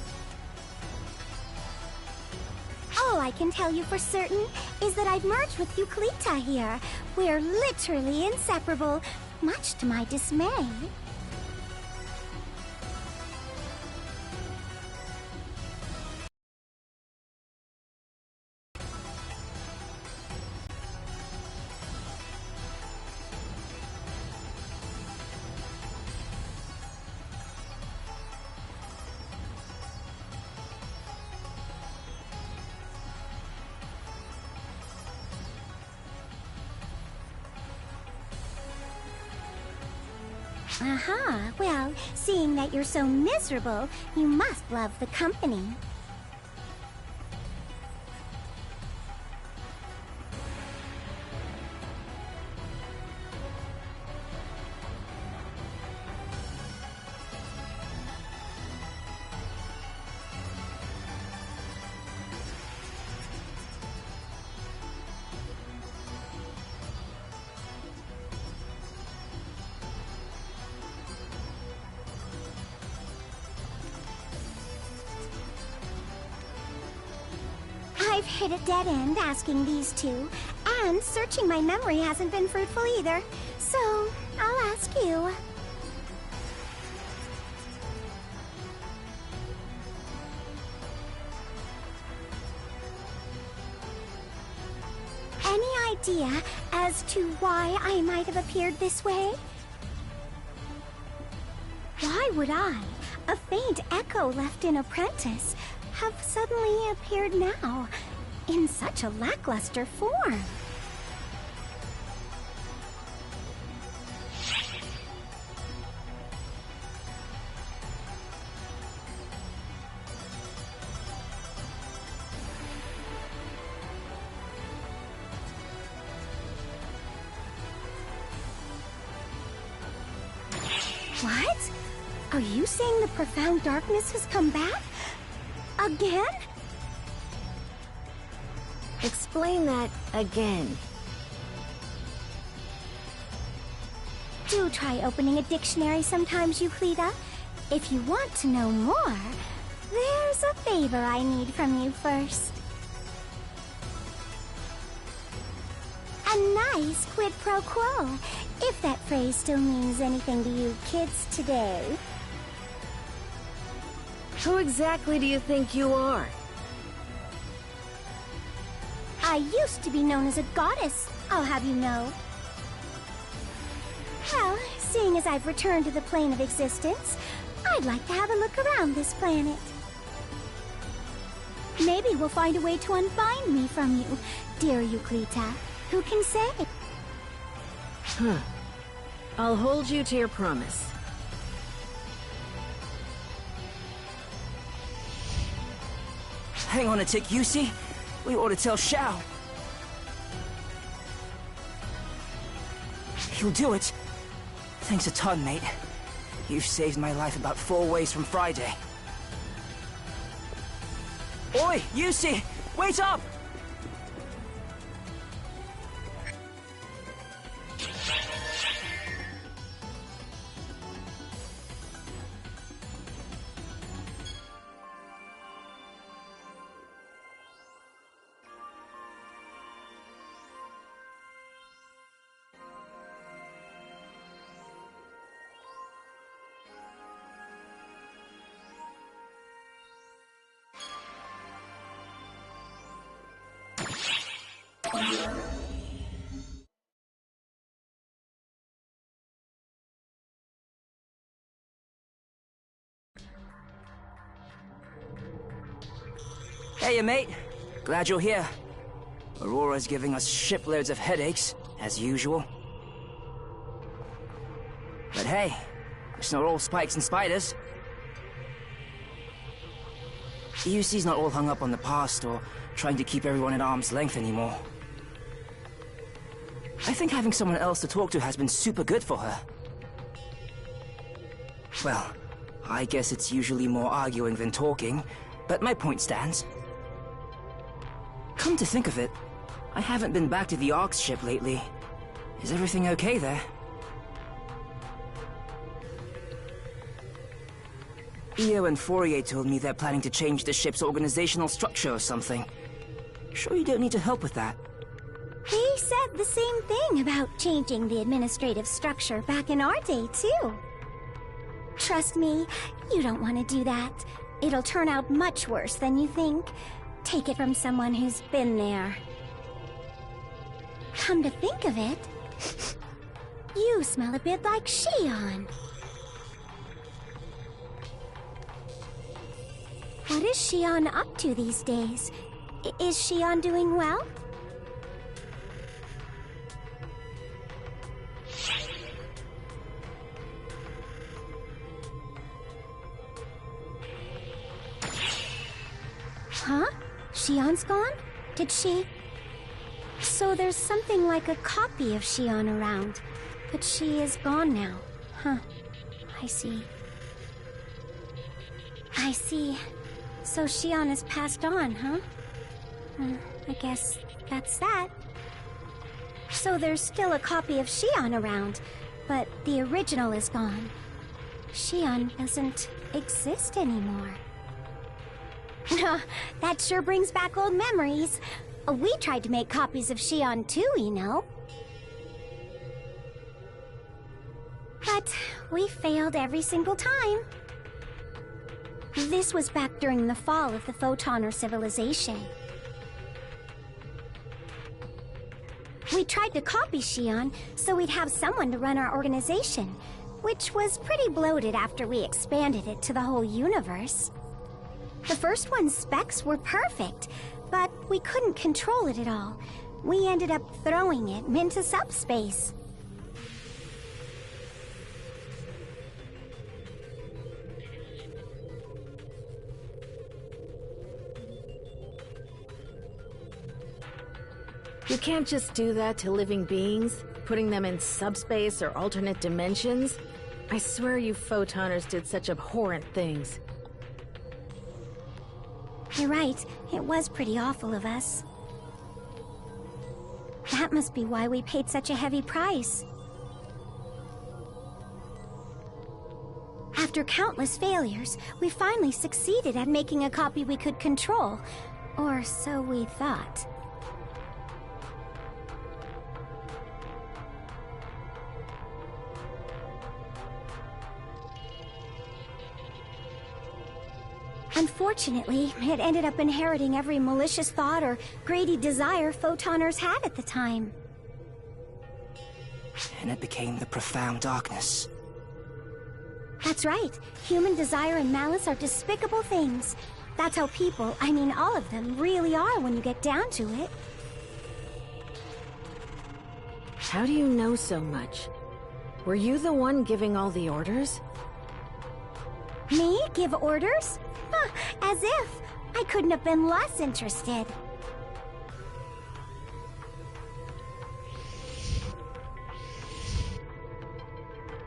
All I can tell you for certain is that I've merged with Euclita here. We're literally inseparable, much to my dismay. Aha, well, seeing that you're so miserable, you must love the company. I've hit a dead end asking these two, and searching my memory hasn't been fruitful either. So, I'll ask you. Any idea as to why I might have appeared this way? Why would I, a faint echo left in Apprentice, have suddenly appeared now, in such a lackluster form? What? Are you saying the profound darkness has come back? Again? Explain that again. Do try opening a dictionary sometimes, Euclida. If you want to know more, there's a favor I need from you first. A nice quid pro quo, if that phrase still means anything to you kids today. Who exactly do you think you are? I used to be known as a goddess, I'll have you know. Well, seeing as I've returned to the plane of existence, I'd like to have a look around this planet. Maybe we'll find a way to unbind me from you, dear Euclida. Who can say? I'll hold you to your promise. Hang on a tick, Yusi. We ought to tell Xiao. You'll do it. Thanks a ton, mate. You've saved my life about 4 ways from Friday. Oi, Yusi! Wait up! Hey, mate. Glad you're here. Aurora's giving us shiploads of headaches, as usual. But hey, it's not all spikes and spiders. Yusi's not all hung up on the past or trying to keep everyone at arm's length anymore. I think having someone else to talk to has been super good for her. Well, I guess it's usually more arguing than talking, but my point stands. Come to think of it, I haven't been back to the Ark's ship lately. Is everything okay there? Io and Fourier told me they're planning to change the ship's organizational structure or something. Sure you don't need to help with that? They said the same thing about changing the administrative structure back in our day, too. Trust me, you don't want to do that. It'll turn out much worse than you think. Take it from someone who's been there. Come to think of it, you smell a bit like Xion. What is Xion up to these days? Is Xion doing well? Huh? Shion's gone? Did she... So there's something like a copy of Shion around, but she is gone now. Huh. I see. I see. So Shion has passed on, huh? I guess that's that. So there's still a copy of Shion around, but the original is gone. Shion doesn't exist anymore. That sure brings back old memories. We tried to make copies of Shion too, you know. But we failed every single time. This was back during the fall of the Photoner civilization. We tried to copy Shion so we'd have someone to run our organization, which was pretty bloated after we expanded it to the whole universe. The first one's specs were perfect, but we couldn't control it at all. We ended up throwing it into subspace. You can't just do that to living beings, putting them in subspace or alternate dimensions. I swear you Photoners did such abhorrent things. You're right, it was pretty awful of us. That must be why we paid such a heavy price. After countless failures, we finally succeeded at making a copy we could control. Or so we thought. Unfortunately, it ended up inheriting every malicious thought or greedy desire Photoners had at the time. And it became the profound darkness. That's right. Human desire and malice are despicable things. That's how people, I mean all of them, really are when you get down to it. How do you know so much? Were you the one giving all the orders? Me? Give orders? Huh, as if. I couldn't have been less interested.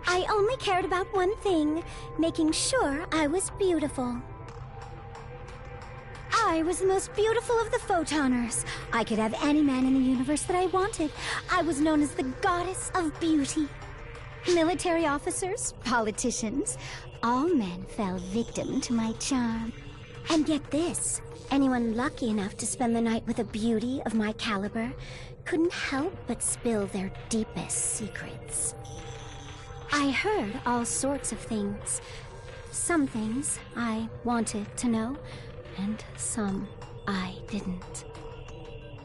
I only cared about one thing, making sure I was beautiful. I was the most beautiful of the Photoners. I could have any man in the universe that I wanted. I was known as the goddess of beauty. Military officers, politicians, all men fell victim to my charm. And get this, anyone lucky enough to spend the night with a beauty of my caliber couldn't help but spill their deepest secrets. I heard all sorts of things. Some things I wanted to know, and some I didn't.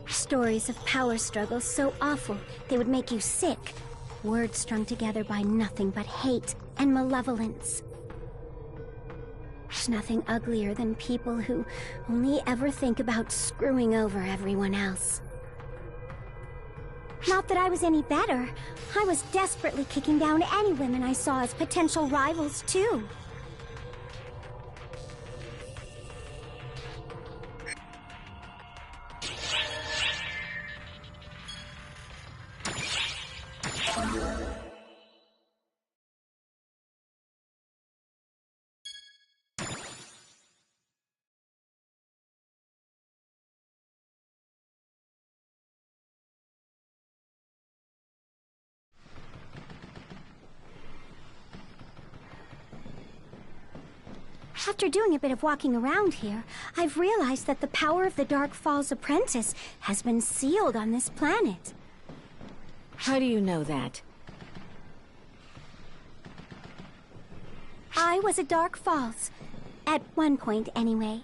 Stories of power struggles so awful they would make you sick. Words strung together by nothing but hate and malevolence. There's nothing uglier than people who only ever think about screwing over everyone else. Not that I was any better. I was desperately kicking down any women I saw as potential rivals, too. After doing a bit of walking around here, I've realized that the power of the Dark Falls Apprentice has been sealed on this planet. How do you know that? I was a Dark Falls. At one point, anyway.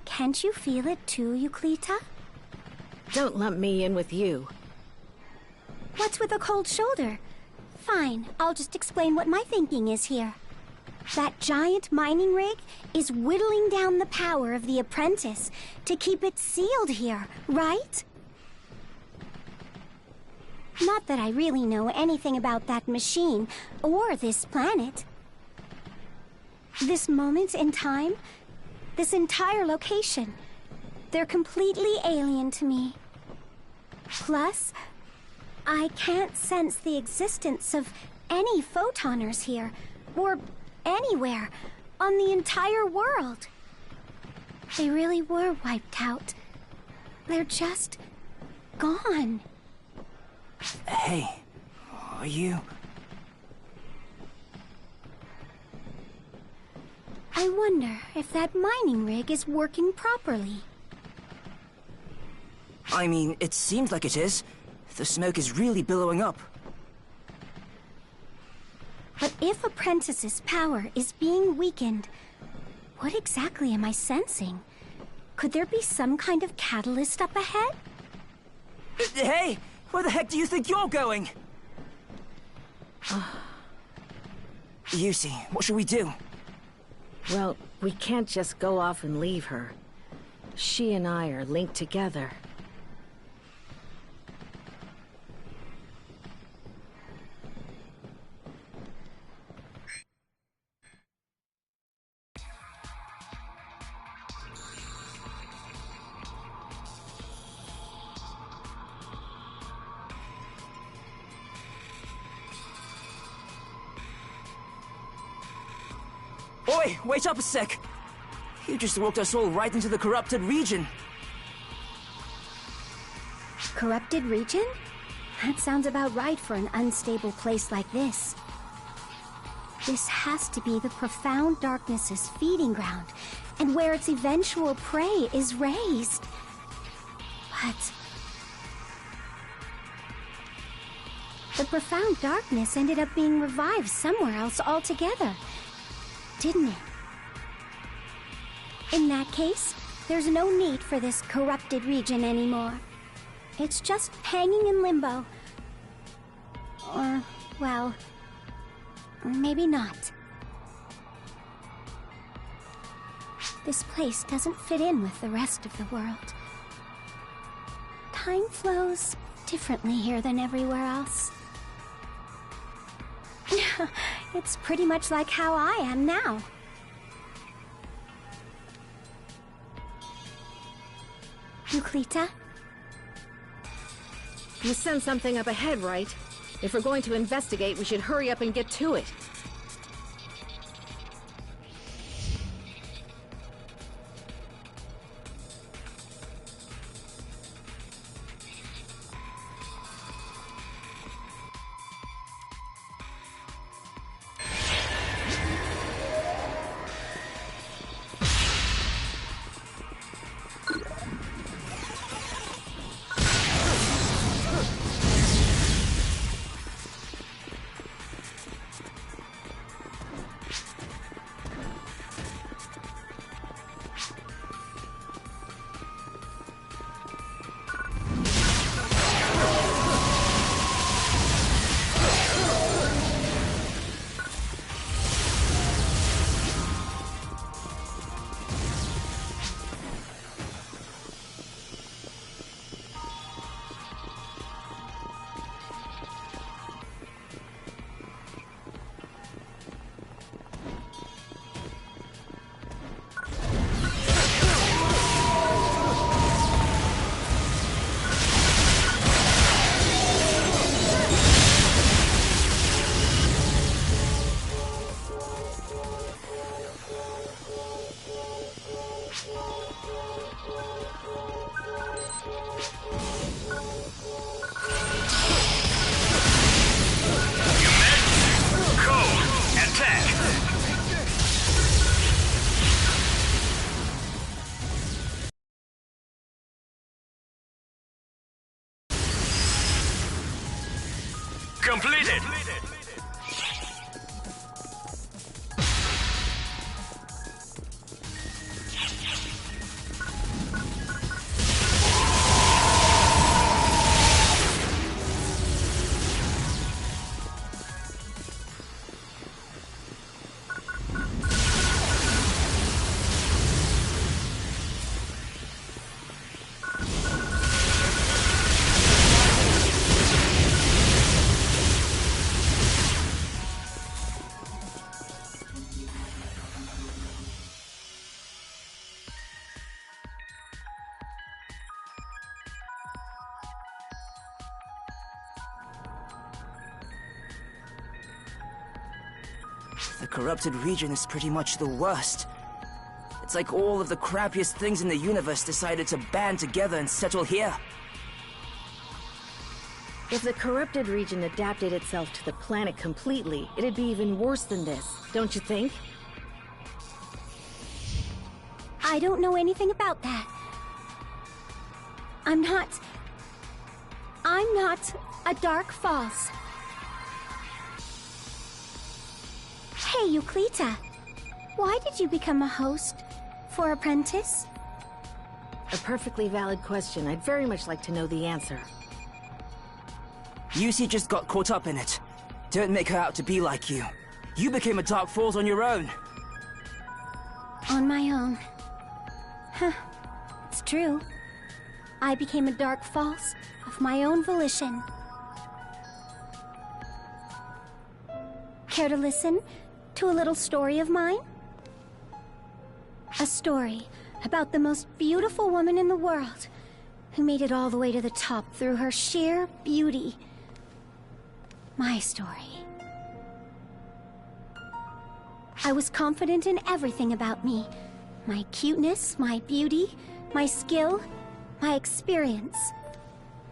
Can't you feel it too, Euclita? Don't lump me in with you. What's with a cold shoulder? Fine, I'll just explain what my thinking is here. That giant mining rig is whittling down the power of the apprentice to keep it sealed here, right? Not that I really know anything about that machine or this planet. This moment in time, this entire location, They're completely alien to me. Plus, I can't sense the existence of any photoners here, or anywhere, on the entire world. They really were wiped out. They're just gone. Hey, are you... I wonder if that mining rig is working properly. I mean, it seems like it is. The smoke is really billowing up. But if Apprentice's power is being weakened, what exactly am I sensing? Could there be some kind of catalyst up ahead? Hey! Where the heck do you think you're going? Yusi, what should we do? Well, we can't just go off and leave her. She and I are linked together. Oi, wait up a sec! You just walked us all right into the corrupted region. Corrupted region? That sounds about right for an unstable place like this. This has to be the profound darkness's feeding ground, and where its eventual prey is raised. But... the profound darkness ended up being revived somewhere else altogether, didn't it? In that case, there's no need for this corrupted region anymore. It's just hanging in limbo. Or, well, maybe not. This place doesn't fit in with the rest of the world. Time flows differently here than everywhere else. It's pretty much like how I am now. Euclita? You sent something up ahead, right? If we're going to investigate, we should hurry up and get to it. Completed! The corrupted region is pretty much the worst. It's like all of the crappiest things in the universe decided to band together and settle here. If the corrupted region adapted itself to the planet completely, it'd be even worse than this, don't you think? I don't know anything about that. I'm not a Dark Falls. Hey, Euclita. Why did you become a host for Apprentice? A perfectly valid question. I'd very much like to know the answer. Yusi just got caught up in it. Don't make her out to be like you. You became a Dark Falls on your own. On my own. Huh. It's true. I became a Dark Falls of my own volition. Care to listen to a little story of mine? A story about the most beautiful woman in the world, who made it all the way to the top through her sheer beauty. My story. I was confident in everything about me. My cuteness, my beauty, my skill, my experience.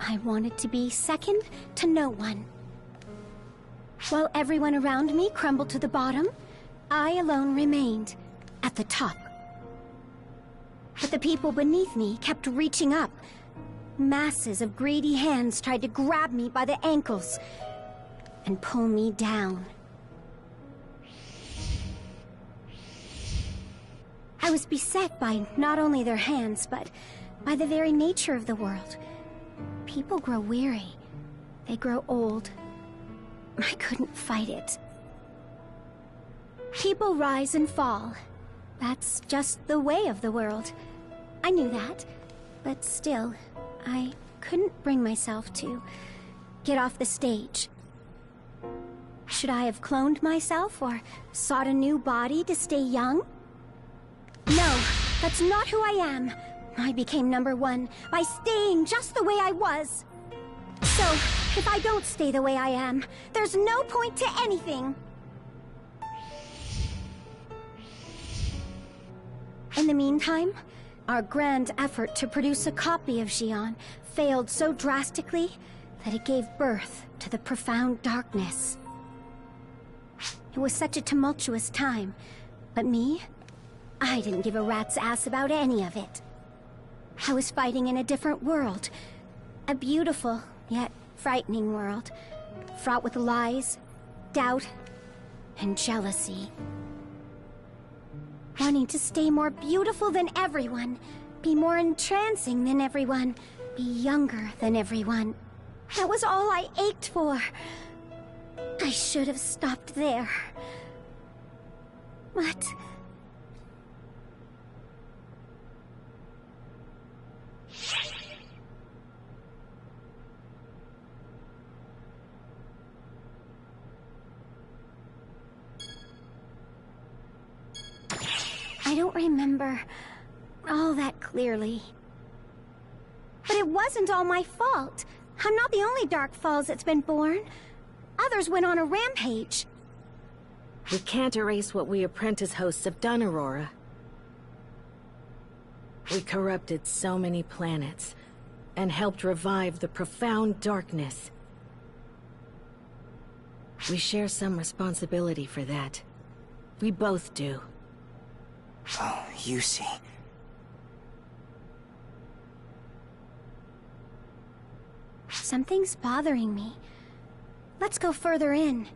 I wanted to be second to no one. While everyone around me crumbled to the bottom, I alone remained at the top. But the people beneath me kept reaching up. Masses of greedy hands tried to grab me by the ankles and pull me down. I was beset by not only their hands, but by the very nature of the world. People grow weary. They grow old. I couldn't fight it. People rise and fall. That's just the way of the world. I knew that, but still, I couldn't bring myself to get off the stage. Should I have cloned myself or sought a new body to stay young? No, that's not who I am. I became #1 by staying just the way I was. So, if I don't stay the way I am, there's no point to anything. In the meantime, our grand effort to produce a copy of Xion failed so drastically that it gave birth to the profound darkness. It was such a tumultuous time, but me? I didn't give a rat's ass about any of it. I was fighting in a different world. A beautiful, yet frightening world. Fraught with lies, doubt, and jealousy. Wanting to stay more beautiful than everyone. Be more entrancing than everyone. Be younger than everyone. That was all I ached for. I should have stopped there. But... I don't remember all that clearly. But it wasn't all my fault. I'm not the only Dark Falls that's been born. Others went on a rampage. We can't erase what we apprentice hosts have done, Aurora. We corrupted so many planets, and helped revive the profound darkness. We share some responsibility for that. We both do. Oh, Yusi. Something's bothering me. Let's go further in.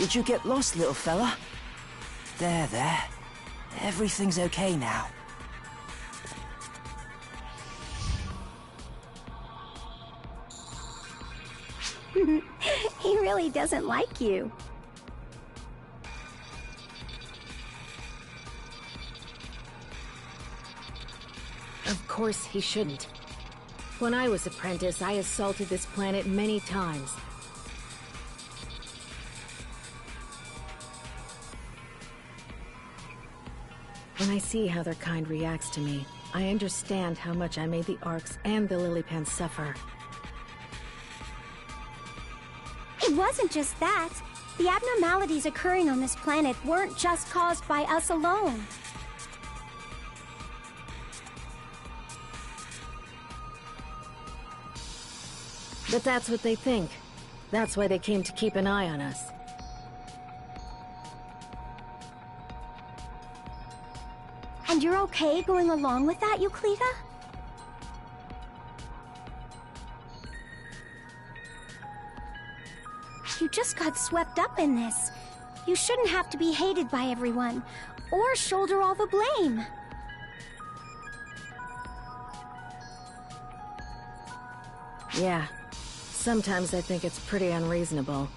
Did you get lost, little fella? There. Everything's okay now. He really doesn't like you. Of course he shouldn't. When I was apprentice, I assaulted this planet many times. When I see how their kind reacts to me, I understand how much I made the Arcs and the Lillipens suffer. It wasn't just that. The abnormalities occurring on this planet weren't just caused by us alone. But that's what they think. That's why they came to keep an eye on us. And you're okay going along with that, Euclida? You just got swept up in this. You shouldn't have to be hated by everyone, or shoulder all the blame. Yeah. Sometimes I think it's pretty unreasonable.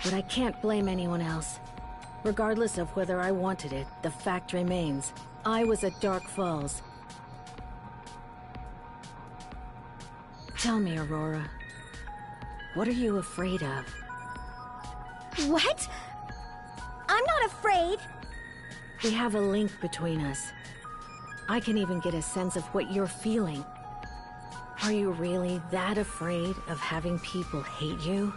But I can't blame anyone else. Regardless of whether I wanted it, the fact remains. I was at Dark Falls. Tell me, Aurora. What are you afraid of? What? I'm not afraid. We have a link between us. I can even get a sense of what you're feeling. Are you really that afraid of having people hate you?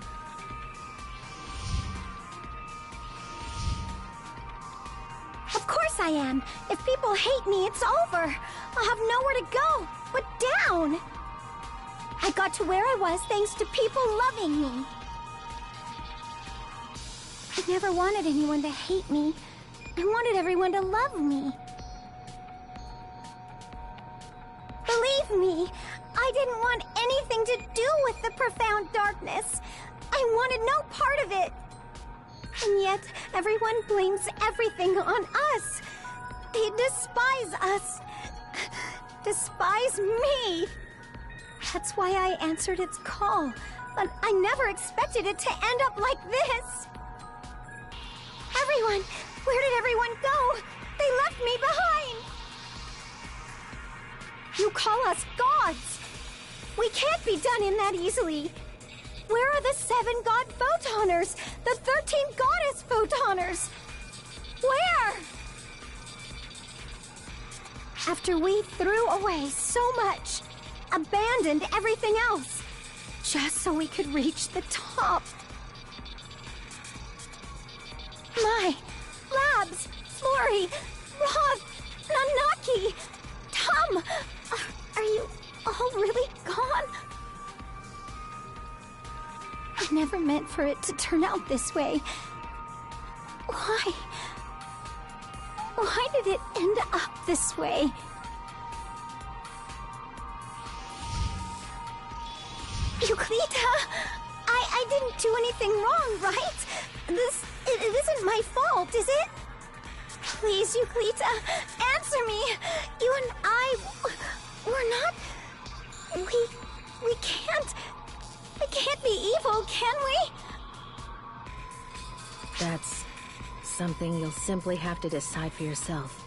Of course I am. If people hate me, it's over. I'll have nowhere to go but down. I got to where I was thanks to people loving me. I never wanted anyone to hate me. I wanted everyone to love me. Believe me, I didn't want anything to do with the profound darkness. I wanted no part of it. And yet, everyone blames everything on us. They despise us. Despise me. That's why I answered its call. But I never expected it to end up like this. Everyone! Where did everyone go? They left me behind! You call us gods! We can't be done in that easily. Where are the 7 god photoners? The 13 goddess photoners? Where? After we threw away so much, abandoned everything else, just so we could reach the top. My Labs, Flori, Roth, Nanaki, Tom, are you all really gone? I never meant for it to turn out this way. Why? Why did it end up this way? Euclida, I didn't do anything wrong, right? It isn't my fault, is it? Please, Euclida, answer me. You and I, we're not... We can't... We can't be evil, can we? That's something you'll simply have to decide for yourself.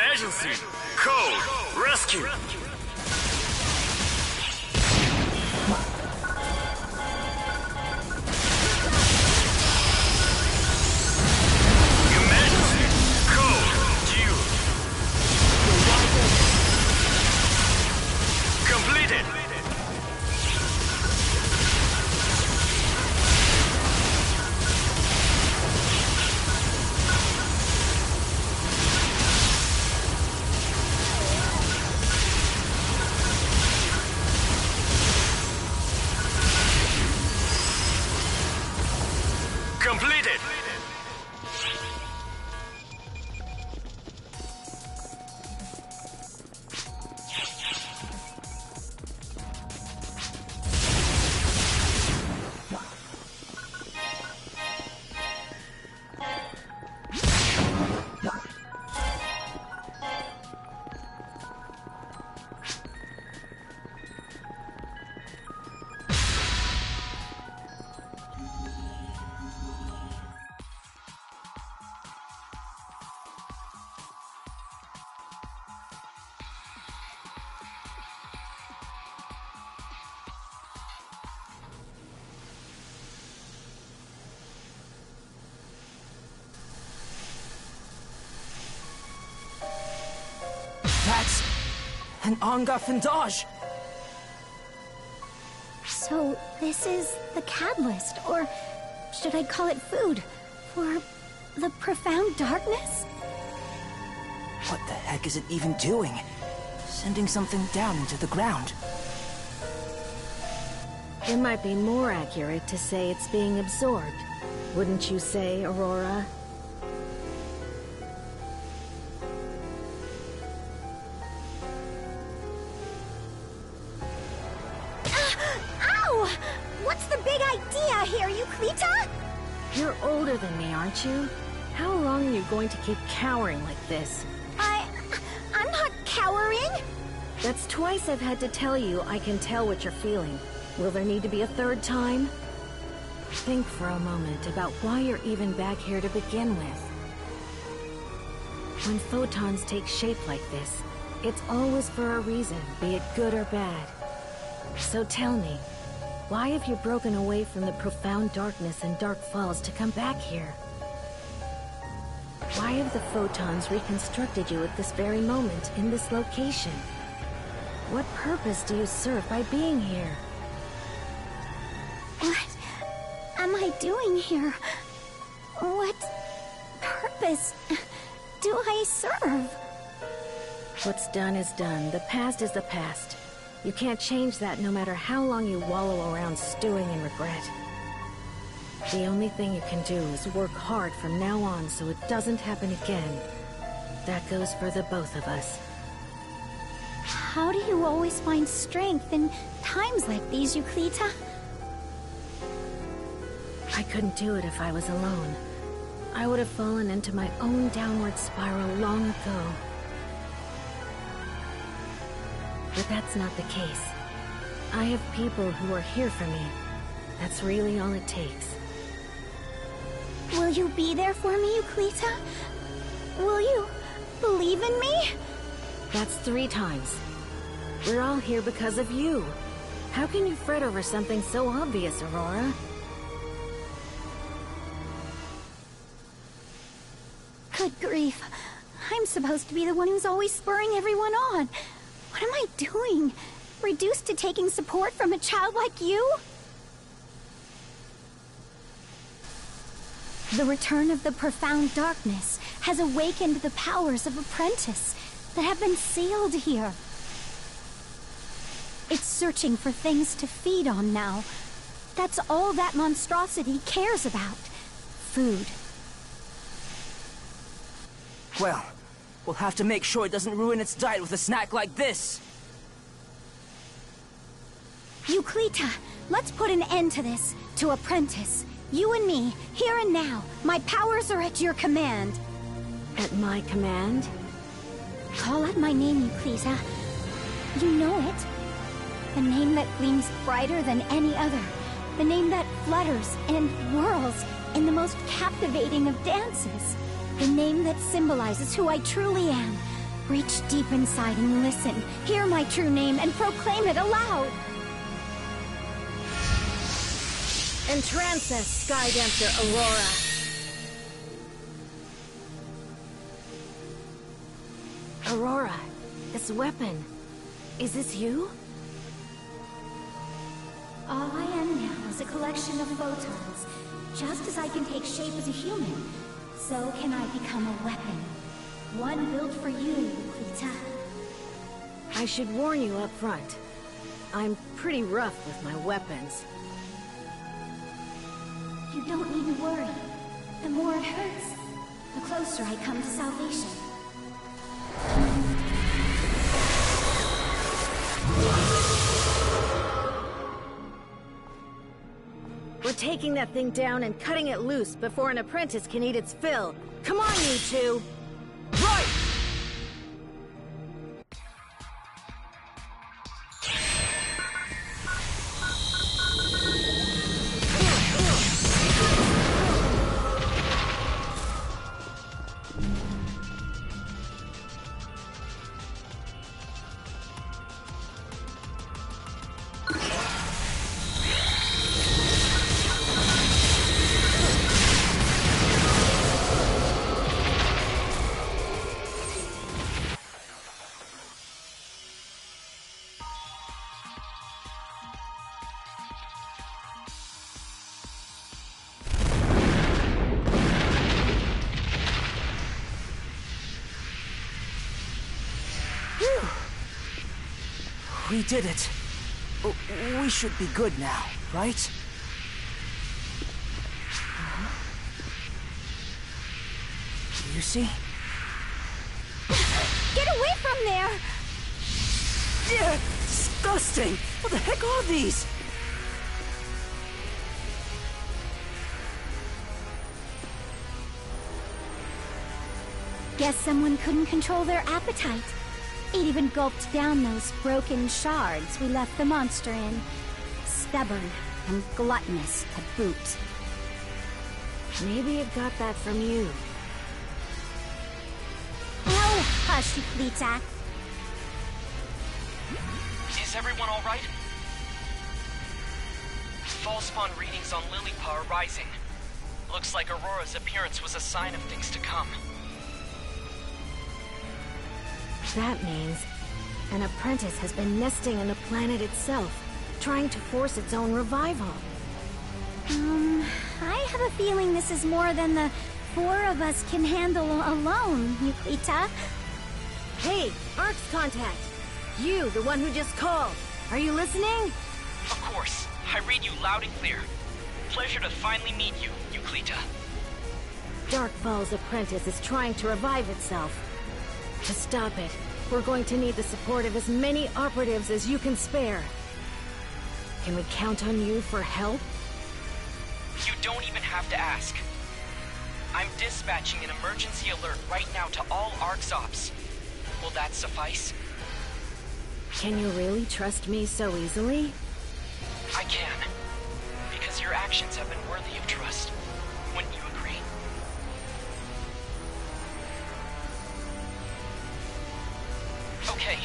Emergency! Code! Rescue! Emergency! Code! Due! Completed! Completed! That's an Anga Fandaj. So this is the catalyst, or should I call it food, for the profound darkness? What the heck is it even doing? Sending something down into the ground. It might be more accurate to say it's being absorbed. Wouldn't you say, Aurora? Ow! What's the big idea here, Euclita? You're older than me, aren't you? How long are you going to keep cowering like this? I'm not cowering. That's twice I've had to tell you I can tell what you're feeling. Will there need to be a third time? Think for a moment about why you're even back here to begin with. When photons take shape like this, it's always for a reason, be it good or bad. So tell me, why have you broken away from the profound darkness and Dark Falls to come back here? Why have the photons reconstructed you at this very moment, in this location? What purpose do you serve by being here? What am I doing here? What purpose do I serve? What's done is done. The past is the past. You can't change that no matter how long you wallow around stewing in regret. The only thing you can do is work hard from now on so it doesn't happen again. That goes for the both of us. How do you always find strength in times like these, Euclita? I couldn't do it if I was alone. I would have fallen into my own downward spiral long ago. But that's not the case. I have people who are here for me. That's really all it takes. Will you be there for me, Euclita? Will you believe in me? That's 3 times. We're all here because of you. How can you fret over something so obvious, Aurora? Good grief. I'm supposed to be the one who's always spurring everyone on. What am I doing? Reduced to taking support from a child like you? The return of the profound darkness has awakened the powers of Apprentice that have been sealed here. It's searching for things to feed on now. That's all that monstrosity cares about. Food. Well, we'll have to make sure it doesn't ruin its diet with a snack like this. Euclita, let's put an end to this. To Apprentice. You and me, here and now. My powers are at your command. At my command? Call out my name, Euclita. You know it. The name that gleams brighter than any other. The name that flutters and whirls in the most captivating of dances. The name that symbolizes who I truly am. Reach deep inside and listen. Hear my true name and proclaim it aloud. Entrance us, Sky Dancer Aurora. Aurora, this weapon. Is this you? All I am now is a collection of photons. Just as I can take shape as a human, so can I become a weapon. One built for you, Lita. I should warn you up front. I'm pretty rough with my weapons. You don't need to worry. The more it hurts, the closer I come to salvation. We're taking that thing down and cutting it loose before an apprentice can eat its fill. Come on, you two! Right! We did it. We should be good now, right? You see? Get away from there! Yeah, disgusting! What the heck are these? Guess someone couldn't control their appetite. It even gulped down those broken shards we left the monster in. Stubborn and gluttonous to boot. Maybe it got that from you. Oh, hush, Lita. Is everyone alright? Fall spawn readings on Lilypaw are rising. Looks like Aurora's appearance was a sign of things to come. That means an apprentice has been nesting in the planet itself, trying to force its own revival. I have a feeling this is more than the four of us can handle alone, Yuklita. Hey, Arcs contact! You, the one who just called. Are you listening? Of course. I read you loud and clear. Pleasure to finally meet you, Euclita. Darkfall's apprentice is trying to revive itself. To stop it, we're going to need the support of as many operatives as you can spare. Can we count on you for help? You don't even have to ask. I'm dispatching an emergency alert right now to all ARC's ops. Will that suffice? Can you really trust me so easily? I can. Because your actions have been worthy of trust. Wouldn't you agree? Okay,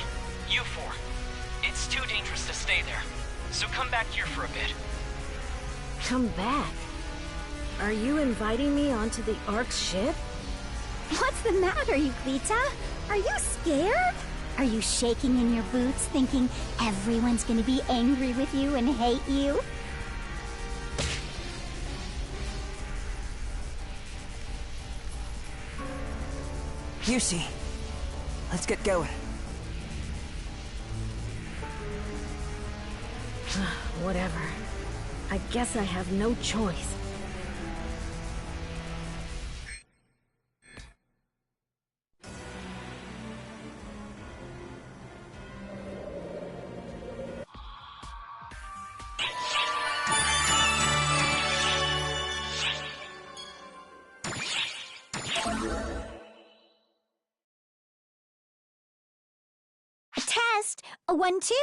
you four. It's too dangerous to stay there. So come back here for a bit. Come back? Are you inviting me onto the Ark's ship? What's the matter, Euclita? Are you scared? Are you shaking in your boots, thinking everyone's gonna be angry with you and hate you? Yusi, let's get going. Whatever. I guess I have no choice. A test? A 1, 2?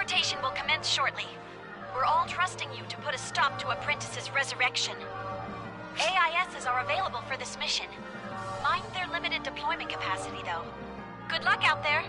Teleportation will commence shortly. We're all trusting you to put a stop to Apprentice's resurrection. AISs are available for this mission. Mind their limited deployment capacity, though. Good luck out there!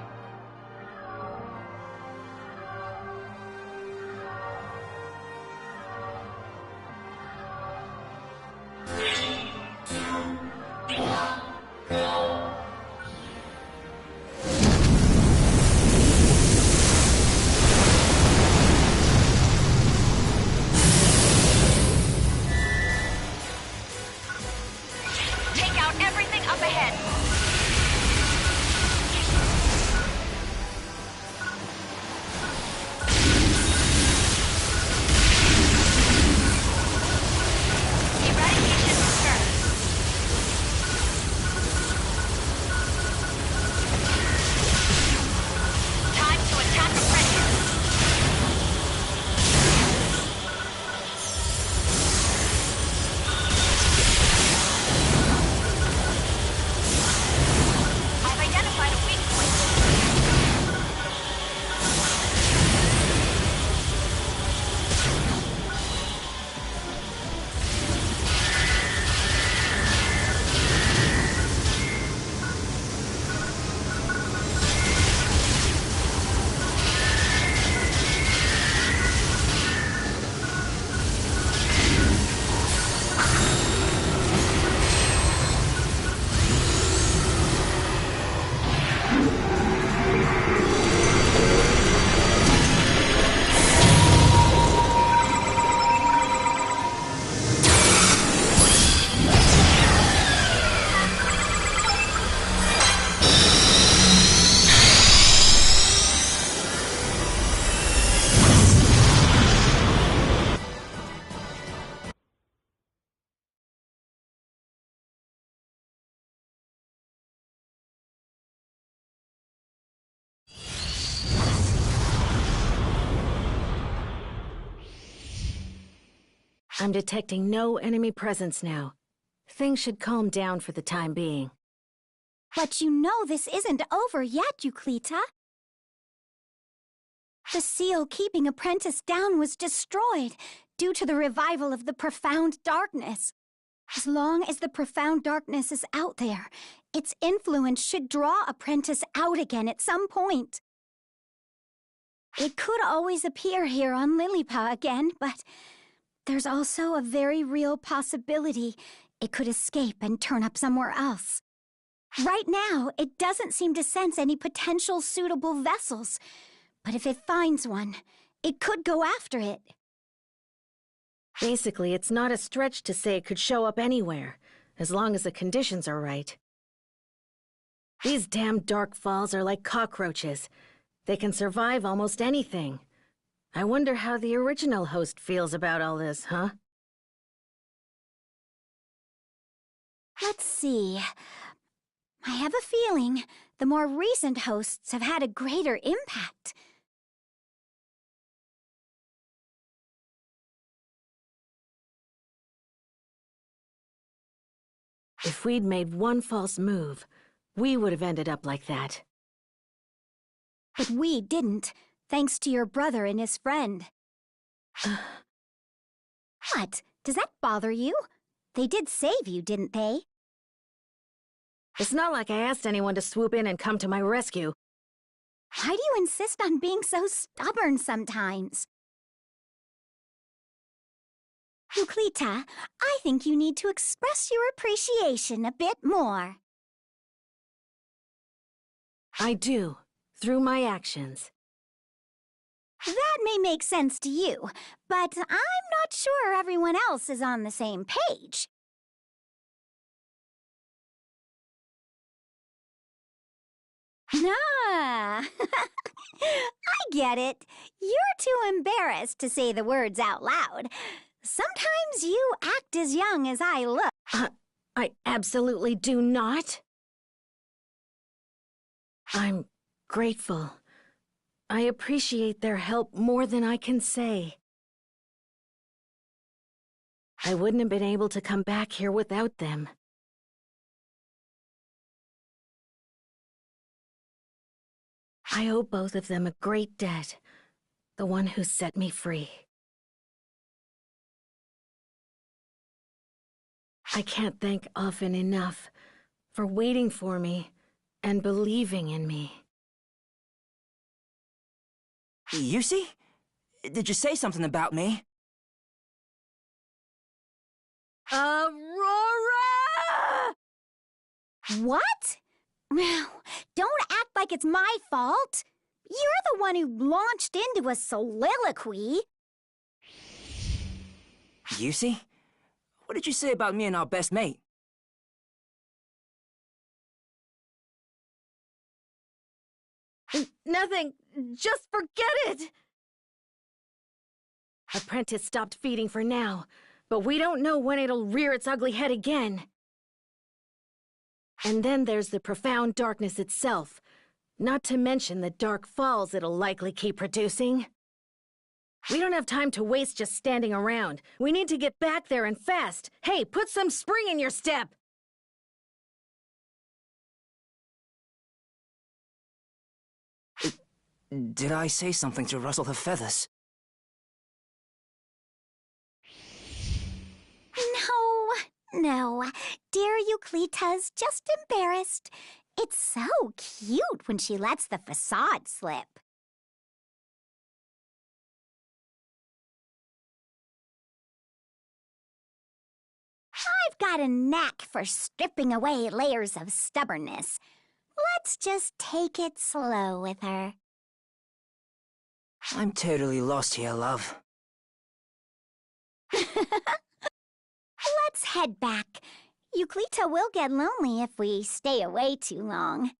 Take out everything up ahead! Eradication confirmed. Time to attack Apprentice. I've identified a weak point. I'm detecting no enemy presence now. Things should calm down for the time being. But you know this isn't over yet, Euclita. The seal keeping Apprentice down was destroyed due to the revival of the profound darkness. As long as the profound darkness is out there, its influence should draw Apprentice out again at some point. It could always appear here on Lilipa again, but there's also a very real possibility it could escape and turn up somewhere else. Right now, it doesn't seem to sense any potential suitable vessels, but if it finds one, it could go after it. Basically, it's not a stretch to say it could show up anywhere, as long as the conditions are right. These damn dark falls are like cockroaches. They can survive almost anything. I wonder how the original host feels about all this, huh? Let's see. I have a feeling the more recent hosts have had a greater impact. If we'd made one false move, we would have ended up like that. But we didn't, thanks to your brother and his friend. What? Does that bother you? They did save you, didn't they? It's not like I asked anyone to swoop in and come to my rescue. Why do you insist on being so stubborn sometimes? Euclita, I think you need to express your appreciation a bit more. I do, through my actions. That may make sense to you, but I'm not sure everyone else is on the same page. Ah, I get it. You're too embarrassed to say the words out loud. Sometimes you act as young as I look. I absolutely do not. I'm grateful. I appreciate their help more than I can say. I wouldn't have been able to come back here without them. I owe both of them a great debt. The one who set me free. I can't thank often enough for waiting for me and believing in me. Yusi? Did you say something about me? Aurora! What? Now, don't act like it's my fault. You're the one who launched into a soliloquy. Yusi? What did you say about me and our best mate? Nothing. Just forget it! Apprentice stopped feeding for now, but we don't know when it'll rear its ugly head again. And then there's the profound darkness itself, not to mention the dark falls it'll likely keep producing. We don't have time to waste just standing around. We need to get back there and fast. Hey, put some spring in your step! Did I say something to rustle her feathers? No. Dear Euclita's just embarrassed. It's so cute when she lets the facade slip. I've got a knack for stripping away layers of stubbornness. Let's just take it slow with her. I'm totally lost here, love. Let's head back. Euclita will get lonely if we stay away too long.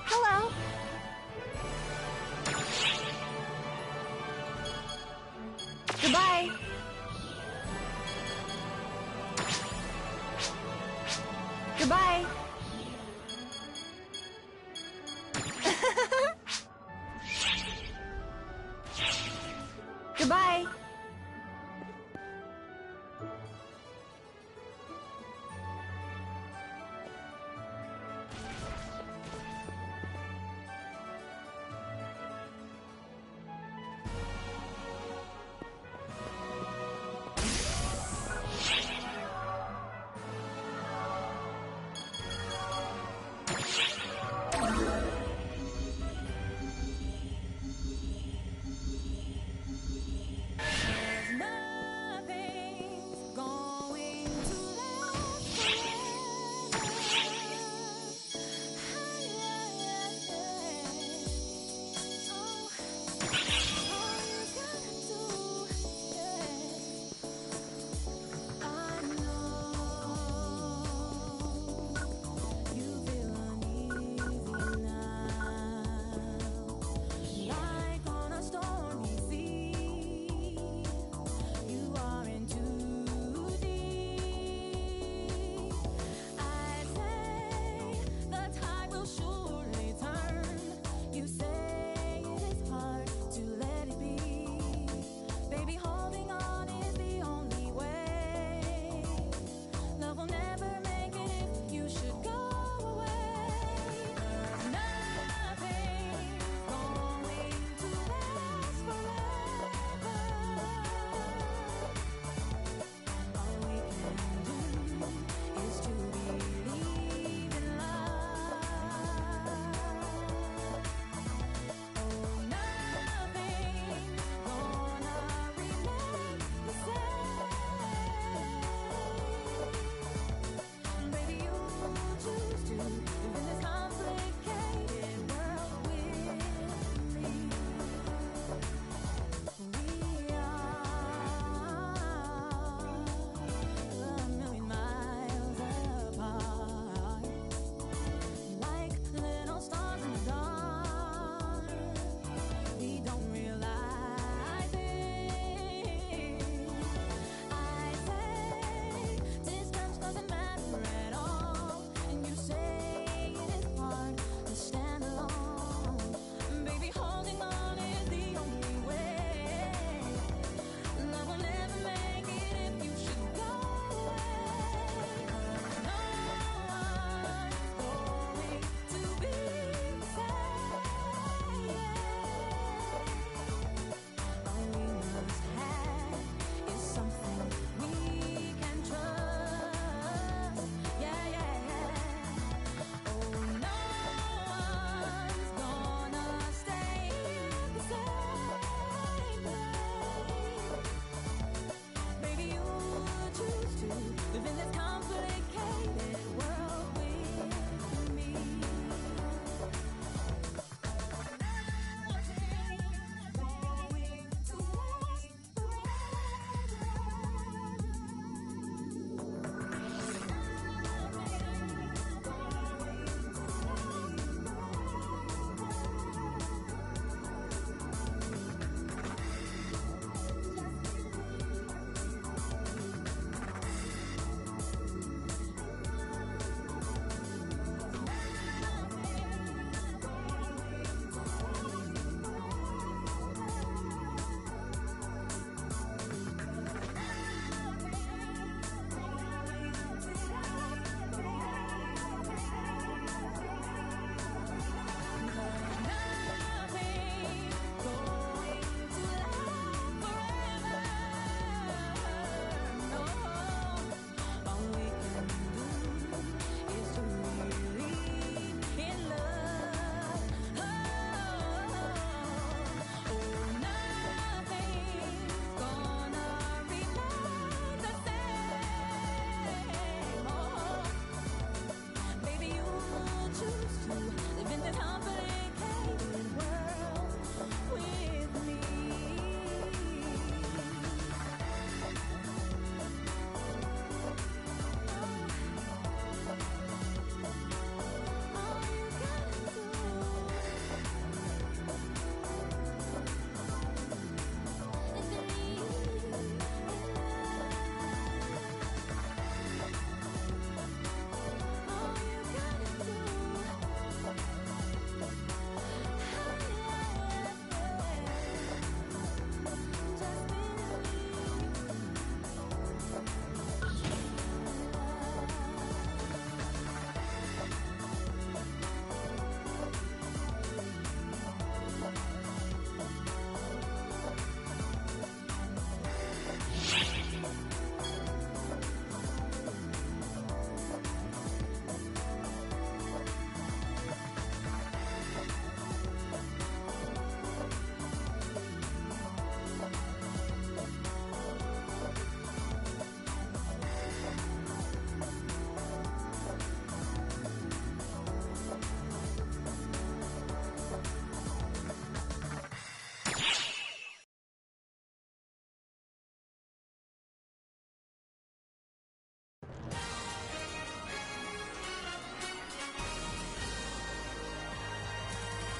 Hello? Goodbye. Goodbye.